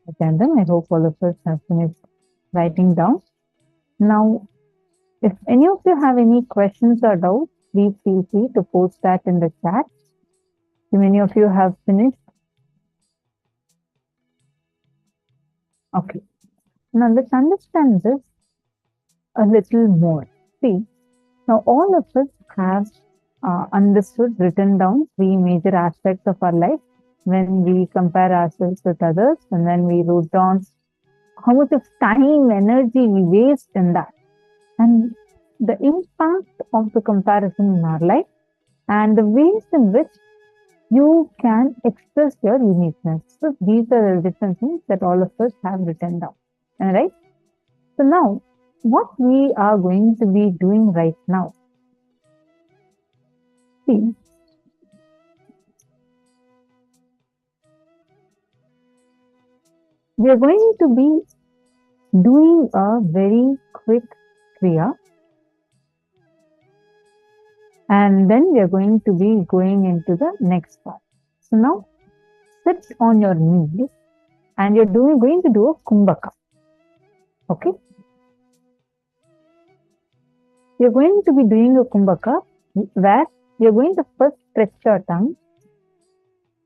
Attendant. I hope all of us have finished writing down. Now, if any of you have any questions or doubts, please feel free to post that in the chat. If many of you have finished. Okay. Now let's understand this a little more. See, now all of us have understood, written down 3 major aspects of our life when we compare ourselves with others, and then we wrote down how much of time, energy we waste in that, and the impact of the comparison in our life, and the ways in which you can express your uniqueness. So these are the different things that all of us have written down. All right. So now, what we are going to be doing right now. See, we are going to be doing a very quick kriya, and then we are going to be going into the next part. So now, sit on your knees, and you're going to do a kumbhaka. Okay? You're going to be doing a kumbhaka where you're going to first stretch your tongue,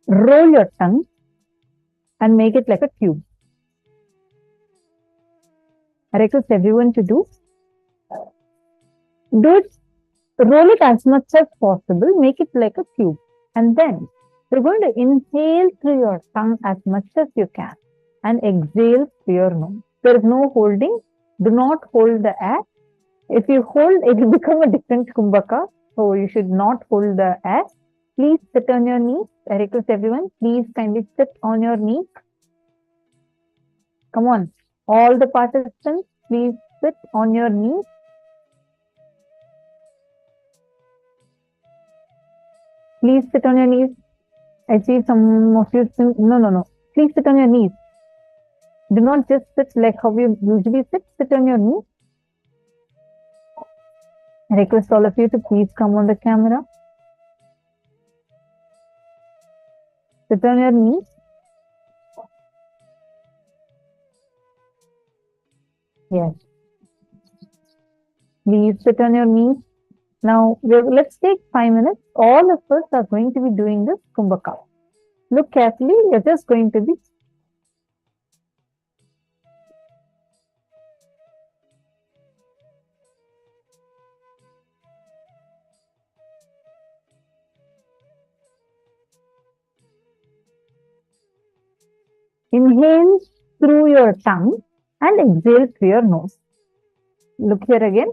roll your tongue, and make it like a cube. I request everyone to do it, roll it as much as possible, make it like a cube. And then you're going to inhale through your tongue as much as you can and exhale through your nose. There is no holding. Do not hold the air. If you hold, it will become a different kumbhaka. So you should not hold the air. Please sit on your knees. I request everyone, please kindly sit on your knees. Come on. All the participants, please sit on your knees. Please sit on your knees. I see some of you think, no. Please sit on your knees. Do not just sit like how you usually sit. Sit on your knees. I request all of you to please come on the camera. Sit on your knees. Yes. Please sit on your knees. Now, let's take 5 minutes. All of us are going to be doing this kumbhaka. Look carefully. You're just going to be inhale through your tongue and exhale through your nose. Look here again.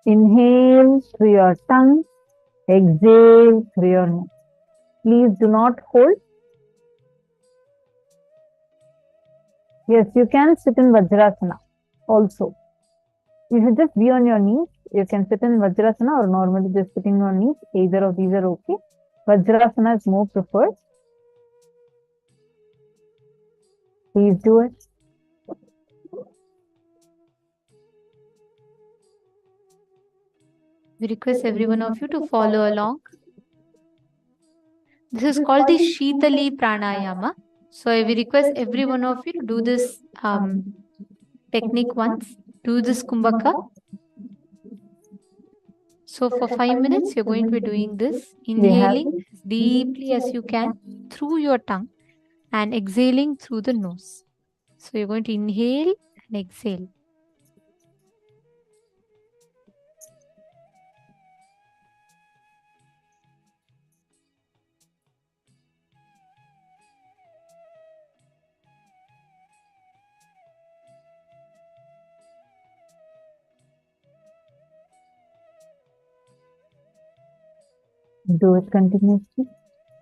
Inhale through your tongue, exhale through your nose. Please do not hold. Yes, you can sit in Vajrasana also. You should just be on your knees. You can sit in Vajrasana or normally just sitting on knees. Either of these are okay. Vajrasana is more preferred. Please do it. We request every one of you to follow along. This is called the Shitali Pranayama. So I will request every one of you to do this technique once. Do this kumbhaka. So for 5 minutes, you're going to be doing this. Inhaling as deeply as you can through your tongue and exhaling through the nose. So you're going to inhale and exhale. Do it continuously.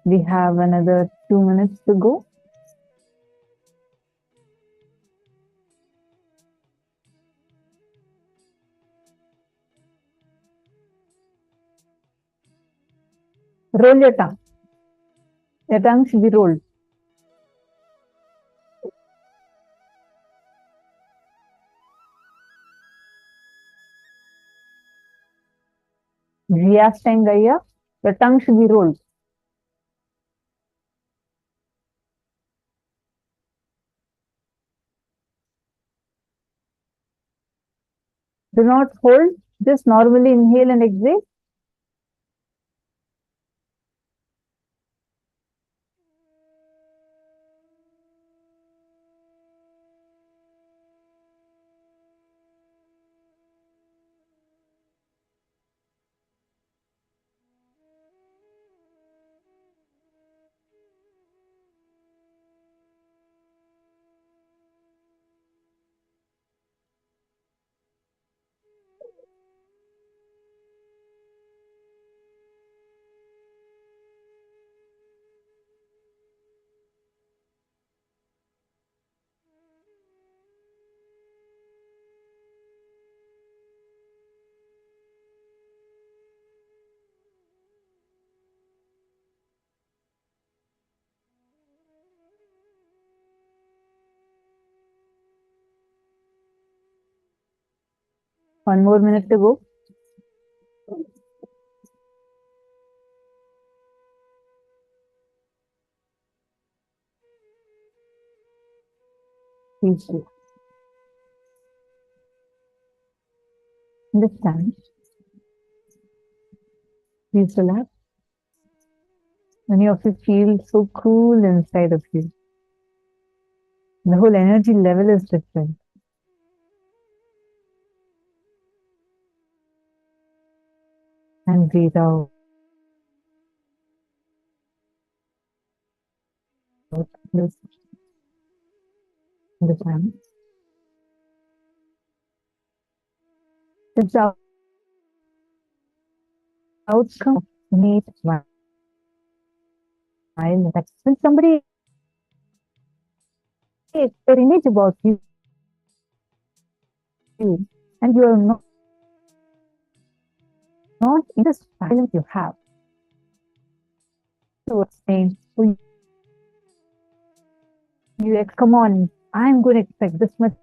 We have another 2 minutes to go. Roll your tongue. Your tongue should be rolled. Jiyastangaya, your tongue should be rolled. Do not hold, just normally inhale and exhale. One more minute to go. Please do. Understand. Please relax. Many of you feel so cool inside of you. The whole energy level is different. And breathe out. Understand? It's the outcome of innate violence. When somebody takes their image about you, and you are not in the silence you have, so it's saying, oh, come on, I'm going to expect this much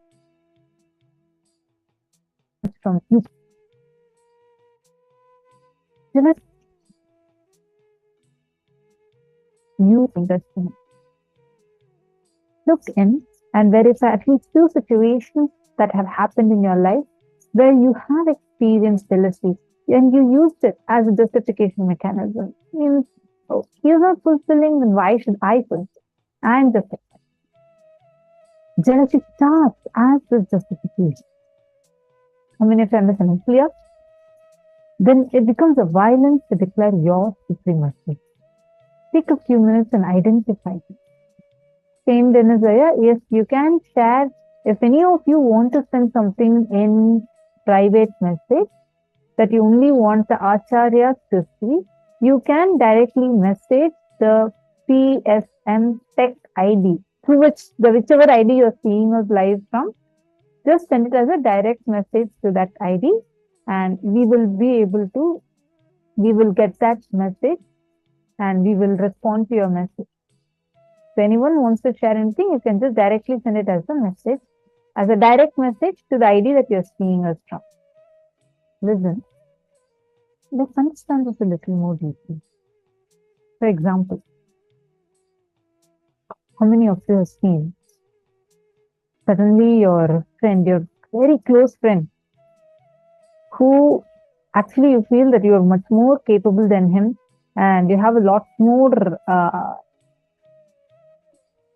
from you. Just you understand. Look in and verify at least 2 situations that have happened in your life where you have experienced jealousy and you used it as a justification mechanism. Means, oh, you're not fulfilling, then why should I fulfill? I'm just jealousy starts as this justification. I mean, if I'm understanding clear, then it becomes a violence to declare your supremacy. Take a few minutes and identify it. Same Denizaya, yes, you can share. If any of you want to send something in private message that you only want the Acharyas to see, you can directly message the PSM Tech ID, through whichever ID you're seeing us live from. Just send it as a direct message to that ID, and we will get that message and we will respond to your message. So anyone wants to share anything, you can just directly send it as a message, as a direct message to the ID that you're seeing us from. Listen, let's understand this a little more deeply. For example, how many of you have seen suddenly your friend, your very close friend, who actually you feel that you are much more capable than him and you have a lot more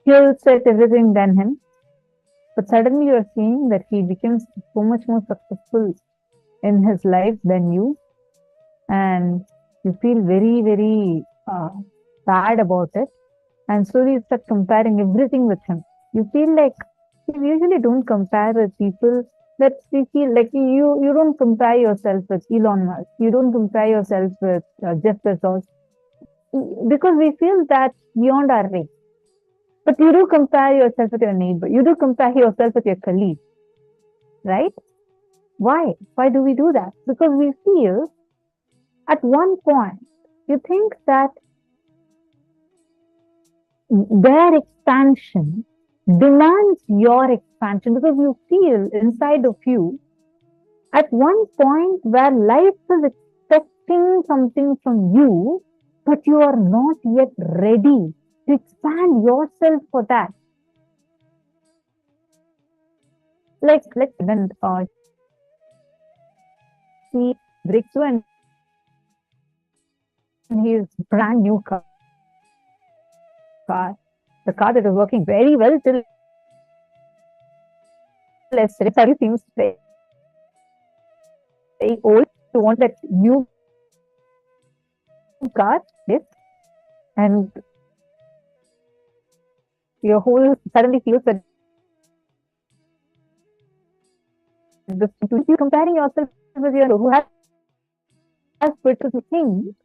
skill set, everything than him, but suddenly you are seeing that he becomes so much more successful in his life than you, and you feel very, very bad about it, and slowly you start comparing everything with him. You feel like you usually don't compare with people that we feel like you don't compare yourself with Elon Musk, you don't compare yourself with Jeff Bezos, because we feel that beyond our range. But you do compare yourself with your neighbor, you do compare yourself with your colleague, right? Why? Why do we do that? Because we feel at one point, you think that their expansion demands your expansion, because you feel inside of you at one point where life is expecting something from you, but you are not yet ready to expand yourself for that. Like when he breaks through and his brand new car, the car that was working very well till yesterday, suddenly seems very old to want that new car, yes, and your whole suddenly feels that you're comparing yourself with your who has spiritual things.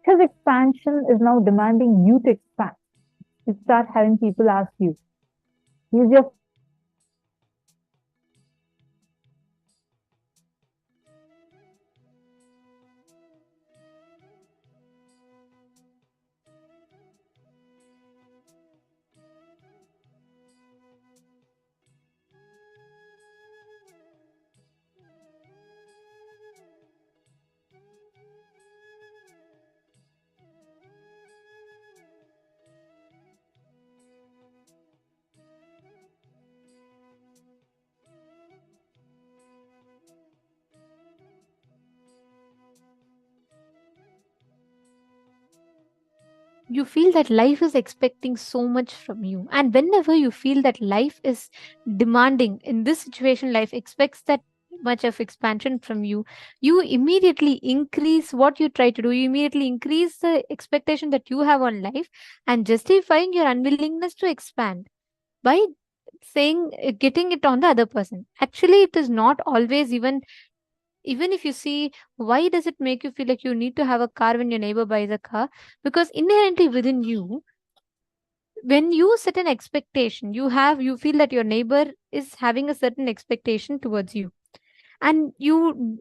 His expansion is now demanding you to expand. You start having people ask you, use your you feel that life is expecting so much from you. And whenever you feel that life is demanding, in this situation, life expects that much of expansion from you, you immediately increase what you try to do. You immediately increase the expectation that you have on life and justifying your unwillingness to expand by saying, getting it on the other person. Actually, it is not always even if you see, why does it make you feel like you need to have a car when your neighbor buys a car? Because inherently within you, when you set an expectation, you feel that your neighbor is having a certain expectation towards you, and you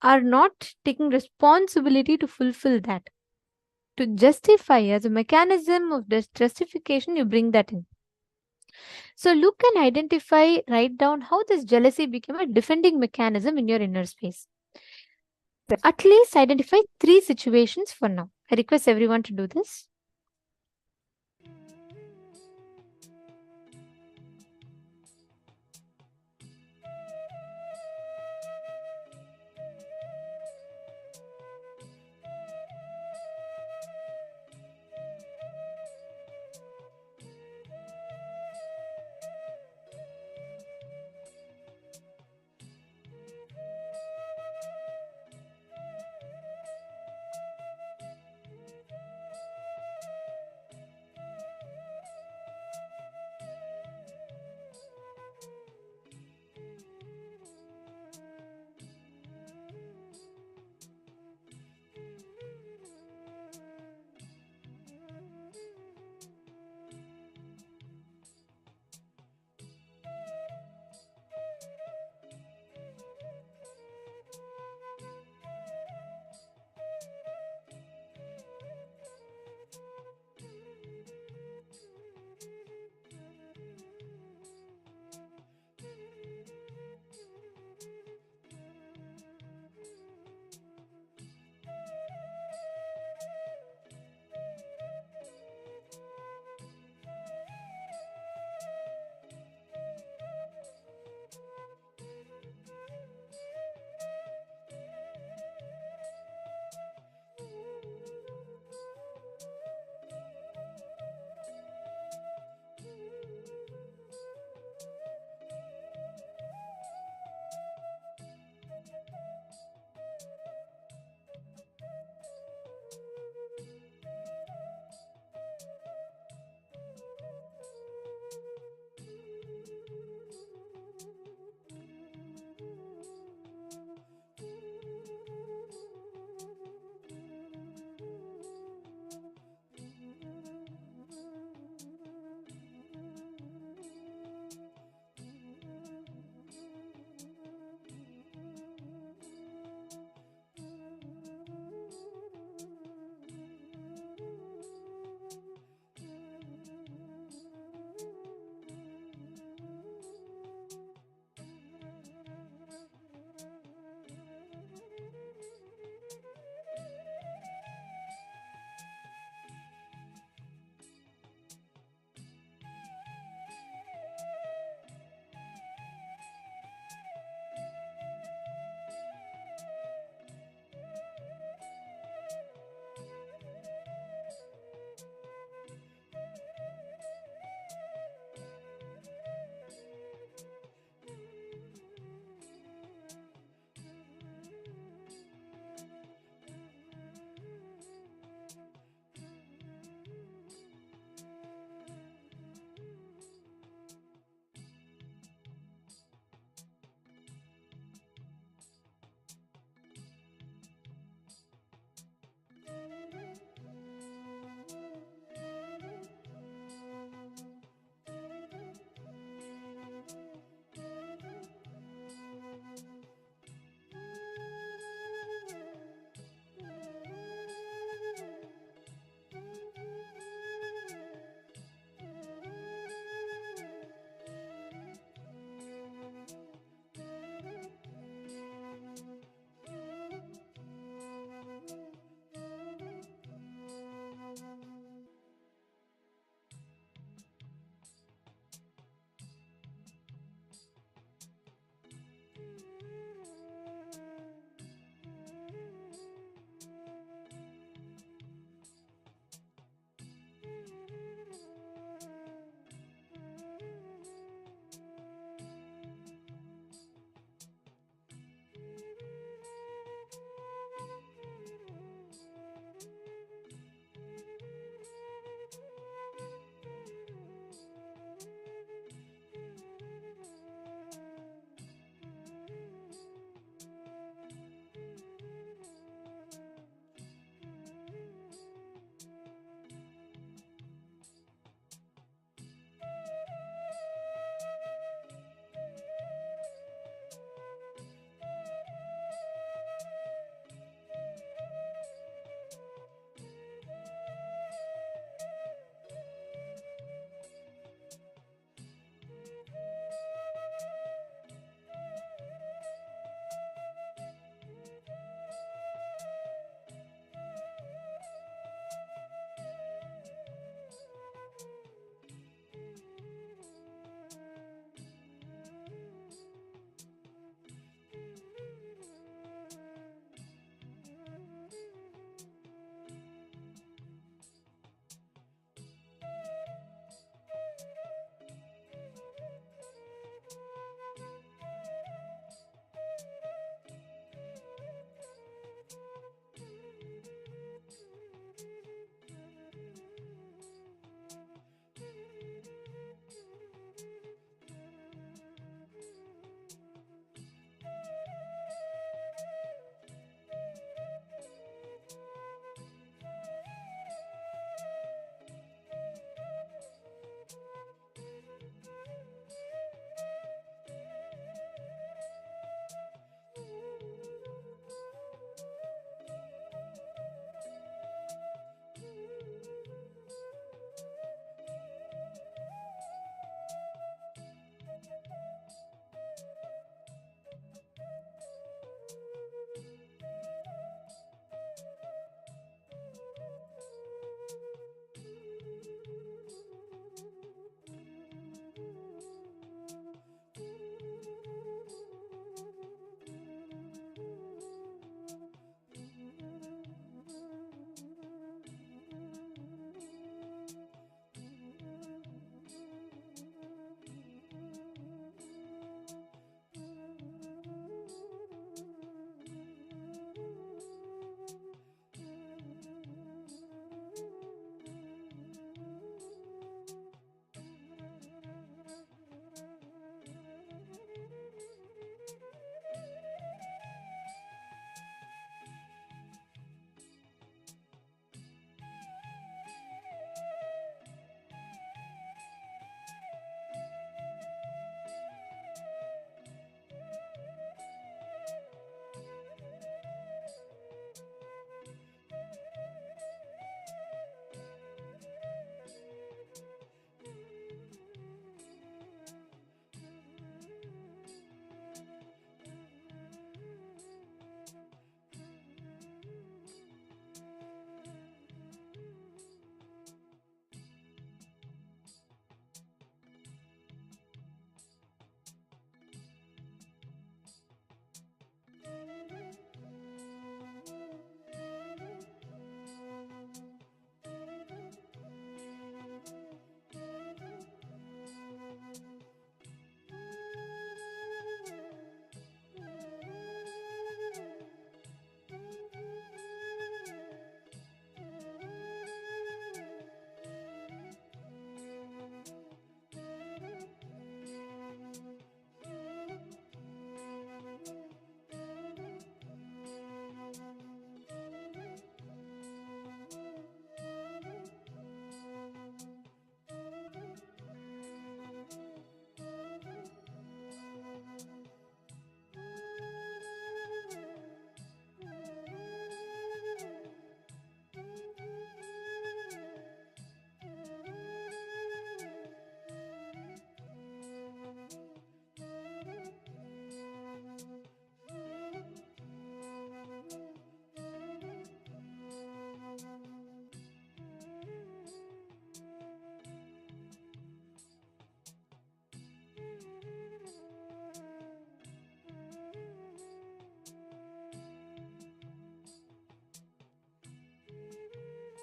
are not taking responsibility to fulfill that. To justify, as a mechanism of this justification, you bring that in. So look and identify, write down how this jealousy became a defending mechanism in your inner space. At least identify 3 situations for now. I request everyone to do this.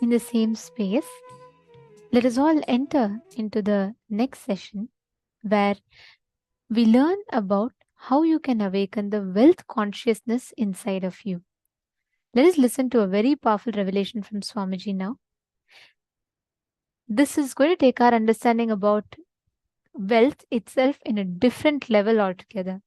in the same space, let us all enter into the next session where we learn about how you can awaken the wealth consciousness inside of you. Let us listen to a very powerful revelation from Swamiji now. This is going to take our understanding about wealth itself in a different level altogether.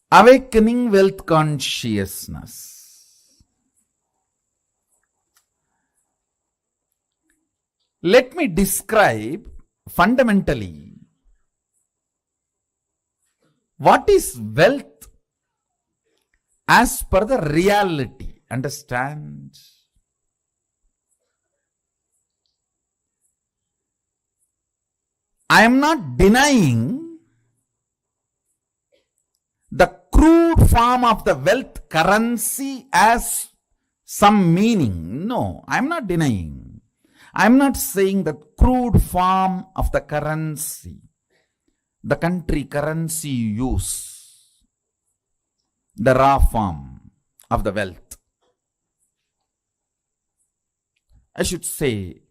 Awakening wealth consciousness. Let me describe fundamentally what is wealth as per the reality. Understand? I am not denying the crude form of the wealth currency as some meaning. No, I am not denying. I am not saying the crude form of the currency, the country currency you use, the raw form of the wealth. I should say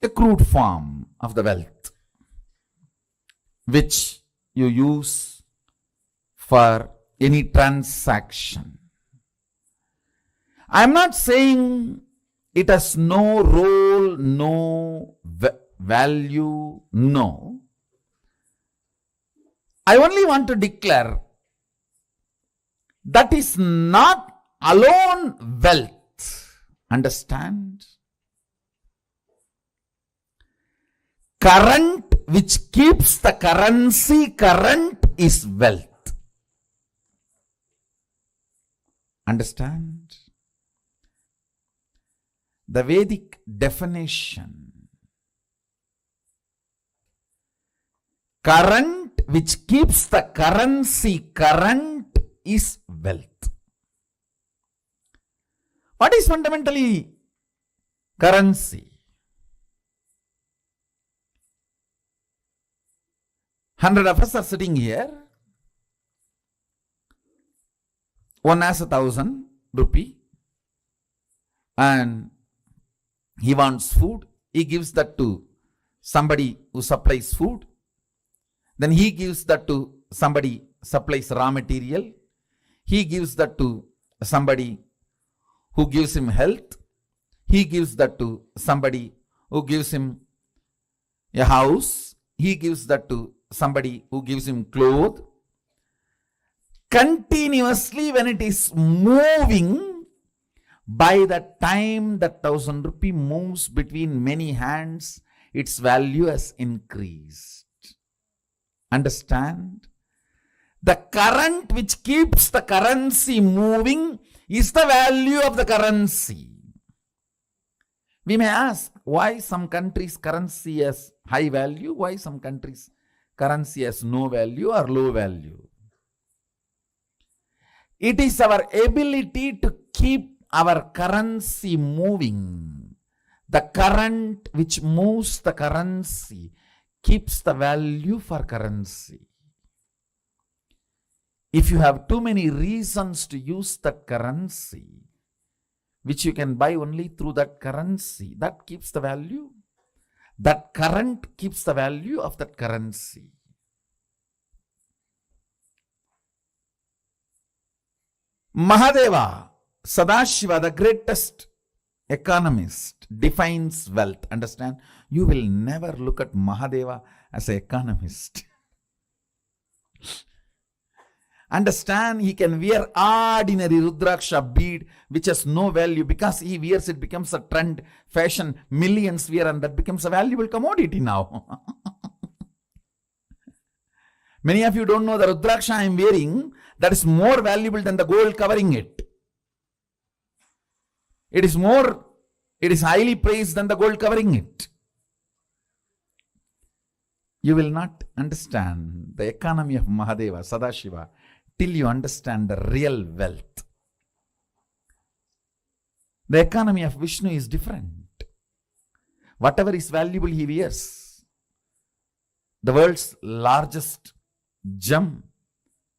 a crude form of the wealth which you use for any transaction. I am not saying it has no role, no value, no. I only want to declare that is not alone wealth. Understand? Current which keeps the currency current is wealth. Understand? The Vedic definition. Current which keeps the currency current is wealth. What is fundamentally currency? 100 of us are sitting here. One has 1,000 rupee and he wants food. He gives that to somebody who supplies food. Then he gives that to somebody supplies raw material. He gives that to somebody who gives him health. He gives that to somebody who gives him a house. He gives that to somebody who gives him clothes. Continuously when it is moving, by the time that 1,000 rupee moves between many hands, its value has increased. Understand? The current which keeps the currency moving is the value of the currency. We may ask why some countries' currency has high value, why some countries' currency has no value or low value. It is our ability to keep our currency moving. The current which moves the currency keeps the value for currency. If you have too many reasons to use that currency, which you can buy only through that currency, that keeps the value. That current keeps the value of that currency. Mahadeva, Sadashiva, the greatest economist, defines wealth. Understand? You will never look at Mahadeva as an economist. Understand? He can wear ordinary Rudraksha bead which has no value. Because he wears it becomes a trend, fashion, millions wear, and that becomes a valuable commodity now. Many of you don't know the Rudraksha I am wearing, that is more valuable than the gold covering it. It is highly praised than the gold covering it. You will not understand the economy of Mahadeva, Sadashiva, till you understand the real wealth. The economy of Vishnu is different. Whatever is valuable he wears. The world's largest gem,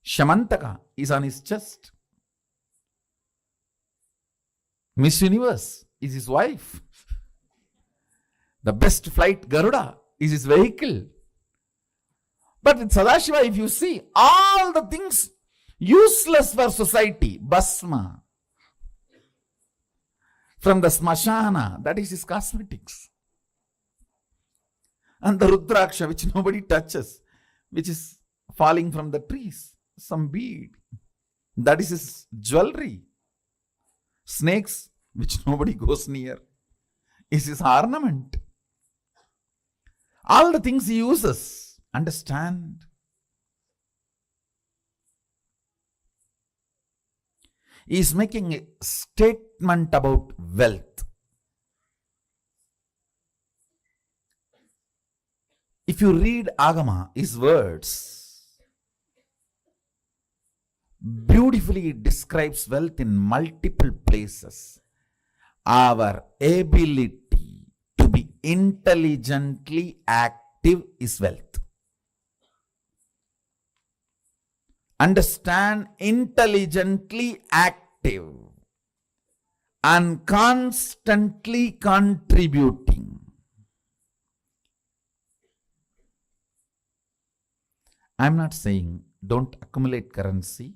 Shamantaka, is on his chest. Miss Universe is his wife. The best flight, Garuda, is his vehicle. But with Sadashiva, if you see, all the things useless for society, Basma, from the Smashana, that is his cosmetics. And the Rudraksha, which nobody touches, which is falling from the trees, some bead, that is his jewelry. Snakes, which nobody goes near, is his ornament. All the things he uses, understand. He is making a statement about wealth. If you read Agama, his words, beautifully it describes wealth in multiple places. Our ability to be intelligently active is wealth. Understand, intelligently active and constantly contributing. I'm not saying don't accumulate currency,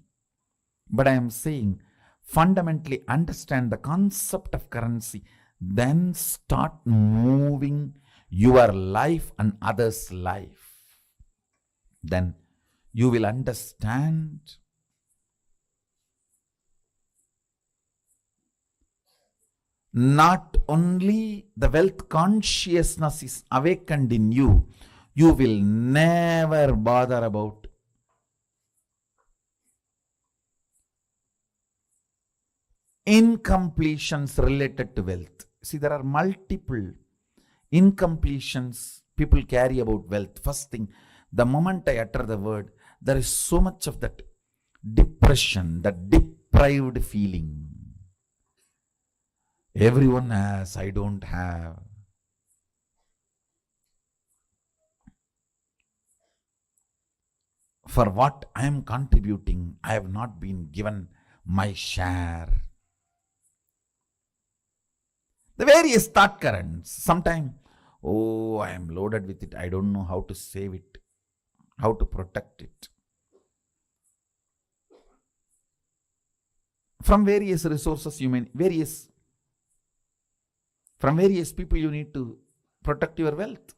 but I am saying fundamentally understand the concept of currency, then start moving your life and others' life. Then you will understand. Not only the wealth consciousness is awakened in you, you will never bother about incompletions related to wealth. See, there are multiple incompletions people carry about wealth. First thing, the moment I utter the word, there is so much of that depression, that deprived feeling. Everyone has, I don't have. For what I am contributing, I have not been given my share. The various thought currents. Sometimes, oh, I am loaded with it. I don't know how to save it, how to protect it. From various resources, from various people you need to protect your wealth.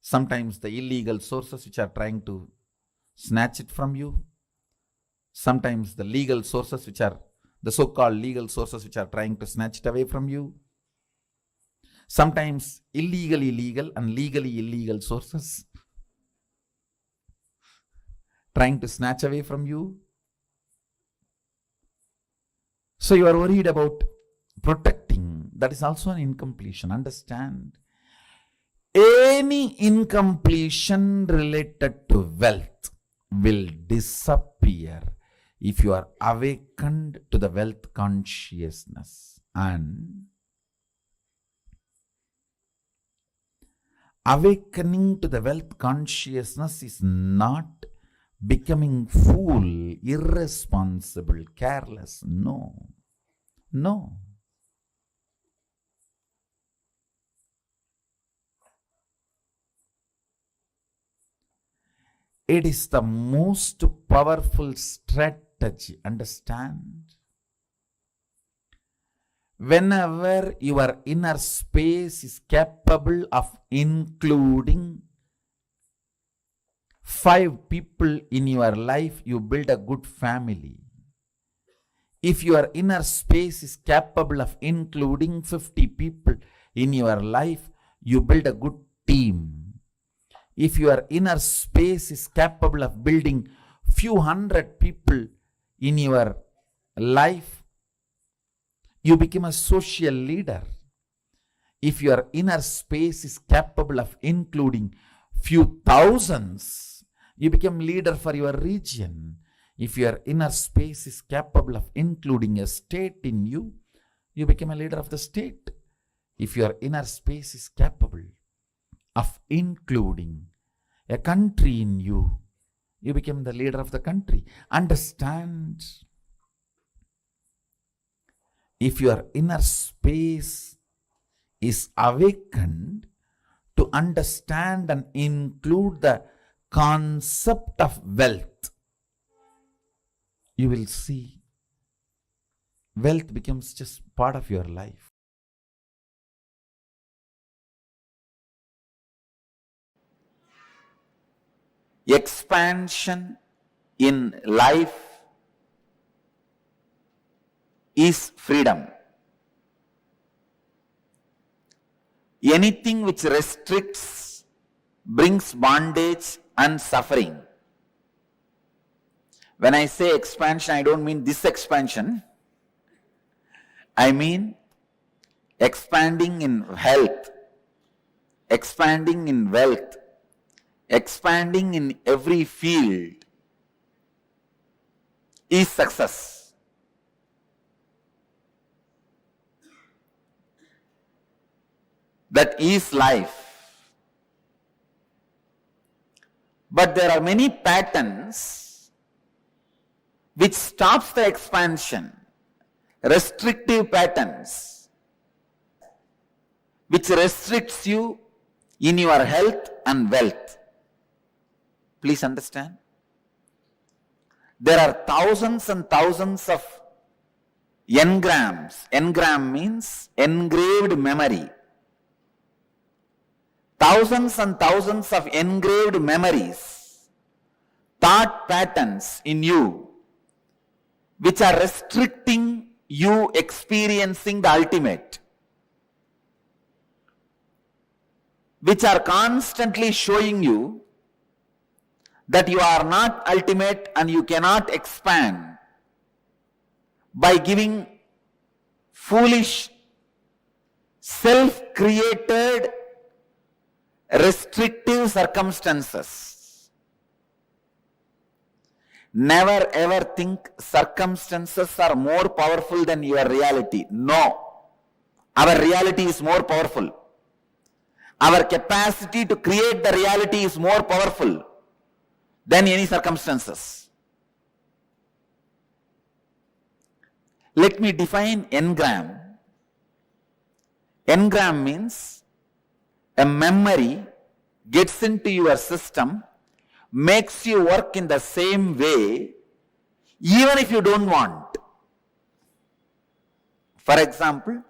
Sometimes the illegal sources which are trying to snatch it from you. Sometimes the legal sources which are the so-called legal sources which are trying to snatch it away from you. Sometimes illegally legal and legally illegal sources trying to snatch away from you. So you are worried about protecting. That is also an incompletion. Understand? Any incompletion related to wealth will disappear if you are awakened to the wealth consciousness. And awakening to the wealth consciousness is not becoming fool, irresponsible, careless. No. No. It is the most powerful strategy. Understand? Whenever your inner space is capable of including 5 people in your life, you build a good family. If your inner space is capable of including 50 people in your life, you build a good team. If your inner space is capable of building few hundred people in your life, you become a social leader. If your inner space is capable of including few thousands, you become leader for your region. If your inner space is capable of including a state in you, you become a leader of the state. If your inner space is capable of including a country in you, you become the leader of the country. Understand? If your inner space is awakened to understand and include the concept of wealth, you will see wealth becomes just part of your life. Expansion in life is freedom. Anything which restricts brings bondage and suffering. When I say expansion, I don't mean this expansion. I mean expanding in health, expanding in wealth, expanding in every field is success. That is life. But there are many patterns which stops the expansion, restrictive patterns, which restricts you in your health and wealth. Please understand. There are thousands and thousands of engrams. Engram means engraved memory. Thousands and thousands of engraved memories, thought patterns in you, which are restricting you experiencing the ultimate, which are constantly showing you that you are not ultimate and you cannot expand by giving foolish, self-created, restrictive circumstances. Never ever think circumstances are more powerful than your reality. No. Our reality is more powerful. Our capacity to create the reality is more powerful than any circumstances. Let me define engram. Engram means a memory gets into your system, makes you work in the same way, even if you don't want. For example,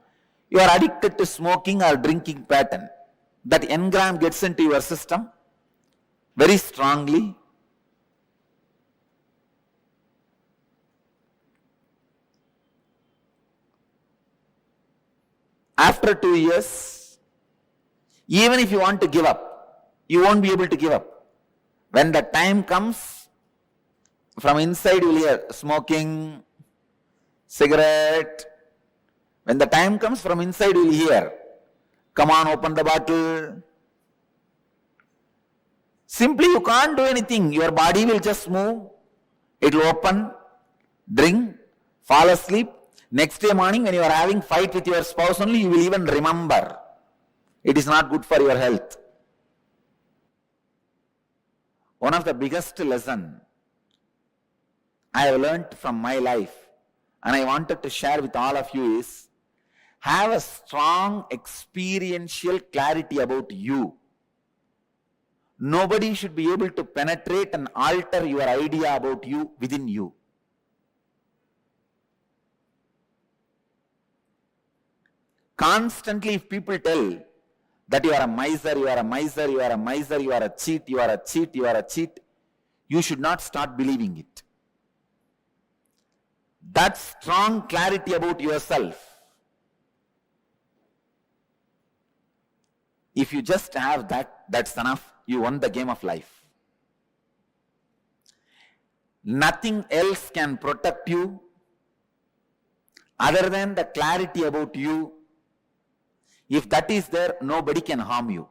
you are addicted to smoking or drinking pattern. That engram gets into your system very strongly. After 2 years, even if you want to give up, you won't be able to give up. When the time comes, from inside you will hear smoking, cigarette. When the time comes, from inside you will hear, come on, open the bottle. Simply you can't do anything. Your body will just move. It will open, drink, fall asleep. Next day morning when you are having fight with your spouse only, you will even remember. It is not good for your health. One of the biggest lessons I have learned from my life and I wanted to share with all of you is, have a strong experiential clarity about you. Nobody should be able to penetrate and alter your idea about you within you. Constantly, if people tell that you are a miser, you are a miser, you are a miser, you are a cheat, you are a cheat, you are a cheat, you should not start believing it. That strong clarity about yourself, if you just have that, that's enough. You won the game of life. Nothing else can protect you other than the clarity about you. If that is there, nobody can harm you.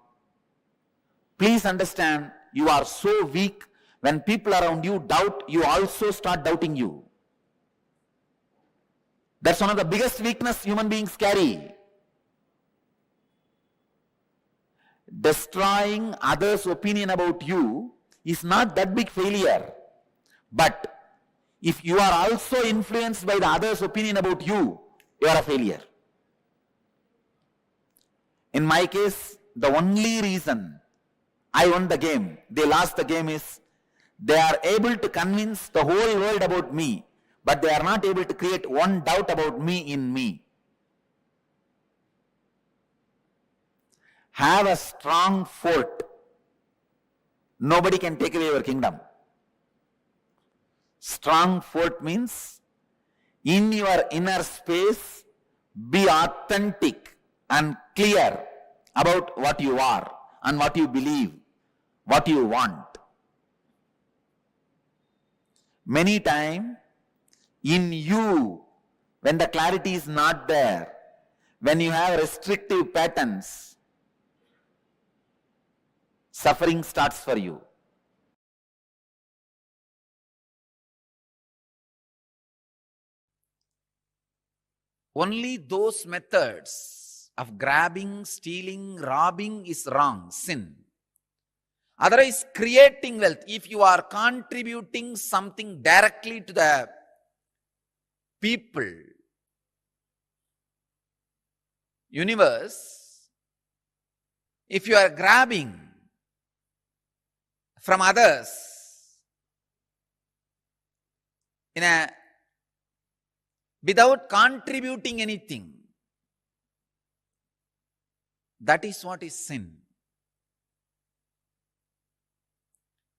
Please understand, you are so weak When people around you doubt, you also start doubting you. That's one of the biggest weakness human beings carry. Destroying others' opinion about you is not that big failure. But if you are also influenced by the others' opinion about you, you are a failure. In my case, the only reason I won the game, they lost the game, is they are able to convince the whole world about me, but they are not able to create one doubt about me in me. Have a strong fort. Nobody can take away your kingdom. Strong fort means in your inner space, be authentic and clear about what you are and what you believe, what you want. Many times, in you, when the clarity is not there, when you have restrictive patterns, suffering starts for you. Only those methods of grabbing, stealing, robbing is wrong, sin. Otherwise, creating wealth, if you are contributing something directly to the people, universe, if you are grabbing from others without contributing anything, that is what is sin.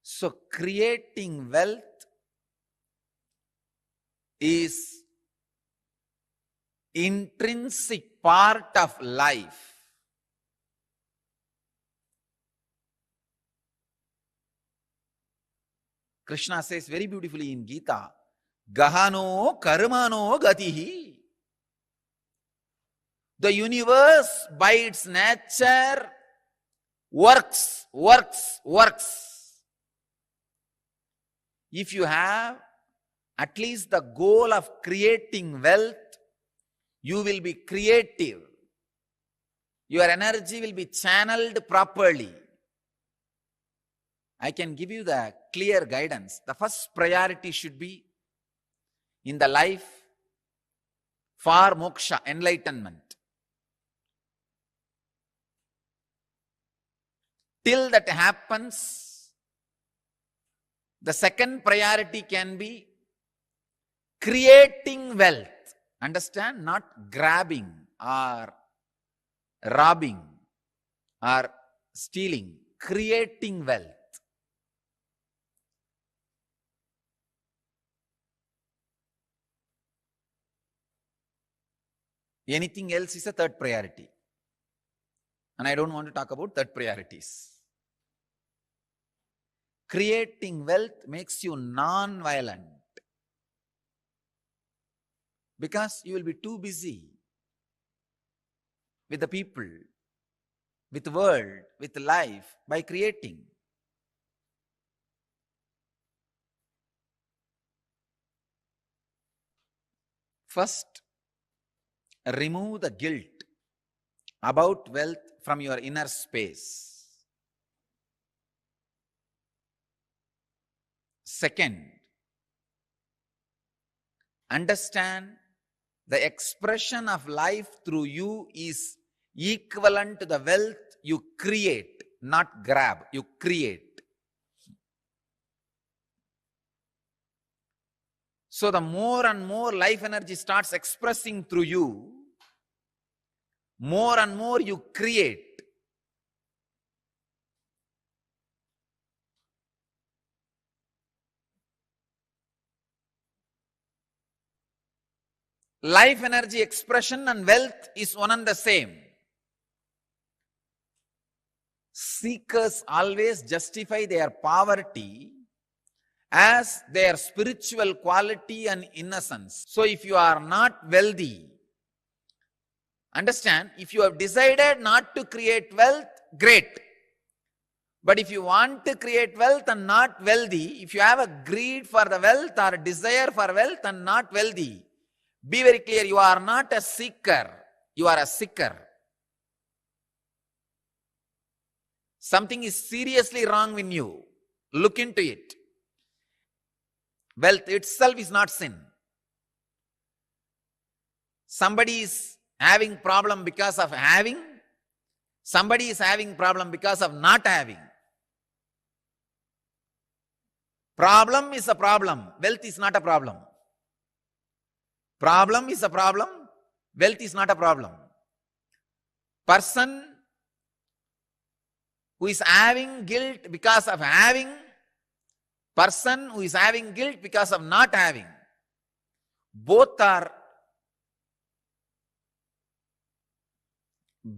So creating wealth is intrinsic part of life. Krishna says very beautifully in Gita, Gahano karmano gatihi. The universe by its nature works. If you have at least the goal of creating wealth, you will be creative. Your energy will be channeled properly. I can give you the clear guidance. The first priority should be in the life for moksha, enlightenment. Till that happens, the second priority can be creating wealth. Understand? Not grabbing or robbing or stealing. Creating wealth. Anything else is a third priority. And I don't want to talk about third priorities. Creating wealth makes you non-violent. Because you will be too busy with the people, with the world, with life, by creating. First, remove the guilt about wealth from your inner space. Second, understand the expression of life through you is equivalent to the wealth you create, not grab, you create. So the more and more life energy starts expressing through you, more and more you create. Life energy expression and wealth is one and the same. Seekers always justify their poverty as their spiritual quality and innocence. So if you are not wealthy, understand, if you have decided not to create wealth, great. But if you want to create wealth and not wealthy, if you have a greed for the wealth or a desire for wealth and not wealthy, be very clear, you are not a seeker, you are a seeker. Something is seriously wrong with you. Look into it. Wealth itself is not sin. Somebody is having problem because of having. Somebody is having problem because of not having. Problem is a problem. Wealth is not a problem. Problem is a problem. Wealth is not a problem. Person who is having guilt because of having, person who is having guilt because of not having, both are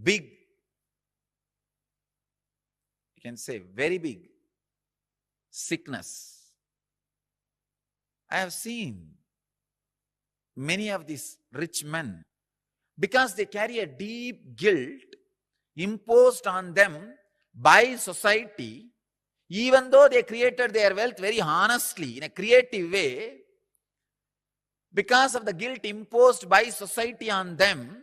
big, you can say very big sickness. I have seen many of these rich men, because they carry a deep guilt imposed on them by society, even though they created their wealth very honestly, in a creative way, because of the guilt imposed by society on them,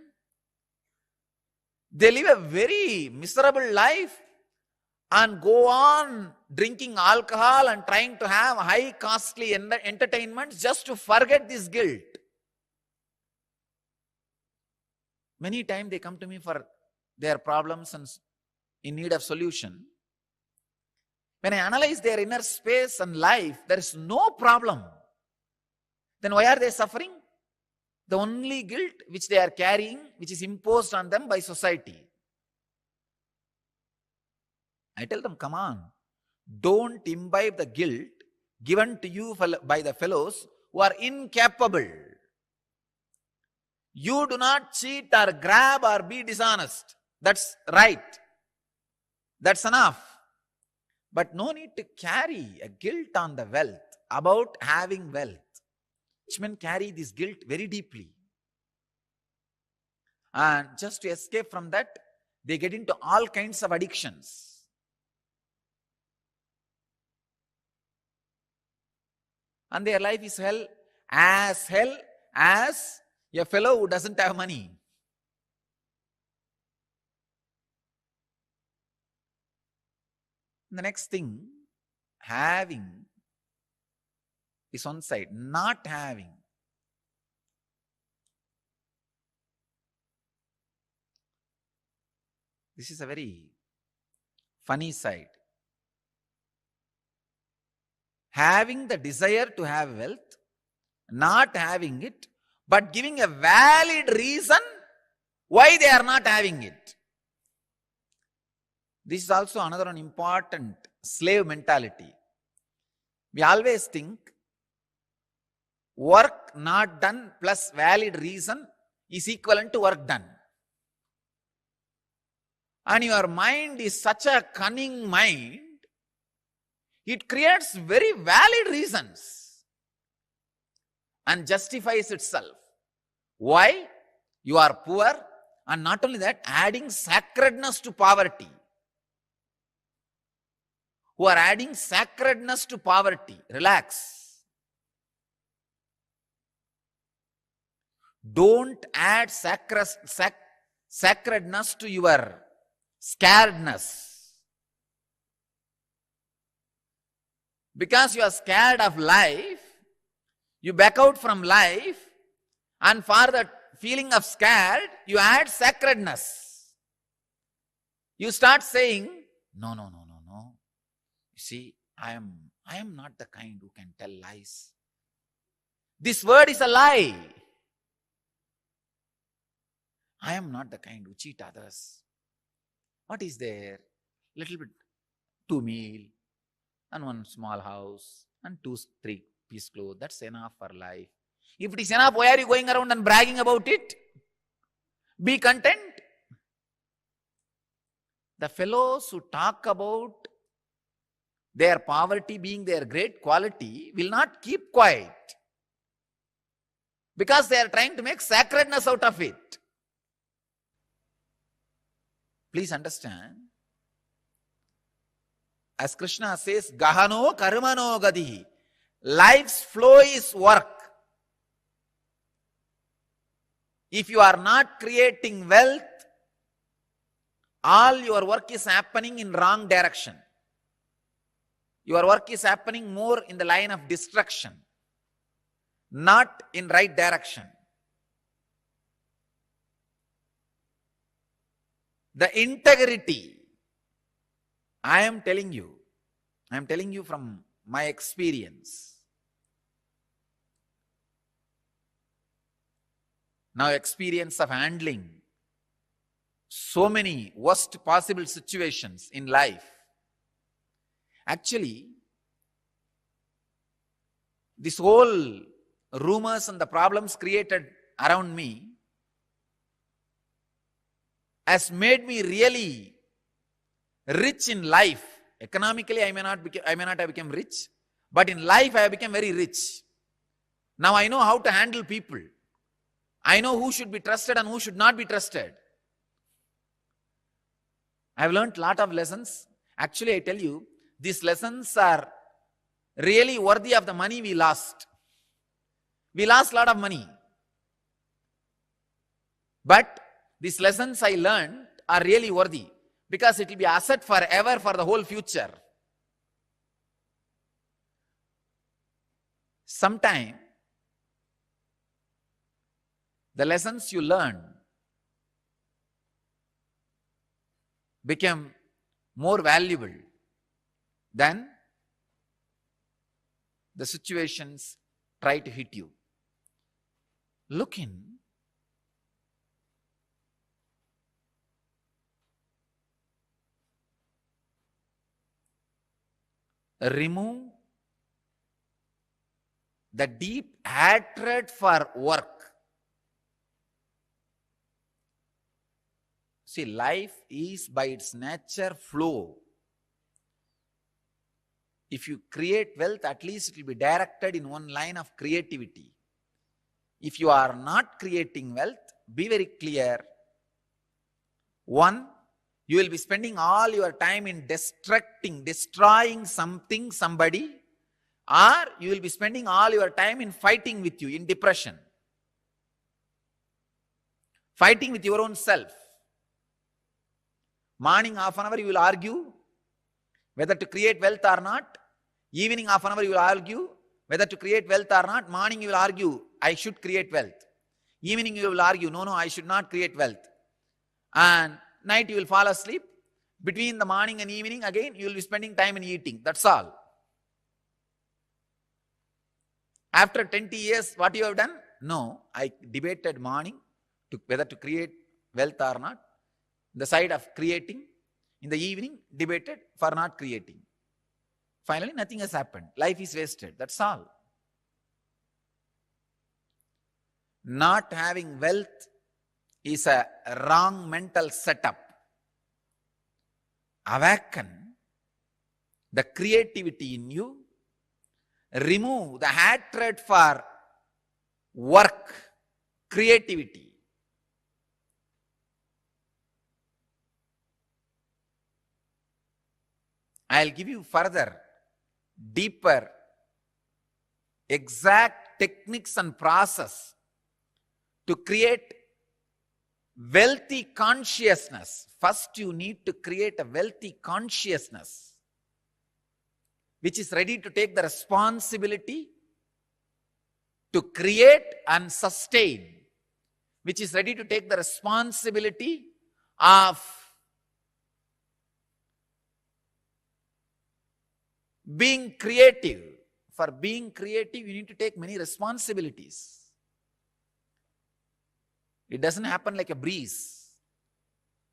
they live a very miserable life and go on drinking alcohol and trying to have high costly entertainments just to forget this guilt. Many times they come to me for their problems and in need of solution. When I analyze their inner space and life, there is no problem. Then why are they suffering? The only guilt which they are carrying, which is imposed on them by society. I tell them, come on, don't imbibe the guilt given to you by the fellows who are incapable. You do not cheat or grab or be dishonest. That's right. That's enough. But no need to carry a guilt on the wealth, about having wealth. Rich men carry this guilt very deeply. And just to escape from that, they get into all kinds of addictions. And their life is hell as a fellow who doesn't have money. The next thing, having is one side, not having. This is a very funny side. Having the desire to have wealth, not having it, but giving a valid reason why they are not having it. This is also another one important slave mentality. We always think work not done plus valid reason is equivalent to work done. And your mind is such a cunning mind, it creates very valid reasons and justifies itself. Why? You are poor, and not only that, adding sacredness to poverty. Who are adding sacredness to poverty. Relax. Don't add sacredness to your scaredness. Because you are scared of life, you back out from life, and for the feeling of scared, you add sacredness. You start saying, no. You see, I am not the kind who can tell lies. This word is a lie. I am not the kind who cheat others. What is there? Little bit, 2 meals, and 1 small house, and 2-3 piece clothes. That's enough for life. If it is enough, why are you going around and bragging about it? Be content. The fellows who talk about their poverty being their great quality will not keep quiet, because they are trying to make sacredness out of it. Please understand, As Krishna says, Gahano Karmano Gadihi. Life's flow is work. If you are not creating wealth, all your work is happening in wrong direction. Your work is happening more in the line of destruction, not in right direction. The integrity, I am telling you from my experience. Now, experience of handling so many worst possible situations in life. Actually, this whole rumors and the problems created around me has made me really rich in life. Economically, I may not have become rich, but in life I have become very rich. Now I know how to handle people. I know who should be trusted and who should not be trusted. I have learned a lot of lessons. Actually, I tell you, these lessons are really worthy of the money we lost. We lost a lot of money. But these lessons I learned are really worthy because it will be asset forever for the whole future. Sometime, the lessons you learn become more valuable than the situations try to hit you. Look in. Remove the deep hatred for work. See, life is by its nature flow. If you create wealth, at least it will be directed in one line of creativity. If you are not creating wealth, be very clear. One, you will be spending all your time in destroying something, somebody, or you will be spending all your time in fighting with you, in depression. Fighting with your own self. Morning half an hour you will argue whether to create wealth or not. Evening half an hour you will argue whether to create wealth or not. Morning you will argue, I should create wealth. Evening you will argue, no, I should not create wealth. And night you will fall asleep. Between the morning and evening, again, you will be spending time in eating. That's all. After 20 years, what you have done? No, I debated morning whether to create wealth or not. The side of creating. In the evening, debated for not creating. Finally, nothing has happened. Life is wasted. That's all. Not having wealth is a wrong mental setup. Awaken the creativity in you. Remove the hatred for work, creativity. I'll give you further, deeper, exact techniques and process to create wealthy consciousness. First, you need to create a wealthy consciousness which is ready to take the responsibility to create and sustain, which is ready to take the responsibility of being creative. For being creative, you need to take many responsibilities. It doesn't happen like a breeze.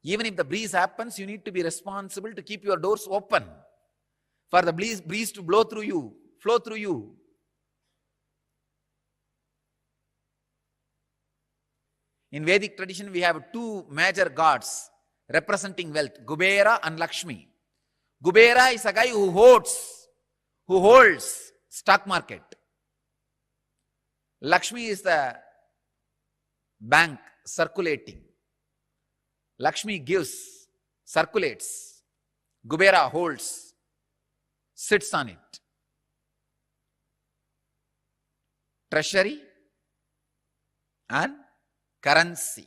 Even if the breeze happens, you need to be responsible to keep your doors open for the breeze to blow through you, flow through you. In Vedic tradition, we have two major gods representing wealth, Kubera and Lakshmi. Kubera is a guy who holds stock market. Lakshmi is the bank circulating. Lakshmi gives, circulates. Kubera holds. sits on it. Treasury and currency.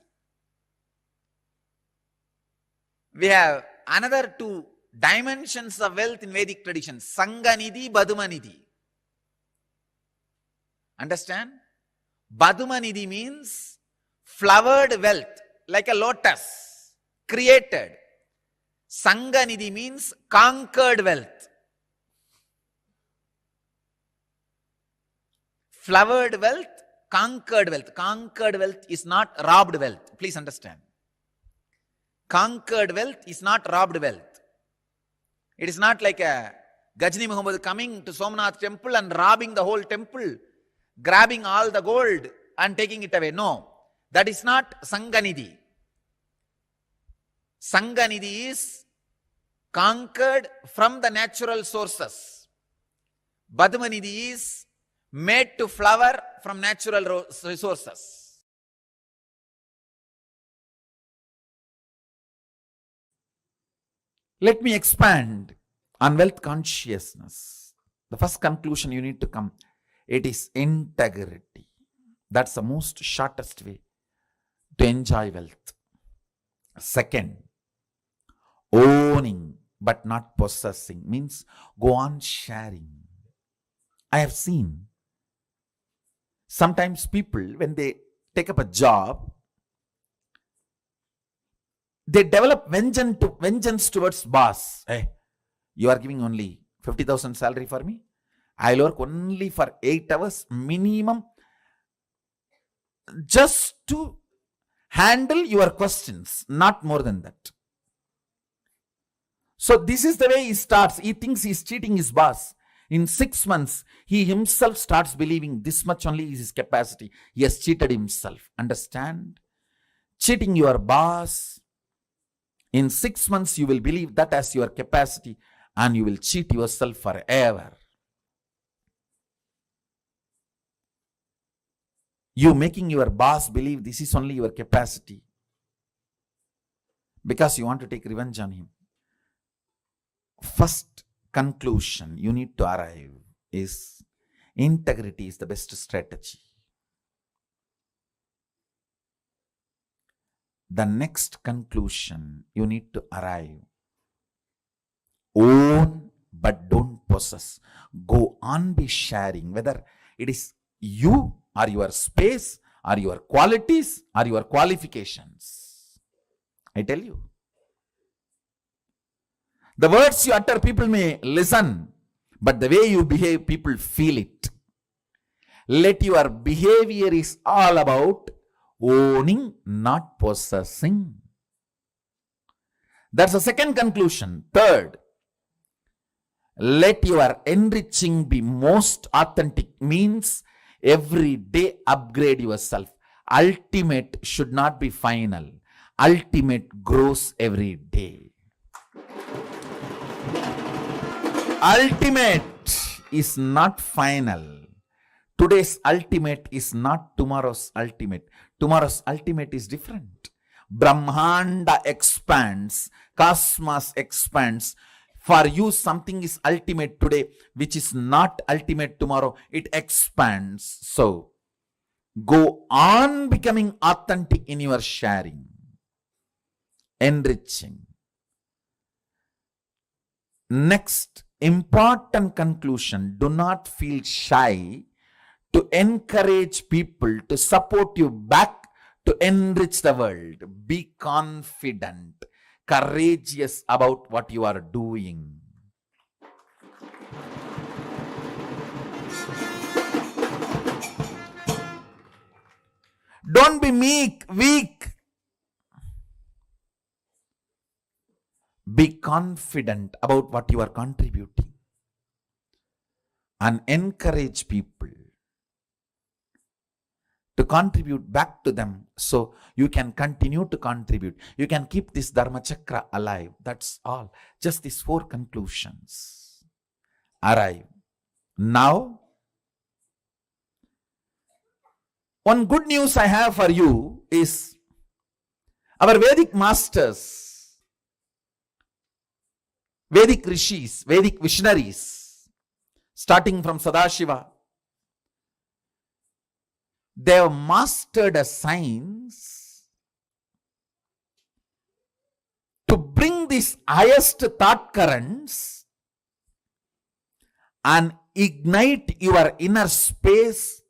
We have another two dimensions of wealth in Vedic tradition. Sanganidhi, Badumanidhi. Understand? Badumanidhi means flowered wealth, like a lotus, created. Sanganidhi means conquered wealth. Flowered wealth, conquered wealth. Conquered wealth is not robbed wealth. Please understand. Conquered wealth is not robbed wealth. It is not like a Gajni Muhammad coming to Somnath temple and robbing the whole temple, grabbing all the gold and taking it away. No, that is not Sanganidhi. Sanganidhi is conquered from the natural sources. Badumanidhi is made to flower from natural resources. Let me expand on wealth consciousness. The first conclusion you need to come, it is integrity. That's the most shortest way to enjoy wealth. Second, owning but not possessing means go on sharing. I have seen sometimes people, when they take up a job, they develop vengeance towards boss. Hey, you are giving only 50,000 salary for me. I'll work only for 8 hours minimum just to handle your questions, not more than that. So this is the way he starts. He thinks he's cheating his boss. In 6 months, he himself starts believing this much only is his capacity. He has cheated himself. Understand? Cheating your boss. In 6 months, you will believe that as your capacity and you will cheat yourself forever. You making your boss believe this is only your capacity because you want to take revenge on him. First conclusion you need to arrive is integrity is the best strategy. The next conclusion you need to arrive, own but don't possess. Go on be sharing, whether it is you or your space or your qualities or your qualifications. I tell you. The words you utter, people may listen, but the way you behave, people feel it. Let your behavior is all about owning, not possessing. That's the second conclusion. Third, let your enriching be most authentic, means every day upgrade yourself. Ultimate should not be final. Ultimate grows every day. Ultimate is not final. Today's ultimate is not tomorrow's ultimate. Tomorrow's ultimate is different. Brahmanda expands, cosmos expands. For you, something is ultimate today, which is not ultimate tomorrow. It expands. So, go on becoming authentic in your sharing, enriching. Next, important conclusion. Do not feel shy to encourage people to support you back to enrich the world. Be confident, courageous about what you are doing. Don't be meek, weak. Be confident about what you are contributing and encourage people to contribute back to them so you can continue to contribute. You can keep this Dharma Chakra alive. That's all. Just these 4 conclusions arrive. Now, one good news I have for you is our Vedic masters, Vedic rishis, Vedic visionaries, starting from Sadashiva. They have mastered a science to bring these highest thought currents and ignite your inner space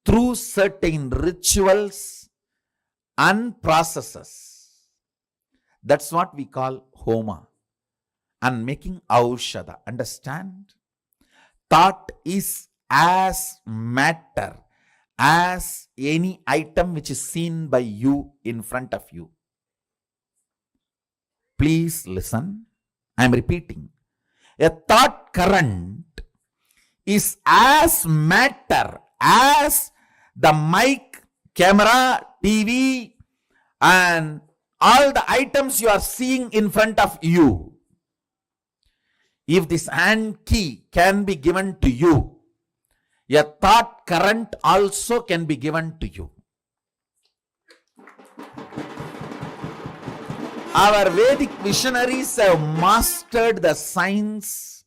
through certain rituals and processes. That's what we call Homa and making Aushadha. Understand? Thought is as matter as any item which is seen by you in front of you. Please listen. I am repeating. A thought current is as matter as the mic, camera, TV, and all the items you are seeing in front of you. If this hand key can be given to you, a thought current also can be given to you. Our Vedic visionaries have mastered the science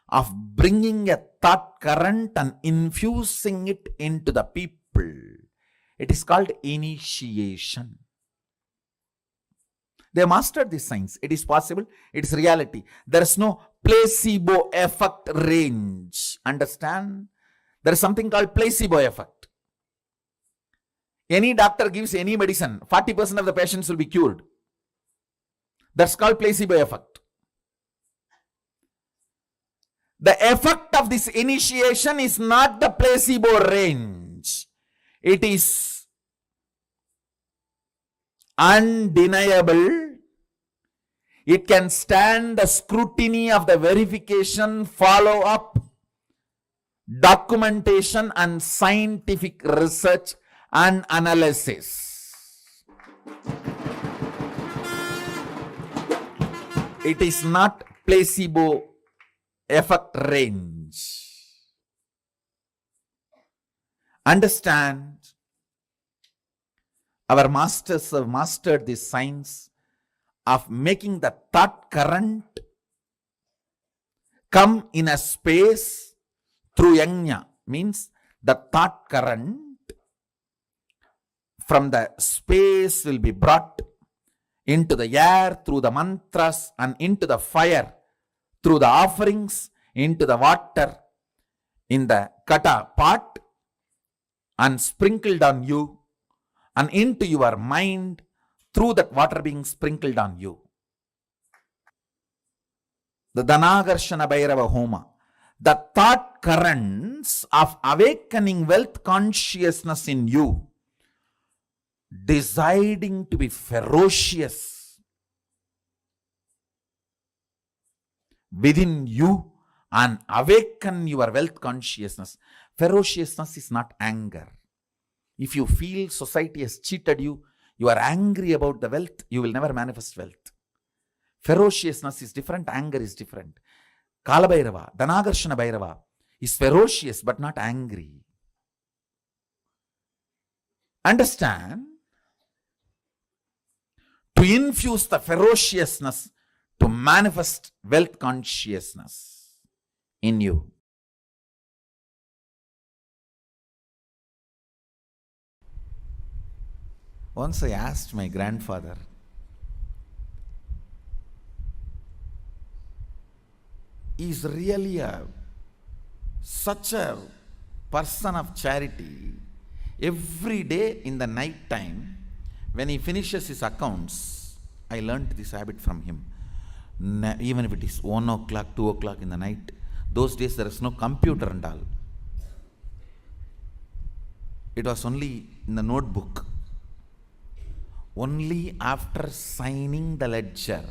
of bringing a thought current and infusing it into the people. It is called initiation. They mastered this science. It is possible. It is reality. There is no placebo effect range. Understand? There is something called placebo effect. Any doctor gives any medicine, 40% of the patients will be cured. That's called placebo effect. The effect of this initiation is not the placebo range. It is undeniable. It can stand the scrutiny of the verification, follow-up, documentation, and scientific research and analysis. It is not placebo effect range. Understand? Our masters have mastered this science of making the thought current come in a space through yajna. Means the thought current from the space will be brought into the air through the mantras and into the fire through the offerings, into the water in the kata pot and sprinkled on you, and into your mind through that water being sprinkled on you. The Dhanagarshana Bhairava Homa, the thought currents of awakening wealth consciousness in you, deciding to be ferocious within you and awaken your wealth consciousness. Ferociousness is not anger. If you feel society has cheated you, you are angry about the wealth, you will never manifest wealth. Ferociousness is different, anger is different. Kala Bhairava, Dhanagarshana Bhairava is ferocious but not angry. Understand? To infuse the ferociousness to manifest wealth consciousness in you. Once I asked my grandfather, is really such a person of charity. Every day in the night time, when he finishes his accounts, I learnt this habit from him. Even if it is 1 o'clock, 2 o'clock in the night, those days there is no computer and all. It was only in the notebook. Only after signing the ledger,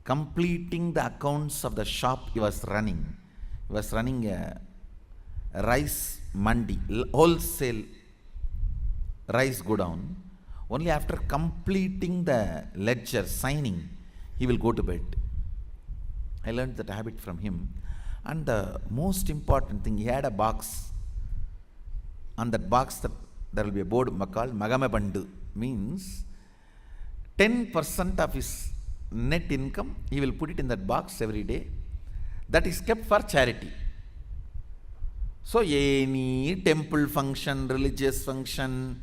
completing the accounts of the shop he was running. He was running a rice mandi, wholesale rice godown. Only after completing the ledger, signing, he will go to bed. I learned that habit from him. And the most important thing, he had a box. On that box, there will be a board called Magame Bandu. Means 10% of his net income, he will put it in that box every day. That is kept for charity. So any temple function, religious function,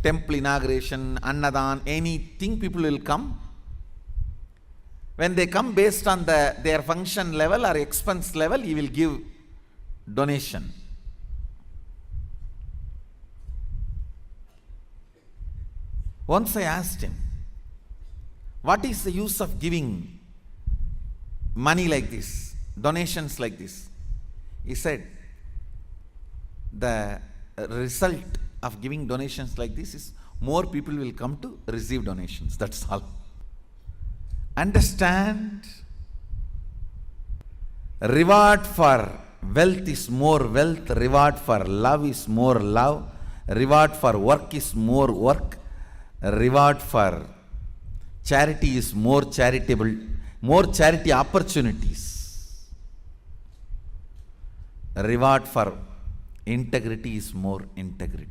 temple inauguration, annadan, anything, people will come. When they come based on their function level or expense level, he will give donation. Once I asked him, what is the use of giving money like this, donations like this? He said, the result of giving donations like this is more people will come to receive donations. That's all. Understand? Reward for wealth is more wealth, reward for love is more love, reward for work is more work, reward for charity is more charitable, more charity opportunities. Reward for integrity is more integrity.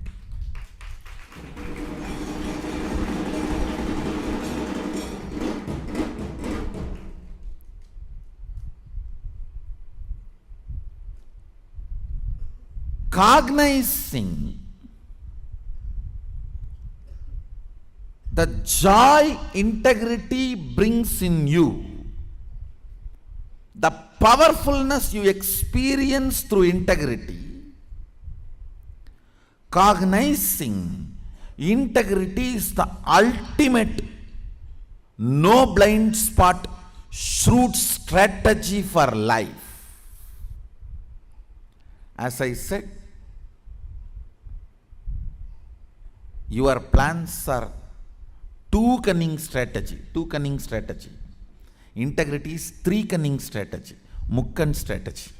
Cognizing the joy integrity brings in you, the powerfulness you experience through integrity, cognizing integrity is the ultimate no blind spot shrewd strategy for life. As I said, your plans are two cunning strategy. Integrity is three cunning strategy, mukkan strategy.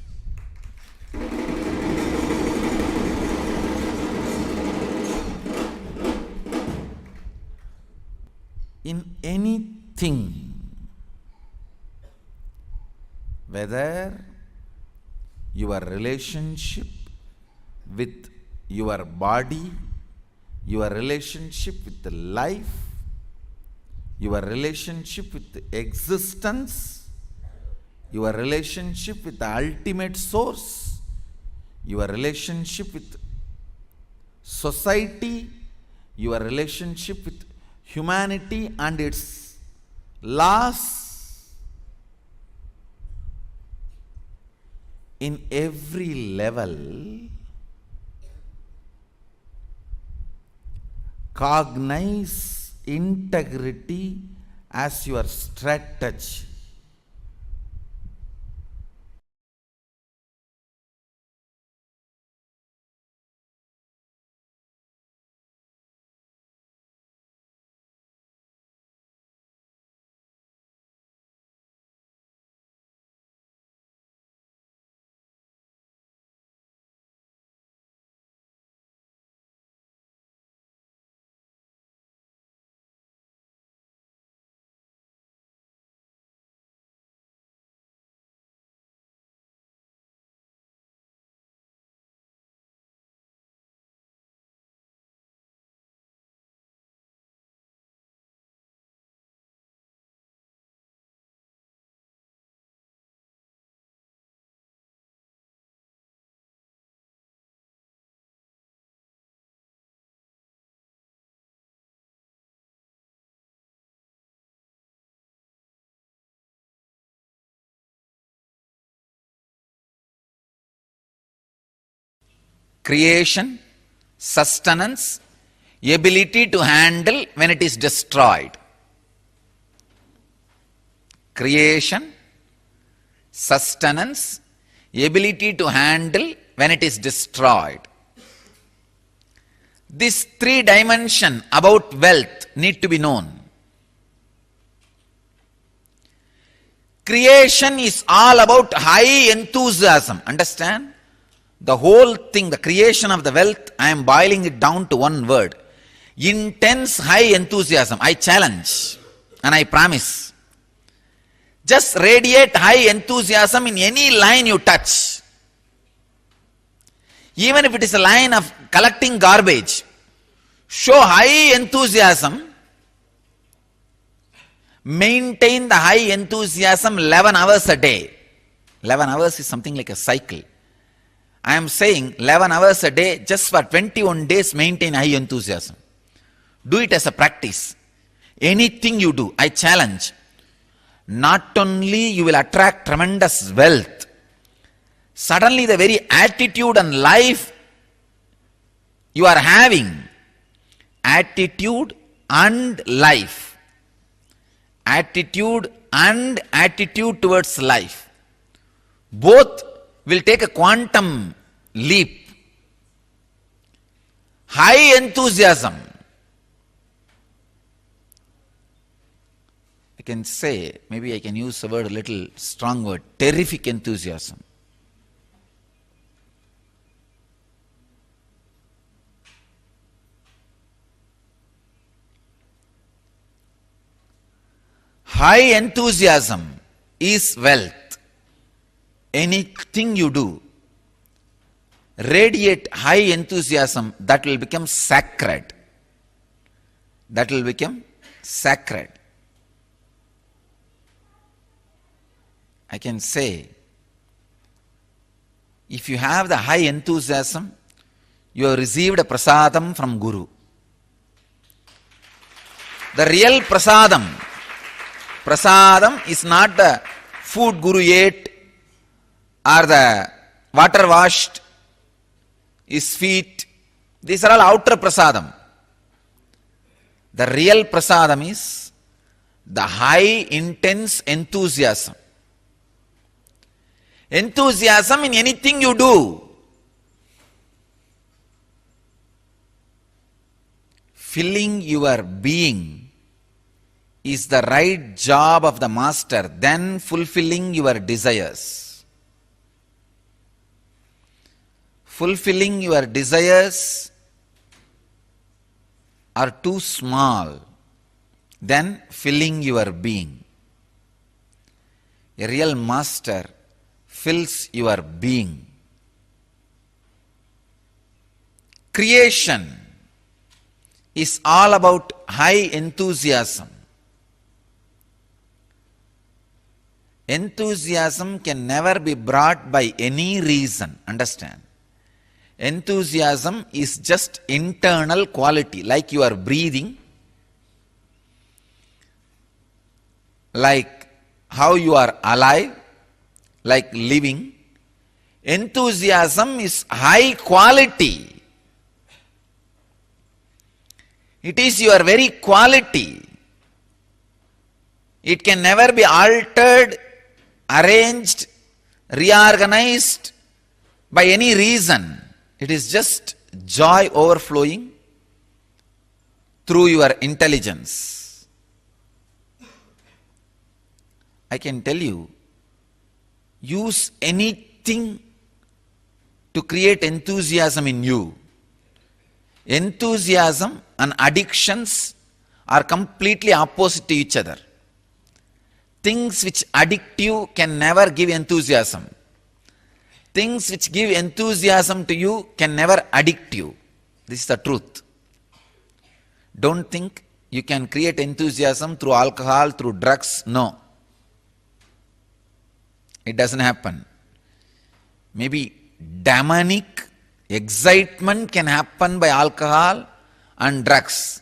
In anything, whether your relationship with your body, your relationship with life, your relationship with existence, your relationship with the ultimate source, your relationship with society, your relationship with humanity and its laws, in every level, cognize integrity as your strategy. Creation, sustenance, ability to handle when it is destroyed. Creation, sustenance, ability to handle when it is destroyed. This three dimension about wealth need to be known. Creation is all about high enthusiasm. Understand? The whole thing, the creation of the wealth, I am boiling it down to one word. Intense high enthusiasm. I challenge and I promise. Just radiate high enthusiasm in any line you touch. Even if it is a line of collecting garbage, show high enthusiasm. Maintain the high enthusiasm 11 hours a day. 11 hours is something like a cycle. I am saying 11 hours a day, just for 21 days, maintain high enthusiasm. Do it as a practice. Anything you do, I challenge. Not only you will attract tremendous wealth, suddenly the very attitude and life you are having, attitude and life, attitude and attitude towards life, both will take a quantum leap. High enthusiasm. I can say, maybe I can use the word a little strong word, terrific enthusiasm. High enthusiasm is wealth. Anything you do, radiate high enthusiasm, that will become sacred. That will become sacred. I can say, if you have the high enthusiasm, you have received a prasadam from Guru. The real prasadam is not the food Guru ate or the water washed his feet. These are all outer prasadam. The real prasadam is the high intense enthusiasm. Enthusiasm in anything you do. Filling your being is the right job of the master, then fulfilling your desires. Fulfilling your desires are too small, then filling your being. A real master fills your being. Creation is all about high enthusiasm. Enthusiasm can never be brought by any reason. Understand? Enthusiasm is just internal quality, like you are breathing, like how you are alive, like living. Enthusiasm is high quality. It is your very quality. It can never be altered, arranged, reorganized by any reason. It is just joy overflowing through your intelligence. I can tell you, use anything to create enthusiasm in you. Enthusiasm and addictions are completely opposite to each other. Things which addict you can never give enthusiasm. Things which give enthusiasm to you can never addict you. This is the truth. Don't think you can create enthusiasm through alcohol, through drugs. No. It doesn't happen. Maybe demonic excitement can happen by alcohol and drugs.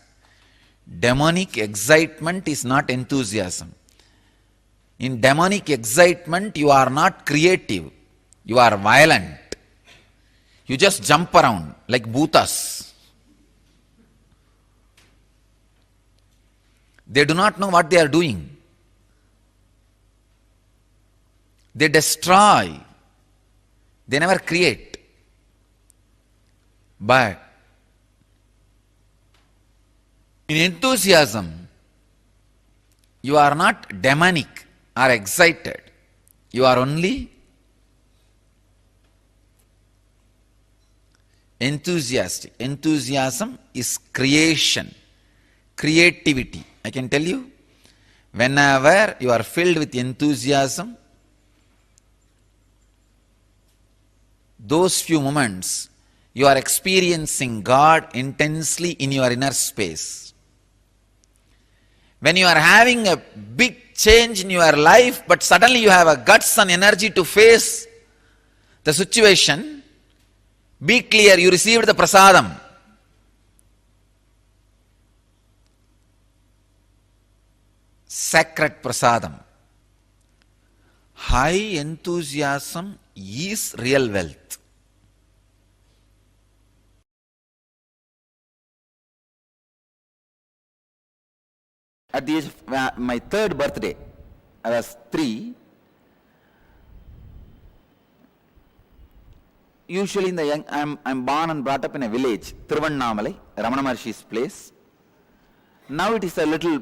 Demonic excitement is not enthusiasm. In demonic excitement, you are not creative. You are violent. You just jump around like bhutas. They do not know what they are doing. They destroy. They never create. But in enthusiasm, you are not demonic or excited. You are only enthusiastic. Enthusiasm is creation, creativity. I can tell you, whenever you are filled with enthusiasm, those few moments you are experiencing God intensely in your inner space. When you are having a big change in your life, but suddenly you have a guts and energy to face the situation, Be clear, you received the prasadam. Sacred prasadam. High enthusiasm is real wealth. At the age of my third birthday, I was 3. Usually in the young, I'm born and brought up in a village, Thiruvannamalai, Ramana Maharshi's place. Now it is a little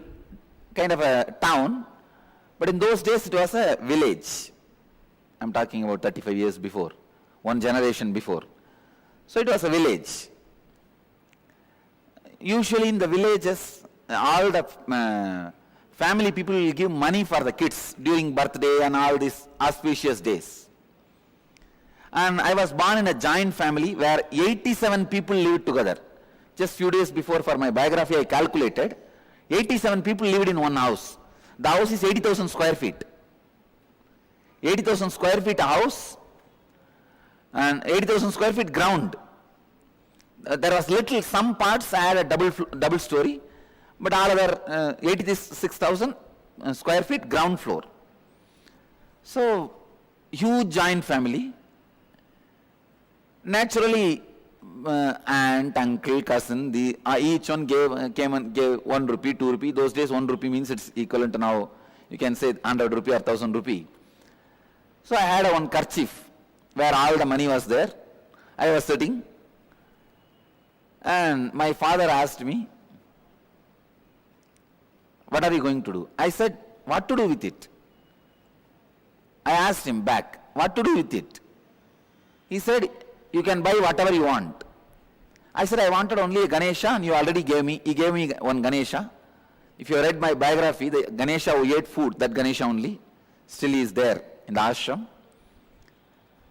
kind of a town, but in those days it was a village. I'm talking about 35 years before, one generation before. So it was a village. Usually in the villages, all the family people will give money for the kids during birthday and all these auspicious days. And I was born in a giant family where 87 people lived together. Just few days before for my biography I calculated, 87 people lived in one house. The house is 80,000 square feet. 80,000 square feet house and 80,000 square feet ground. There was some parts had a double story, but all other 86,000 square feet ground floor. So, huge giant family. Naturally, aunt, uncle, cousin, each one came and gave 1 rupee, 2 rupee. Those days 1 rupee means it's equivalent to now, you can say 100 rupee or 1000 rupee. So I had one kerchief where all the money was there. I was sitting and my father asked me, what are you going to do? I said, what to do with it? I asked him back, what to do with it? He said, you can buy whatever you want. I said, I wanted only a Ganesha and you already gave me. He gave me one Ganesha. If you read my biography, the Ganesha who ate food, that Ganesha only, still is there in the ashram.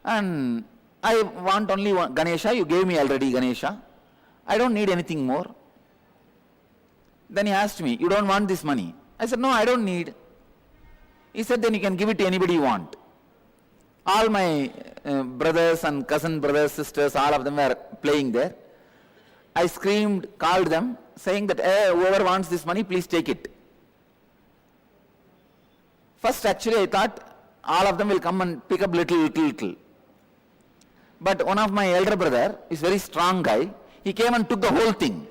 And I want only one Ganesha, you gave me already Ganesha. I don't need anything more. Then he asked me, you don't want this money? I said, no, I don't need. He said, then you can give it to anybody you want. All my brothers and cousin brothers, sisters, all of them were playing there. I screamed, called them, saying that, hey, whoever wants this money, please take it. First, actually, I thought all of them will come and pick up little. But one of my elder brother is very strong guy. He came and took the whole thing.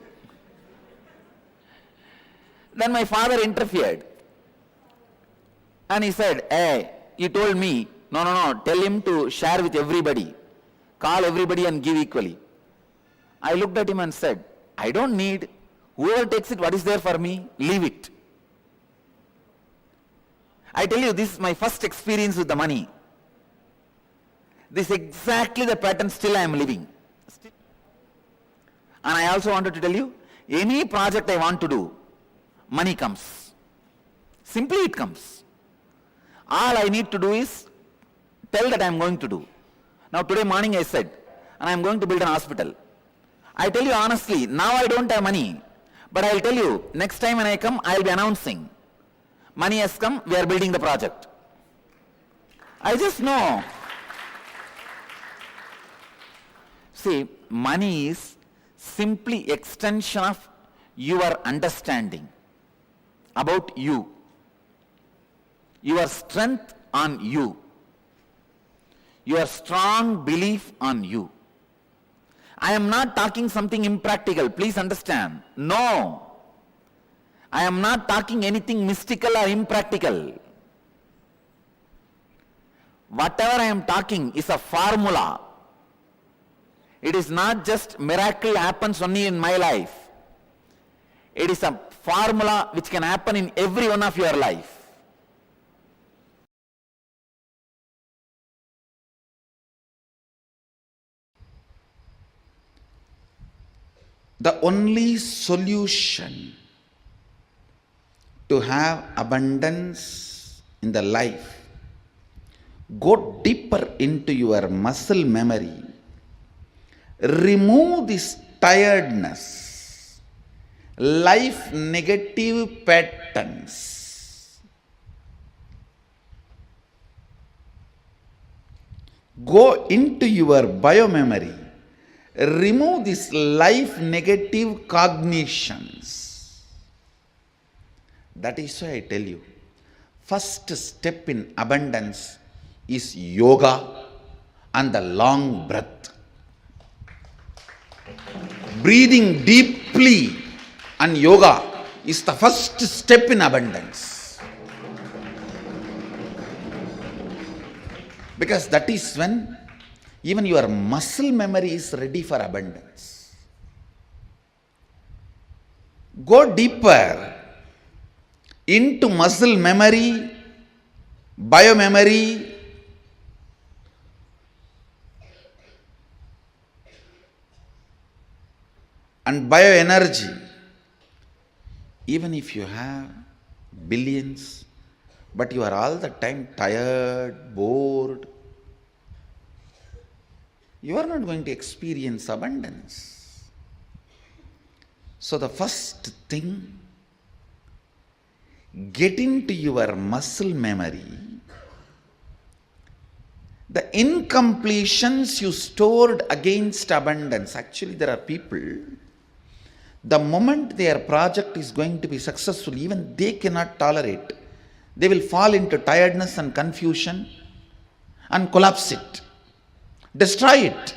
Then my father interfered. And he said, hey, you told me, no, tell him to share with everybody. Call everybody and give equally. I looked at him and said, I don't need. Whoever takes it, what is there for me? Leave it. I tell you, this is my first experience with the money. This is exactly the pattern still I am living. And I also wanted to tell you, any project I want to do, money comes. Simply it comes. All I need to do is tell that I am going to do. Now today morning I said, and I am going to build an hospital. I tell you honestly, now I don't have money. But I will tell you, next time when I come, I will be announcing. Money has come, we are building the project. I just know. See, money is simply extension of your understanding about you. Your strength on you. Your strong belief on you. I am not talking something impractical, please understand. No. I am not talking anything mystical or impractical. Whatever I am talking is a formula. It is not just miracle happens only in my life. It is a formula which can happen in every one of your life. The only solution to have abundance in the life, go deeper into your muscle memory, remove this tiredness, life negative patterns. Go into your biomemory remove these life negative cognitions. That is why I tell you, first step in abundance is yoga and the long breath. Breathing deeply and yoga is the first step in abundance. Because that is when even your muscle memory is ready for abundance. Go deeper into muscle memory, biomemory, and bioenergy. Even if you have billions, but you are all the time tired, bored, you are not going to experience abundance. So the first thing, get into your muscle memory the incompletions you stored against abundance. Actually, there are people, the moment their project is going to be successful, even they cannot tolerate. They will fall into tiredness and confusion and collapse it, destroy it.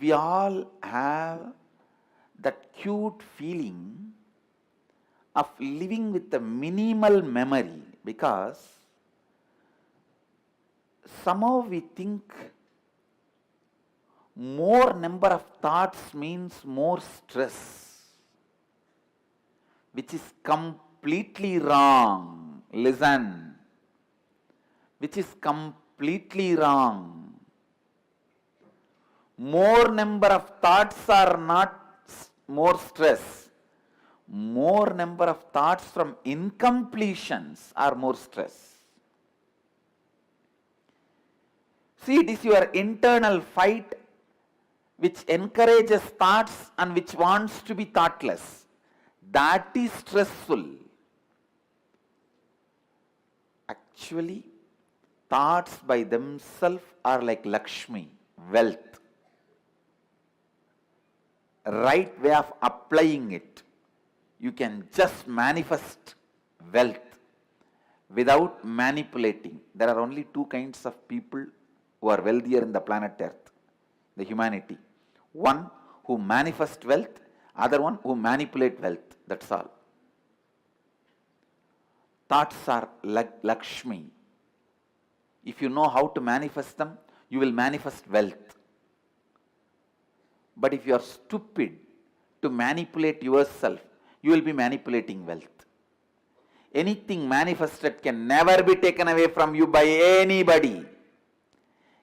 We all have that cute feeling of living with a minimal memory, because somehow we think more number of thoughts means more stress, which is completely wrong. Listen, which is completely wrong. More number of thoughts are not more stress. More number of thoughts from incompletions are more stress. See, it is your internal fight which encourages thoughts and which wants to be thoughtless. That is stressful. Actually, thoughts by themselves are like Lakshmi, wealth. Right way of applying it, you can just manifest wealth without manipulating. There are only two kinds of people who are wealthier in the planet Earth, the humanity. One who manifest wealth, other one who manipulate wealth. That's all. Thoughts are like Lakshmi. If you know how to manifest them, you will manifest wealth. But if you are stupid to manipulate yourself, you will be manipulating wealth. Anything manifested can never be taken away from you by anybody.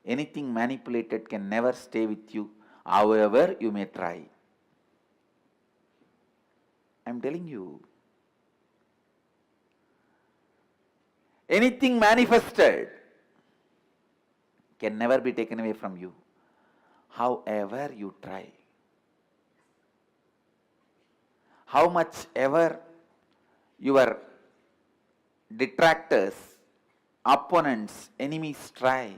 Anything manipulated can never stay with you, however you may try. I am telling you. Anything manifested can never be taken away from you, however you try. How much ever your detractors, opponents, enemies try,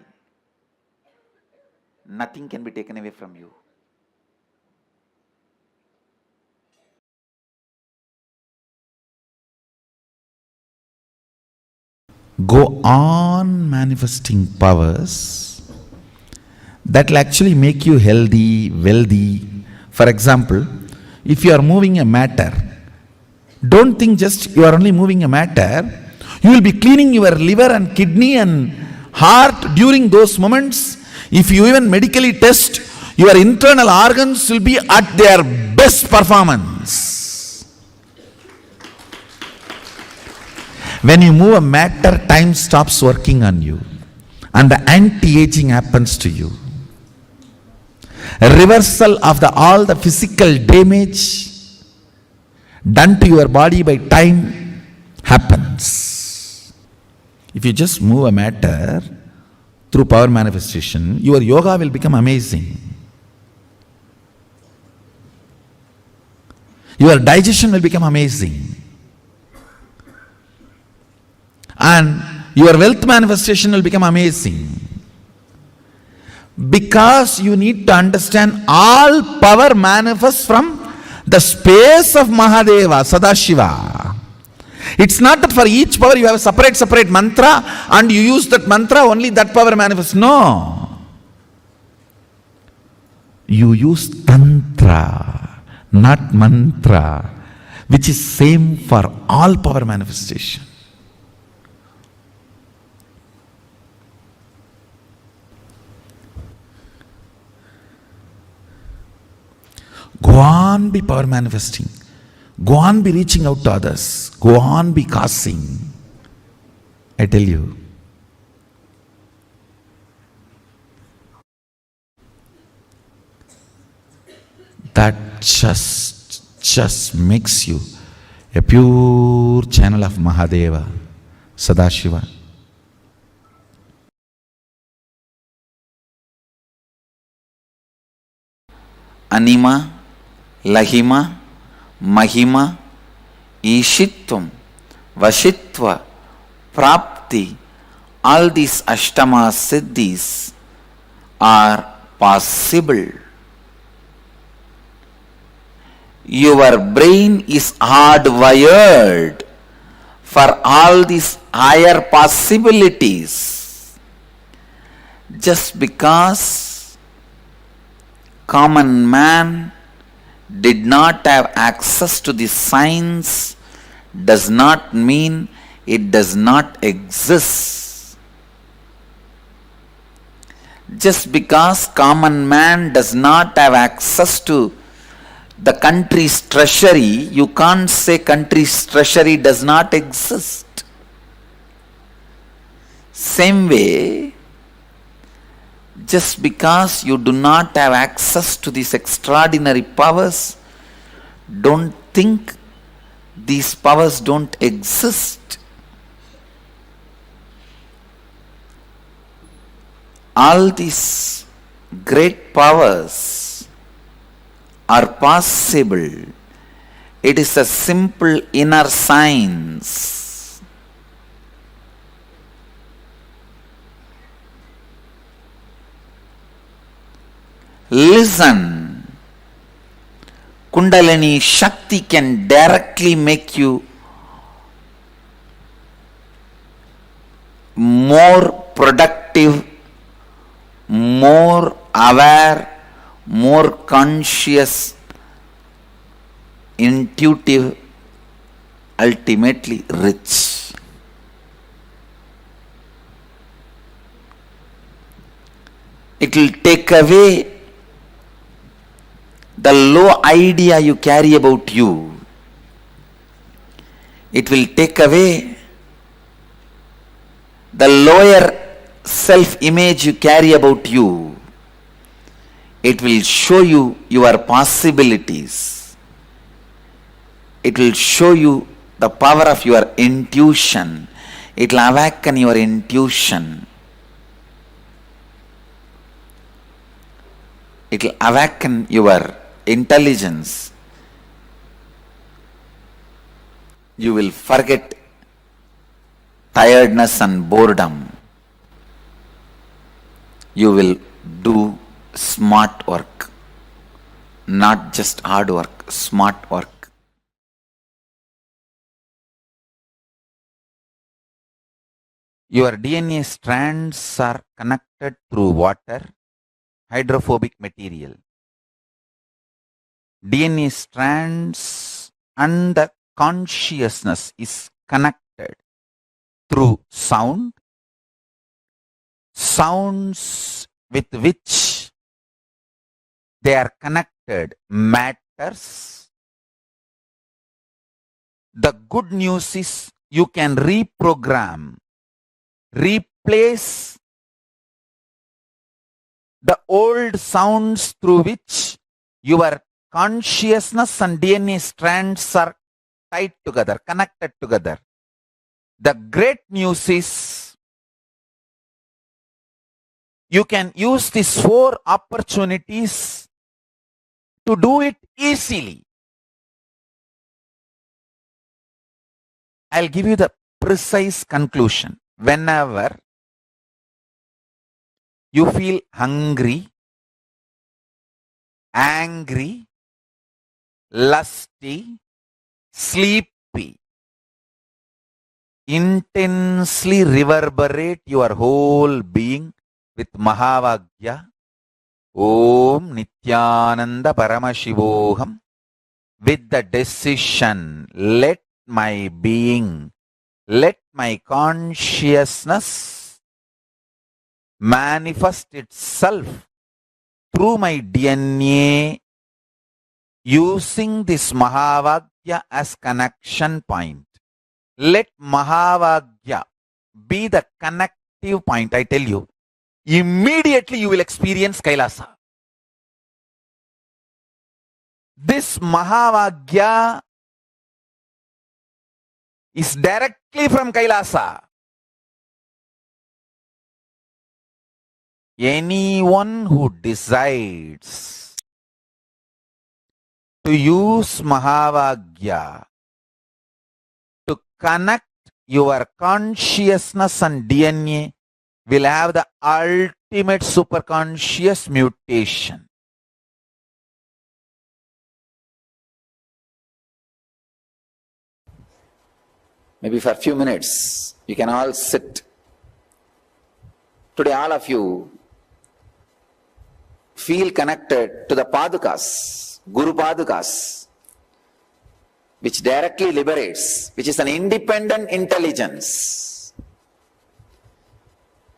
nothing can be taken away from you. Go on manifesting powers that will actually make you healthy, wealthy. For example, if you are moving a matter, don't think just you are only moving a matter. You will be cleaning your liver and kidney and heart during those moments. If you even medically test, your internal organs will be at their best performance. When you move a matter, time stops working on you and the anti-aging happens to you. A reversal of all the physical damage done to your body by time happens. If you just move a matter through power manifestation, your yoga will become amazing. Your digestion will become amazing. and your wealth manifestation will become amazing. Because you need to understand all power manifests from the space of Mahadeva, Sadashiva. It's not that for each power you have a separate mantra and you use that mantra, only that power manifests. No. You use tantra, not mantra, which is same for all power manifestation. Go on be power manifesting. Go on be reaching out to others. Go on be causing. I tell you. That just makes you a pure channel of Mahadeva, Sadashiva. Anima, Lahima, Mahima, Ishitvam, Vashitva, Prapti, all these Ashtama Siddhis are possible. Your brain is hardwired for all these higher possibilities. Just because common man did not have access to the science does not mean it does not exist. Just because common man does not have access to the country's treasury, you can't say country's treasury does not exist. Same way, just because you do not have access to these extraordinary powers, don't think these powers don't exist. All these great powers are possible. It is a simple inner science. Listen. Kundalini Shakti can directly make you more productive, more aware, more conscious, intuitive, ultimately rich. It will take away the low idea you carry about you. It will take away the lower self-image you carry about you. It will show you your possibilities. It will show you the power of your intuition. It will awaken your intuition. It will awaken your intelligence. You will forget tiredness and boredom. You will do smart work, not just hard work, smart work. Your DNA strands are connected through water, hydrophobic material. DNA strands and the consciousness is connected through sound, sounds with which they are connected matters. The good news is you can reprogram, replace the old sounds through which your consciousness and DNA strands are tied together, connected together. The great news is you can use these 4 opportunities to do it easily. I'll give you the precise conclusion. Whenever you feel hungry, angry, lusty, sleepy, intensely reverberate your whole being with Mahavagya. Om Nithyananda Paramashivoham. With the decision, let my being, let my consciousness manifest itself through my DNA using this Mahavagya as connection point. Let Mahavagya be the connective point. I tell you, immediately you will experience Kailasa. This Mahavagya is directly from Kailasa. Anyone who decides to use Mahavagya to connect your consciousness and DNA will have the ultimate superconscious mutation. Maybe for a few minutes, you can all sit. Today, all of you feel connected to the Padukas, Guru Padukas, which directly liberates, which is an independent intelligence.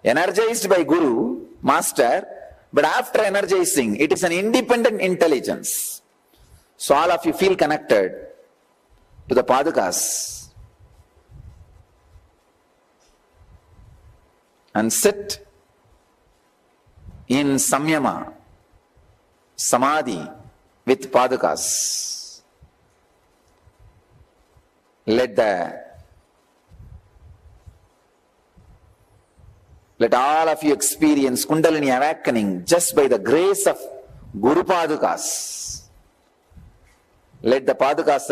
Energized by Guru, Master, but after energizing, it is an independent intelligence. So all of you feel connected to the Padukas. And sit in Samyama, Samadhi with Padukas. Let all of you experience Kundalini awakening just by the grace of Guru Padukas. Let the Padukas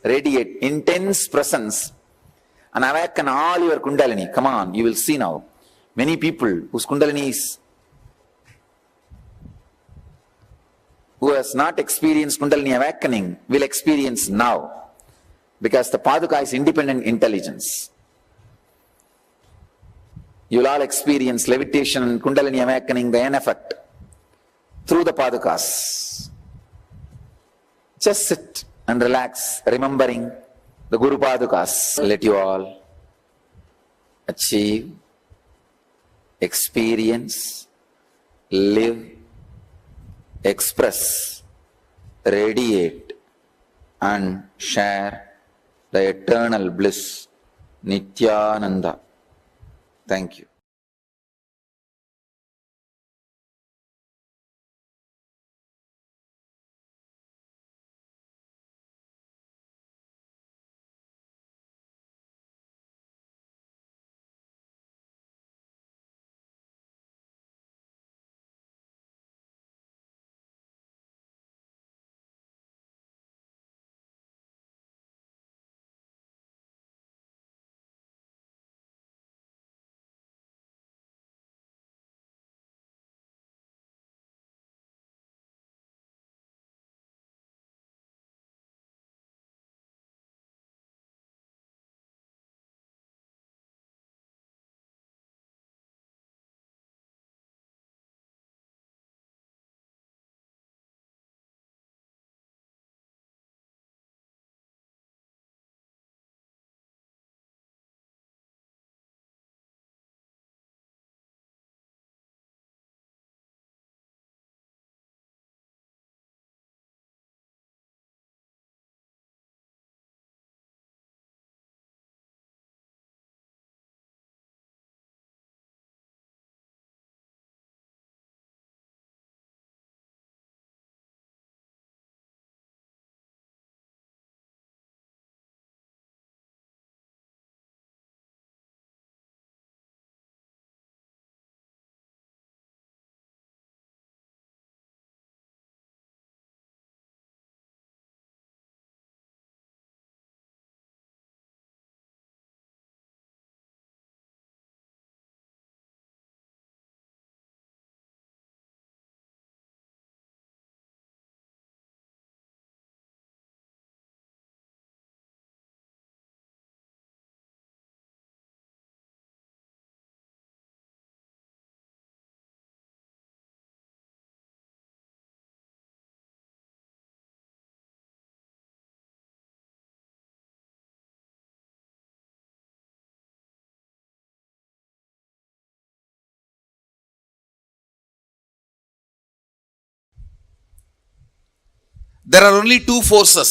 radiate intense presence and awaken all your Kundalini. Come on, you will see now. Many people whose Kundalini is, who has not experienced Kundalini awakening, will experience now. Because the Paduka is independent intelligence. You will all experience levitation and Kundalini awakening, the N effect, through the Padukas. Just sit and relax, remembering the Guru Padukas. Let you all achieve, experience, live, express, radiate, and share the eternal bliss, Nithyananda. Thank you. There are only two forces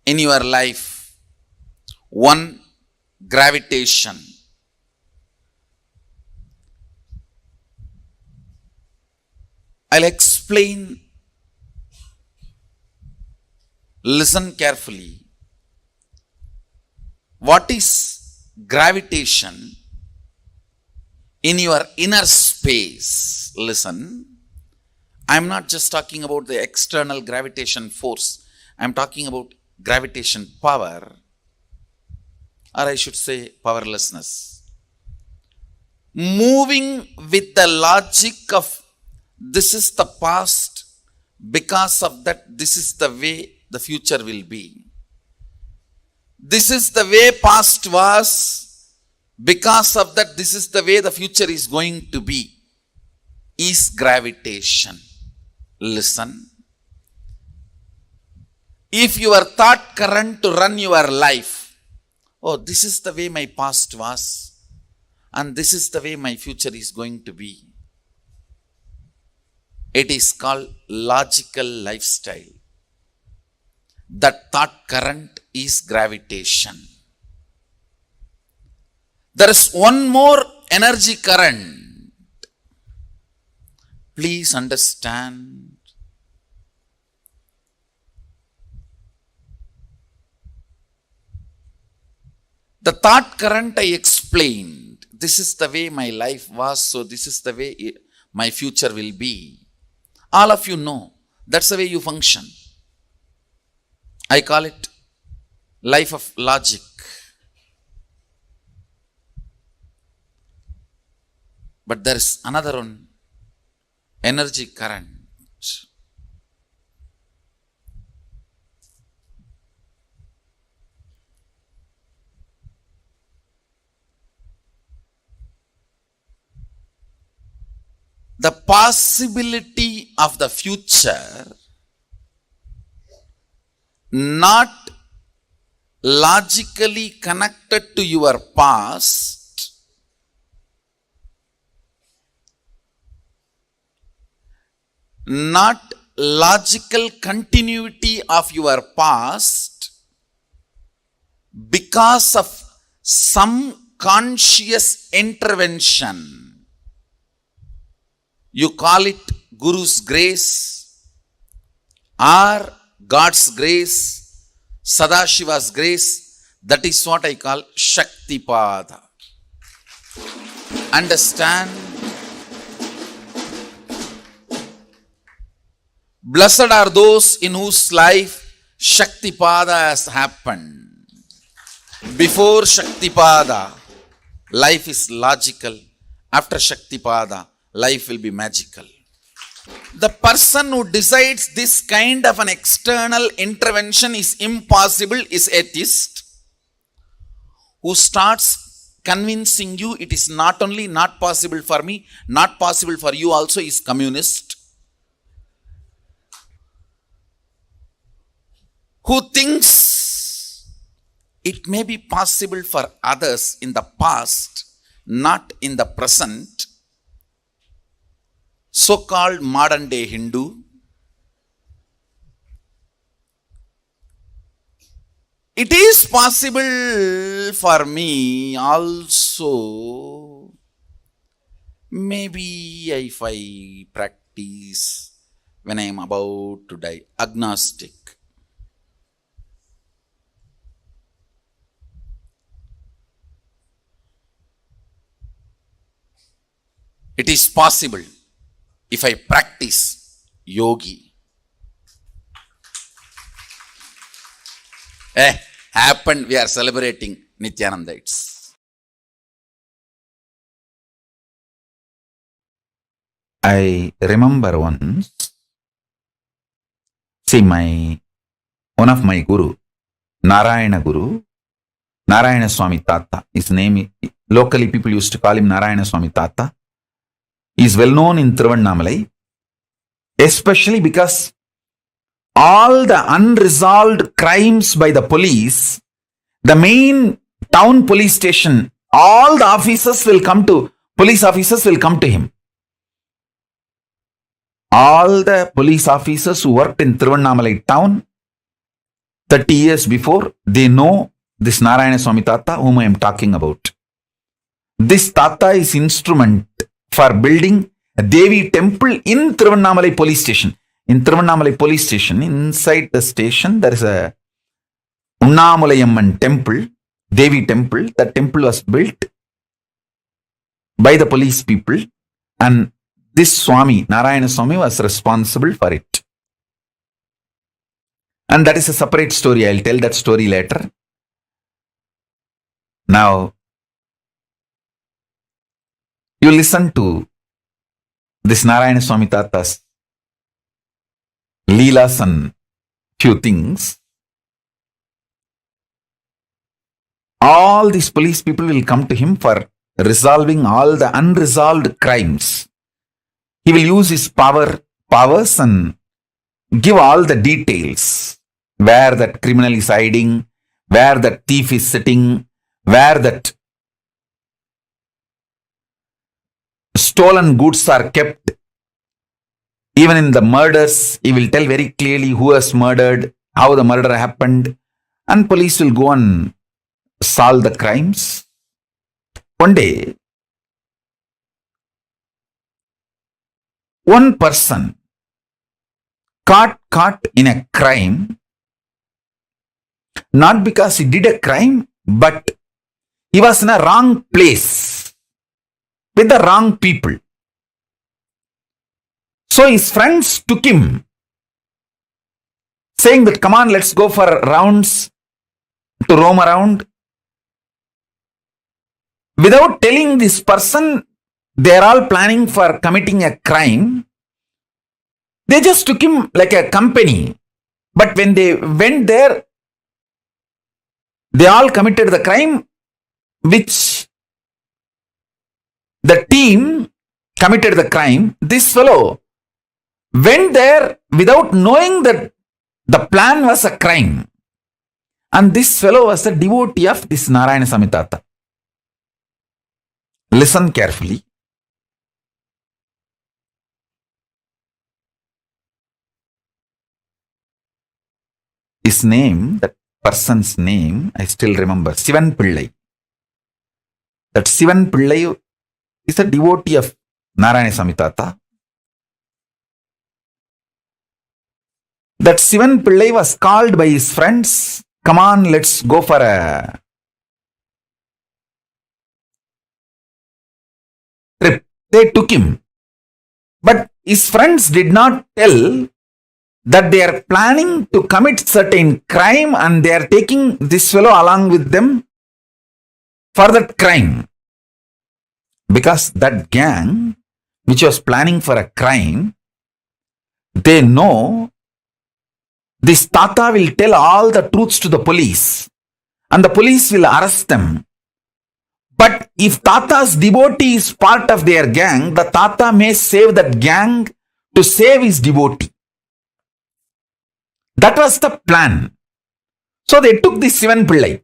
in your life. One, gravitation. I'll explain. Listen carefully. What is gravitation in your inner space? Listen. I'm not just talking about the external gravitation force. I'm talking about gravitation power, or I should say powerlessness. Moving with the logic of this is the past, because of that this is the way the future will be. This is the way past was, because of that this is the way the future is going to be, is gravitation. Listen. If your thought current to run your life, oh, this is the way my past was, and this is the way my future is going to be. It is called logical lifestyle. That thought current is gravitation. There is one more energy current. Please understand. The thought current I explained. This is the way my life was, so this is the way my future will be. All of you know. That's the way you function. I call it life of logic. But there is another one. Energy current. The possibility of the future not logically connected to your past, not logical continuity of your past, because of some conscious intervention. You call it Guru's grace or God's grace, Sadashiva's grace. That is what I call Shaktipada. Understand? Blessed are those in whose life Shaktipada has happened. Before Shaktipada, life is logical. After Shaktipada, life will be magical. The person who decides this kind of an external intervention is impossible is atheist. Who starts convincing you it is not only not possible for me, not possible for you also is communist. Who thinks it may be possible for others in the past, not in the present, so-called modern day Hindu. It is possible for me also. Maybe if I practice when I am about to die. Agnostic. It is possible if I practice yogi. Happened, we are celebrating Nithyananda. I remember once, see one of my guru, Narayana Guru, Narayana Swami Tata, his name, locally people used to call him Narayana Swami Tata. He is well known in Tiruvannamalai, especially because all the unresolved crimes by the police, the main town police station, all the officers will come to, police officers will come to him. all the police officers who worked in Tiruvannamalai town 30 years before, they know this Narayana Swami Tata whom I am talking about. This Tata is instrument for building a Devi temple in Tiruvannamalai police station. In Tiruvannamalai police station, inside the station, there is a Unnamulayamman temple, Devi temple. That temple was built by the police people, and this Swami, Narayana Swami, was responsible for it. And that is a separate story. I'll tell that story later. Now, you listen to this Narayana Swami Tata's Leelas and few things. All these police people will come to him for resolving all the unresolved crimes. He will use his powers and give all the details. Where that criminal is hiding, where that thief is sitting, where that stolen goods are kept. Even in the murders, he will tell very clearly who has murdered, how the murder happened, and police will go and solve the crimes. One day, one person caught in a crime, not because he did a crime, but he was in a wrong place with the wrong people. So his friends took him, saying that, come on, let's go for rounds to roam around. Without telling this person, they are all planning for committing a crime. They just took him like a company. But when they went there, they all committed the crime which the team committed the crime. This fellow went there without knowing that the plan was a crime. And this fellow was a devotee of this Narayana Swami Tata. Listen carefully. His name, that person's name, I still remember, Sivan Pillai. That Sivan Pillai is a devotee of Narayana Swami Tata. That Sivan Pillai was called by his friends, come on, let's go for a trip. They took him. But his friends did not tell that they are planning to commit certain crime and they are taking this fellow along with them for that crime. Because that gang, which was planning for a crime, they know this Tata will tell all the truths to the police and the police will arrest them. But if Tata's devotee is part of their gang, the Tata may save that gang to save his devotee. That was the plan. So they took this Sivan Pillai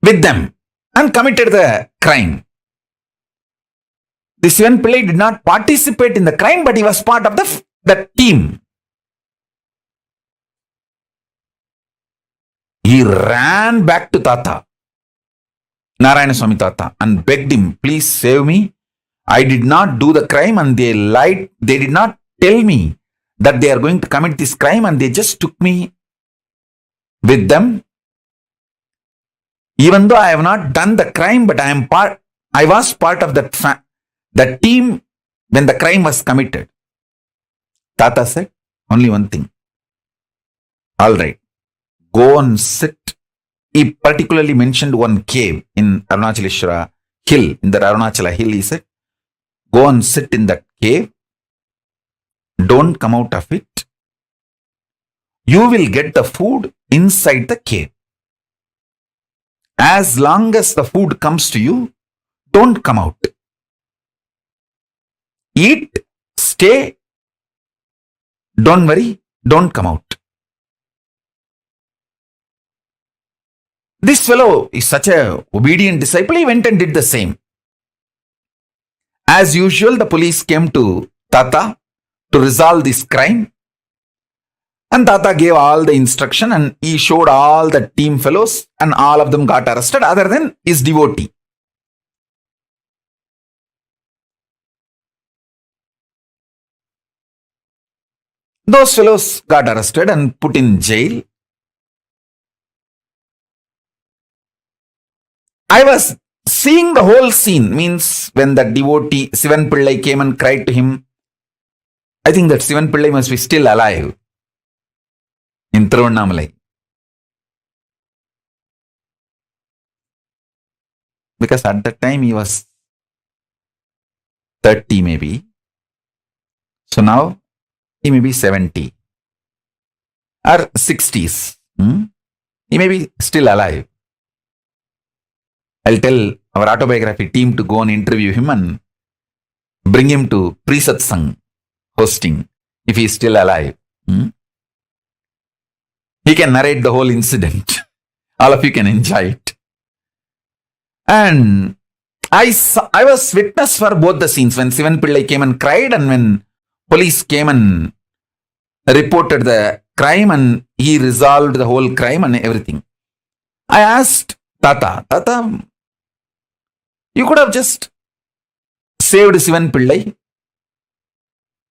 with them and committed the crime. The Sivan Pillai did not participate in the crime, but he was part of the team. He ran back to Tata, Narayana Swami Tata, and begged him, please save me. I did not do the crime and they lied. They did not tell me that they are going to commit this crime and they just took me with them. Even though I have not done the crime, but I was part of that team when the crime was committed. Tata said only one thing. All right, go and sit. He particularly mentioned one cave in Arunachaleshwara hill. In the Arunachala hill, he said, go and sit in that cave. Don't come out of it. You will get the food inside the cave. As long as the food comes to you, don't come out. Eat, stay, don't worry, don't come out. This fellow is such a obedient disciple, he went and did the same. As usual, the police came to Tata to resolve this crime. And Tata gave all the instruction and he showed all the team fellows and all of them got arrested other than his devotee. Those fellows got arrested and put in jail. I was seeing the whole scene, means when the devotee Sivan Pillai came and cried to him. I think that Sivan Pillai must be still alive in Tiruvannamalai. Because at that time he was 30 maybe. So now he may be 70 or 60s. He may be still alive. I'll tell our autobiography team to go and interview him and bring him to Pre-Satsang hosting if he is still alive. He can narrate the whole incident. All of you can enjoy it. And I was witness for both the scenes, when Sivan Pillai came and cried and when police came and reported the crime and he resolved the whole crime and everything. I asked Tata, you could have just saved Sivan Pillai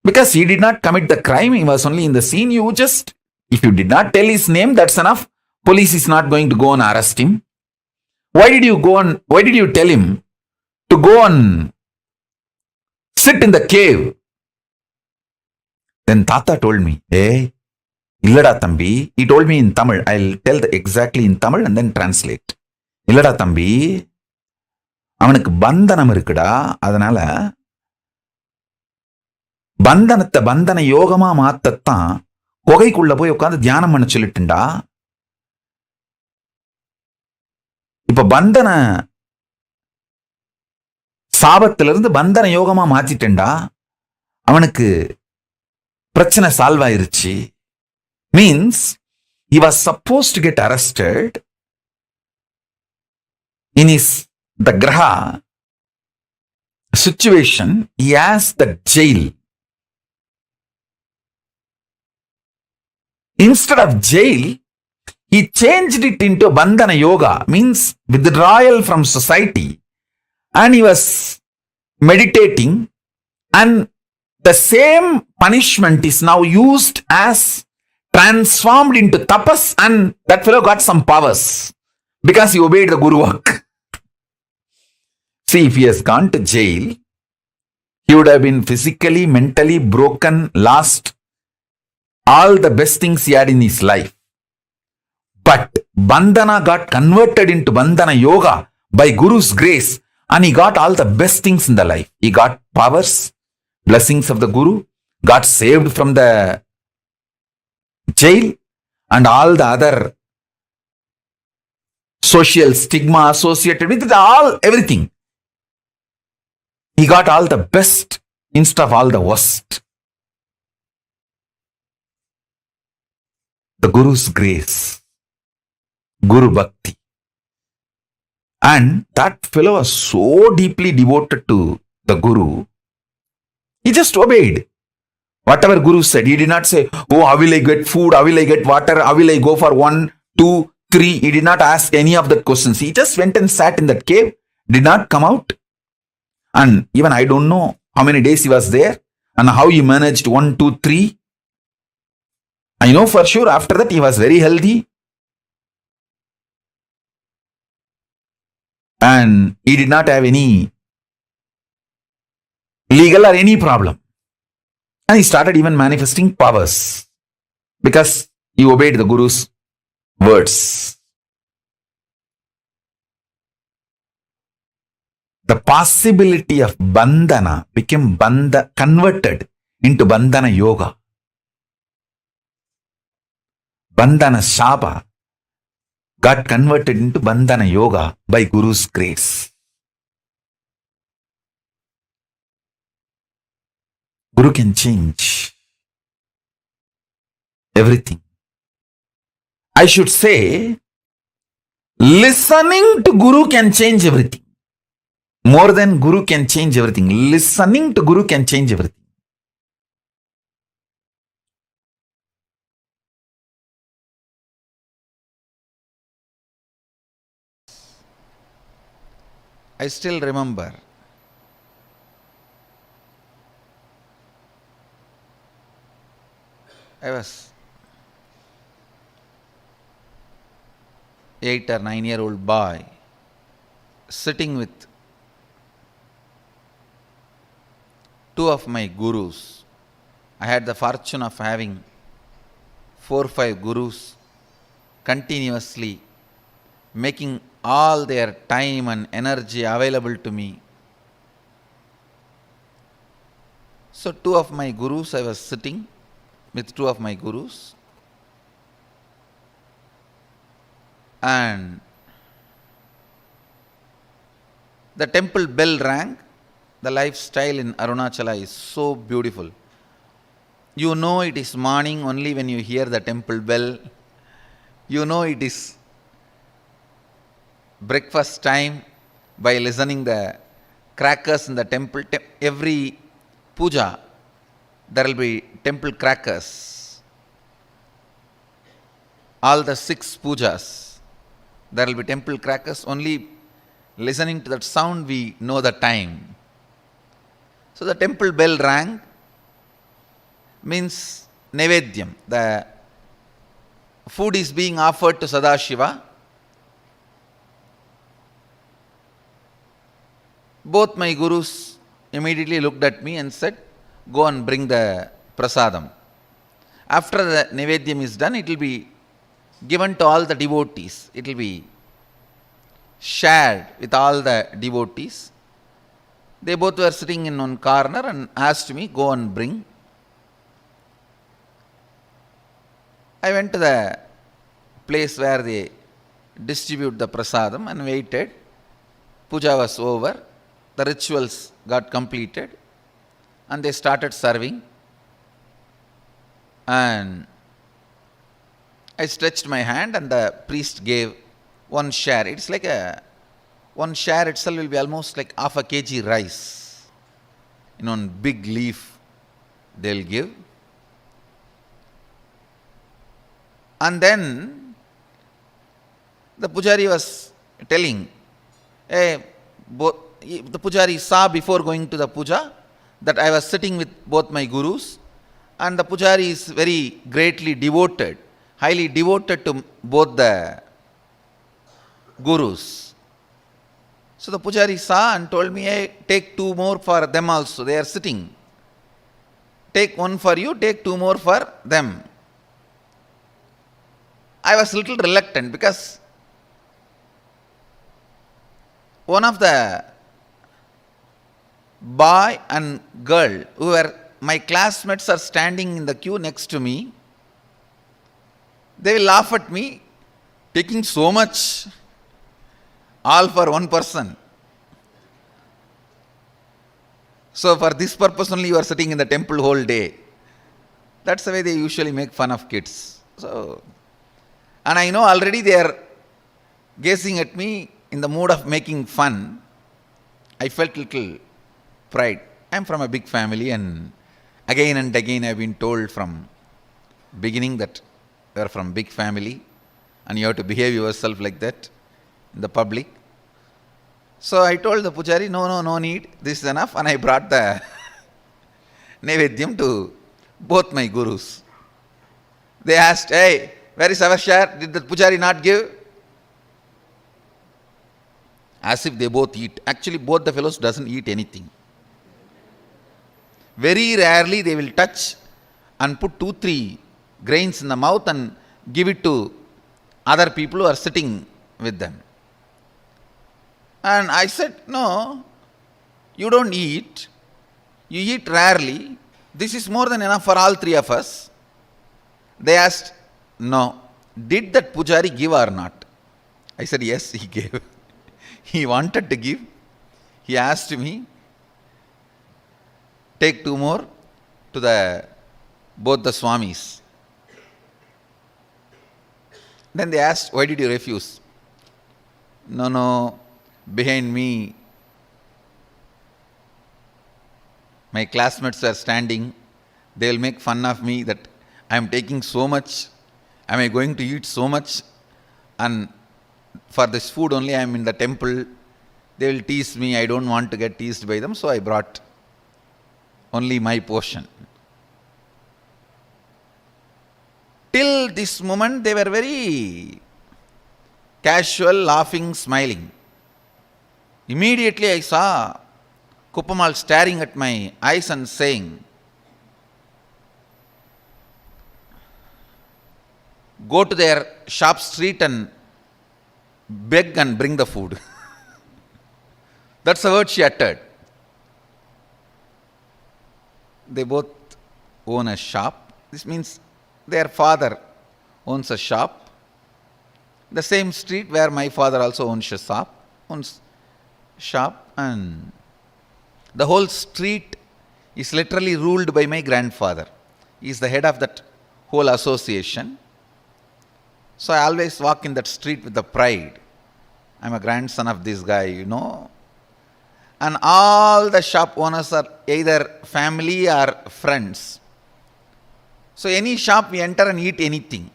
because he did not commit the crime. He was only in the scene. You just, if you did not tell his name, that's enough. Police is not going to go and arrest him. Why did you tell him to go and sit in the cave? Then Tata told me, hey, illada thambi. He told me in Tamil. I'll tell exactly in Tamil and then translate. Illada thambi, அவனுக்கு பந்தனம் இருக்குடா, அதனால பந்தனத்தை பந்தன யோகமா மாத்தத்தான் குகைக்குள்ள போய் உட்கார்ந்து தியானம் பண்ண சொல்லிட்டுண்டா. இப்ப பந்தன சாபத்திலிருந்து பந்தன யோகமா மாத்திட்டேன்டா, அவனுக்கு பிரச்சனை சால்வ் ஆயிருச்சு. Means he was supposed to get arrested in the graha situation. He has the jail. Instead of jail, he changed it into bandhana yoga, means withdrawal from society, and he was meditating, and the same punishment is now used as transformed into tapas, and that fellow got some powers because he obeyed the Guru work. See, if he has gone to jail, he would have been physically, mentally broken, lost all the best things he had in his life. But bandhana got converted into bandhana yoga by Guru's grace, and he got all the best things in the life. He got powers, blessings of the Guru, got saved from the jail, and all the other social stigma associated with it, everything. He got all the best instead of all the worst. The Guru's grace, Guru Bhakti. And that fellow was so deeply devoted to the Guru, he just obeyed. Whatever Guru said, he did not say, oh, how will I get food? How will I get water? How will I go for 1, 2, 3? He did not ask any of the questions. He just went and sat in that cave, did not come out. And even I don't know how many days he was there and how he managed 1, 2, 3. I know for sure after that he was very healthy. And he did not have any legal or any problem. And he started even manifesting powers because he obeyed the Guru's words. The possibility of bandhana became converted into bandhana yoga. Bandhana shapa got converted into bandhana yoga by Guru's grace. Guru can change everything. I should say, listening to Guru can change everything. More than Guru can change everything. Listening to Guru can change everything. I still remember I was 8 or 9-year-old boy sitting with two of my gurus. I had the fortune of having 4 or 5 gurus continuously making all their time and energy available to me. So two of my gurus, I was sitting with two of my gurus, and the temple bell rang. The lifestyle in Arunachala is so beautiful. You know it is morning only when you hear the temple bell. You know it is breakfast time by listening the crackers in the temple. Every puja, there will be temple crackers. All the 6 pujas, there will be temple crackers. Only listening to that sound we know the time. So the temple bell rang, means Nevedyam. The food is being offered to Sadashiva. Both my gurus immediately looked at me and said, go and bring the prasadam. After the Nevedyam is done, it will be given to all the devotees. It will be shared with all the devotees. They both were sitting in one corner and asked me, go and bring. I went to the place where they distribute the prasadam and waited. Puja was over. The rituals got completed and they started serving. And I stretched my hand and the priest gave one share. It's like one share itself will be almost like half a kg rice. In one big leaf they'll give. And then the pujari was telling, the pujari saw before going to the puja that I was sitting with both my gurus, and the pujari is very greatly devoted, highly devoted to both the gurus. So the pujari saw and told me, hey, take 2 more for them also. They are sitting. Take 1 for you, take 2 more for them. I was a little reluctant because one of the boy and girl who were my classmates are standing in the queue next to me. They will laugh at me, taking so much, all for one person. So for this purpose only you are sitting in the temple whole day. That's the way they usually make fun of kids. So, and I know already they are gazing at me in the mood of making fun. I felt little pride. I am from a big family, and again I have been told from beginning that you are from big family and you have to behave yourself like that in the public. So I told the pujari, no need, this is enough, and I brought the Nevedyam to both my gurus. They asked, hey, where is our share? Did the pujari not give? As if they both eat. Actually, both the fellows doesn't eat anything. Very rarely they will touch and put 2-3 grains in the mouth and give it to other people who are sitting with them. And I said, no, you don't eat. You eat rarely. This is more than enough for all 3 of us. They asked, no, did that pujari give or not? I said, yes, he gave. He wanted to give. He asked me, take 2 more to both the swamis. Then they asked, why did you refuse? No, behind me My classmates were standing. They will make fun of me that I am taking so much. Am I going to eat so much? And for this food only I am in the temple. They will tease me. I don't want to get teased by them, so I brought only my portion. Till this moment they were very casual, laughing, smiling. Immediately I saw Kuppamal staring at my eyes and saying, go to their shop street and beg and bring the food. That's the word she uttered. They both own a shop. This means their father owns a shop. The same street where my father also owns shop, and the whole street is literally ruled by my grandfather. He is the head of that whole association. So I always walk in that street with the pride. I'm a grandson of this guy, you know. And all the shop owners are either family or friends. So any shop we enter and eat anything,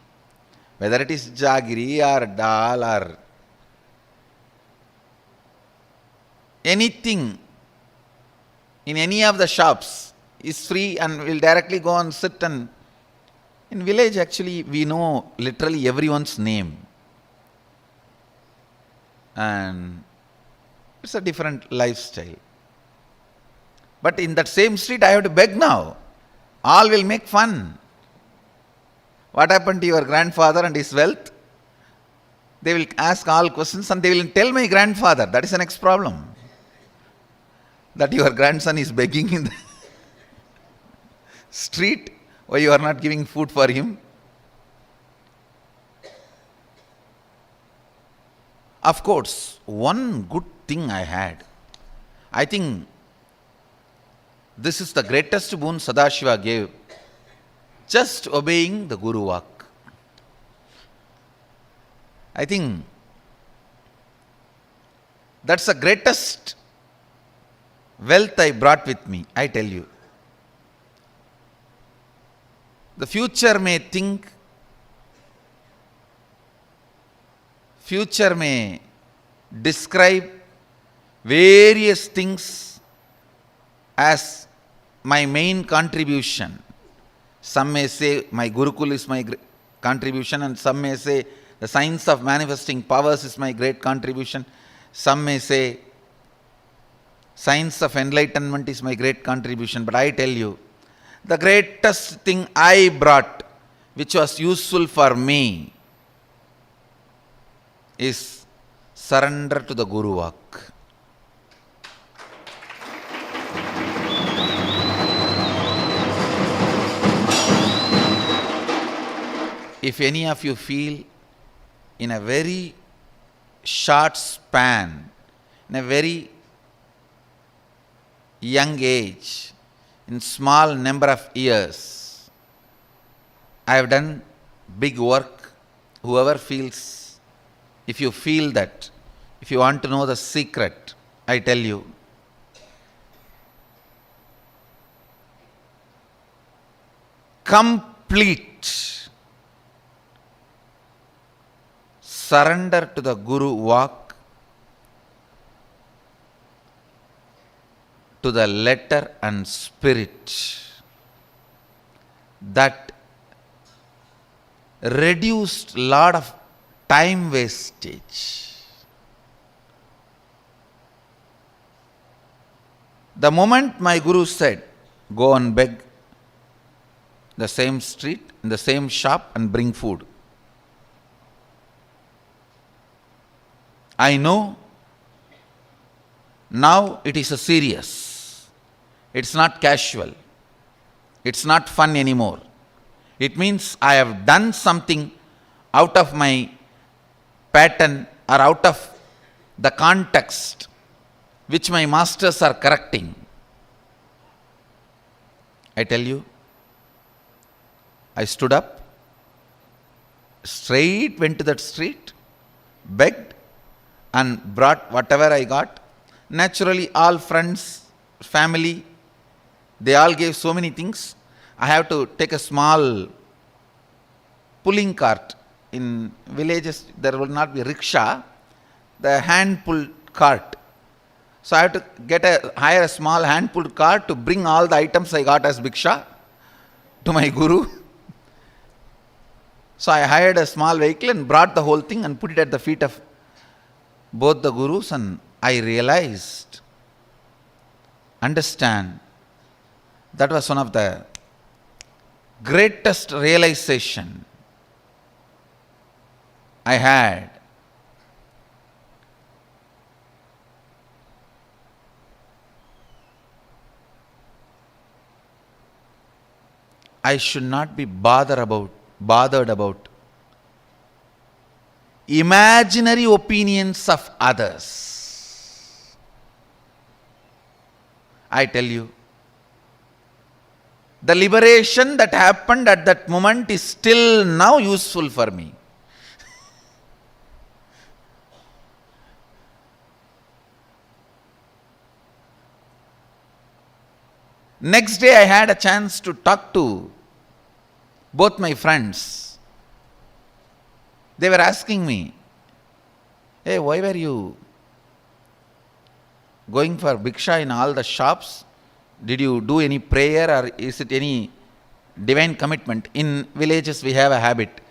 whether it is jaggery or dal or anything in any of the shops is free, and we'll directly go and sit. And in village actually we know literally everyone's name. And it's a different lifestyle. But in that same street I have to beg now. All will make fun. What happened to your grandfather and his wealth? They will ask all questions and they will tell my grandfather. That is the next problem. That your grandson is begging in the street. Why you are not giving food for him? Of course, one good thing I had. I think this is the greatest boon Sadashiva gave. Just obeying the Guru Vak. I think that's the greatest wealth I brought with me, I tell you. The future may think, future may describe various things as my main contribution. Some may say my Gurukul is my contribution, and some may say the science of manifesting powers is my great contribution. Some may say science of enlightenment is my great contribution. But I tell you, the greatest thing I brought, which was useful for me, is surrender to the Guru Vak. If any of you feel in a very short span, in a very young age, in small number of years, I have done big work. Whoever feels, if you feel that, if you want to know the secret, I tell you, complete surrender to the Guru Vak, to the letter and spirit, that reduced lot of time wastage. The moment my Guru said, go and beg the same street, in the same shop and bring food, I know now it is a serious. It's not casual. It's not fun anymore. It means I have done something out of my pattern or out of the context which my masters are correcting. I tell you, I stood up, straight went to that street, begged, and brought whatever I got. Naturally, all friends, family, They all gave so many things. I have to take a small pulling cart. In villages, there will not be rickshaw, the hand-pulled cart. So I have to hire a small hand-pulled cart to bring all the items I got as bhiksha to my guru. So I hired a small vehicle and brought the whole thing and put it at the feet of both the gurus, and I realized, understand, that was one of the greatest realization I had. I should not be bothered about imaginary opinions of others. I tell you, the liberation that happened at that moment is still now useful for me. Next day I had a chance to talk to both my friends. They were asking me, hey, why were you going for bhiksha in all the shops? Did you do any prayer, or is it any divine commitment? In villages we have a habit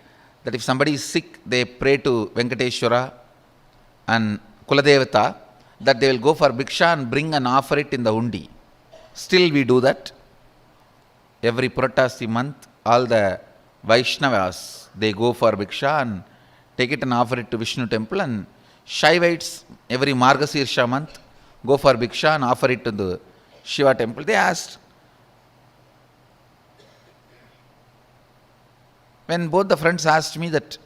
that if somebody is sick, they pray to Venkateshwara and Kuladevata, that they will go for bhiksha and bring and offer it in the undi. Still we do that. Every Puratasi month, all the Vaishnavas, they go for bhiksha and take it and offer it to Vishnu temple, and Shaivites every Margasirsha month go for bhiksha and offer it to the Shiva temple. They asked, when both the friends asked me that,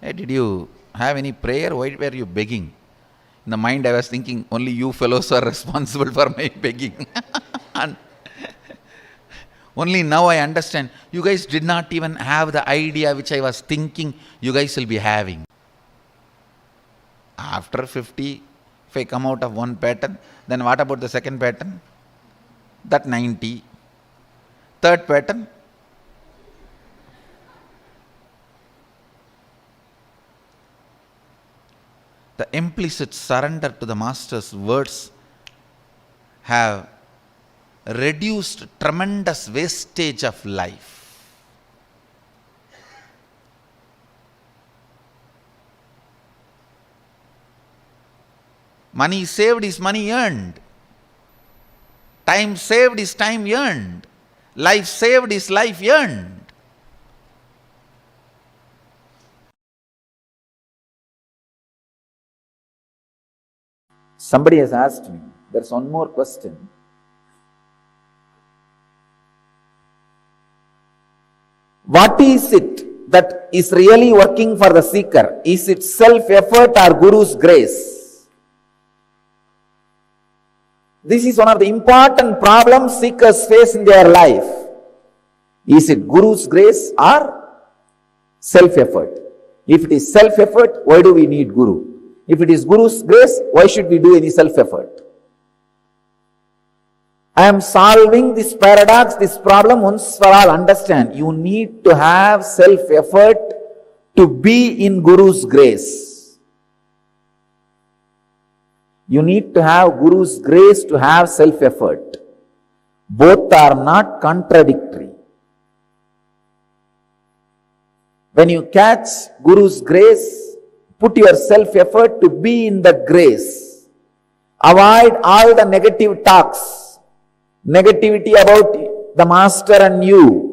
hey, did you have any prayer? Why were you begging? In the mind I was thinking, only you fellows are responsible for my begging. And only now I understand, you guys did not even have the idea which I was thinking you guys will be having. After 50, if I come out of one pattern, then what about the second pattern? That 90. Third pattern? The implicit surrender to the Master's words have reduced tremendous wastage of life. Money saved is money earned. Time saved is time earned. Life saved is life earned. Somebody has asked me, there's one more question. What is it that is really working for the seeker? Is it self-effort or Guru's grace? This is one of the important problems seekers face in their life. Is it Guru's grace or self-effort? If it is self-effort, why do we need Guru? If it is Guru's grace, why should we do any self-effort? I am solving this paradox, this problem once for all. Understand, you need to have self-effort to be in Guru's grace. You need to have Guru's grace to have self-effort. Both are not contradictory. When you catch Guru's grace, put your self-effort to be in the grace. Avoid all the negative talks, negativity about the Master and you.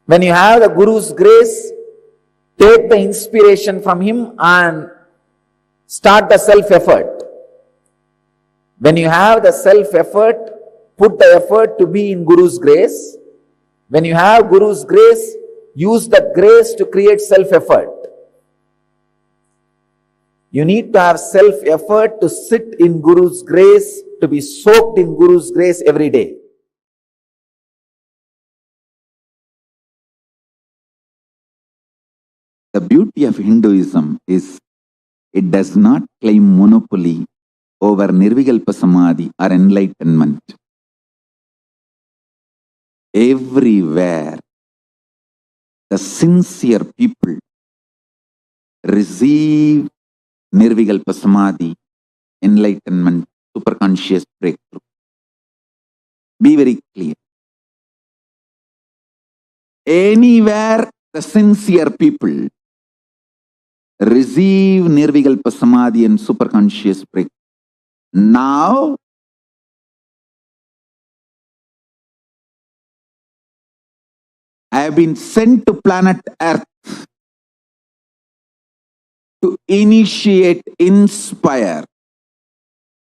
When you have the Guru's grace, take the inspiration from him and start the self-effort. When you have the self-effort, put the effort to be in Guru's grace. When you have Guru's grace, use the grace to create self-effort. You need to have self-effort to sit in Guru's grace, to be soaked in Guru's grace every day. Hinduism is it does not claim monopoly over Nirvikalpa Samadhi or enlightenment. Everywhere, the sincere people receive Nirvikalpa Samadhi, enlightenment, superconscious breakthrough. Be very clear. Anywhere the sincere people receive Nirvikalpa Samadhi and superconscious breakthrough. Now, I have been sent to planet Earth to initiate, inspire,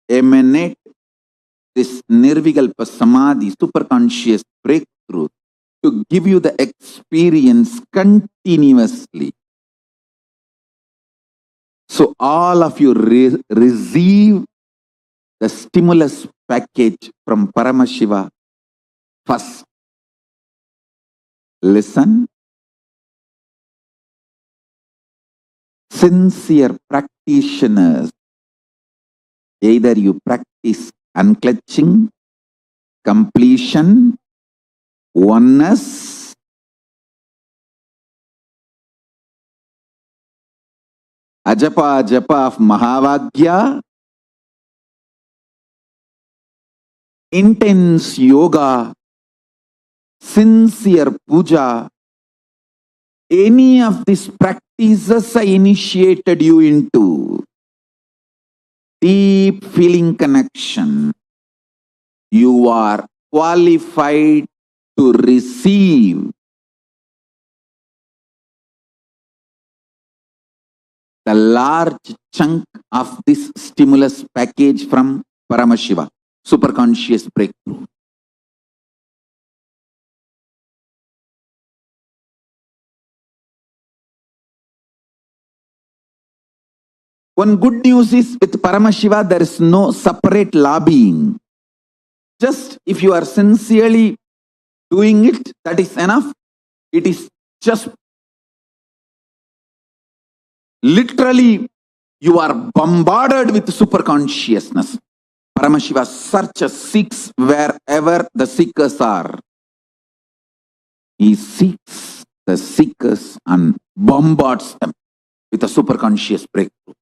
emanate this Nirvikalpa Samadhi, superconscious breakthrough, to give you the experience continuously. So all of you receive the stimulus package from Paramashiva first. Listen. Sincere practitioners, either you practice unclutching, completion, oneness, ajapa japa of Mahavagya, intense yoga, sincere puja, any of these practices I initiated you into deep feeling connection. You are qualified to receive the large chunk of this stimulus package from Paramashiva, superconscious breakthrough. One good news is with Paramashiva, there is no separate lobbying. Just if you are sincerely doing it, that is enough. It is just literally you are bombarded with super consciousness. Paramashiva searches, seeks wherever the seekers are. He seeks the seekers and bombards them with a super conscious breakthrough.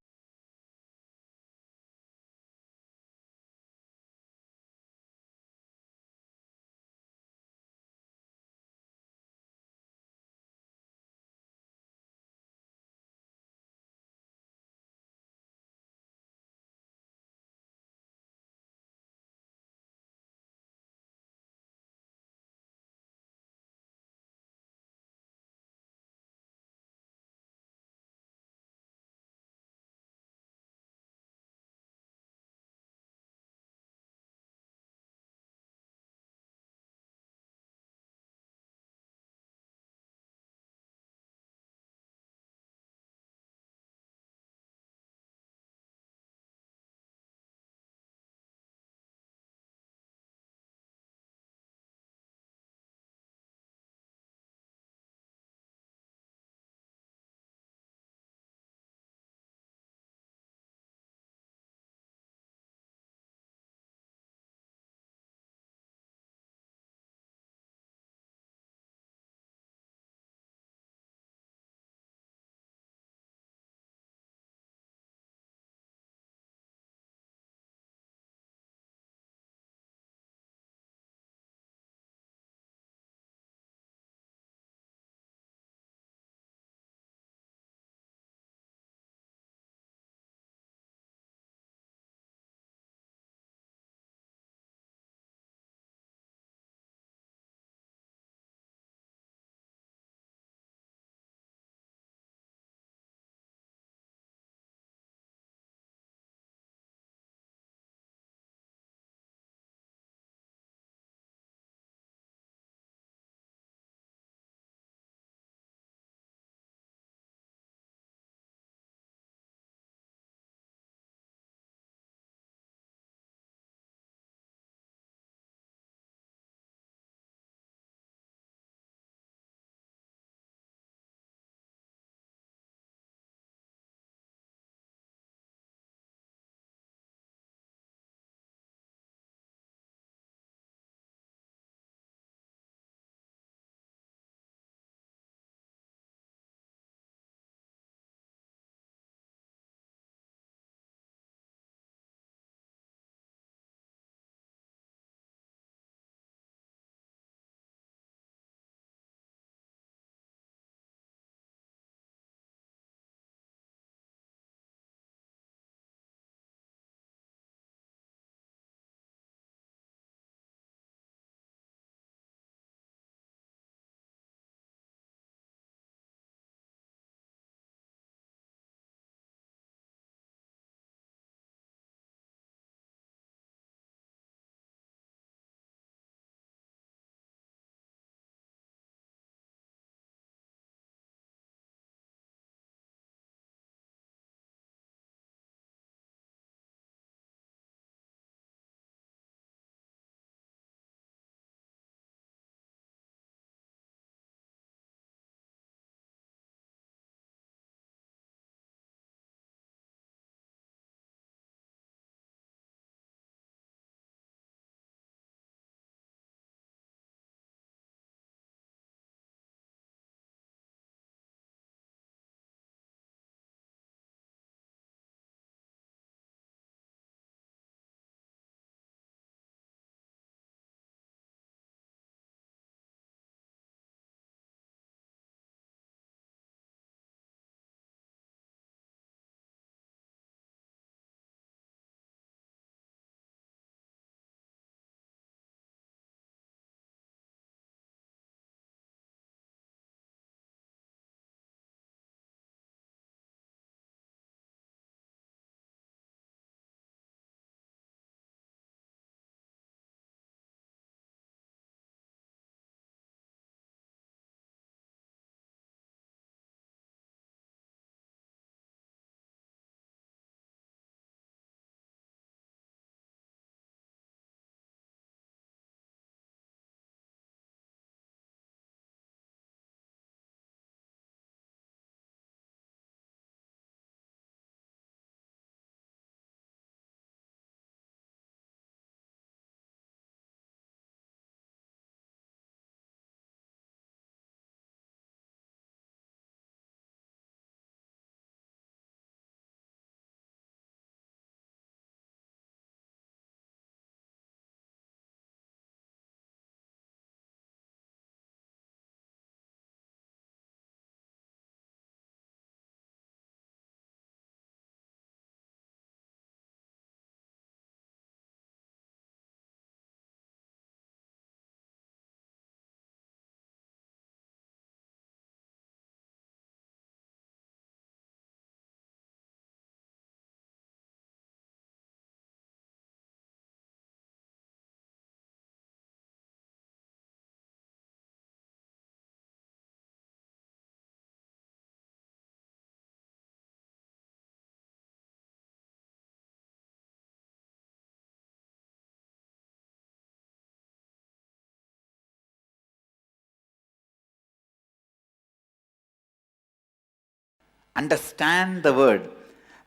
Understand the word,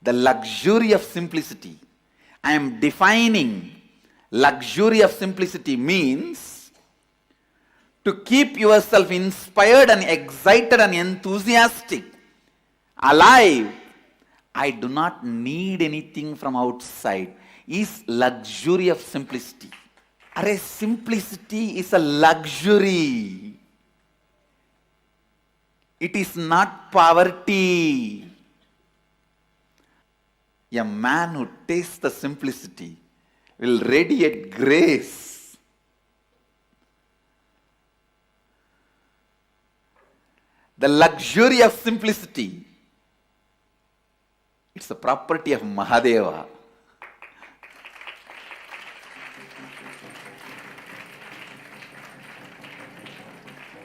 the luxury of simplicity. I am defining luxury of simplicity means to keep yourself inspired and excited and enthusiastic, alive. I do not need anything from outside. Is luxury of simplicity. Array, simplicity is a luxury. It is not poverty. A man who tastes the simplicity will radiate grace. The luxury of simplicity, it's the property of Mahadeva.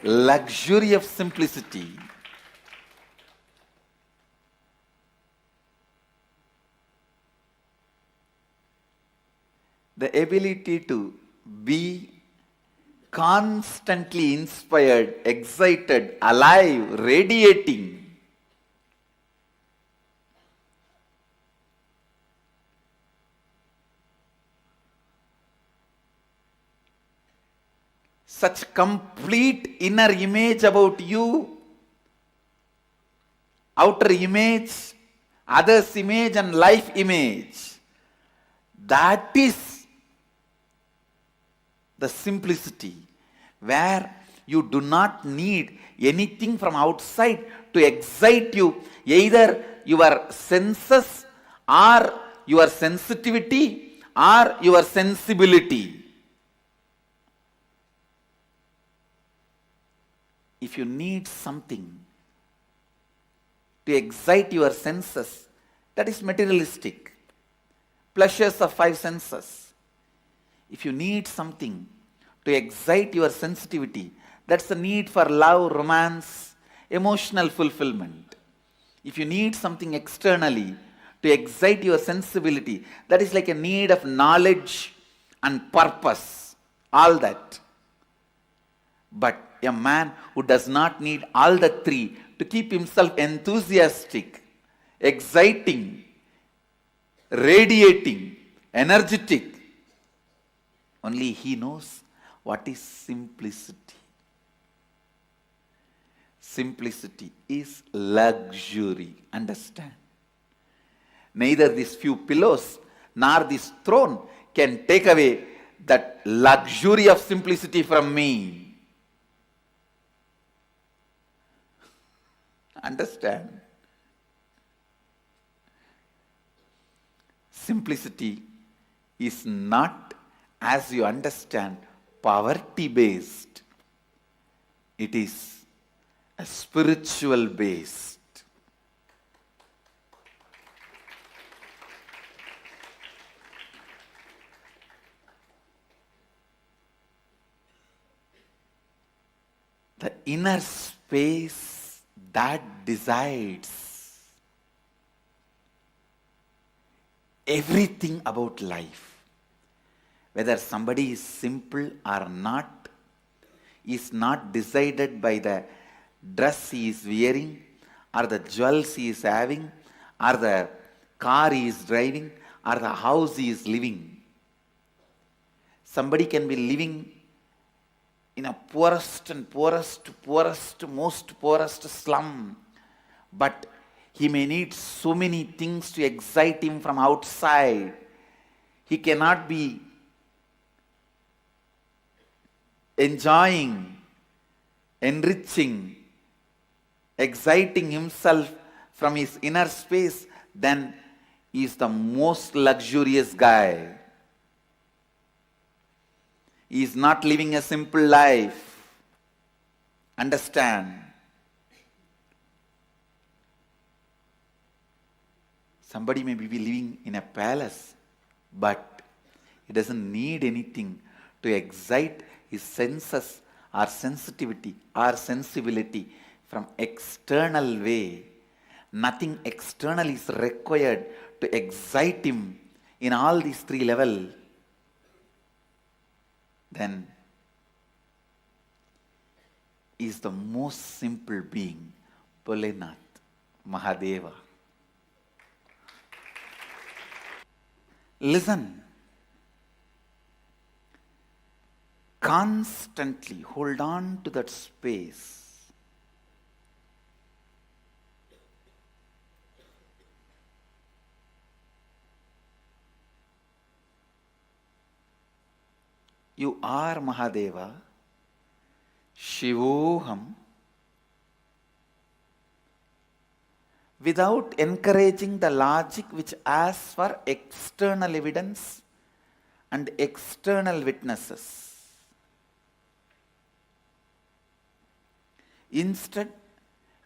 Luxury of simplicity. The ability to be constantly inspired, excited, alive, radiating. Such complete inner image about you, outer image, others' image and life image. That is the simplicity, where you do not need anything from outside to excite you, either your senses or your sensitivity or your sensibility. If you need something to excite your senses, that is materialistic. Pleasures of five senses. If you need something to excite your sensitivity, that's the need for love, romance, emotional fulfillment. If you need something externally to excite your sensibility, that is like a need of knowledge and purpose, all that. But a man who does not need all the three to keep himself enthusiastic, exciting, radiating, energetic, only he knows what is simplicity. Simplicity is luxury. Understand? Neither these few pillows nor this throne can take away that luxury of simplicity from me. Understand? Simplicity is not, as you understand, poverty based. It is a spiritual based. The inner space that decides everything about life, whether somebody is simple or not, is not decided by the dress he is wearing, or the jewels he is having, or the car he is driving, or the house he is living. Somebody can be living in a poorest, most poorest slum, but he may need so many things to excite him from outside. He cannot be enjoying, enriching, exciting himself from his inner space. Then he is the most luxurious guy. He is not living a simple life. Understand? Somebody may be living in a palace, but he doesn't need anything to excite his senses or sensitivity or sensibility from external way. Nothing external is required to excite him in all these three levels. Then is the most simple being, Bholenath, Mahadeva. Listen. Constantly hold on to that space. You are Mahadeva, Shivoham, without encouraging the logic which asks for external evidence and external witnesses. Instead,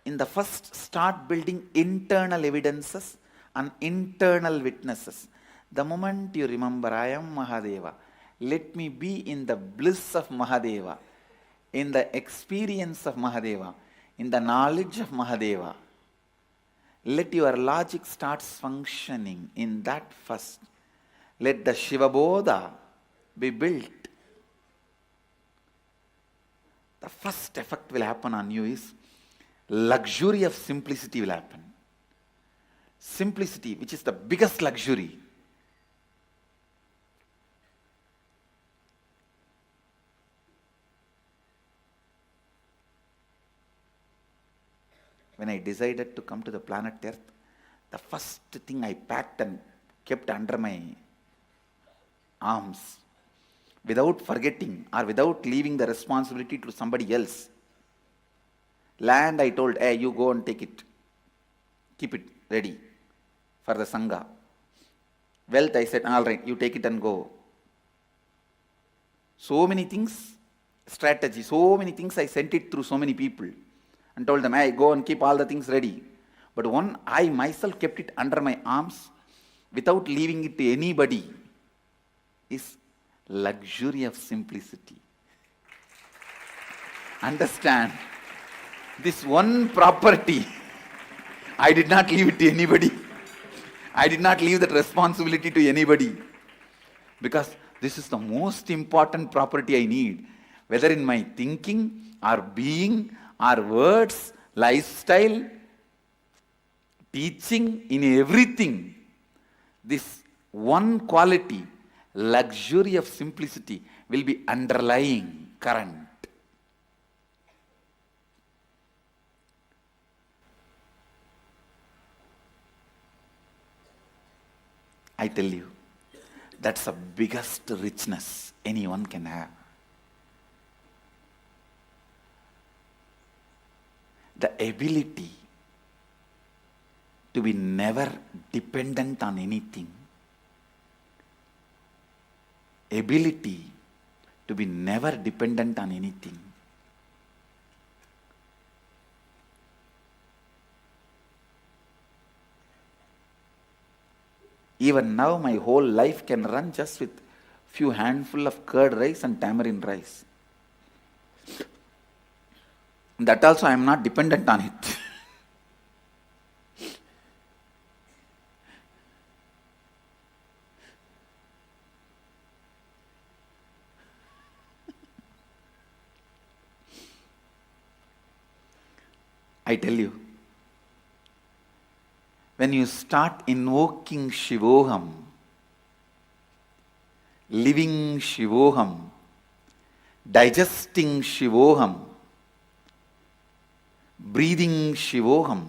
in the first, start building internal evidences and internal witnesses. The moment you remember, I am Mahadeva, let me be in the bliss of Mahadeva, in the experience of Mahadeva, in the knowledge of Mahadeva. Let your logic start functioning in that first. Let the Shiva Bodha be built. The first effect will happen on you is luxury of simplicity will happen. Simplicity, which is the biggest luxury. When I decided to come to the planet Earth, the first thing I packed and kept under my arms, without forgetting or without leaving the responsibility to somebody else. Land, I told, hey, you go and take it. Keep it ready for the Sangha. Wealth, I said, all right, you take it and go. So many things, strategy, so many things I sent it through so many people and told them, hey, go and keep all the things ready. But one, I myself kept it under my arms without leaving it to anybody, is luxury of simplicity. Understand? This one property, I did not leave it to anybody. I did not leave that responsibility to anybody. Because this is the most important property I need. Whether in my thinking, or being, or words, lifestyle, teaching, in everything. This one quality, luxury of simplicity, will be underlying current. I tell you, that's the biggest richness anyone can have. The ability to be never dependent on anything. Ability to be never dependent on anything. Even now my whole life can run just with few handful of curd rice and tamarind rice. That also I am not dependent on it. I tell you, when you start invoking Shivoham, living Shivoham, digesting Shivoham, breathing Shivoham,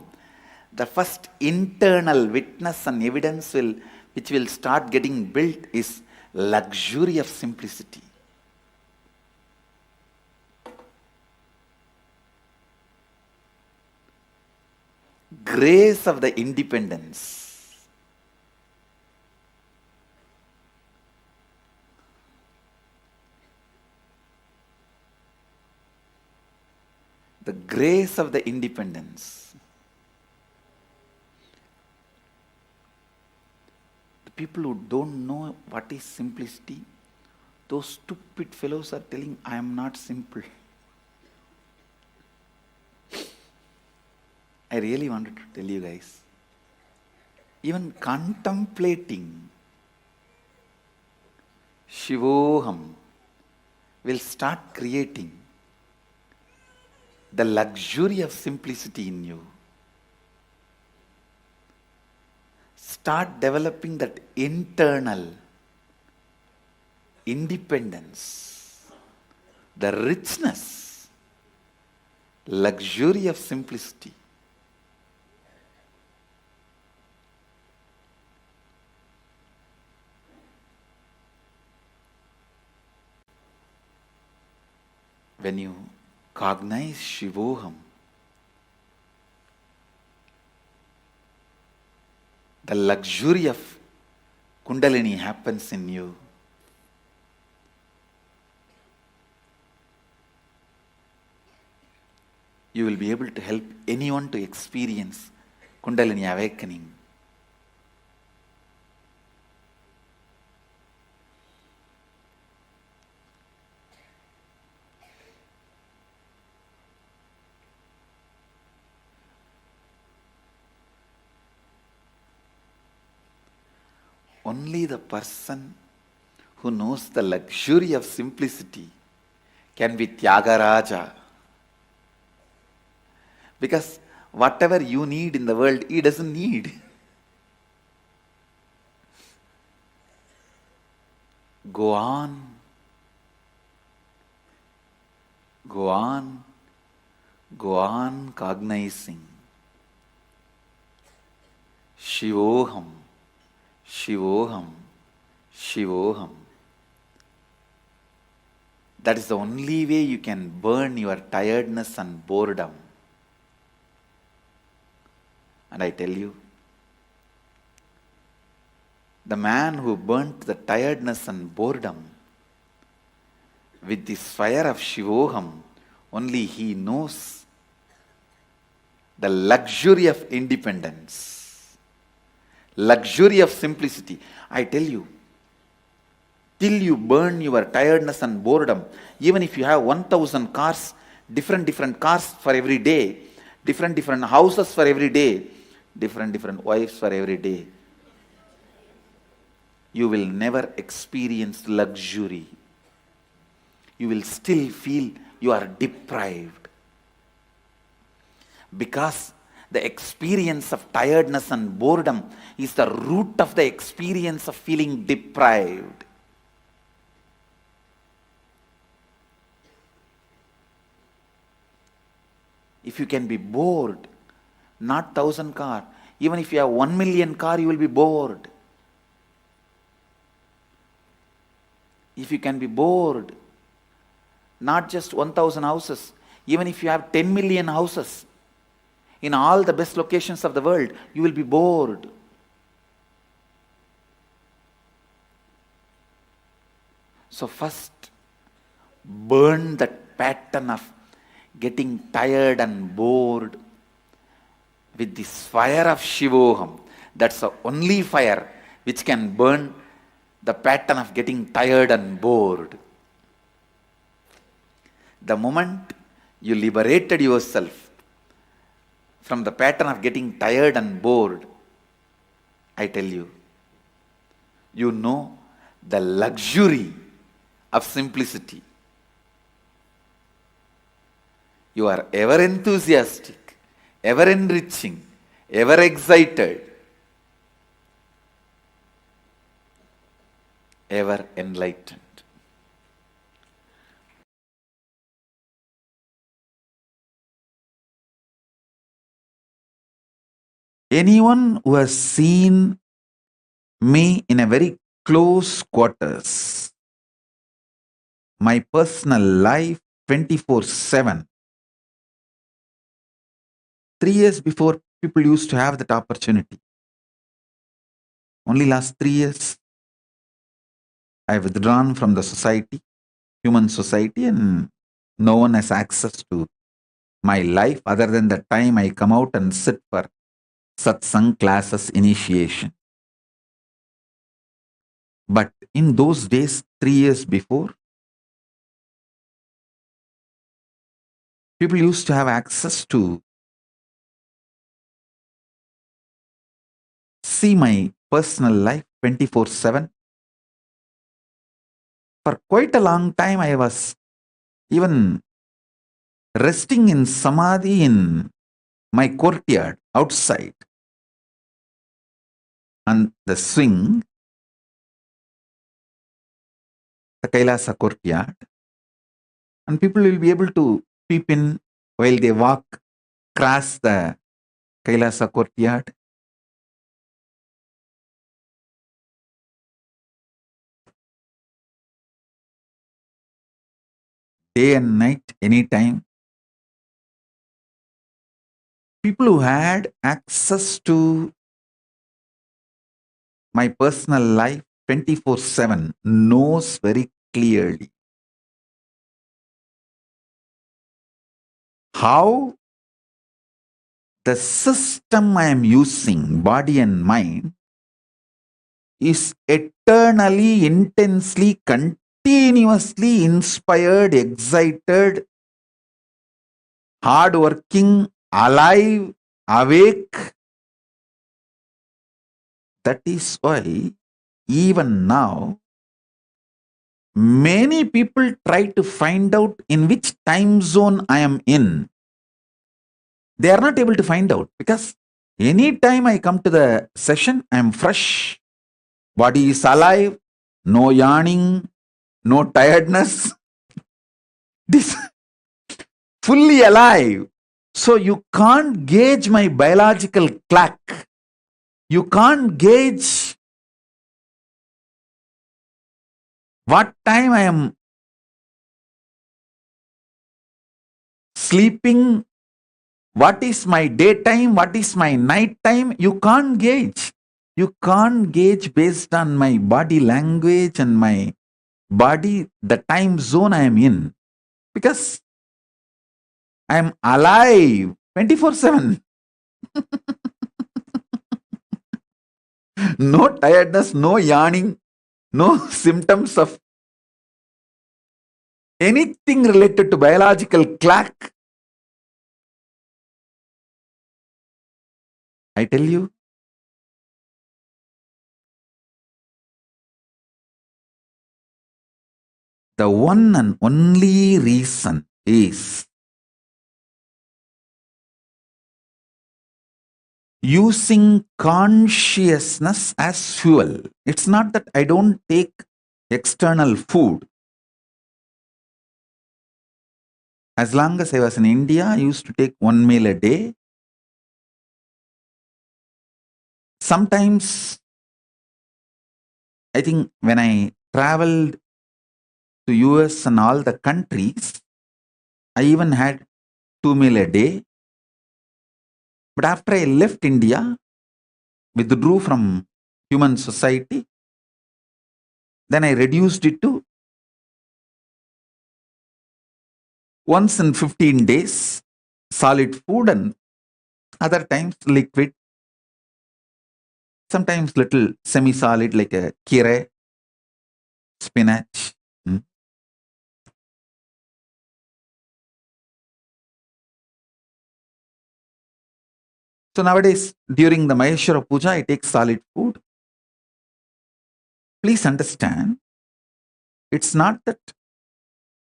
the first internal witness and evidence which will start getting built is luxury of simplicity. Grace of the independence. The grace of the independence. The people who don't know what is simplicity, those stupid fellows are telling, I am not simple. I really wanted to tell you guys, even contemplating Shivoham will start creating the luxury of simplicity in you. start developing that internal independence, the richness, luxury of simplicity. When you cognize Shivoham, the luxury of Kundalini happens in you. You will be able to help anyone to experience Kundalini awakening. Only the person who knows the luxury of simplicity can be Tyagaraja. Because whatever you need in the world, he doesn't need. Go on. Go on. Go on cognizing. Shivoham. Shivoham, Shivoham. That is the only way you can burn your tiredness and boredom. And I tell you, the man who burnt the tiredness and boredom with this fire of Shivoham, only he knows the luxury of independence. Luxury of simplicity. I tell you, till you burn your tiredness and boredom, even if you have 1,000 cars, different cars for every day, different houses for every day, different wives for every day, you will never experience luxury. You will still feel you are deprived. Because the experience of tiredness and boredom is the root of the experience of feeling deprived. If you can be bored, not 1,000 car, even if you have 1 million car, you will be bored. If you can be bored, not just 1,000 houses, even if you have 10 million houses, in all the best locations of the world, you will be bored. So first, burn that pattern of getting tired and bored with this fire of Shivoham. That's the only fire which can burn the pattern of getting tired and bored. The moment you liberated yourself from the pattern of getting tired and bored, I tell you, you know the luxury of simplicity. You are ever enthusiastic, ever enriching, ever excited, ever enlightened. Anyone who has seen me in a very close quarters, my personal life 24/7. 3 years before, people used to have that opportunity. Only last 3 years, I have withdrawn from the society, human society, and no one has access to my life other than the time I come out and sit for satsang classes initiation. But in those days, 3 years before, people used to have access to see my personal life 24/7. For quite a long time, I was even resting in samadhi in my courtyard outside. on the swing, the Kailasa courtyard, and people will be able to peep in while they walk across the Kailasa courtyard. Day and night, anytime. People who had access to my personal life 24/7 knows very clearly how the system I am using, body and mind, is eternally, intensely, continuously inspired, excited, hardworking, alive, awake. That is why even now many people try to find out in which time zone I am in. They are not able to find out because anytime I come to the session, I am fresh. Body is alive, no yawning, no tiredness. This fully alive. So you can't gauge my biological clock. You can't gauge what time I am sleeping, what is my daytime, what is my night time. You can't gauge. You can't gauge based on my body language and my body, the time zone I am in. Because I am alive 24/7. No tiredness, no yawning, no symptoms of anything related to biological clock. I tell you, the one and only reason is using consciousness as fuel. It's not that I don't take external food. As long as I was in India, I used to take 1 meal a day. Sometimes, I think when I traveled to US and all the countries, I even had 2 meal a day. But after I left India, withdrew from human society, then I reduced it to once in 15 days, solid food, and other times liquid, sometimes little semi-solid like a kire, spinach. So nowadays, during the Maheshwara Puja, I take solid food. Please understand, it's not that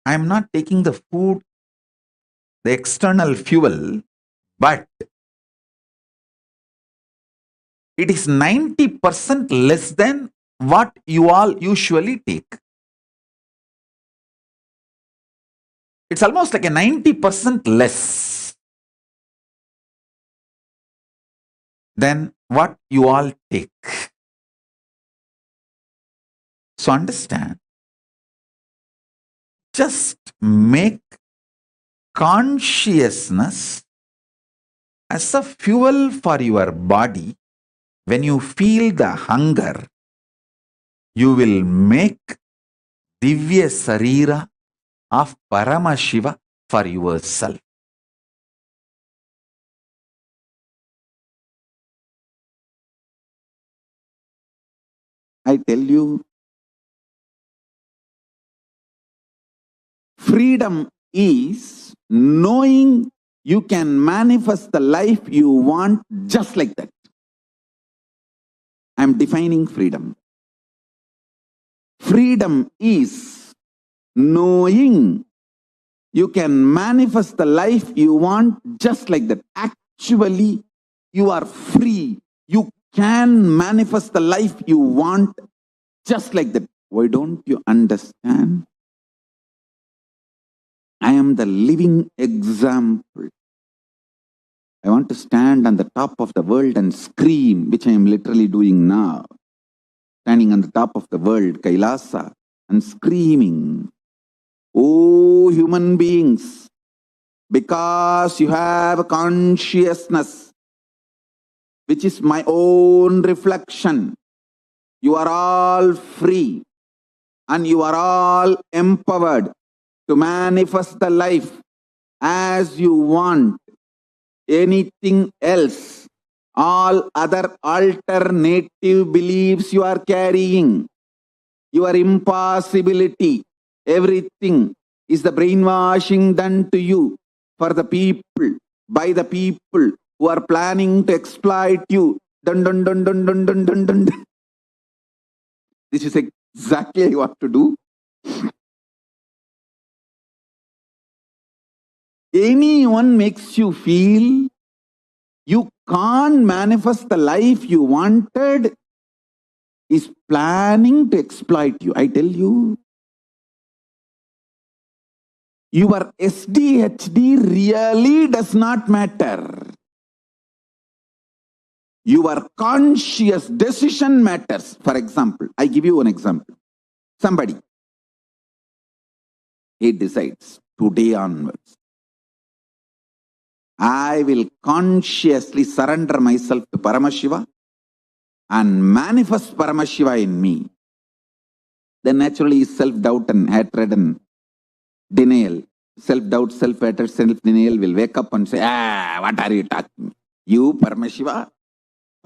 I am not taking the food, the external fuel, but it is 90% less than what you all usually take. It's almost like a 90% less than what you all take. So understand, just make consciousness as a fuel for your body. When you feel the hunger, you will make Divya Sarira of Paramashiva for yourself. I tell you, freedom is knowing you can manifest the life you want just like that. I'm defining freedom. Freedom is knowing you can manifest the life you want just like that. Actually, you are free. You can manifest the life you want just like that. Why don't you understand? I am the living example. I want to stand on the top of the world and scream, which I am literally doing now. Standing on the top of the world, KAILASA, and screaming, "Oh, human beings, because you have a consciousness, which is my own reflection, you are all free and you are all empowered to manifest the life as you want. Anything else, all other alternative beliefs you are carrying, your impossibility, everything is the brainwashing done to you for the people, by the people who are planning to exploit you. Dun, dun, dun, dun, dun, dun, dun, dun. This is exactly what to do. Anyone makes you feel you can't manifest the life you wanted is planning to exploit you. I tell you, your SDHD really does not matter. Your conscious decision matters. For example, I give you an example. Somebody, he decides today onwards, I will consciously surrender myself to Paramashiva and manifest Paramashiva in me. Then naturally self-doubt and hatred and denial, self-doubt, self-hatred, self-denial will wake up and say, what are you talking? You, Paramashiva?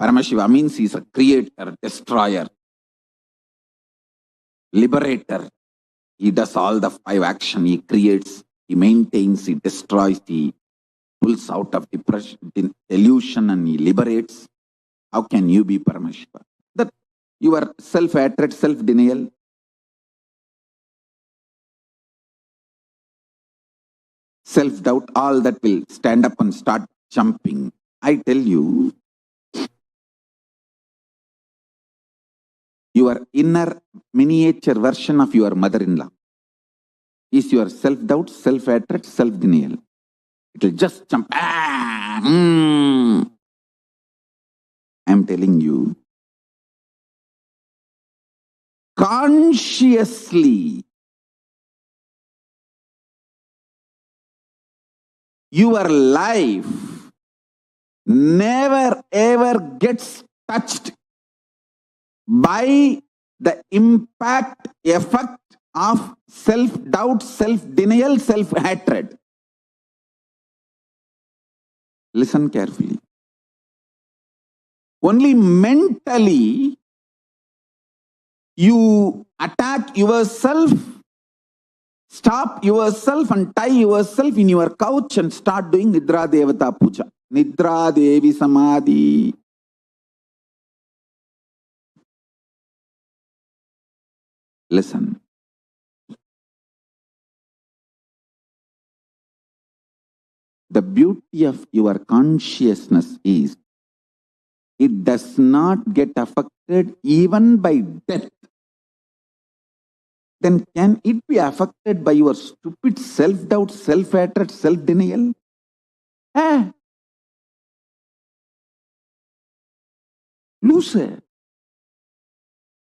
Paramashiva means he's a creator, destroyer, liberator. He does all the 5 actions. He creates, he maintains, he destroys, he pulls out of depression, delusion, and he liberates. How can you be Paramashiva? That your self-hatred, self-denial, self-doubt, all that will stand up and start jumping. I tell you, your inner miniature version of your mother-in-law is your self-doubt, self-hatred, self-denial. It will just jump. I'm telling you, consciously, your life never ever gets touched by the impact, effect of self-doubt, self-denial, self-hatred. Listen carefully. Only mentally you attack yourself, stop yourself and tie yourself in your couch and start doing Nidra Devata Puja. Nidra Devi Samadhi. Listen. The beauty of your consciousness is it does not get affected even by death. Then can it be affected by your stupid self-doubt, self-hatred, self-denial? Loose.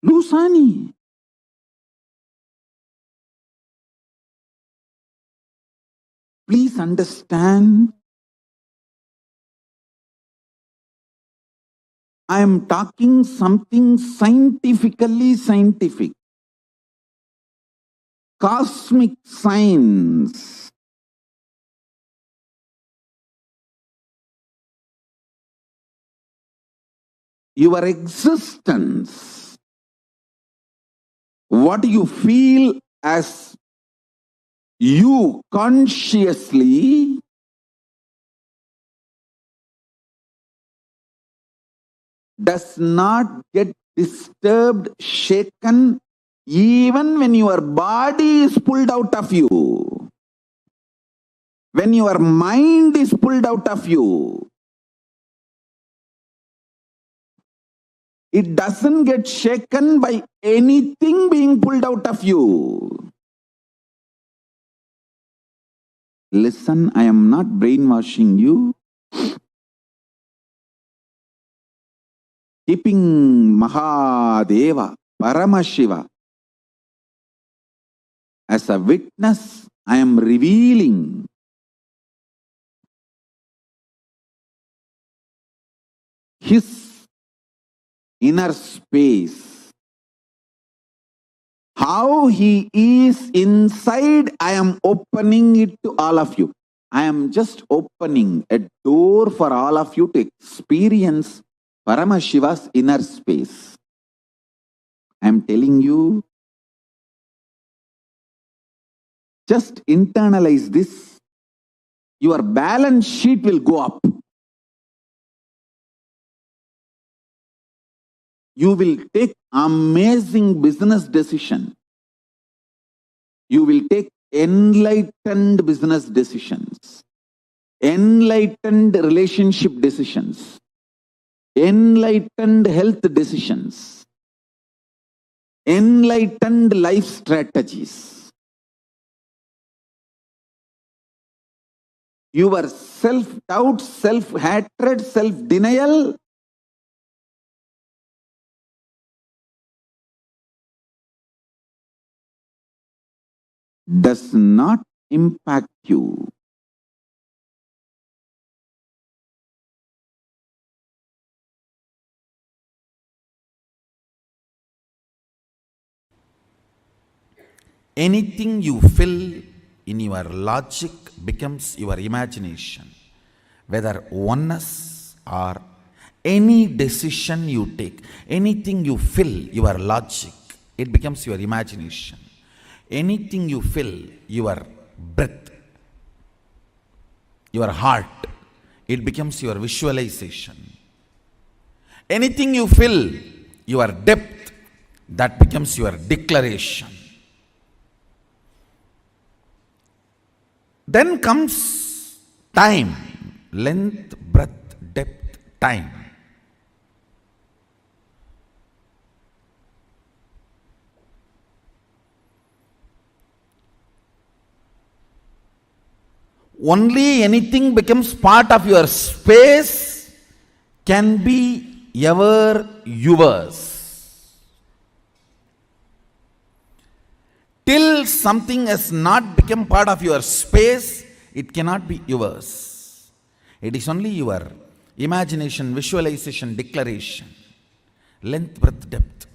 Loosani. Please understand, I am talking something scientifically scientific. Cosmic science. Your existence, what you feel as you consciously, does not get disturbed, shaken, even when your body is pulled out of you. When your mind is pulled out of you. It doesn't get shaken by anything being pulled out of you. Listen, I am not brainwashing you. Keeping Mahadeva, Paramashiva as a witness, I am revealing his inner space. How he is inside, I am opening it to all of you. I am just opening a door for all of you to experience Paramashiva's inner space. I am telling you, just internalize this. Your balance sheet will go up. You will take amazing business decision. You will take enlightened business decisions, enlightened relationship decisions, enlightened health decisions, enlightened life strategies. Your self-doubt, self-hatred, self-denial does not impact you. Anything you fill in your logic becomes your imagination. Whether oneness or any decision you take, anything you fill your logic, it becomes your imagination. Anything you fill your breath, your heart, it becomes your visualization. Anything you fill your depth, that becomes your declaration. Then comes time, length, breadth, depth, time. Only anything becomes part of your space can be ever yours. Till something has not become part of your space, it cannot be yours. It is only your imagination, visualization, declaration. Length, breadth, depth.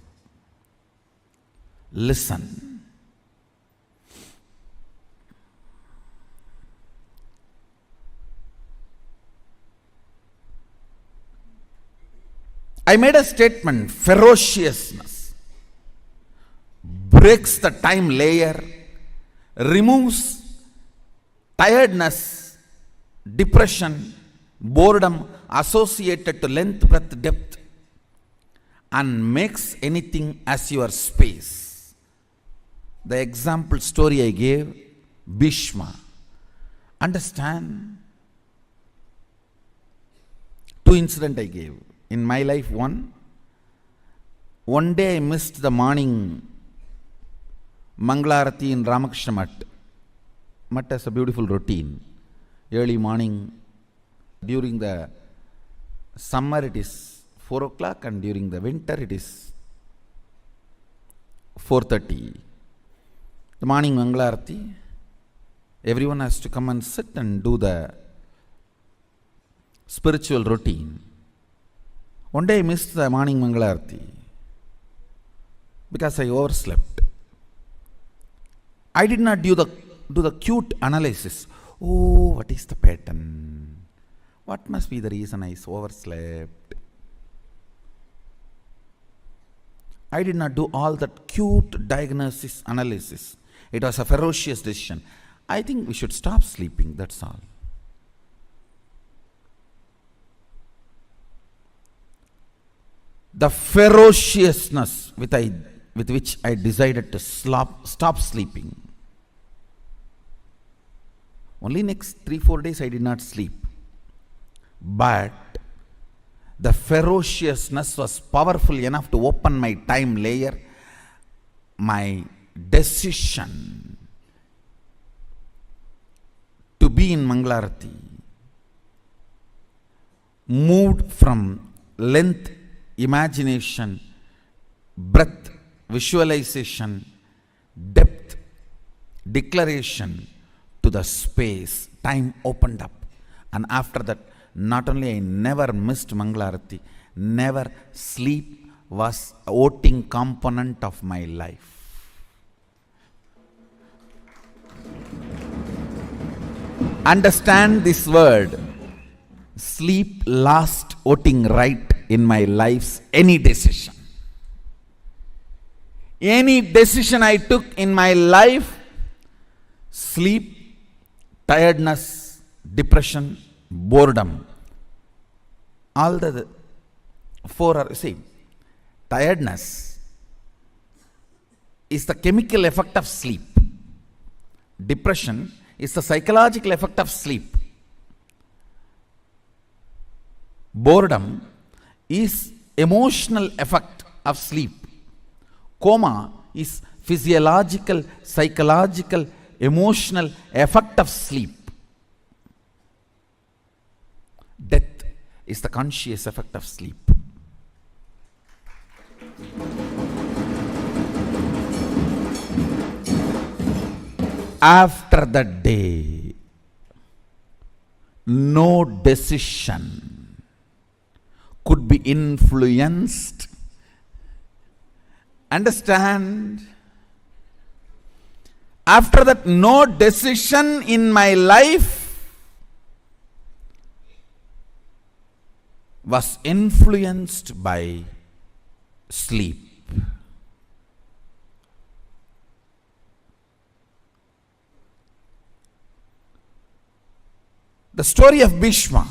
Listen. I made a statement, ferociousness breaks the time layer, removes tiredness, depression, boredom associated to length, breadth, depth, and makes anything as your space. The example story I gave, Bhishma. Understand? Two incidents I gave. In my life, one day I missed the morning Mangalarati in Ramakrishna Mutt. Mutt has a beautiful routine. Early morning, during the summer it is 4 o'clock and during the winter it is 4:30. The morning Mangalarati, everyone has to come and sit and do the spiritual routine. One day I missed the morning Mangalarati because I overslept. I did not do the cute analysis. Oh, what is the pattern? What must be the reason I overslept? I did not do all that cute diagnosis analysis. It was a ferocious decision. I think we should stop sleeping, that's all. The ferociousness with which I decided to stop sleeping. Only next 3-4 days I did not sleep. But The ferociousness was powerful enough to open my time layer. My decision to be in Mangalarati moved from length, imagination, breadth, visualization, depth, declaration to the space. Time opened up. And after that, not only I never missed Mangalarati, never sleep was a voting component of my life. Understand this word. Sleep lost voting right in my life's any decision. Any decision I took in my life, sleep, tiredness, depression, boredom, all the four are, see, tiredness is the chemical effect of sleep. Depression is the psychological effect of sleep. Boredom is emotional effect of sleep. Coma is physiological, psychological, emotional effect of sleep. Death is the conscious effect of sleep. After that day, no decision could be influenced. Understand? After that, no decision in my life was influenced by sleep. The story of Bhishma.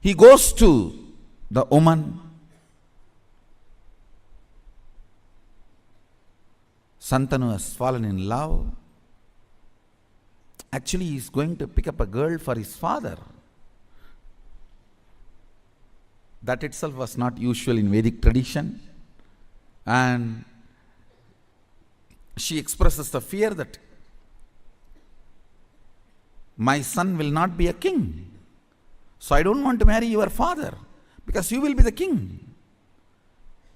He goes to the woman. Santanu has fallen in love. Actually, he is going to pick up a girl for his father. That itself was not usual in Vedic tradition. And she expresses the fear that my son will not be a king. So I don't want to marry your father because you will be the king.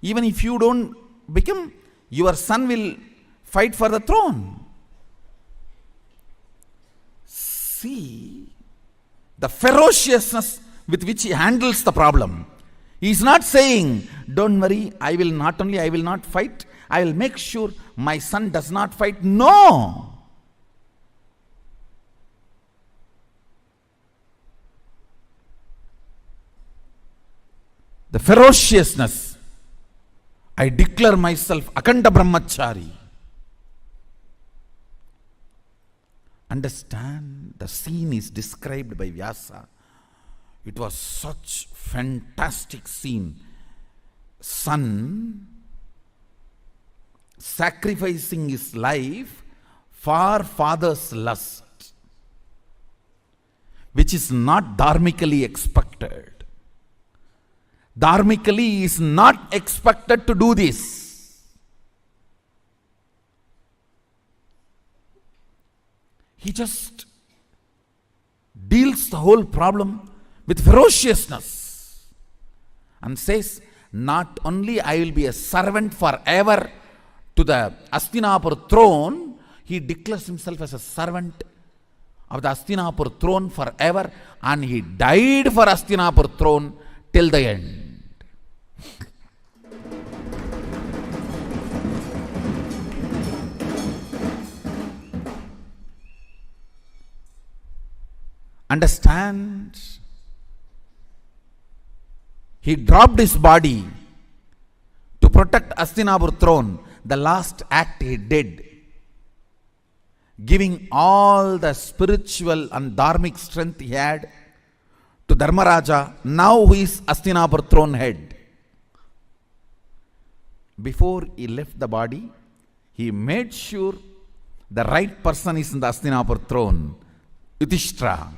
Even if you don't become, your son will fight for the throne. See the ferociousness with which he handles the problem. He is not saying, don't worry, I will not fight, I will make sure my son does not fight. No! The ferociousness. I declare myself Akanda Brahmachari. Understand, the scene is described by Vyasa. It was such fantastic scene. Son sacrificing his life for father's lust, which is not dharmically expected. Dharmically, he is not expected to do this. He just deals the whole problem with ferociousness and says, not only I will be a servant forever to the Hastinapur throne, he declares himself as a servant of the Hastinapur throne forever, and he died for Hastinapur throne till the end. Understand? He dropped his body to protect Hastinapur throne. The last act he did, giving all the spiritual and dharmic strength he had to Dharmaraja, now who is Hastinapur throne head. Before he left the body, he made sure the right person is in the Hastinapur throne. Yudhishthira.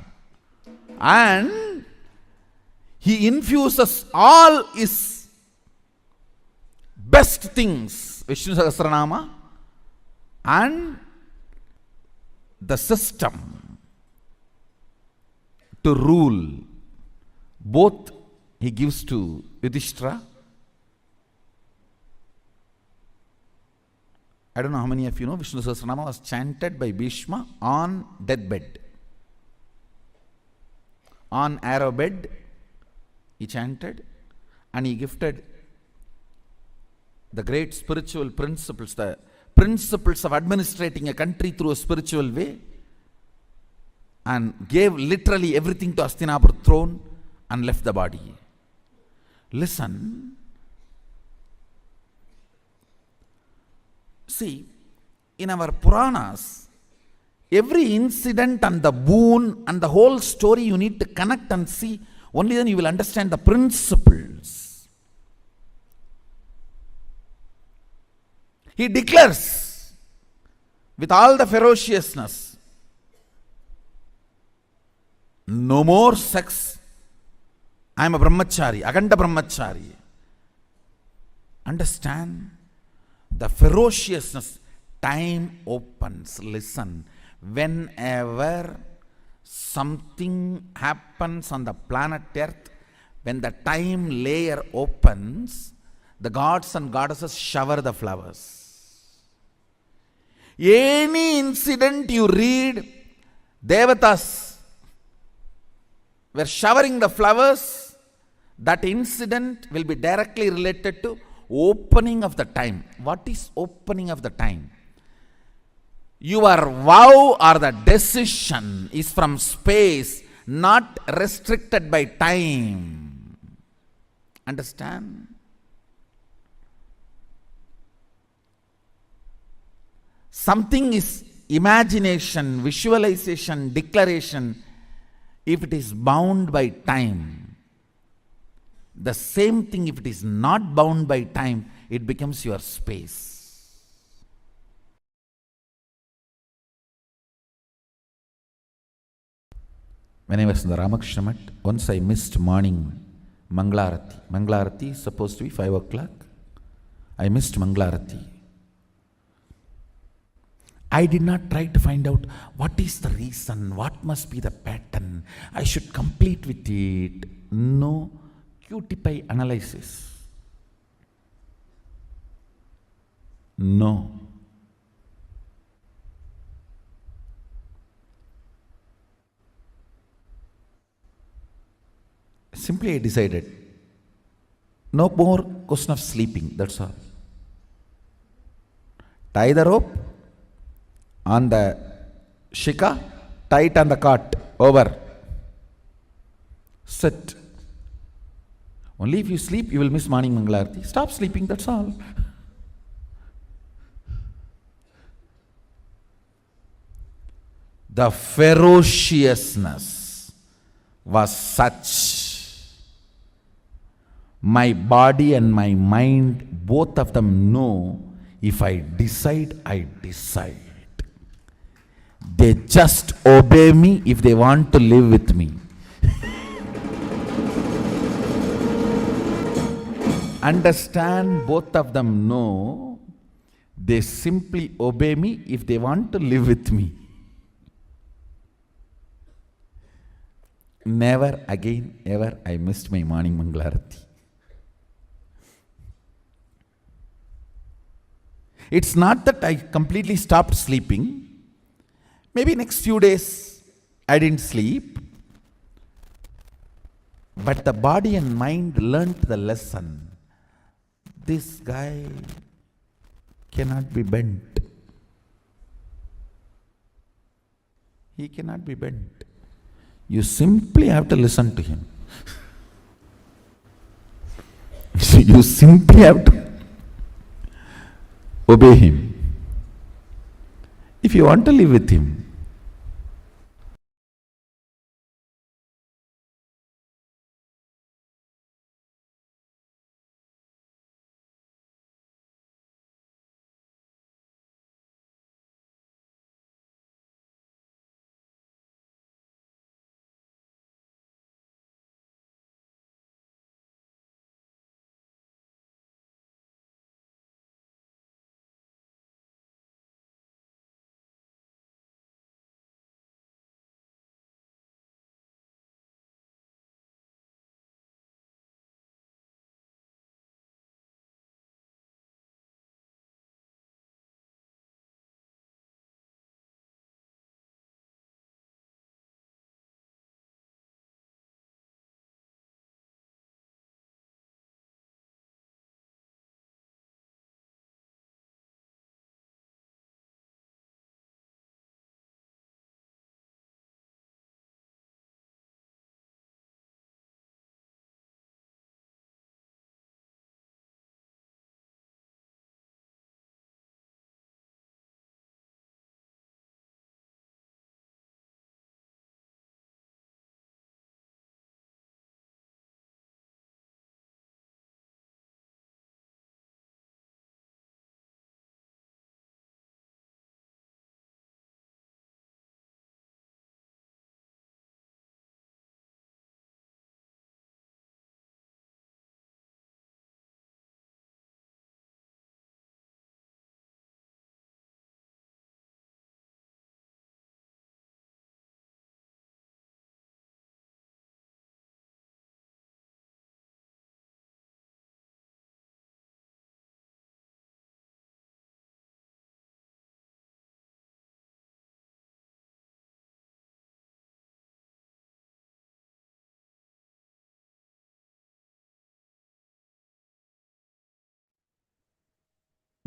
And he infuses all his best things, Vishnu Sahasranama, and the system to rule. Both he gives to Yudhishthira. I don't know how many of you know Vishnu Sahasranama was chanted by Bhishma on deathbed. On arrow bed, he chanted, and he gifted the great spiritual principles, the principles of administrating a country through a spiritual way, and gave literally everything to Hastinapur throne and left the body. Listen. See, in our Puranas, every incident and the boon and the whole story you need to connect and see. Only then you will understand the principles. He declares with all the ferociousness, no more sex. I am a brahmachari, Aganda brahmachari. Understand the ferociousness. Time opens. Listen. Whenever something happens on the planet Earth, when the time layer opens, the gods and goddesses shower the flowers. Any incident you read, Devatas were showering the flowers, that incident will be directly related to opening of the time. What is opening of the time? Your vow or the decision is from space, not restricted by time. Understand? Something is imagination, visualization, declaration, if it is bound by time. The same thing, if it is not bound by time, it becomes your space. When I was in the Ramakrishna Mat, once I missed morning Manglarati. Manglarati is supposed to be 5 o'clock. I missed Manglarati. I did not try to find out what is the reason, what must be the pattern, I should complete with it. No QT analysis. No. Simply I decided, no more question of sleeping, that's all. Tie the rope on the shika, tie it on the cart, over. Sit. Only if you sleep, you will miss morning Mangalarti. Stop sleeping, that's all. The ferociousness was such. My body and my mind, both of them know, if I decide, I decide. They just obey me if they want to live with me. Understand, both of them know, they simply obey me if they want to live with me. Never again, ever I missed my morning Mangalarati. It's not that I completely stopped sleeping. Maybe next few days I didn't sleep. But the body and mind learnt the lesson. This guy cannot be bent. He cannot be bent. You simply have to listen to him. You simply have to obey him. If you want to live with him,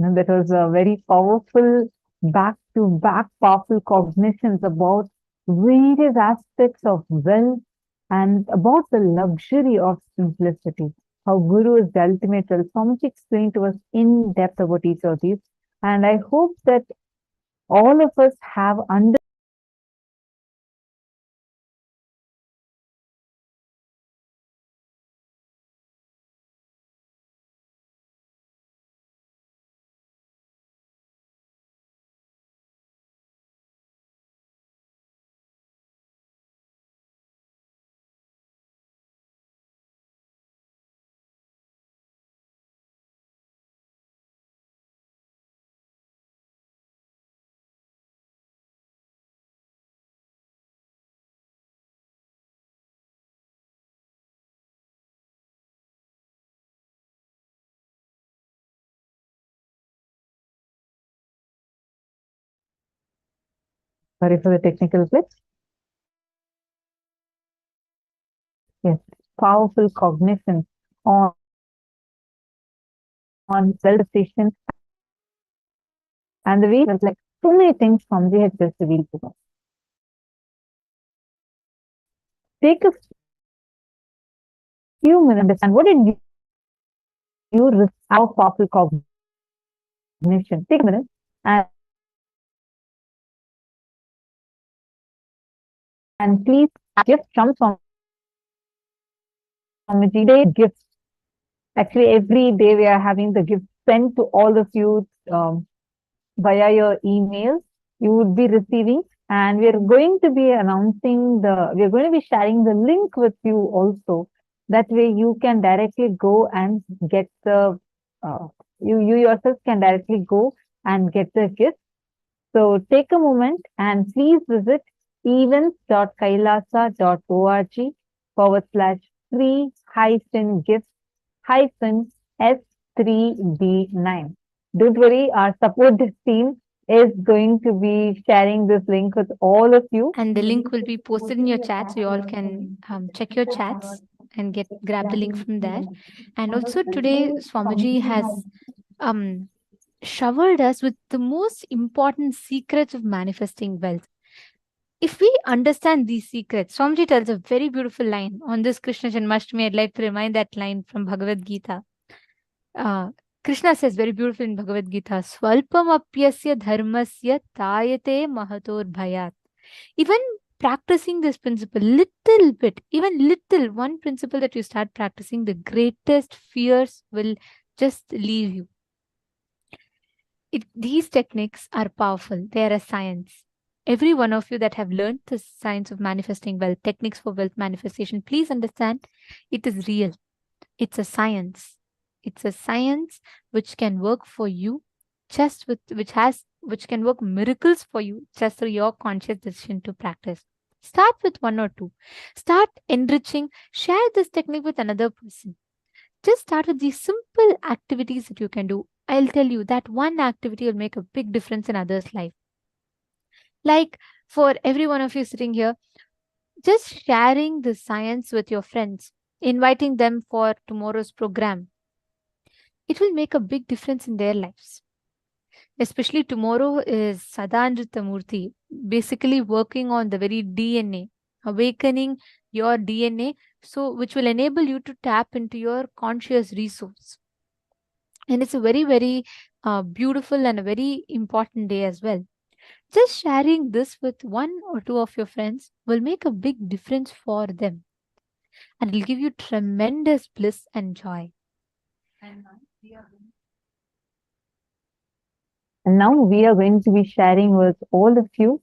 That was a very powerful back-to-back powerful cognitions about various aspects of wealth and about the luxury of simplicity. How Guru is the ultimate self. So much explained to us in depth about each of these. And I hope that all of us have understood Sorry for the technical glitch. Yes, powerful cognition on self-station and the way it's like so many things Swamiji has just revealed to us. Take a few minutes and understand what did you receive our powerful cognition. Take a minute and please gift from Swamiji. Day gifts. Actually, every day we are having the gift sent to all of you via your emails. You would be receiving, and we are going to be announcing we are going to be sharing the link with you also. That way you can directly go and get you yourself can directly go and get the gift. So take a moment and please visit events.kailasa.org/free-gifts-S3B9. Don't worry, our support team is going to be sharing this link with all of you. And the link will be posted in your chat, so you all can check your chats and grab the link from there. And also today, Swamiji has showered us with the most important secrets of manifesting wealth. If we understand these secrets, Swamiji tells a very beautiful line on this Krishna Janmashtami. I'd like to remind that line from Bhagavad Gita. Krishna says very beautiful in Bhagavad Gita, Swalpam apyasya dharmasya tayate mahator bhayat. Even practicing this principle, little bit, even little, one principle that you start practicing, the greatest fears will just leave you. These techniques are powerful. They are a science. Every one of you that have learned the science of manifesting wealth, techniques for wealth manifestation, please understand it is real. It's a science. It's a science which can work for you, which can work miracles for you just through your conscious decision to practice. Start with one or two. Start enriching. Share this technique with another person. Just start with these simple activities that you can do. I'll tell you that one activity will make a big difference in others' life. Like for every one of you sitting here, just sharing the science with your friends, inviting them for tomorrow's program. It will make a big difference in their lives. Especially tomorrow is Sadanjita Murti, basically working on the very DNA, awakening your DNA, so which will enable you to tap into your conscious resource. And it's a very, very beautiful and a very important day as well. Just sharing this with one or two of your friends will make a big difference for them. And it will give you tremendous bliss and joy. And now we are going to be sharing with all of you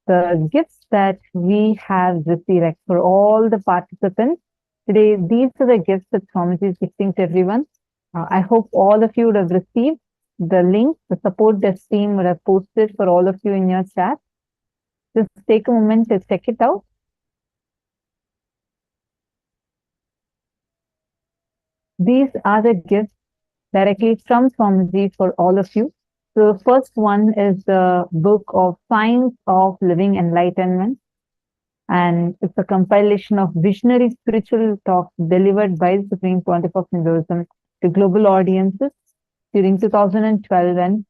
the gifts that we have received, like for all the participants. Today, these are the gifts that Swamiji is gifting to everyone. I hope all of you would have received the link. The support desk team would have posted for all of you in your chat. Just take a moment to check it out. These are the gifts directly from Swamiji for all of you. So the first one is the book of Science of Living Enlightenment. And it's a compilation of visionary spiritual talks delivered by the Supreme Pontiff of Hinduism to global audiences. during 2012 and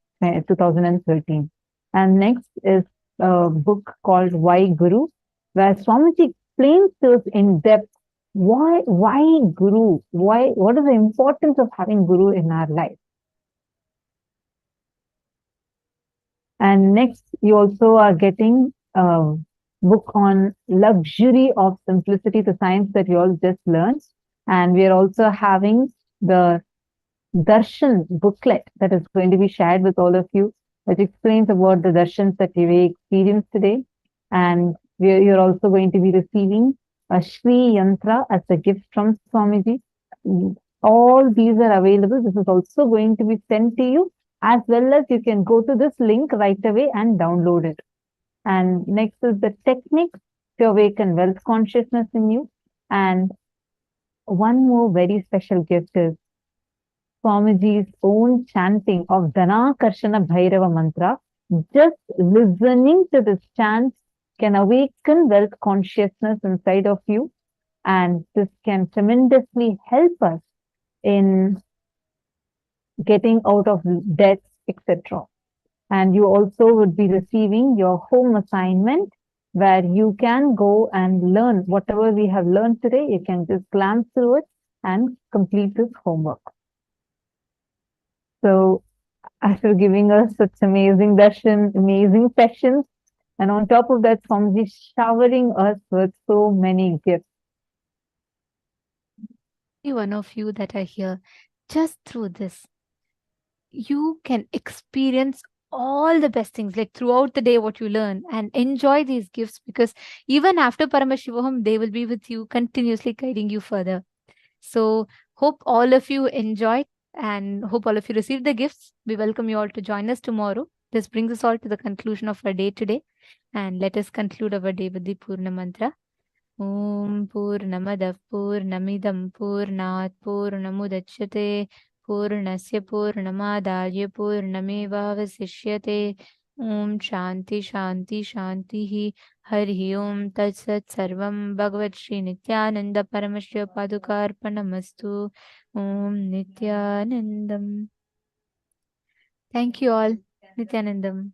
2013. And next is a book called Why Guru, where Swamiji explains to us in depth why Guru, what is the importance of having Guru in our life. And next, you also are getting a book on luxury of simplicity, the science that you all just learned. And we are also having the Darshan booklet that is going to be shared with all of you, that explains about the darshans that we experienced today. And you're also going to be receiving a Shri Yantra as a gift from Swamiji. All these are available. This is also going to be sent to you, as well as you can go to this link right away and download it. And next is the techniques to awaken wealth consciousness in you. And one more very special gift is Swamiji's own chanting of Dhanakarshana Bhairava mantra. Just listening to this chant can awaken wealth consciousness inside of you, and this can tremendously help us in getting out of debts, etc. And you also would be receiving your home assignment, where you can go and learn whatever we have learned today. You can just glance through it and complete this homework. So after giving us such amazing darshan, amazing sessions, and on top of that, Swamiji showering us with so many gifts. Every one of you that are here, just through this, you can experience all the best things, like throughout the day what you learn, and enjoy these gifts, because even after Paramashivoham, they will be with you, continuously guiding you further. So hope all of you enjoyed, and hope all of you received the gifts. We welcome you all to join us tomorrow. This brings us all to the conclusion of our day today. And let us conclude our day with the Purna Mantra. Om Purnamadav Purnamidam Purnat Purnamudachyate Purnasya Purnamadaya Purnamevavasishyate. Om Shanti Shanti Shanti Hari Om Tat Sat Sarvam Bhagavat Sri Nithyananda Paramashiva Padukarpanamastu. Om Nithyanandam. Thank you all. Nithyanandam.